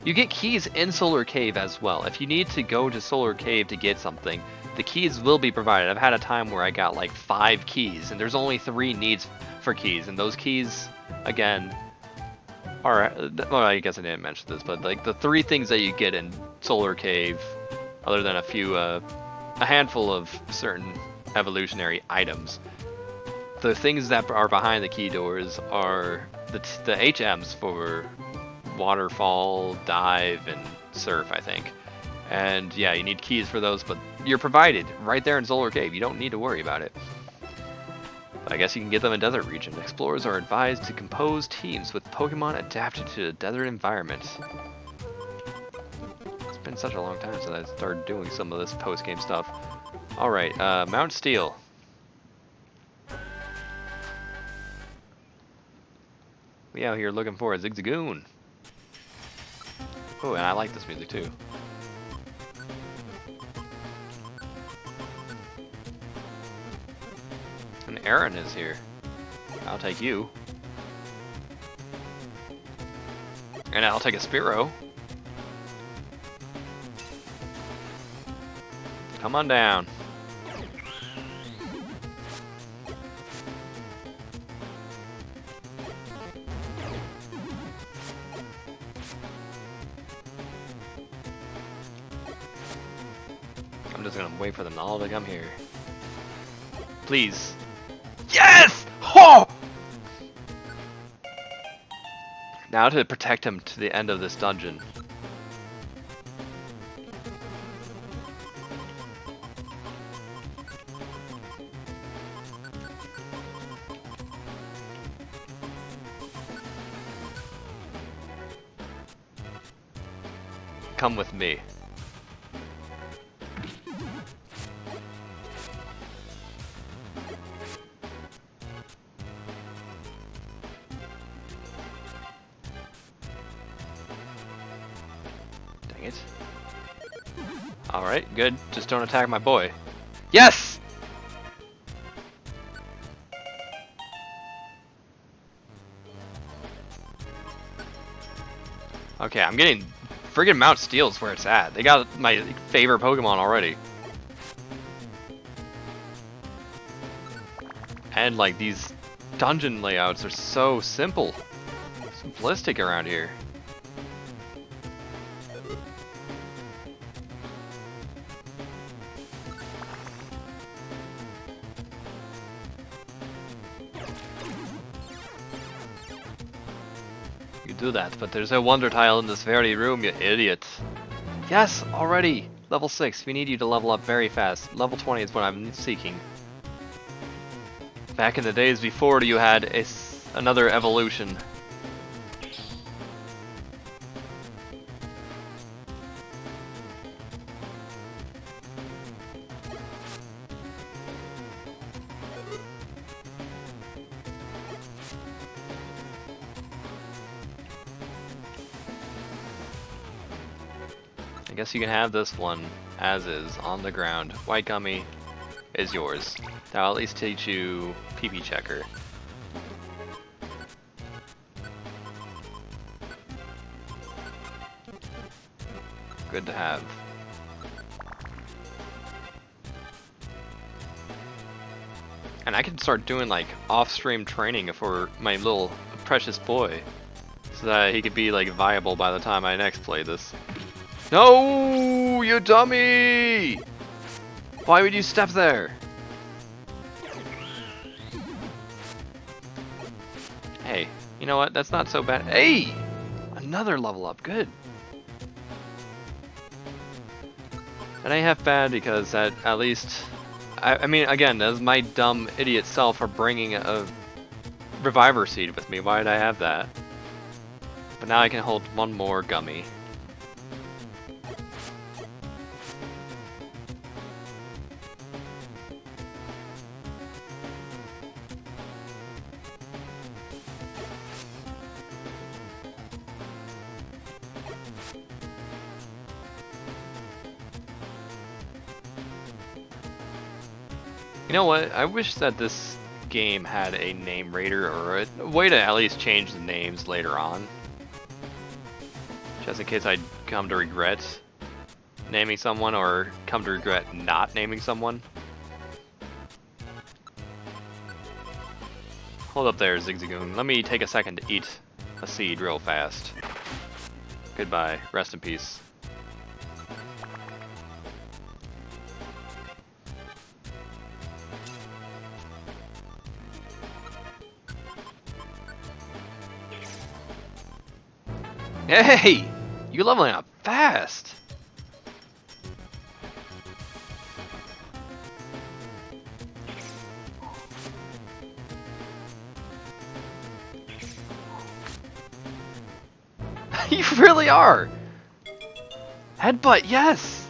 Speaker 1: You get keys in Solar Cave as well. If you need to go to Solar Cave to get something, the keys will be provided. I've had a time where I got like 5 keys, and there's only 3 needs for keys, and those keys, again, are, well, I guess I didn't mention this, but like the 3 things that you get in Solar Cave, other than a handful of certain evolutionary items, the things that are behind the key doors are the HMs for waterfall, dive, and surf, I think. And yeah, you need keys for those, but you're provided right there in Solar Cave. You don't need to worry about it. I guess you can get them in desert region. Explorers are advised to compose teams with Pokemon adapted to the desert environment. It's been such a long time since I started doing some of this post-game stuff. Alright, Mount Steel. We out here looking for a Zigzagoon. Oh, and I like this music too. And Aaron is here. I'll take you. And I'll take a Spearow. Come on down. I'm just gonna wait for them all to come here. Please. Yes! Oh! Now to protect him to the end of this dungeon. Come with me. Dang it. Alright, good. Just don't attack my boy. Yes! Okay, I'm getting... Friggin' Mount Steel's where it's at. They got my favorite Pokemon already. And like these dungeon layouts are so simple. Simplistic around here. Do that, but there's a wonder tile in this very room, you idiot. Yes, already! Level 6, we need you to level up very fast. Level 20 is what I'm seeking. Back in the days before you had another evolution. I guess you can have this one as is on the ground. White Gummy is yours. That'll at least teach you PP Checker. Good to have. And I can start doing like off-stream training for my little precious boy, so that he could be like viable by the time I next play this. No, you dummy! Why would you step there? Hey, you know what? That's not so bad. Hey! Another level up. Good. That ain't half bad because at least... I mean, again, as my dumb idiot self for bringing a Reviver Seed with me. Why did I have that? But now I can hold one more Gummy. You know what? I wish that this game had a name rater or a way to at least change the names later on. Just in case I come to regret naming someone or come to regret not naming someone. Hold up there, Zigzagoon. Let me take a second to eat a seed real fast. Goodbye. Rest in peace. Hey! You leveling up fast! You really are! Headbutt, yes!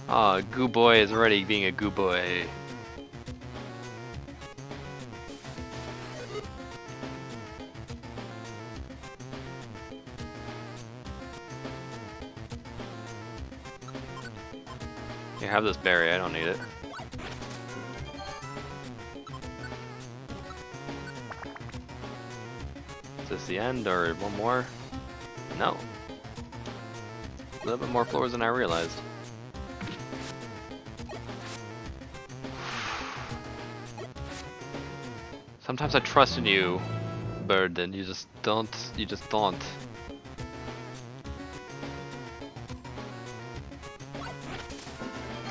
Speaker 1: Aw, Goo Boy is already being a Goo Boy. You have this berry, I don't need it. Is this the end, or one more? No. A little bit more floors than I realized. Sometimes I trust in you, Bird, and you just don't.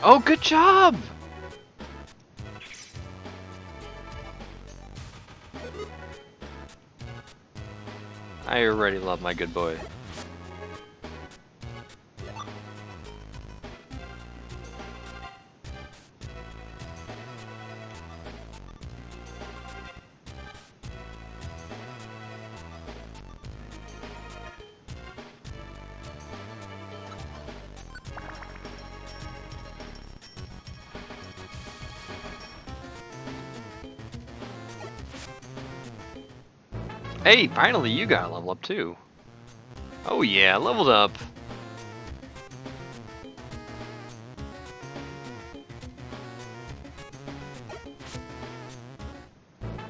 Speaker 1: Oh, good job! I already love my good boy. Hey, finally you got a level up too. Oh yeah, leveled up.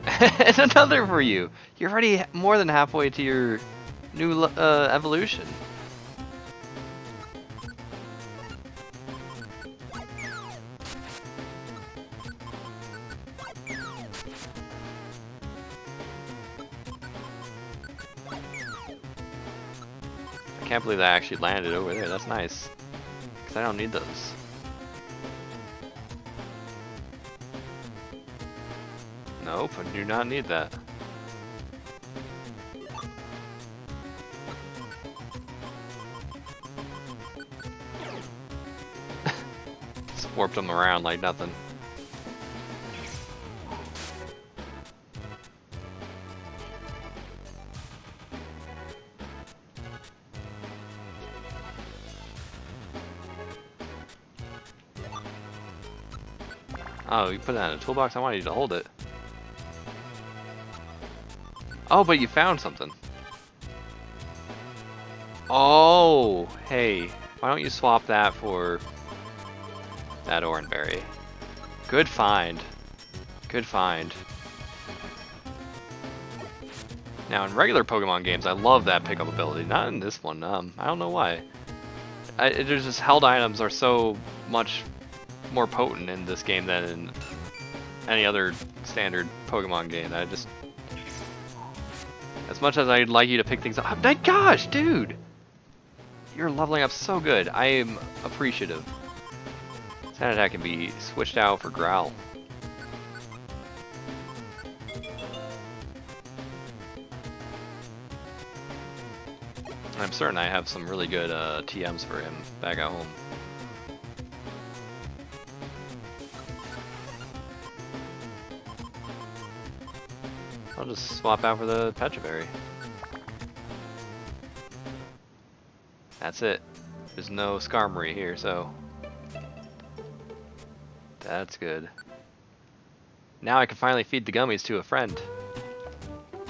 Speaker 1: And another for you. You're already more than halfway to your new evolution. I can't believe that actually landed over there. That's nice. Because I don't need those. Nope, I do not need that. Just warped them around like nothing. Oh, you put that in a toolbox? I wanted you to hold it. Oh, but you found something. Oh, hey. Why don't you swap that for that oranberry? Good find. Good find. Now, in regular Pokemon games, I love that pickup ability. Not in this one. I don't know why. There's just held items are so much more potent in this game than in any other standard Pokemon game. I just, as much as I'd like you to pick things up, oh my gosh, dude, you're leveling up so good. I am appreciative. Sand attack can be switched out for Growl. I'm certain I have some really good TMs for him back at home. I'll just swap out for the Petraberry. That's it. There's no Skarmory here, so that's good. Now I can finally feed the gummies to a friend.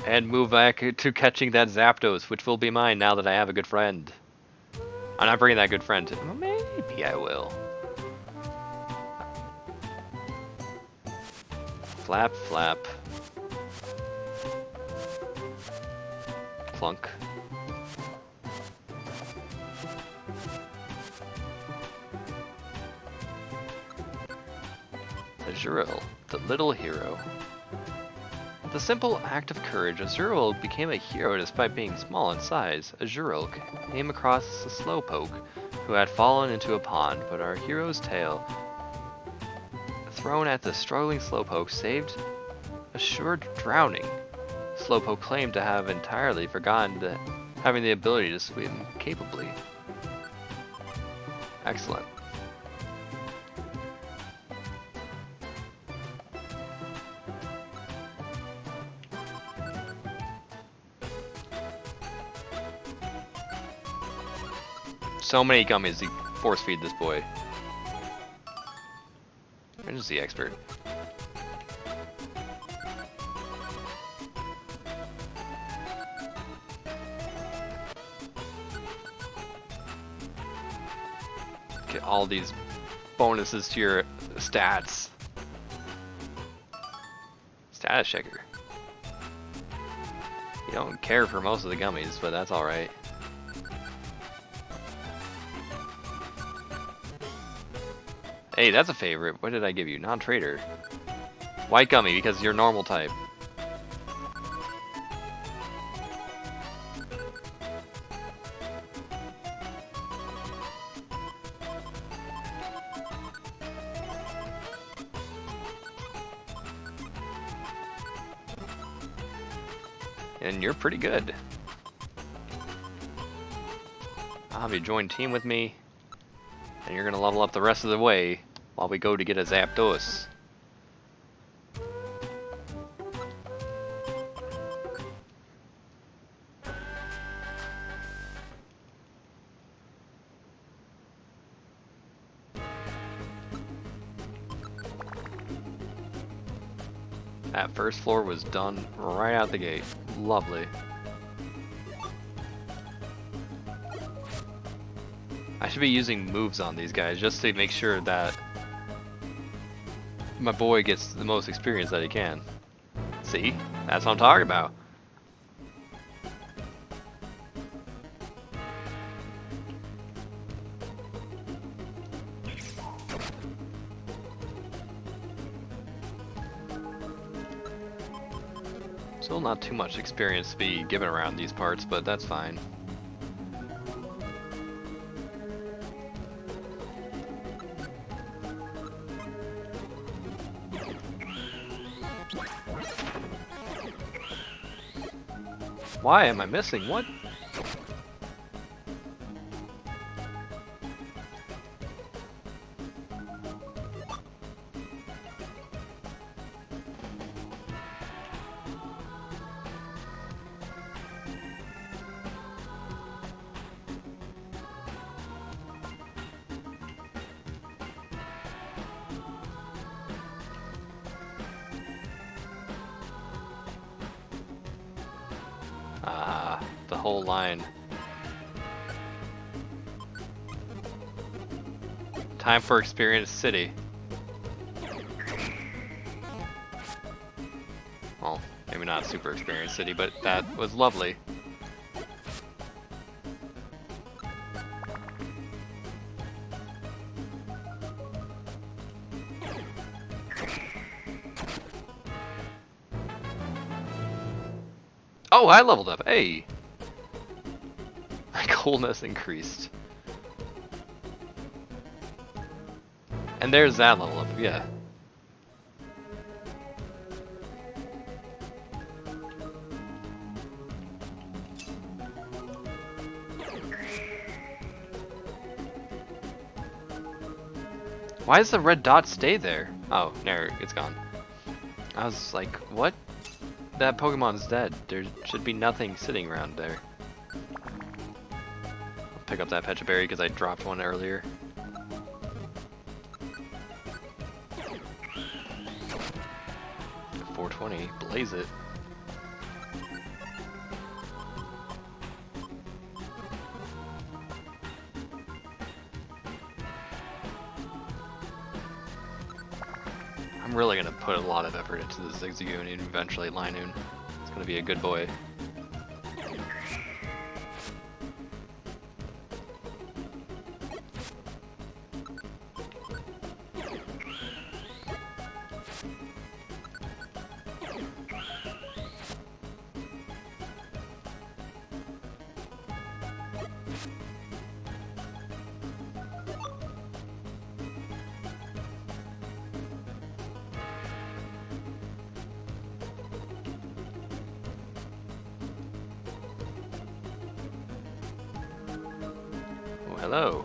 Speaker 1: And move back to catching that Zapdos, which will be mine now that I have a good friend. I'm not bringing that good friend to... Maybe I will. Flap, flap. Clunk. Azurill, the little hero. With a simple act of courage, Azurill became a hero despite being small in size. Azurill came across a slowpoke who had fallen into a pond, but our hero's tail, thrown at the struggling slowpoke, saved assured drowning. Slowpoke claimed to have entirely forgotten having the ability to swim capably. Excellent. So many gummies to force feed this boy. Emergency expert. Get all these bonuses to your stats. Status checker. You don't care for most of the gummies, but that's alright. Hey, that's a favorite. What did I give you? Non-trader. White gummy, because you're normal type. And you're pretty good. I'll have you join team with me, and you're gonna level up the rest of the way while we go to get a Zapdos. That first floor was done right out the gate. Lovely. I should be using moves on these guys just to make sure that my boy gets the most experience that he can. See? That's what I'm talking about. Still not too much experience to be given around these parts, but that's fine. Why am I missing? What? The whole line. Time for Experience City. Well, maybe not Super Experience City, but that was lovely. Oh, I leveled up. Hey! My coolness increased. And there's that level up, yeah. Why does the red dot stay there? Oh, no, it's gone. I was like, what? That Pokemon's dead. There should be nothing sitting around there. I'll pick up that Pecha Berry because I dropped one earlier. .420, blaze it. I'm really gonna put a lot of effort into the Zigzagoon and eventually Linoon. It's gonna be a good boy. Hello.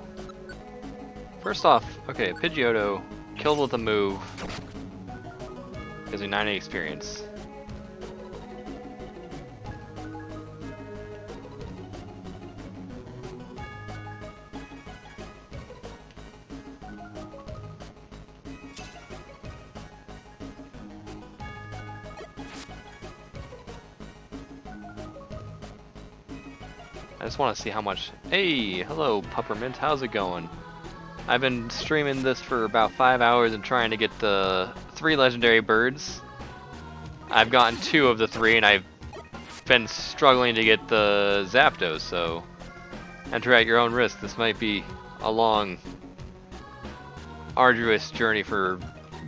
Speaker 1: First off, okay, Pidgeotto, killed with a move, gives me 90 experience. I just want to see how much... Hey, hello Puppermint, how's it going? I've been streaming this for about 5 hours and trying to get the 3 legendary birds. I've gotten 2 of the 3 and I've been struggling to get the Zapdos, so enter at your own risk. This might be a long, arduous journey for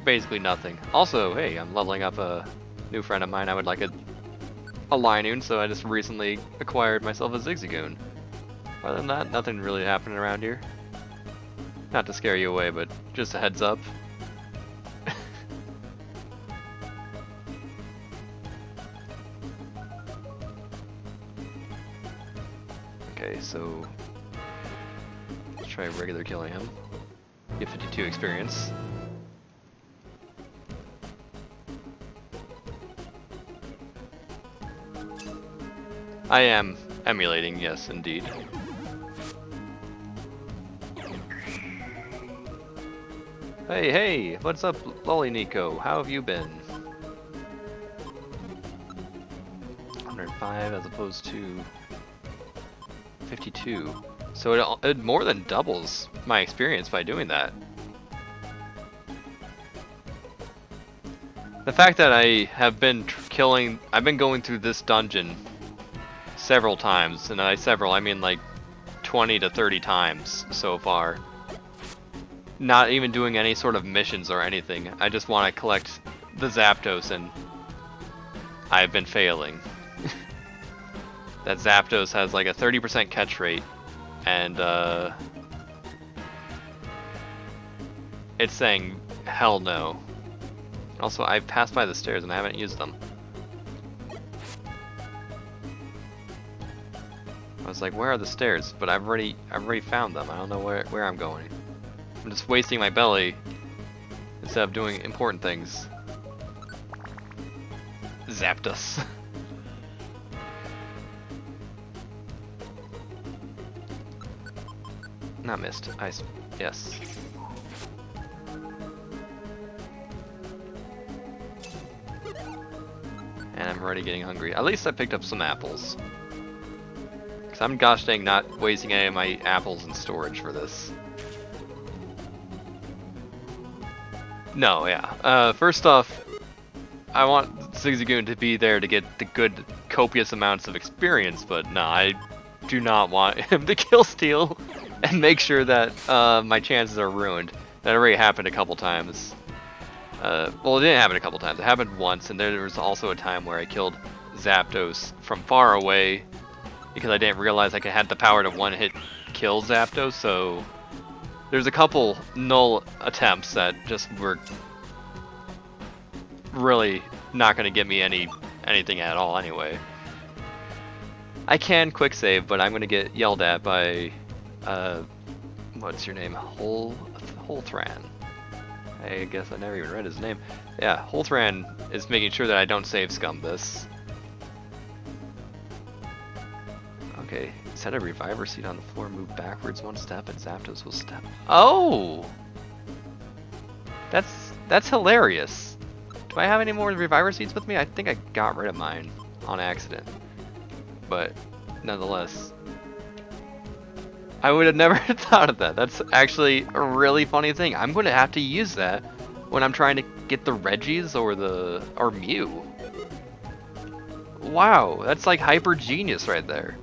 Speaker 1: basically nothing. Also, hey, I'm leveling up a new friend of mine. I would like a Linoon, so I just recently acquired myself a Zigzagoon. Other than that, nothing really happening around here. Not to scare you away, but just a heads up. Okay, so let's try regular killing him. Get 52 experience. I am emulating, yes, indeed. Hey, hey, what's up, Lolly Nico? How have you been? 105 as opposed to 52. So it more than doubles my experience by doing that. The fact that I have been I've been going through this dungeon several times, and by several I mean like 20 to 30 times so far. Not even doing any sort of missions or anything. I just want to collect the Zapdos, and I've been failing. That Zapdos has like a 30% catch rate, and it's saying hell no. Also, I've passed by the stairs and I haven't used them. I was like, where are the stairs? But I've already found them. I don't know where I'm going. I'm just wasting my belly instead of doing important things. Zapdos. Not missed. Yes. And I'm already getting hungry. At least I picked up some apples. I'm gosh dang not wasting any of my apples in storage for this. No, yeah. First off, I want Zigzagoon to be there to get the good, copious amounts of experience, but no, I do not want him to kill Steel and make sure that my chances are ruined. That already happened a couple times. Well, it didn't happen a couple times. It happened once, and there was also a time where I killed Zapdos from far away, because I didn't realize I had the power to one-hit kill Zapdos, so there's a couple null attempts that just were really not going to get me anything at all anyway. I can quick save, but I'm going to get yelled at by, what's your name? Holthran. I guess I never even read his name. Yeah, Holthran is making sure that I don't save scum this. Okay, set a reviver seat on the floor, move backwards 1 step, and Zapdos will step. Oh! That's hilarious. Do I have any more reviver seats with me? I think I got rid of mine on accident. But nonetheless, I would have never thought of that. That's actually a really funny thing. I'm going to have to use that when I'm trying to get the Regis or Mew. Wow, that's like hyper genius right there.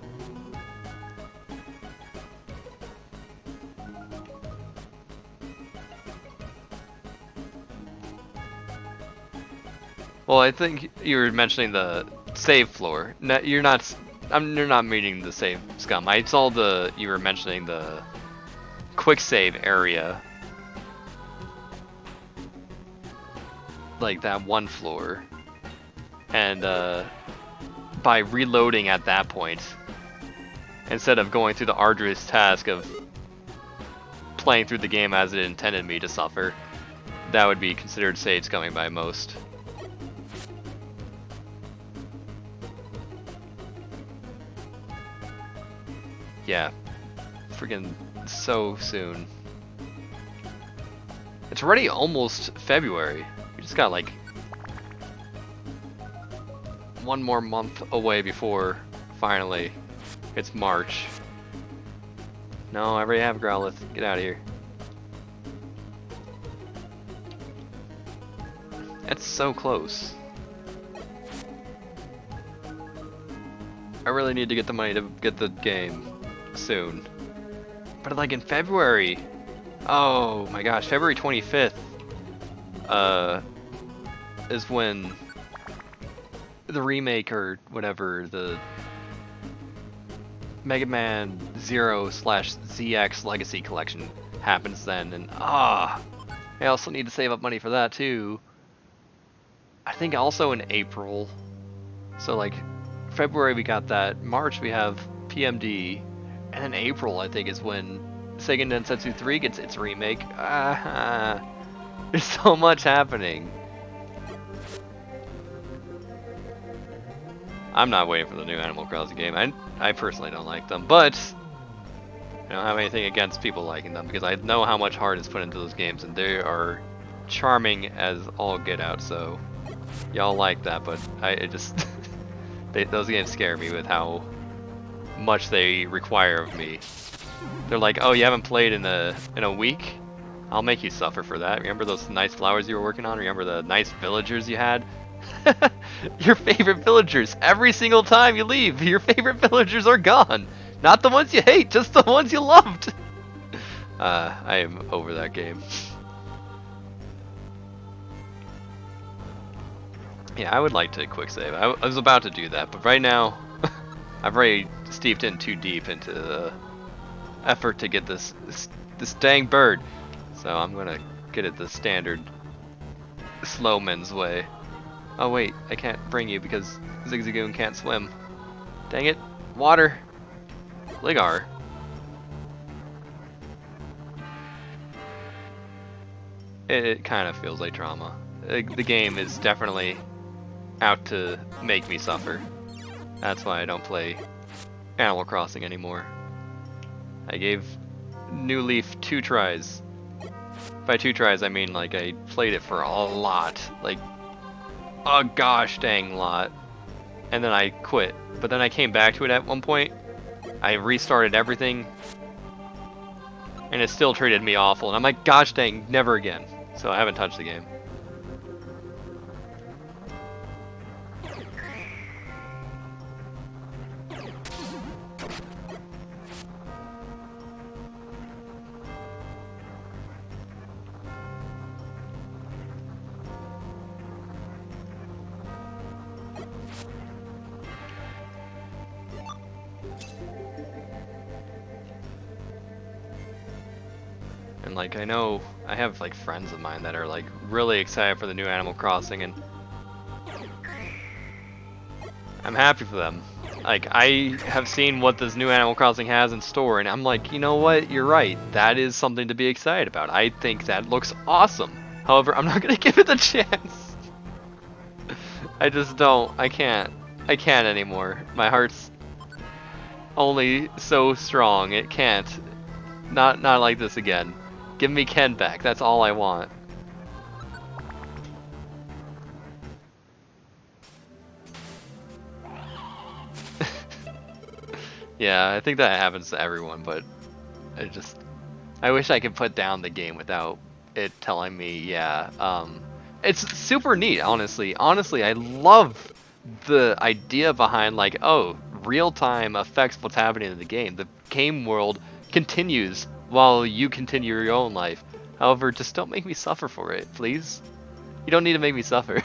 Speaker 1: Well, I think you were mentioning the save floor. No, you're not. You're not meaning the save scum. I saw you were mentioning the quick save area, like that one floor, and by reloading at that point, instead of going through the arduous task of playing through the game as it intended me to suffer, that would be considered save scumming by most. Yeah, freaking so soon. It's already almost February. We just got like one more month away before finally it's March. No, I already have Growlithe. Get out of here. It's so close. I really need to get the money to get the game soon. But like in February, oh my gosh, February 25th is when the remake or whatever, the Mega Man 0/ZX Legacy Collection happens then, and I also need to save up money for that too. I think also in April. So like February we got that, March we have PMD, and then April I think is when Sega Densetsu 3 gets its remake. There's so much happening. I'm not waiting for the new Animal Crossing game. I personally don't like them, but I don't have anything against people liking them because I know how much heart is put into those games and they are charming as all get out, so y'all like that, but it just those games scare me with how much they require of me. They're like, oh, you haven't played in a week? I'll make you suffer for that. Remember those nice flowers you were working on? Remember the nice villagers you had? Your favorite villagers. Every single time you leave, your favorite villagers are gone. Not the ones you hate, just the ones you loved. I am over that game. Yeah, I would like to quick save. I was about to do that, but right now, I've already steeped in too deep into the effort to get this dang bird. So I'm gonna get it the standard Slowman's way. Oh wait, I can't bring you because Zigzagoon can't swim. Dang it. Water. Ligar. It kind of feels like trauma. The game is definitely out to make me suffer. That's why I don't play Animal Crossing anymore. I gave New Leaf 2 tries. By 2 tries I mean like I played it for a lot. Like a gosh dang lot. And then I quit. But then I came back to it at one point. I restarted everything. And it still treated me awful. And I'm like, gosh dang, never again. So I haven't touched the game. And like I know I have like friends of mine that are like really excited for the new Animal Crossing, and I'm happy for them. Like I have seen what this new Animal Crossing has in store, and I'm like, you know what, you're right, that is something to be excited about. I think that looks awesome. However, I'm not gonna give it the chance. I just don't. I can't anymore. My heart's only so strong. It can't. Not like this again. Give me Ken back. That's all I want. Yeah, I think that happens to everyone, but I wish I could put down the game without it telling me, yeah, it's super neat, honestly. Honestly, I love the idea behind, like, oh, real-time affects what's happening in the game. The game world continues while you continue your own life. However, just don't make me suffer for it, please. You don't need to make me suffer.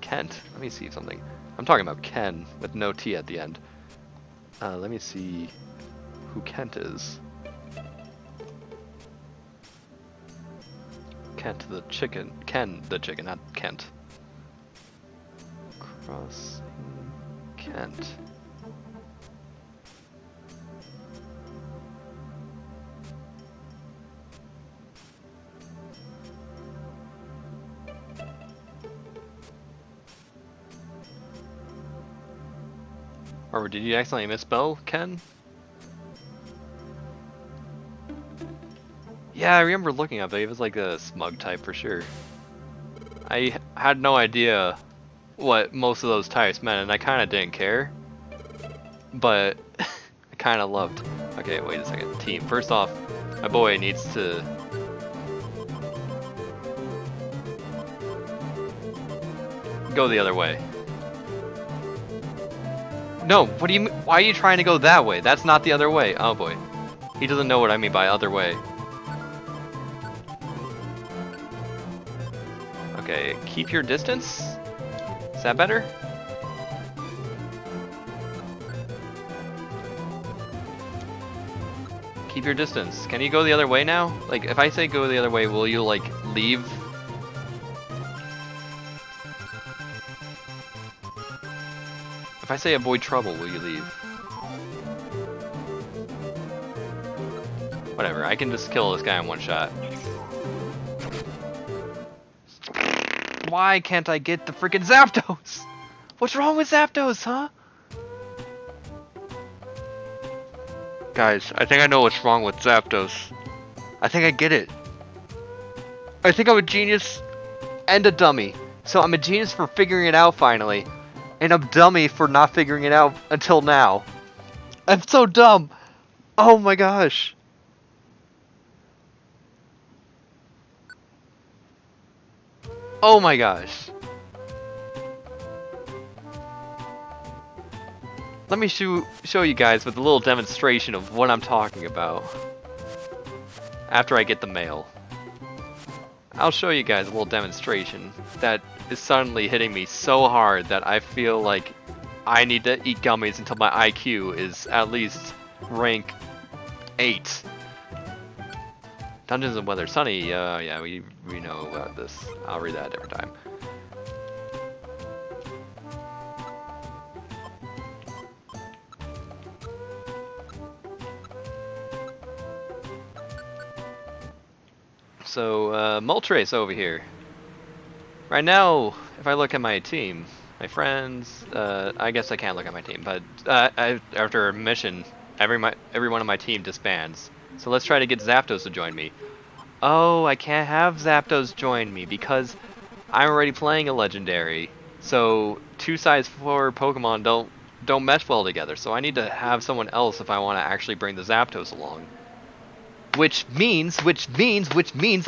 Speaker 1: Kent. Let me see something. I'm talking about Ken with no T at the end. Let me see who Kent is. Kent the chicken. Ken the chicken, not Kent. Crossing Kent. Or did you accidentally misspell Ken? Yeah, I remember looking up it. He was like a smug type for sure. I had no idea what most of those types meant, and I kind of didn't care. But I kind of loved. Okay, wait a second. Team. First off, my boy needs to. Go the other way. No, what do you mean? Why are you trying to go that way? That's not the other way. Oh boy. He doesn't know what I mean by other way. Okay, keep your distance? Is that better? Keep your distance. Can you go the other way now? Like, if I say go the other way, will you, like, leave? If I say avoid trouble, will you leave? Whatever, I can just kill this guy in one shot. Why can't I get the freaking Zapdos? What's wrong with Zapdos, huh? Guys, I think I know what's wrong with Zapdos. I think I get it. I think I'm a genius and a dummy. So I'm a genius for figuring it out finally. And I'm dummy for not figuring it out until now. I'm so dumb. Oh my gosh. Oh my gosh. Let me show you guys with a little demonstration of what I'm talking about. After I get the mail. I'll show you guys a little demonstration that is suddenly hitting me so hard that I feel like I need to eat gummies until my IQ is at least rank 8. Dungeons and Weather. Sunny, yeah, we know about this. I'll read that a different time. So, Moltres over here. Right now, if I look at my team, my friends, I guess I can't look at my team, but after a mission, every one of my team disbands. So let's try to get Zapdos to join me. Oh, I can't have Zapdos join me because I'm already playing a legendary. So 2 size 4 Pokemon don't mesh well together. So I need to have someone else if I want to actually bring the Zapdos along. Which means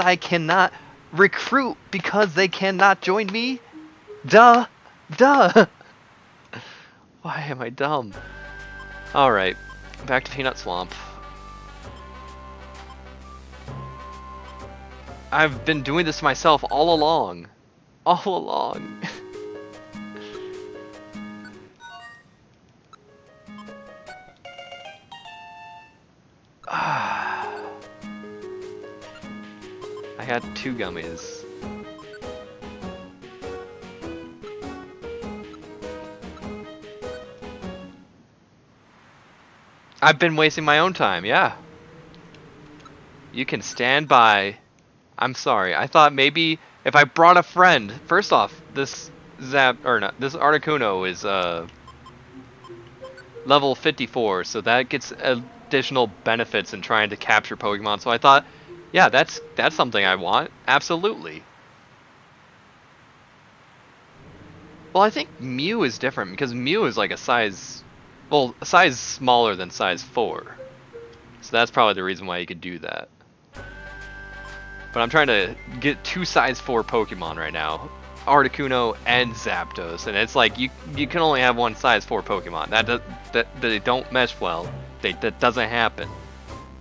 Speaker 1: I cannot recruit because they cannot join me. Duh. Why am I dumb? Alright, back to Peanut Swamp. I've been doing this myself all along. All along. I had 2 gummies. I've been wasting my own time, yeah. You can stand by. I'm sorry. I thought maybe if I brought a friend. First off, this this Articuno is level 54, so that gets additional benefits in trying to capture Pokemon. So I thought, yeah, that's something I want. Absolutely. Well, I think Mew is different because Mew is like a size smaller than size 4. So that's probably the reason why you could do that. But I'm trying to get 2 size 4 Pokemon right now. Articuno and Zapdos. And it's like, you can only have 1 size 4 Pokemon. That they don't mesh well. That doesn't happen.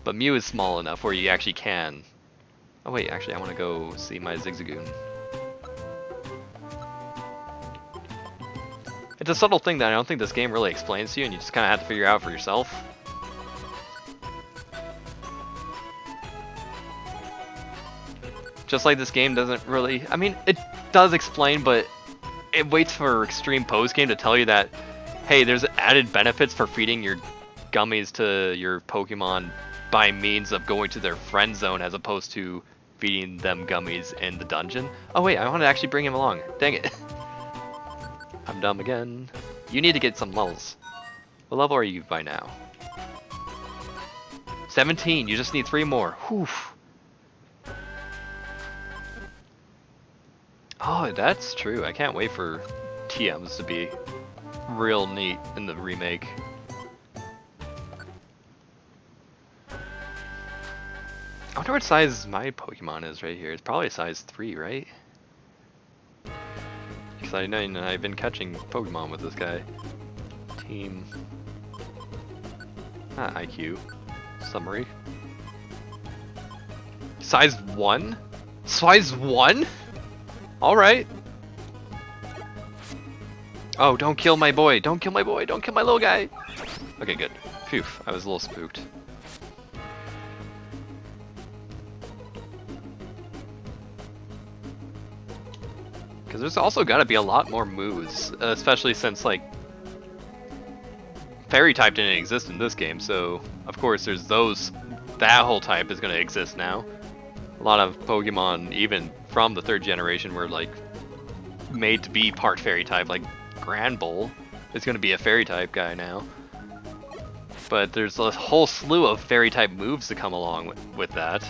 Speaker 1: But Mew is small enough where you actually can. Oh wait, actually I want to go see my Zigzagoon. It's a subtle thing that I don't think this game really explains to you, and you just kind of have to figure out for yourself. Just like this game doesn't really... I mean, it does explain, but it waits for Extreme Post Game to tell you that, hey, there's added benefits for feeding your gummies to your Pokemon by means of going to their friend zone as opposed to feeding them gummies in the dungeon. Oh wait, I want to actually bring him along. Dang it. I'm dumb again. You need to get some levels. What level are you by now? 17. You just need 3 more. Whew. Oh, that's true. I can't wait for TMs to be real neat in the remake. I wonder what size my Pokemon is right here. It's probably size 3, right? Because I've been catching Pokemon with this guy. Team. Not IQ. Summary. Size 1? Size 1? Alright. Oh, don't kill my boy. Don't kill my boy. Don't kill my little guy. Okay, good. Phew, I was a little spooked. Because there's also got to be a lot more moves, especially since, like, Fairy type didn't exist in this game, so of course there's those. That whole type is going to exist now. A lot of Pokemon, even from the 3rd generation, were, like, made to be part Fairy type, like Granbull is going to be a Fairy type guy now. But there's a whole slew of Fairy type moves to come along with that.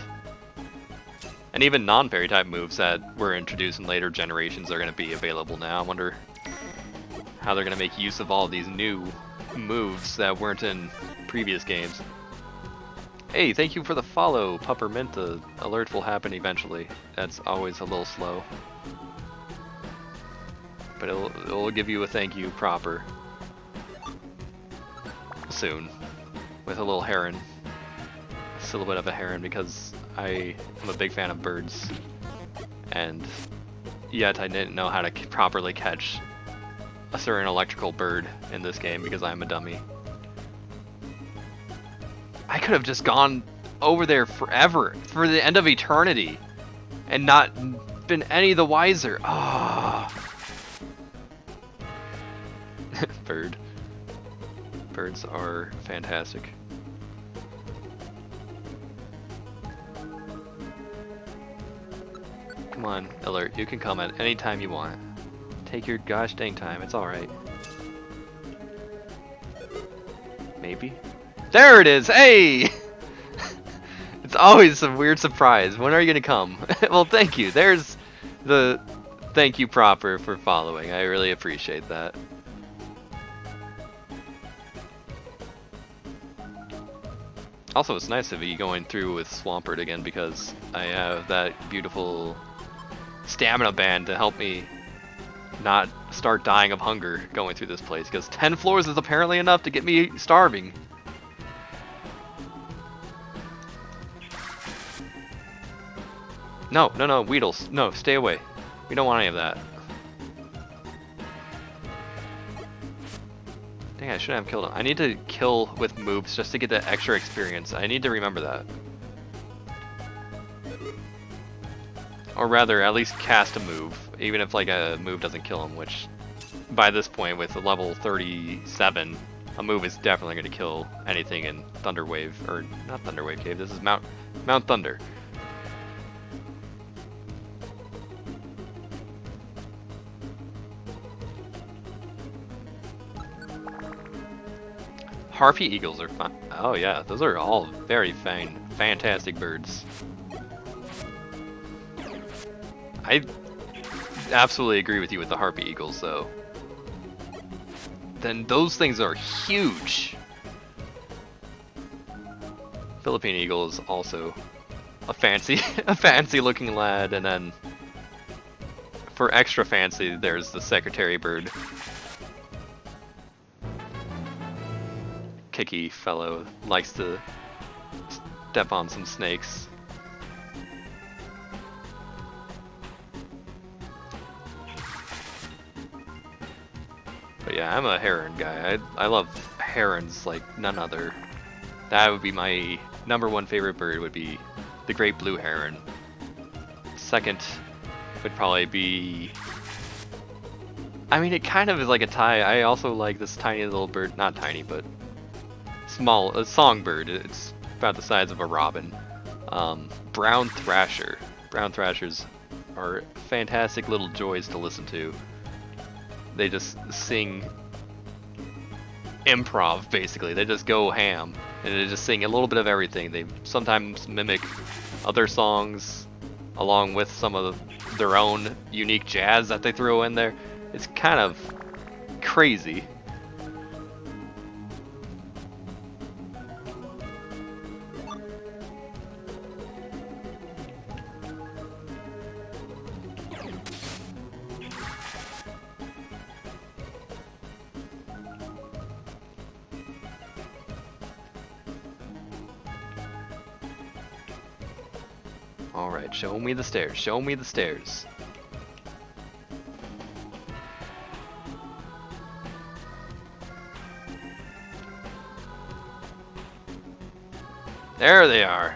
Speaker 1: And even non-Fairy type moves that were introduced in later generations are going to be available now. I wonder how they're going to make use of all these new moves that weren't in previous games. Hey, thank you for the follow, Puppermint. The alert will happen eventually. That's always a little slow. But it'll give you a thank you proper. Soon. With a little heron. Silhouette of a heron, because I am a big fan of birds. And yet I didn't know how to properly catch a certain electrical bird in this game because I'm a dummy. I could have just gone over there forever, for the end of eternity, and not been any the wiser. Ah. Oh. Bird. Birds are fantastic. Come on, Alert, you can come at any time you want. Take your gosh dang time, it's alright. Maybe? There it is! Hey! It's always a weird surprise. When are you gonna come? Well, thank you. There's the thank you proper for following. I really appreciate that. Also, it's nice to be going through with Swampert again because I have that beautiful stamina band to help me not start dying of hunger going through this place, because 10 floors is apparently enough to get me starving. No, no, no, Weedles. No, stay away. We don't want any of that. Dang, I shouldn't have killed him. I need to kill with moves just to get that extra experience. I need to remember that. Or rather, at least cast a move, even if like a move doesn't kill him, which by this point with level 37, a move is definitely going to kill anything in Thunder Wave, or not Thunder Wave Cave, this is Mount Thunder. Harpy eagles are fun. Oh yeah, those are all very fantastic birds. I absolutely agree with you with the Harpy eagles, though. Then those things are huge. Philippine eagle is also a fancy, a fancy looking lad, and then for extra fancy, there's the secretary bird. Kicky fellow, likes to step on some snakes. But yeah, I'm a heron guy. I love herons like none other. That would be my #1 favorite bird, would be the great blue heron. Second would probably be... I mean, it kind of is like a tie. I also like this tiny little bird, not tiny, but small, a songbird. It's about the size of a robin. Brown thrasher. Brown thrashers are fantastic little joys to listen to. They just sing improv, basically. They just go ham, and they just sing a little bit of everything. They sometimes mimic other songs along with some of their own unique jazz that they throw in there. It's kind of crazy. Alright, show me the stairs, show me the stairs. There they are.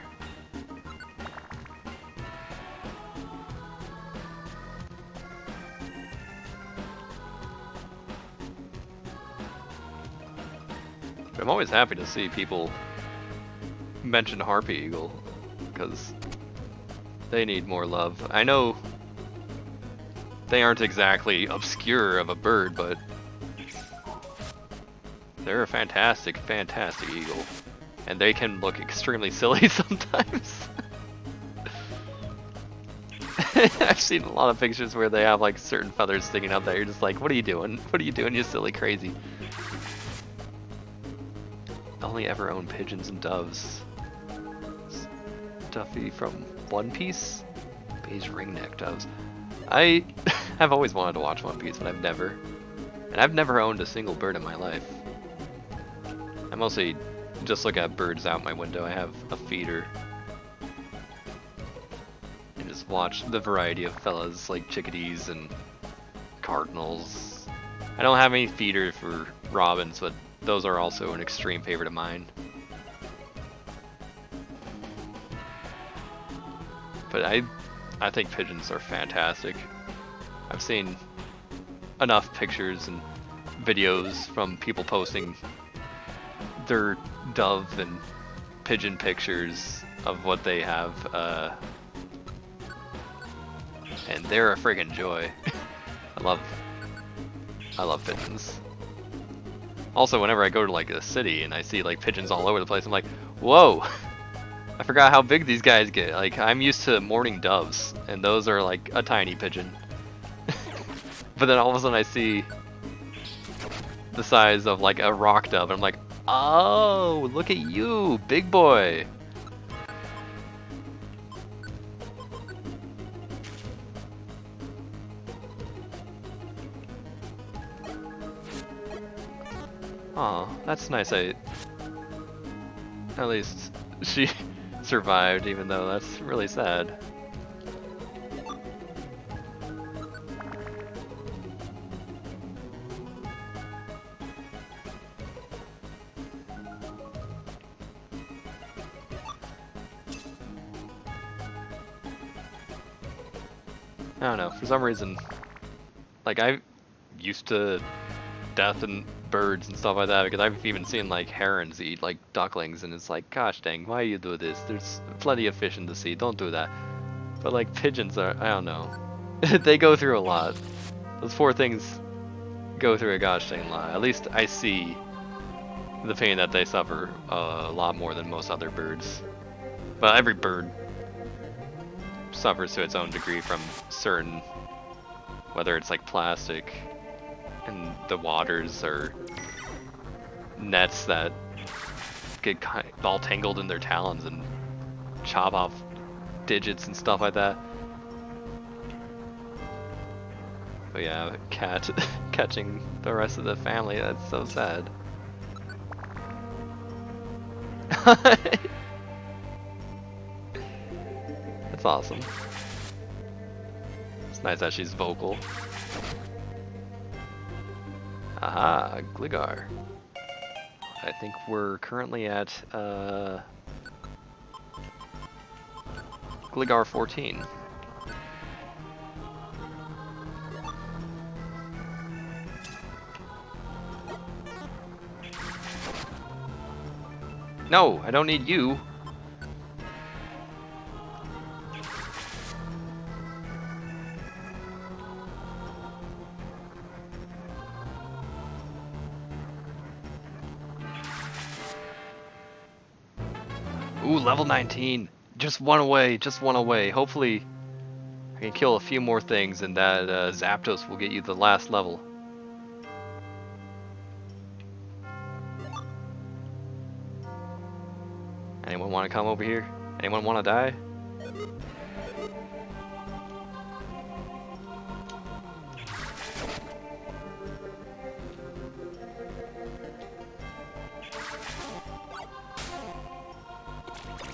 Speaker 1: I'm always happy to see people mention harpy eagle, because they need more love. I know they aren't exactly obscure of a bird, but they're a fantastic, fantastic eagle. And they can look extremely silly sometimes. I've seen a lot of pictures where they have like certain feathers sticking out there. You're just like, what are you doing? What are you doing, you silly crazy? I only ever own pigeons and doves. Stuffy from One Piece? Beige ringneck doves. I have always wanted to watch One Piece, but I've never. And I've never owned a single bird in my life. I mostly just look at birds out my window. I have a feeder. And just watch the variety of fellas like chickadees and cardinals. I don't have any feeder for robins, but those are also an extreme favorite of mine. But I think pigeons are fantastic. I've seen enough pictures and videos from people posting their dove and pigeon pictures of what they have, and they're a friggin' joy. I love pigeons. Also, whenever I go to like a city and I see like pigeons all over the place, I'm like, whoa! I forgot how big these guys get. Like, I'm used to mourning doves, and those are like a tiny pigeon. But then all of a sudden I see the size of like a rock dove, and I'm like, oh, look at you, big boy. Aw, that's nice. At least she survived, even though that's really sad. I don't know, for some reason, like, I'm used to death and birds and stuff like that, because I've even seen like herons eat like ducklings, and it's like, gosh dang, why you do this? There's plenty of fish in the sea, don't do that. But like pigeons are, I don't know, they go through a lot. Those poor things go through a gosh dang lot. At least I see the pain that they suffer a lot more than most other birds. Well, every bird suffers to its own degree from certain, whether it's like plastic in the waters or nets that get all tangled in their talons and chop off digits and stuff like that. But yeah, cat catching the rest of the family, that's so sad. That's awesome. It's nice that she's vocal. Aha, Gligar. I think we're currently at Gligar 14. No, I don't need you. Ooh, level 19. Just one away, just one away. Hopefully I can kill a few more things and that Zapdos will get you the last level. Anyone want to come over here? Anyone want to die?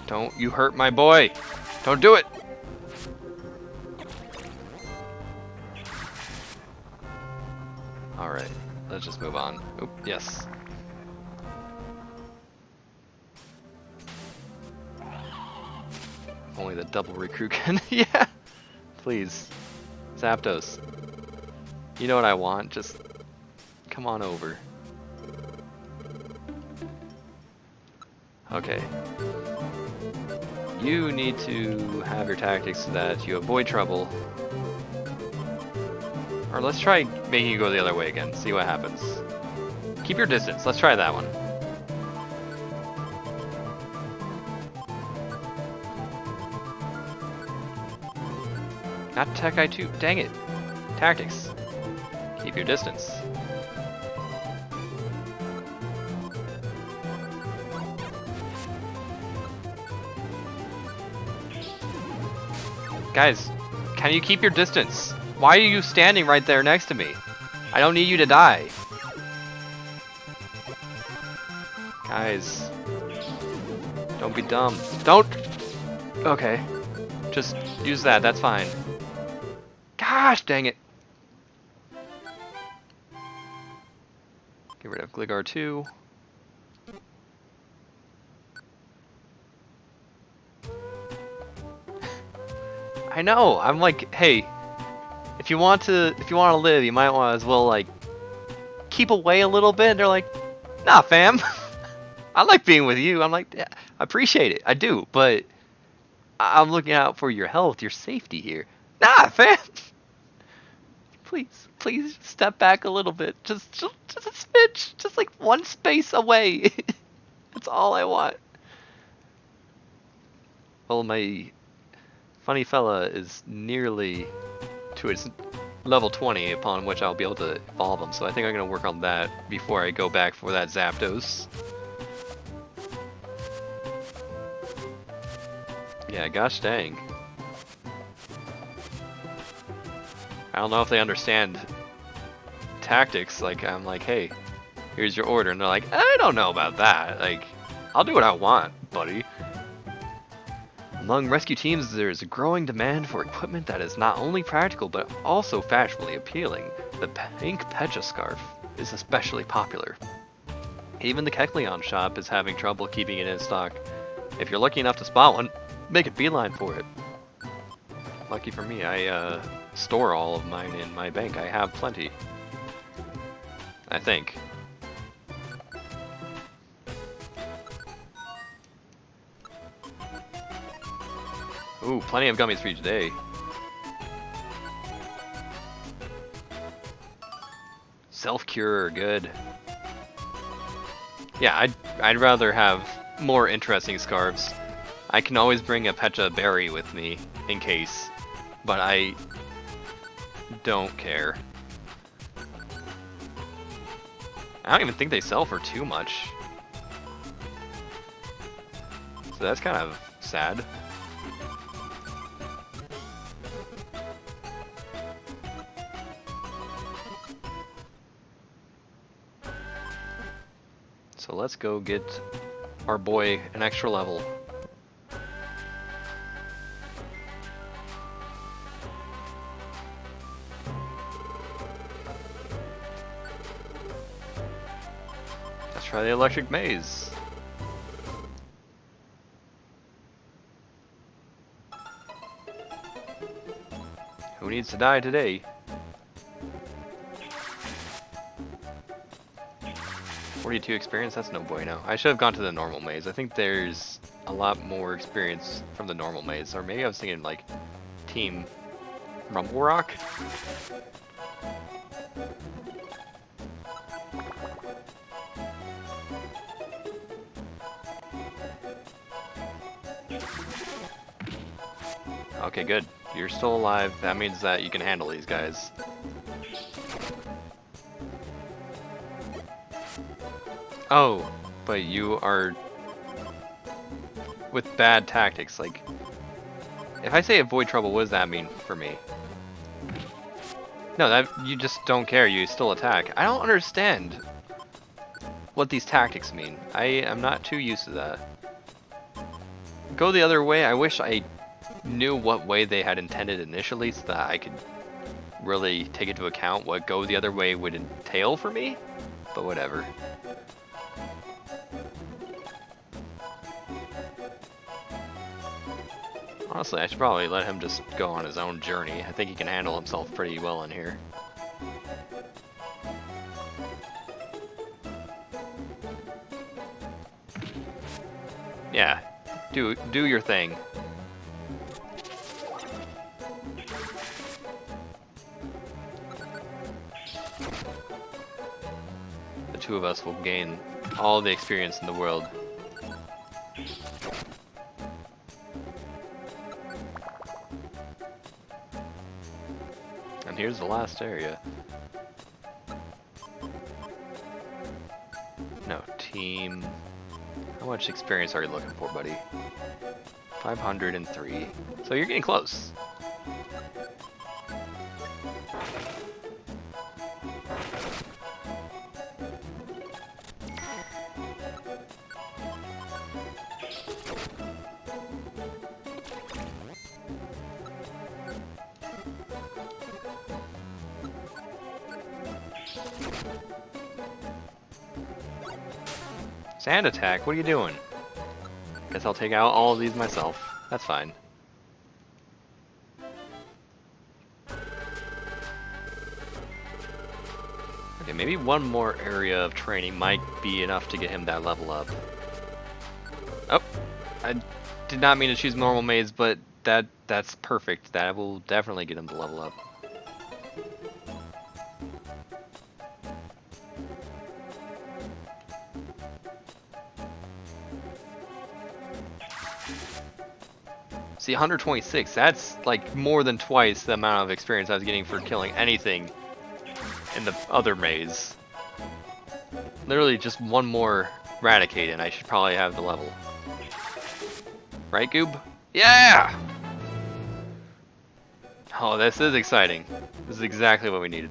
Speaker 1: Don't you hurt my boy! Don't do it! Alright, let's just move on. Oop, yes. Only the double recruit can. Yeah! Please. Zapdos. You know what I want, just come on over. Okay. You need to have your tactics so that you avoid trouble. Or let's try making you go the other way again, see what happens. Keep your distance, let's try that one. Not Tech I2, dang it. Tactics. Keep your distance. Guys, can you keep your distance? Why are you standing right there next to me? I don't need you to die. Guys, don't be dumb. Don't! Okay, just use that, that's fine. Gosh, dang it. Get rid of Gligar 2. I know. I'm like, hey, if you want to live, you might want as well like keep away a little bit. And they're like, nah, fam. I like being with you. I'm like, yeah, I appreciate it. I do, but I'm looking out for your health, your safety here. Nah, fam. Please step back a little bit. Just a smidge. Just like one space away. That's all I want. Well, my funny fella is nearly to its level 20, upon which I'll be able to evolve him, so I think I'm going to work on that before I go back for that Zapdos. Yeah, gosh dang. I don't know if they understand tactics, like, I'm like, hey, here's your order, and they're like, I don't know about that, like, I'll do what I want, buddy. Among rescue teams, there is a growing demand for equipment that is not only practical but also fashionably appealing. The pink Pecha scarf is especially popular. Even the Kecleon shop is having trouble keeping it in stock. If you're lucky enough to spot one, make a beeline for it. Lucky for me, I store all of mine in my bank. I have plenty. I think. Ooh, plenty of gummies for you today. Self-cure, good. Yeah, I'd rather have more interesting scarves. I can always bring a Pecha berry with me, in case. But I don't care. I don't even think they sell for too much. So that's kind of sad. So let's go get our boy an extra level. Let's try the electric maze. Who needs to die today? 42 experience? That's no bueno. I should have gone to the normal maze. I think there's a lot more experience from the normal maze. Or maybe I was thinking like Team Rumble Rock? Okay, good. You're still alive. That means that you can handle these guys. Oh, but you are with bad tactics. Like, if I say avoid trouble, what does that mean for me? No, that you just don't care. You still attack. I don't understand what these tactics mean. I am not too used to that. Go the other way. I wish I knew what way they had intended initially so that I could really take into account what go the other way would entail for me, but whatever. Honestly, I should probably let him just go on his own journey. I think he can handle himself pretty well in here. Yeah, do your thing. The two of us will gain all the experience in the world. And here's the last area. No, team. How much experience are you looking for, buddy? 503. So you're getting close. Sand attack? What are you doing? Guess I'll take out all of these myself. That's fine. Okay, maybe one more area of training might be enough to get him that level up. Oh, I did not mean to choose normal maze, but that's perfect. That will definitely get him to level up. See, 126, that's like more than twice the amount of experience I was getting for killing anything in the other maze. Literally just one more Raticate and I should probably have the level. Right, Goob? Yeah! Oh, this is exciting. This is exactly what we needed.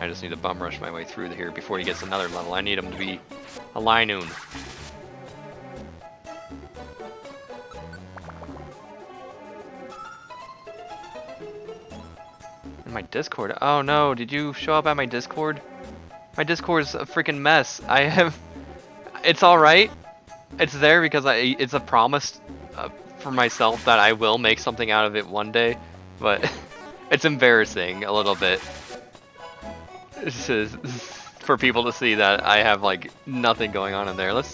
Speaker 1: I just need to bum rush my way through here before he gets another level. I need him to be a Linoon. In my Discord? Oh no, did you show up at my Discord? My Discord's a freaking mess. It's alright. It's there because it's a promise for myself that I will make something out of it one day, but it's embarrassing a little bit. For people to see that I have like nothing going on in there. Let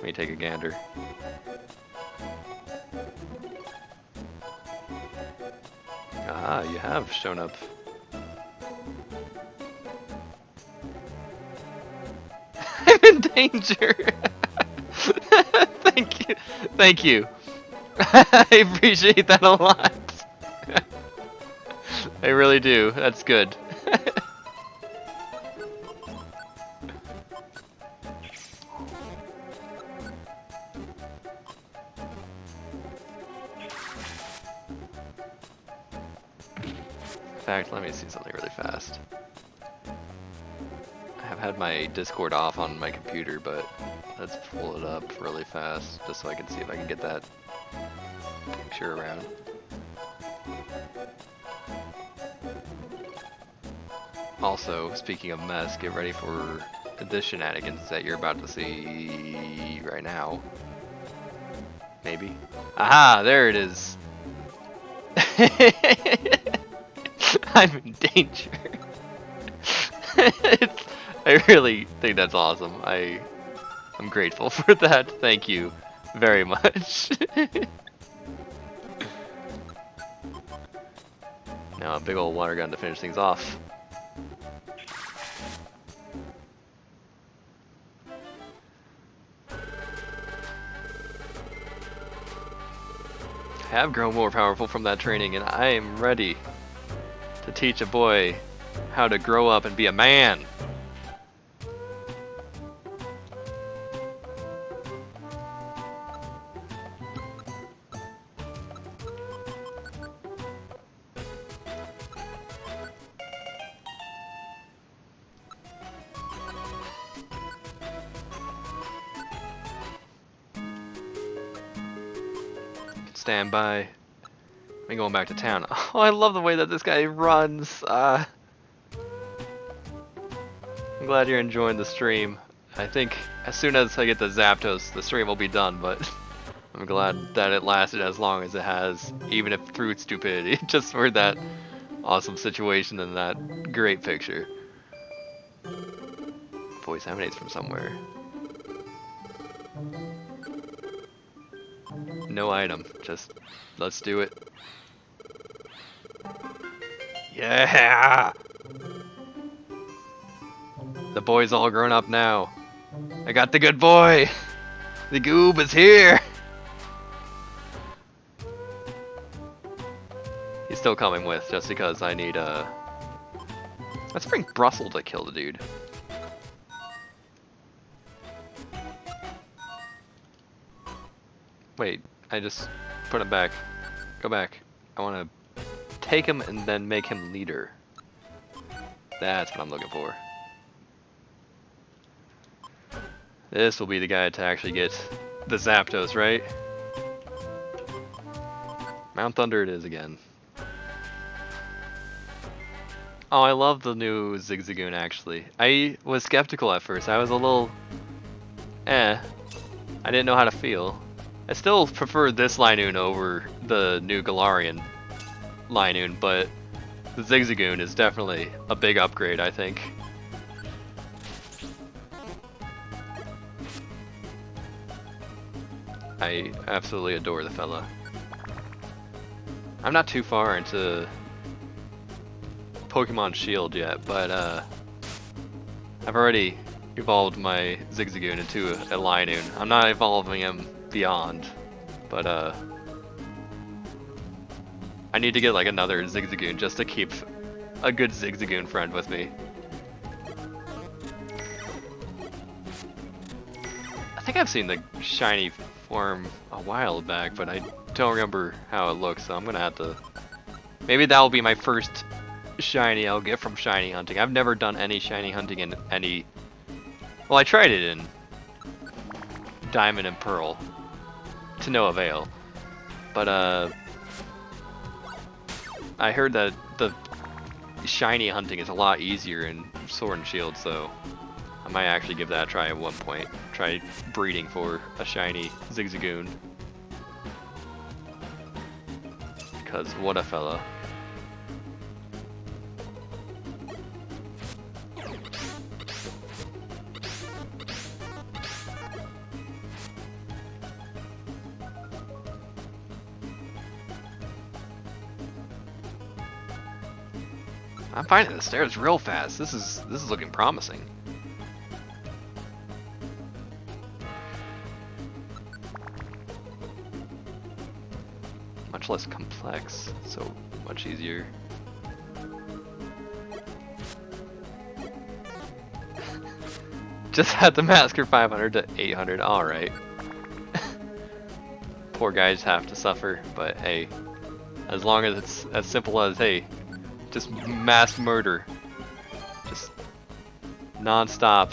Speaker 1: me take a gander. Ah, you have shown up. I'm in danger. Thank you. Thank you. I appreciate that a lot. I really do. That's good. In fact, let me see something really fast. I have had my Discord off on my computer, but let's pull it up really fast just so I can see if I can get that picture around. Also, speaking of mess, get ready for the shenanigans that you're about to see right now. Maybe. Aha! There it is! I'm in danger. I really think that's awesome. I'm grateful for that. Thank you very much. Now a big old water gun to finish things off. I have grown more powerful from that training, and I am ready to teach a boy how to grow up and be a man. Stand by. I'm going back to town. Oh, I love the way that this guy runs. I'm glad you're enjoying the stream. I think as soon as I get the Zapdos, the stream will be done, but I'm glad that it lasted as long as it has, even if through stupidity, just for that awesome situation and that great picture. Voice emanates from somewhere. No item, just let's do it. Yeah! The boy's all grown up now. I got the good boy! The goob is here! He's still coming with, just because I need Let's bring Brussel to kill the dude. Wait, I just put him back. Go back. I want to take him and then make him leader. That's what I'm looking for. This will be the guy to actually get the Zapdos, right? Mount Thunder it is again. Oh, I love the new Zigzagoon actually. I was skeptical at first. I was a little... I didn't know how to feel. I still prefer this Linoon over the new Galarian Linoon, but the Zigzagoon is definitely a big upgrade, I think. I absolutely adore the fella. I'm not too far into Pokemon Shield yet, but I've already evolved my Zigzagoon into a Linoon. I'm not evolving him beyond, but I need to get like another Zigzagoon just to keep a good Zigzagoon friend with me. I think I've seen the shiny form a while back, but I don't remember how it looks, so I'm gonna have to... Maybe that'll be my first shiny I'll get from shiny hunting. I've never done any shiny hunting in any... Well, I tried it in Diamond and Pearl, to no avail. But I heard that the shiny hunting is a lot easier in Sword and Shield, so I might actually give that a try at one point. Try breeding for a shiny Zigzagoon. Because what a fella. I'm finding the stairs real fast. This is looking promising. Much less complex, so much easier. Just had to masker 500 to 800. Alright. Poor guys have to suffer, but hey. As long as it's as simple as, hey, just mass murder. Just non-stop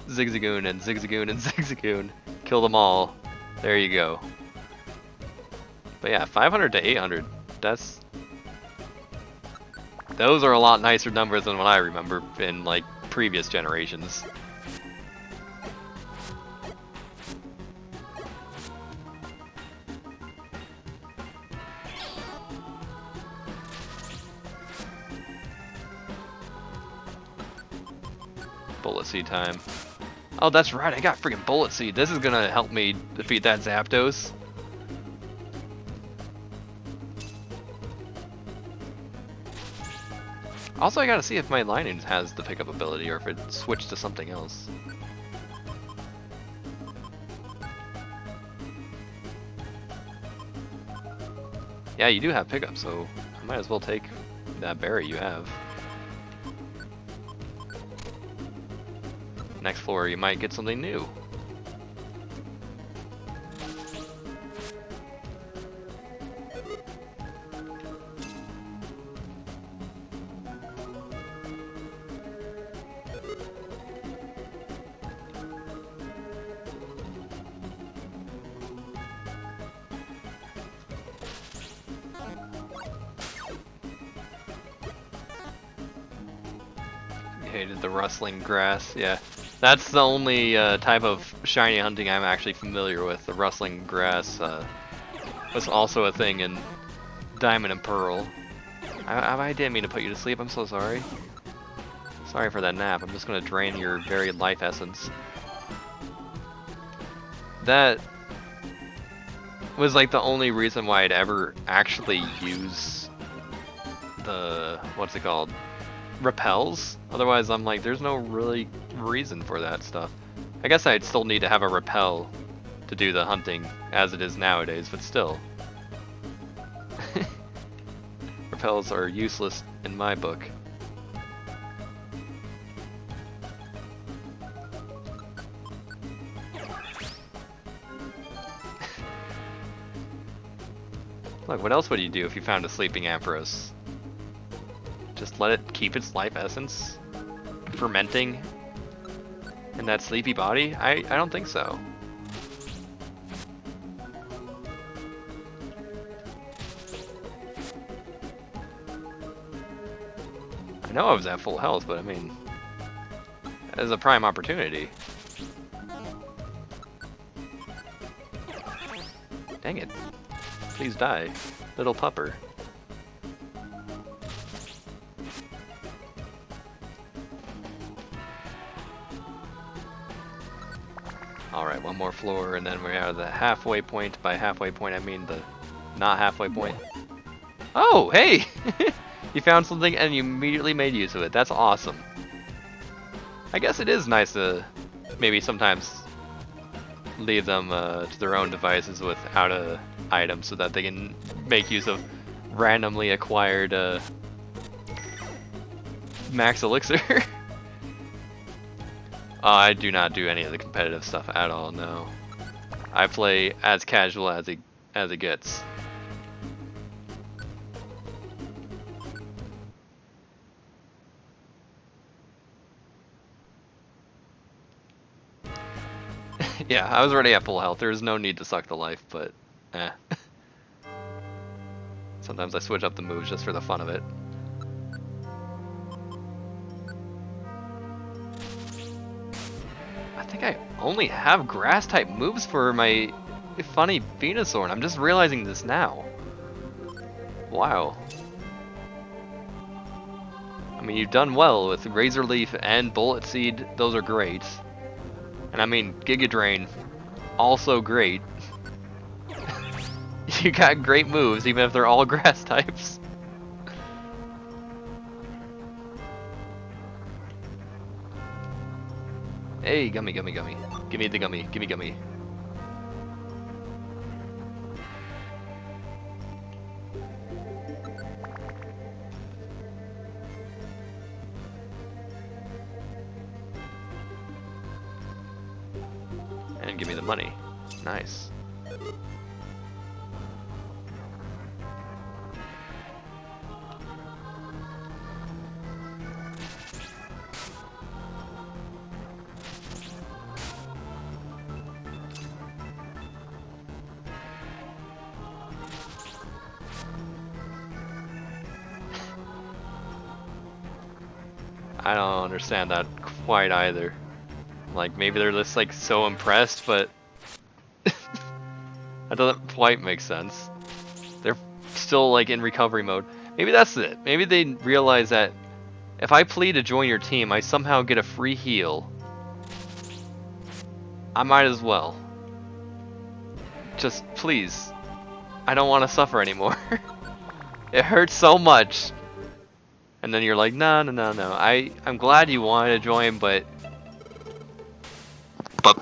Speaker 1: zigzagoon and zigzagoon and zigzagoon. Kill them all. There you go. But yeah, 500 to 800. Those are a lot nicer numbers than what I remember in like previous generations. Bullet seed time. Oh, that's right, I got freaking bullet seed. This is gonna help me defeat that Zapdos. Also, I gotta see if my Linings has the pickup ability or if it switched to something else. Yeah, you do have pickup, so I might as well take that berry you have. Next floor, you might get something new. Hated the rustling grass, yeah. That's the only type of shiny hunting I'm actually familiar with. The rustling grass was also a thing in Diamond and Pearl. I didn't mean to put you to sleep, I'm so sorry. Sorry for that nap, I'm just gonna drain your very life essence. That was like the only reason why I'd ever actually use the, what's it called? Repels. Otherwise I'm like, there's no really reason for that stuff. I guess I'd still need to have a repel to do the hunting as it is nowadays, but still. Repels are useless in my book. Look, what else would you do if you found a sleeping Ampharos? Just let it keep its life essence fermenting in that sleepy body? I don't think so. I know I was at full health, but I mean, as a prime opportunity. Dang it. Please die, little pupper. Alright, one more floor, and then we're out of the halfway point. By halfway point, I mean the not halfway point. Oh, hey! You found something and you immediately made use of it. That's awesome. I guess it is nice to maybe sometimes leave them to their own devices without a item so that they can make use of randomly acquired max elixir. I do not do any of the competitive stuff at all, no. I play as casual as it gets. Yeah, I was already at full health. There's no need to suck the life, but eh. Sometimes I switch up the moves just for the fun of it. I think I only have grass type moves for my funny Venusaur, and I'm just realizing this now. Wow. I mean, you've done well with Razor Leaf and Bullet Seed, those are great. And I mean, Giga Drain, also great. You got great moves, even if they're all grass types. Hey, gummy, gummy, gummy. Give me the gummy, give me gummy. and give me the money. Nice. I don't understand that quite either. Like, maybe they're just like so impressed, but that doesn't quite make sense. They're still like in recovery mode. Maybe that's it. Maybe they realize that if I plead to join your team, I somehow get a free heal. I might as well. Just please. I don't want to suffer anymore. It hurts so much. And then you're like, no. I'm glad you wanted to join, but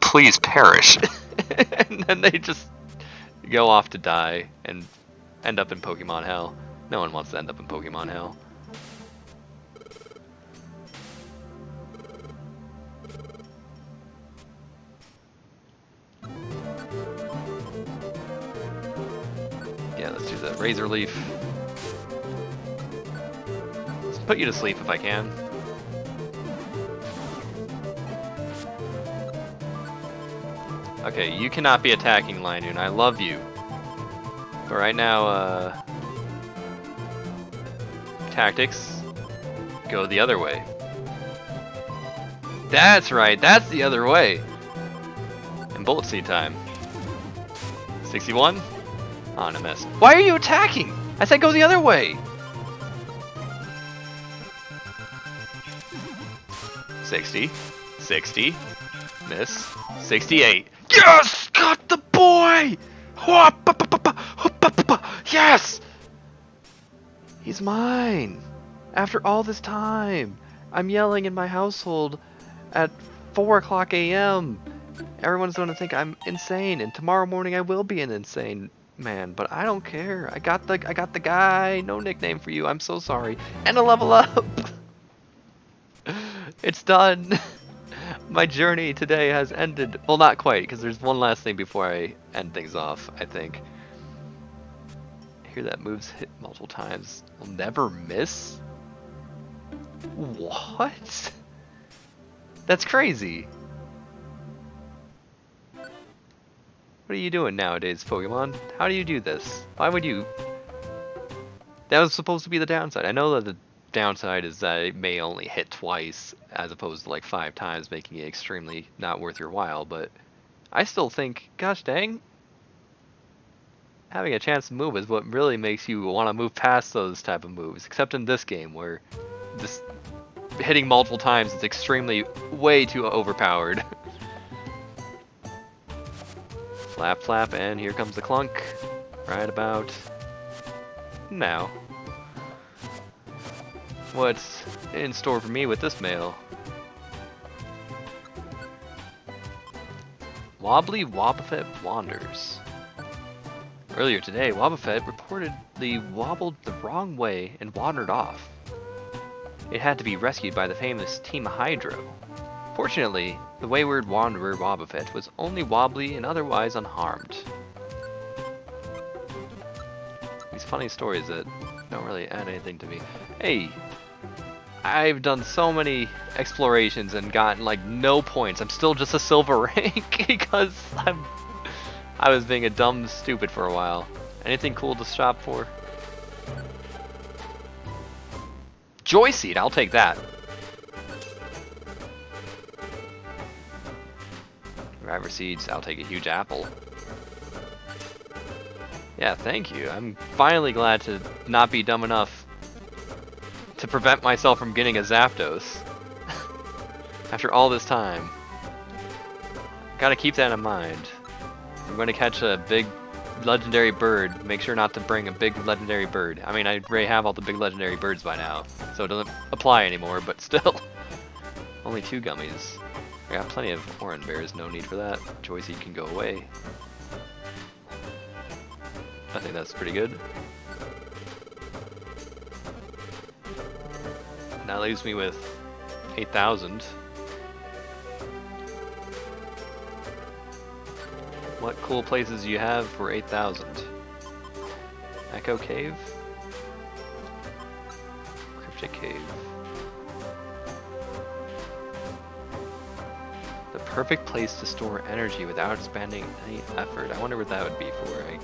Speaker 1: please perish. And then they just go off to die and end up in Pokemon hell. No one wants to end up in Pokemon hell. Yeah, let's do the Razor Leaf. Let's put you to sleep if I can. Okay, you cannot be attacking Linoon. I love you. But right now, tactics, go the other way. That's right, that's the other way. And Bullet Seed time. 61? On a miss. Why are you attacking? I said go the other way. 60. 60. Miss. 68. Yes! Got the boy! Yes! He's mine! After all this time, I'm yelling in my household at 4 o'clock a.m. Everyone's gonna think I'm insane, and tomorrow morning I will be an insane man, but I don't care. I got the guy. No nickname for you. I'm so sorry. And a level up! It's done! My journey today has ended. Well, not quite, because there's one last thing before I end things off, I think. Hear that moves hit multiple times. Will never miss? What? That's crazy. What are you doing nowadays, Pokemon? How do you do this? Why would you? That was supposed to be the downside. I know that the downside is that it may only hit twice as opposed to like 5 times, making it extremely not worth your while, but I still think, gosh dang, having a chance to move is what really makes you want to move past those type of moves, except in this game where this hitting multiple times is extremely way too overpowered. Flap flap, and here comes the clunk right about now. What's in store for me with this mail? Wobbly Wobbuffet wanders. Earlier today, Wobbuffet reportedly wobbled the wrong way and wandered off. It had to be rescued by the famous Team Hydro. Fortunately, the wayward wanderer Wobbuffet was only wobbly and otherwise unharmed. These funny stories that don't really add anything to me. Hey! I've done so many explorations and gotten like no points. I'm still just a silver rank because I was being a dumb stupid for a while. Anything cool to shop for? Joy Seed, I'll take that. Driver Seeds, I'll take a huge apple. Yeah, thank you. I'm finally glad to not be dumb enough to prevent myself from getting a Zapdos. After all this time. Gotta keep that in mind. I'm gonna catch a big legendary bird. Make sure not to bring a big legendary bird. I mean, I already have all the big legendary birds by now, so it doesn't apply anymore, but still. Only 2 gummies. I got plenty of orange bears, no need for that. Joy Seed can go away. I think that's pretty good. That leaves me with 8,000. What cool places you have for 8,000? Echo Cave? Cryptic Cave. The perfect place to store energy without expending any effort. I wonder what that would be for, right?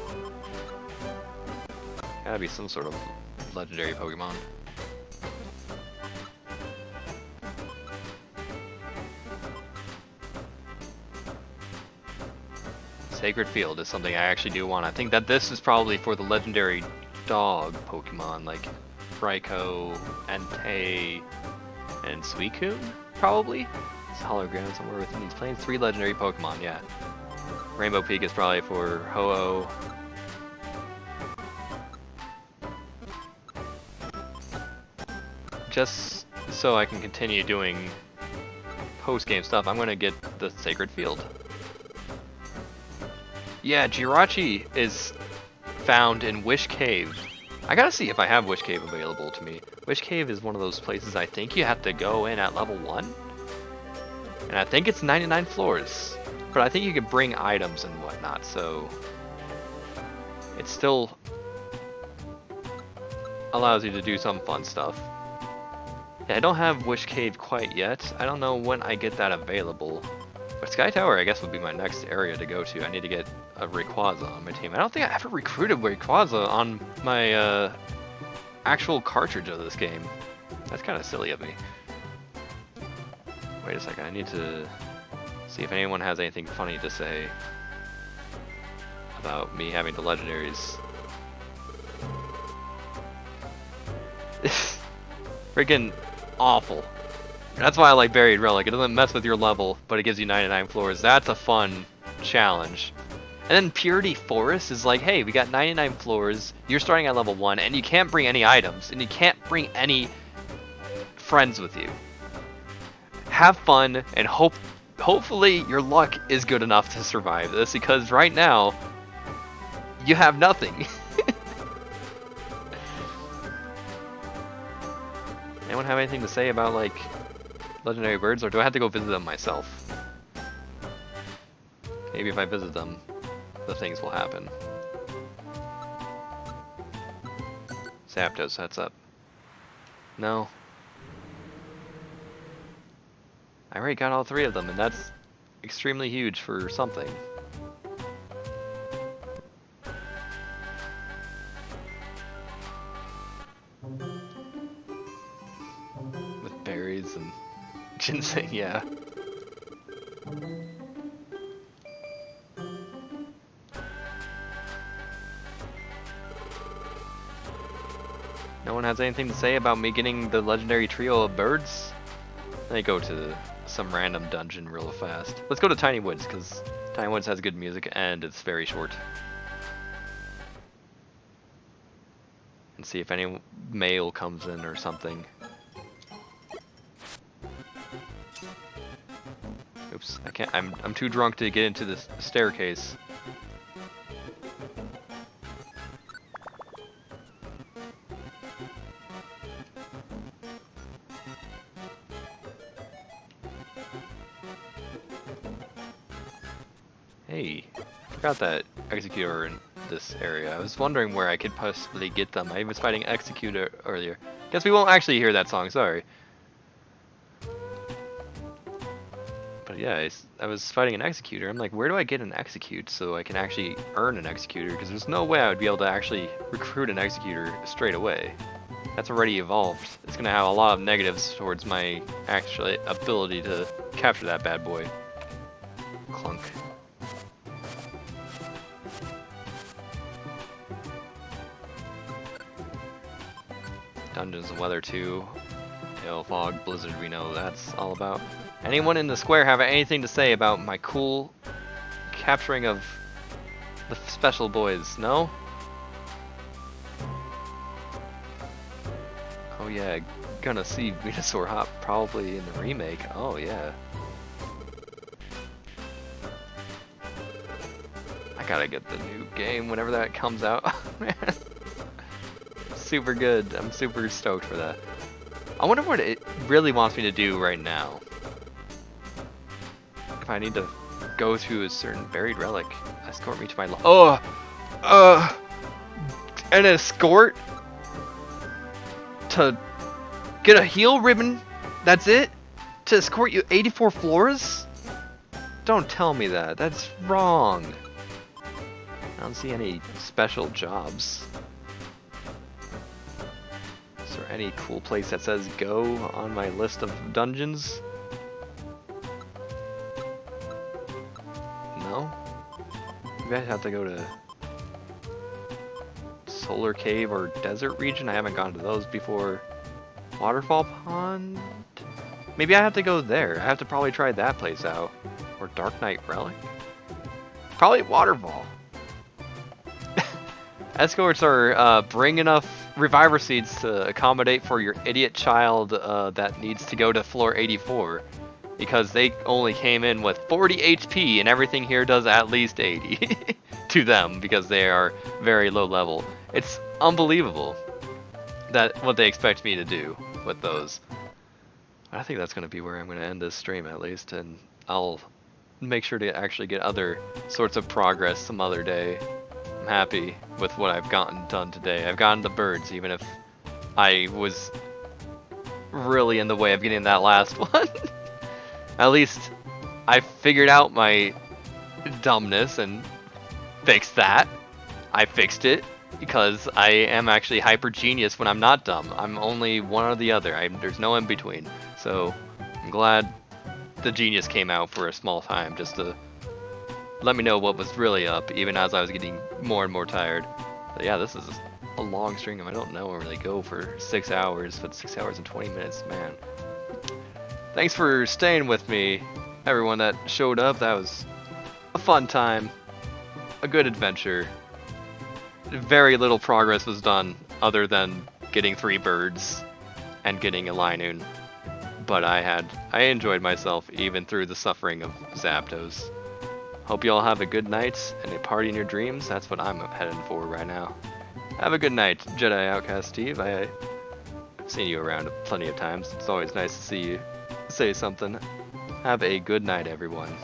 Speaker 1: Gotta be some sort of legendary Pokemon. Sacred Field is something I actually do want. I think that this is probably for the legendary dog Pokemon, like Raikou, Entei, and Suicune, probably? It's hologram somewhere within these planes. 3 legendary Pokemon, yeah. Rainbow Peak is probably for Ho-Oh. Just so I can continue doing post-game stuff, I'm gonna get the Sacred Field. Yeah, Jirachi is found in Wish Cave. I gotta see if I have Wish Cave available to me. Wish Cave is one of those places I think you have to go in at level 1. And I think it's 99 floors. But I think you can bring items and whatnot, so it still allows you to do some fun stuff. Yeah, I don't have Wish Cave quite yet. I don't know when I get that available. But Sky Tower, I guess, would be my next area to go to. I need to get a Rayquaza on my team. I don't think I ever recruited Rayquaza on my actual cartridge of this game. That's kind of silly of me. Wait a second, I need to see if anyone has anything funny to say about me having the legendaries. Freaking awful. That's why I like Buried Relic. It doesn't mess with your level, but it gives you 99 floors. That's a fun challenge. And then Purity Forest is like, hey, we got 99 floors, you're starting at level 1, and you can't bring any items, and you can't bring any friends with you. Have fun, and hopefully your luck is good enough to survive this, because right now, you have nothing. Anyone have anything to say about, like, legendary birds, or do I have to go visit them myself? Maybe if I visit them, the things will happen. Zapdos, heads up. No. I already got all 3 of them, and that's extremely huge for something. With berries and ginseng, yeah. No one has anything to say about me getting the legendary trio of birds? Let me go to some random dungeon real fast. Let's go to Tiny Woods, because Tiny Woods has good music and it's very short. And see if any mail comes in or something. Oops, I can't. I'm too drunk to get into this staircase. Hey, I forgot that Executor in this area. I was wondering where I could possibly get them. I was fighting Executor earlier. Guess we won't actually hear that song, sorry. But yeah, I was fighting an Executor. I'm like, where do I get an Execute so I can actually earn an Executor? Because there's no way I would be able to actually recruit an Executor straight away. That's already evolved. It's going to have a lot of negatives towards my actual ability to capture that bad boy. Clunk. Dungeons and Weather 2. Hail, Fog, Blizzard, we know that's all about. Anyone in the square have anything to say about my cool capturing of the special boys? No? Oh yeah, gonna see Venusaur Hop probably in the remake. Oh yeah. I gotta get the new game whenever that comes out. Man. Super good. I'm super stoked for that. I wonder what it really wants me to do right now. If I need to go to a certain buried relic. Escort me to my an escort to get a heal ribbon? That's it? To escort you 84 floors? Don't tell me that. That's wrong. I don't see any special jobs. Is there any cool place that says go on my list of dungeons? No? Maybe I have to go to Solar Cave or Desert Region. I haven't gone to those before. Waterfall Pond? Maybe I have to go there. I have to probably try that place out. Or Dark Knight Relic? Probably Waterfall. Escorts are bring enough reviver seeds to accommodate for your idiot child that needs to go to floor 84. Because they only came in with 40 HP and everything here does at least 80 to them because they are very low level. It's unbelievable that what they expect me to do with those. I think that's going to be where I'm going to end this stream at least, and I'll make sure to actually get other sorts of progress some other day. I'm happy with what I've gotten done today. I've gotten the birds, even if I was really in the way of getting that last one. At least I figured out my dumbness and fixed that. I fixed it because I am actually hyper genius when I'm not dumb. I'm only one or the other. There's no in between. So I'm glad the genius came out for a small time just to let me know what was really up, even as I was getting more and more tired. But yeah, this is a long stream. I don't know really go for 6 hours, but 6 hours and 20 minutes, man. Thanks for staying with me, everyone that showed up. That was a fun time, a good adventure. Very little progress was done other than getting 3 birds and getting a Linoon. But I enjoyed myself even through the suffering of Zapdos. Hope you all have a good night and a party in your dreams. That's what I'm heading for right now. Have a good night, Jedi Outcast Steve. I've seen you around plenty of times. It's always nice to see you say something. Have a good night, everyone.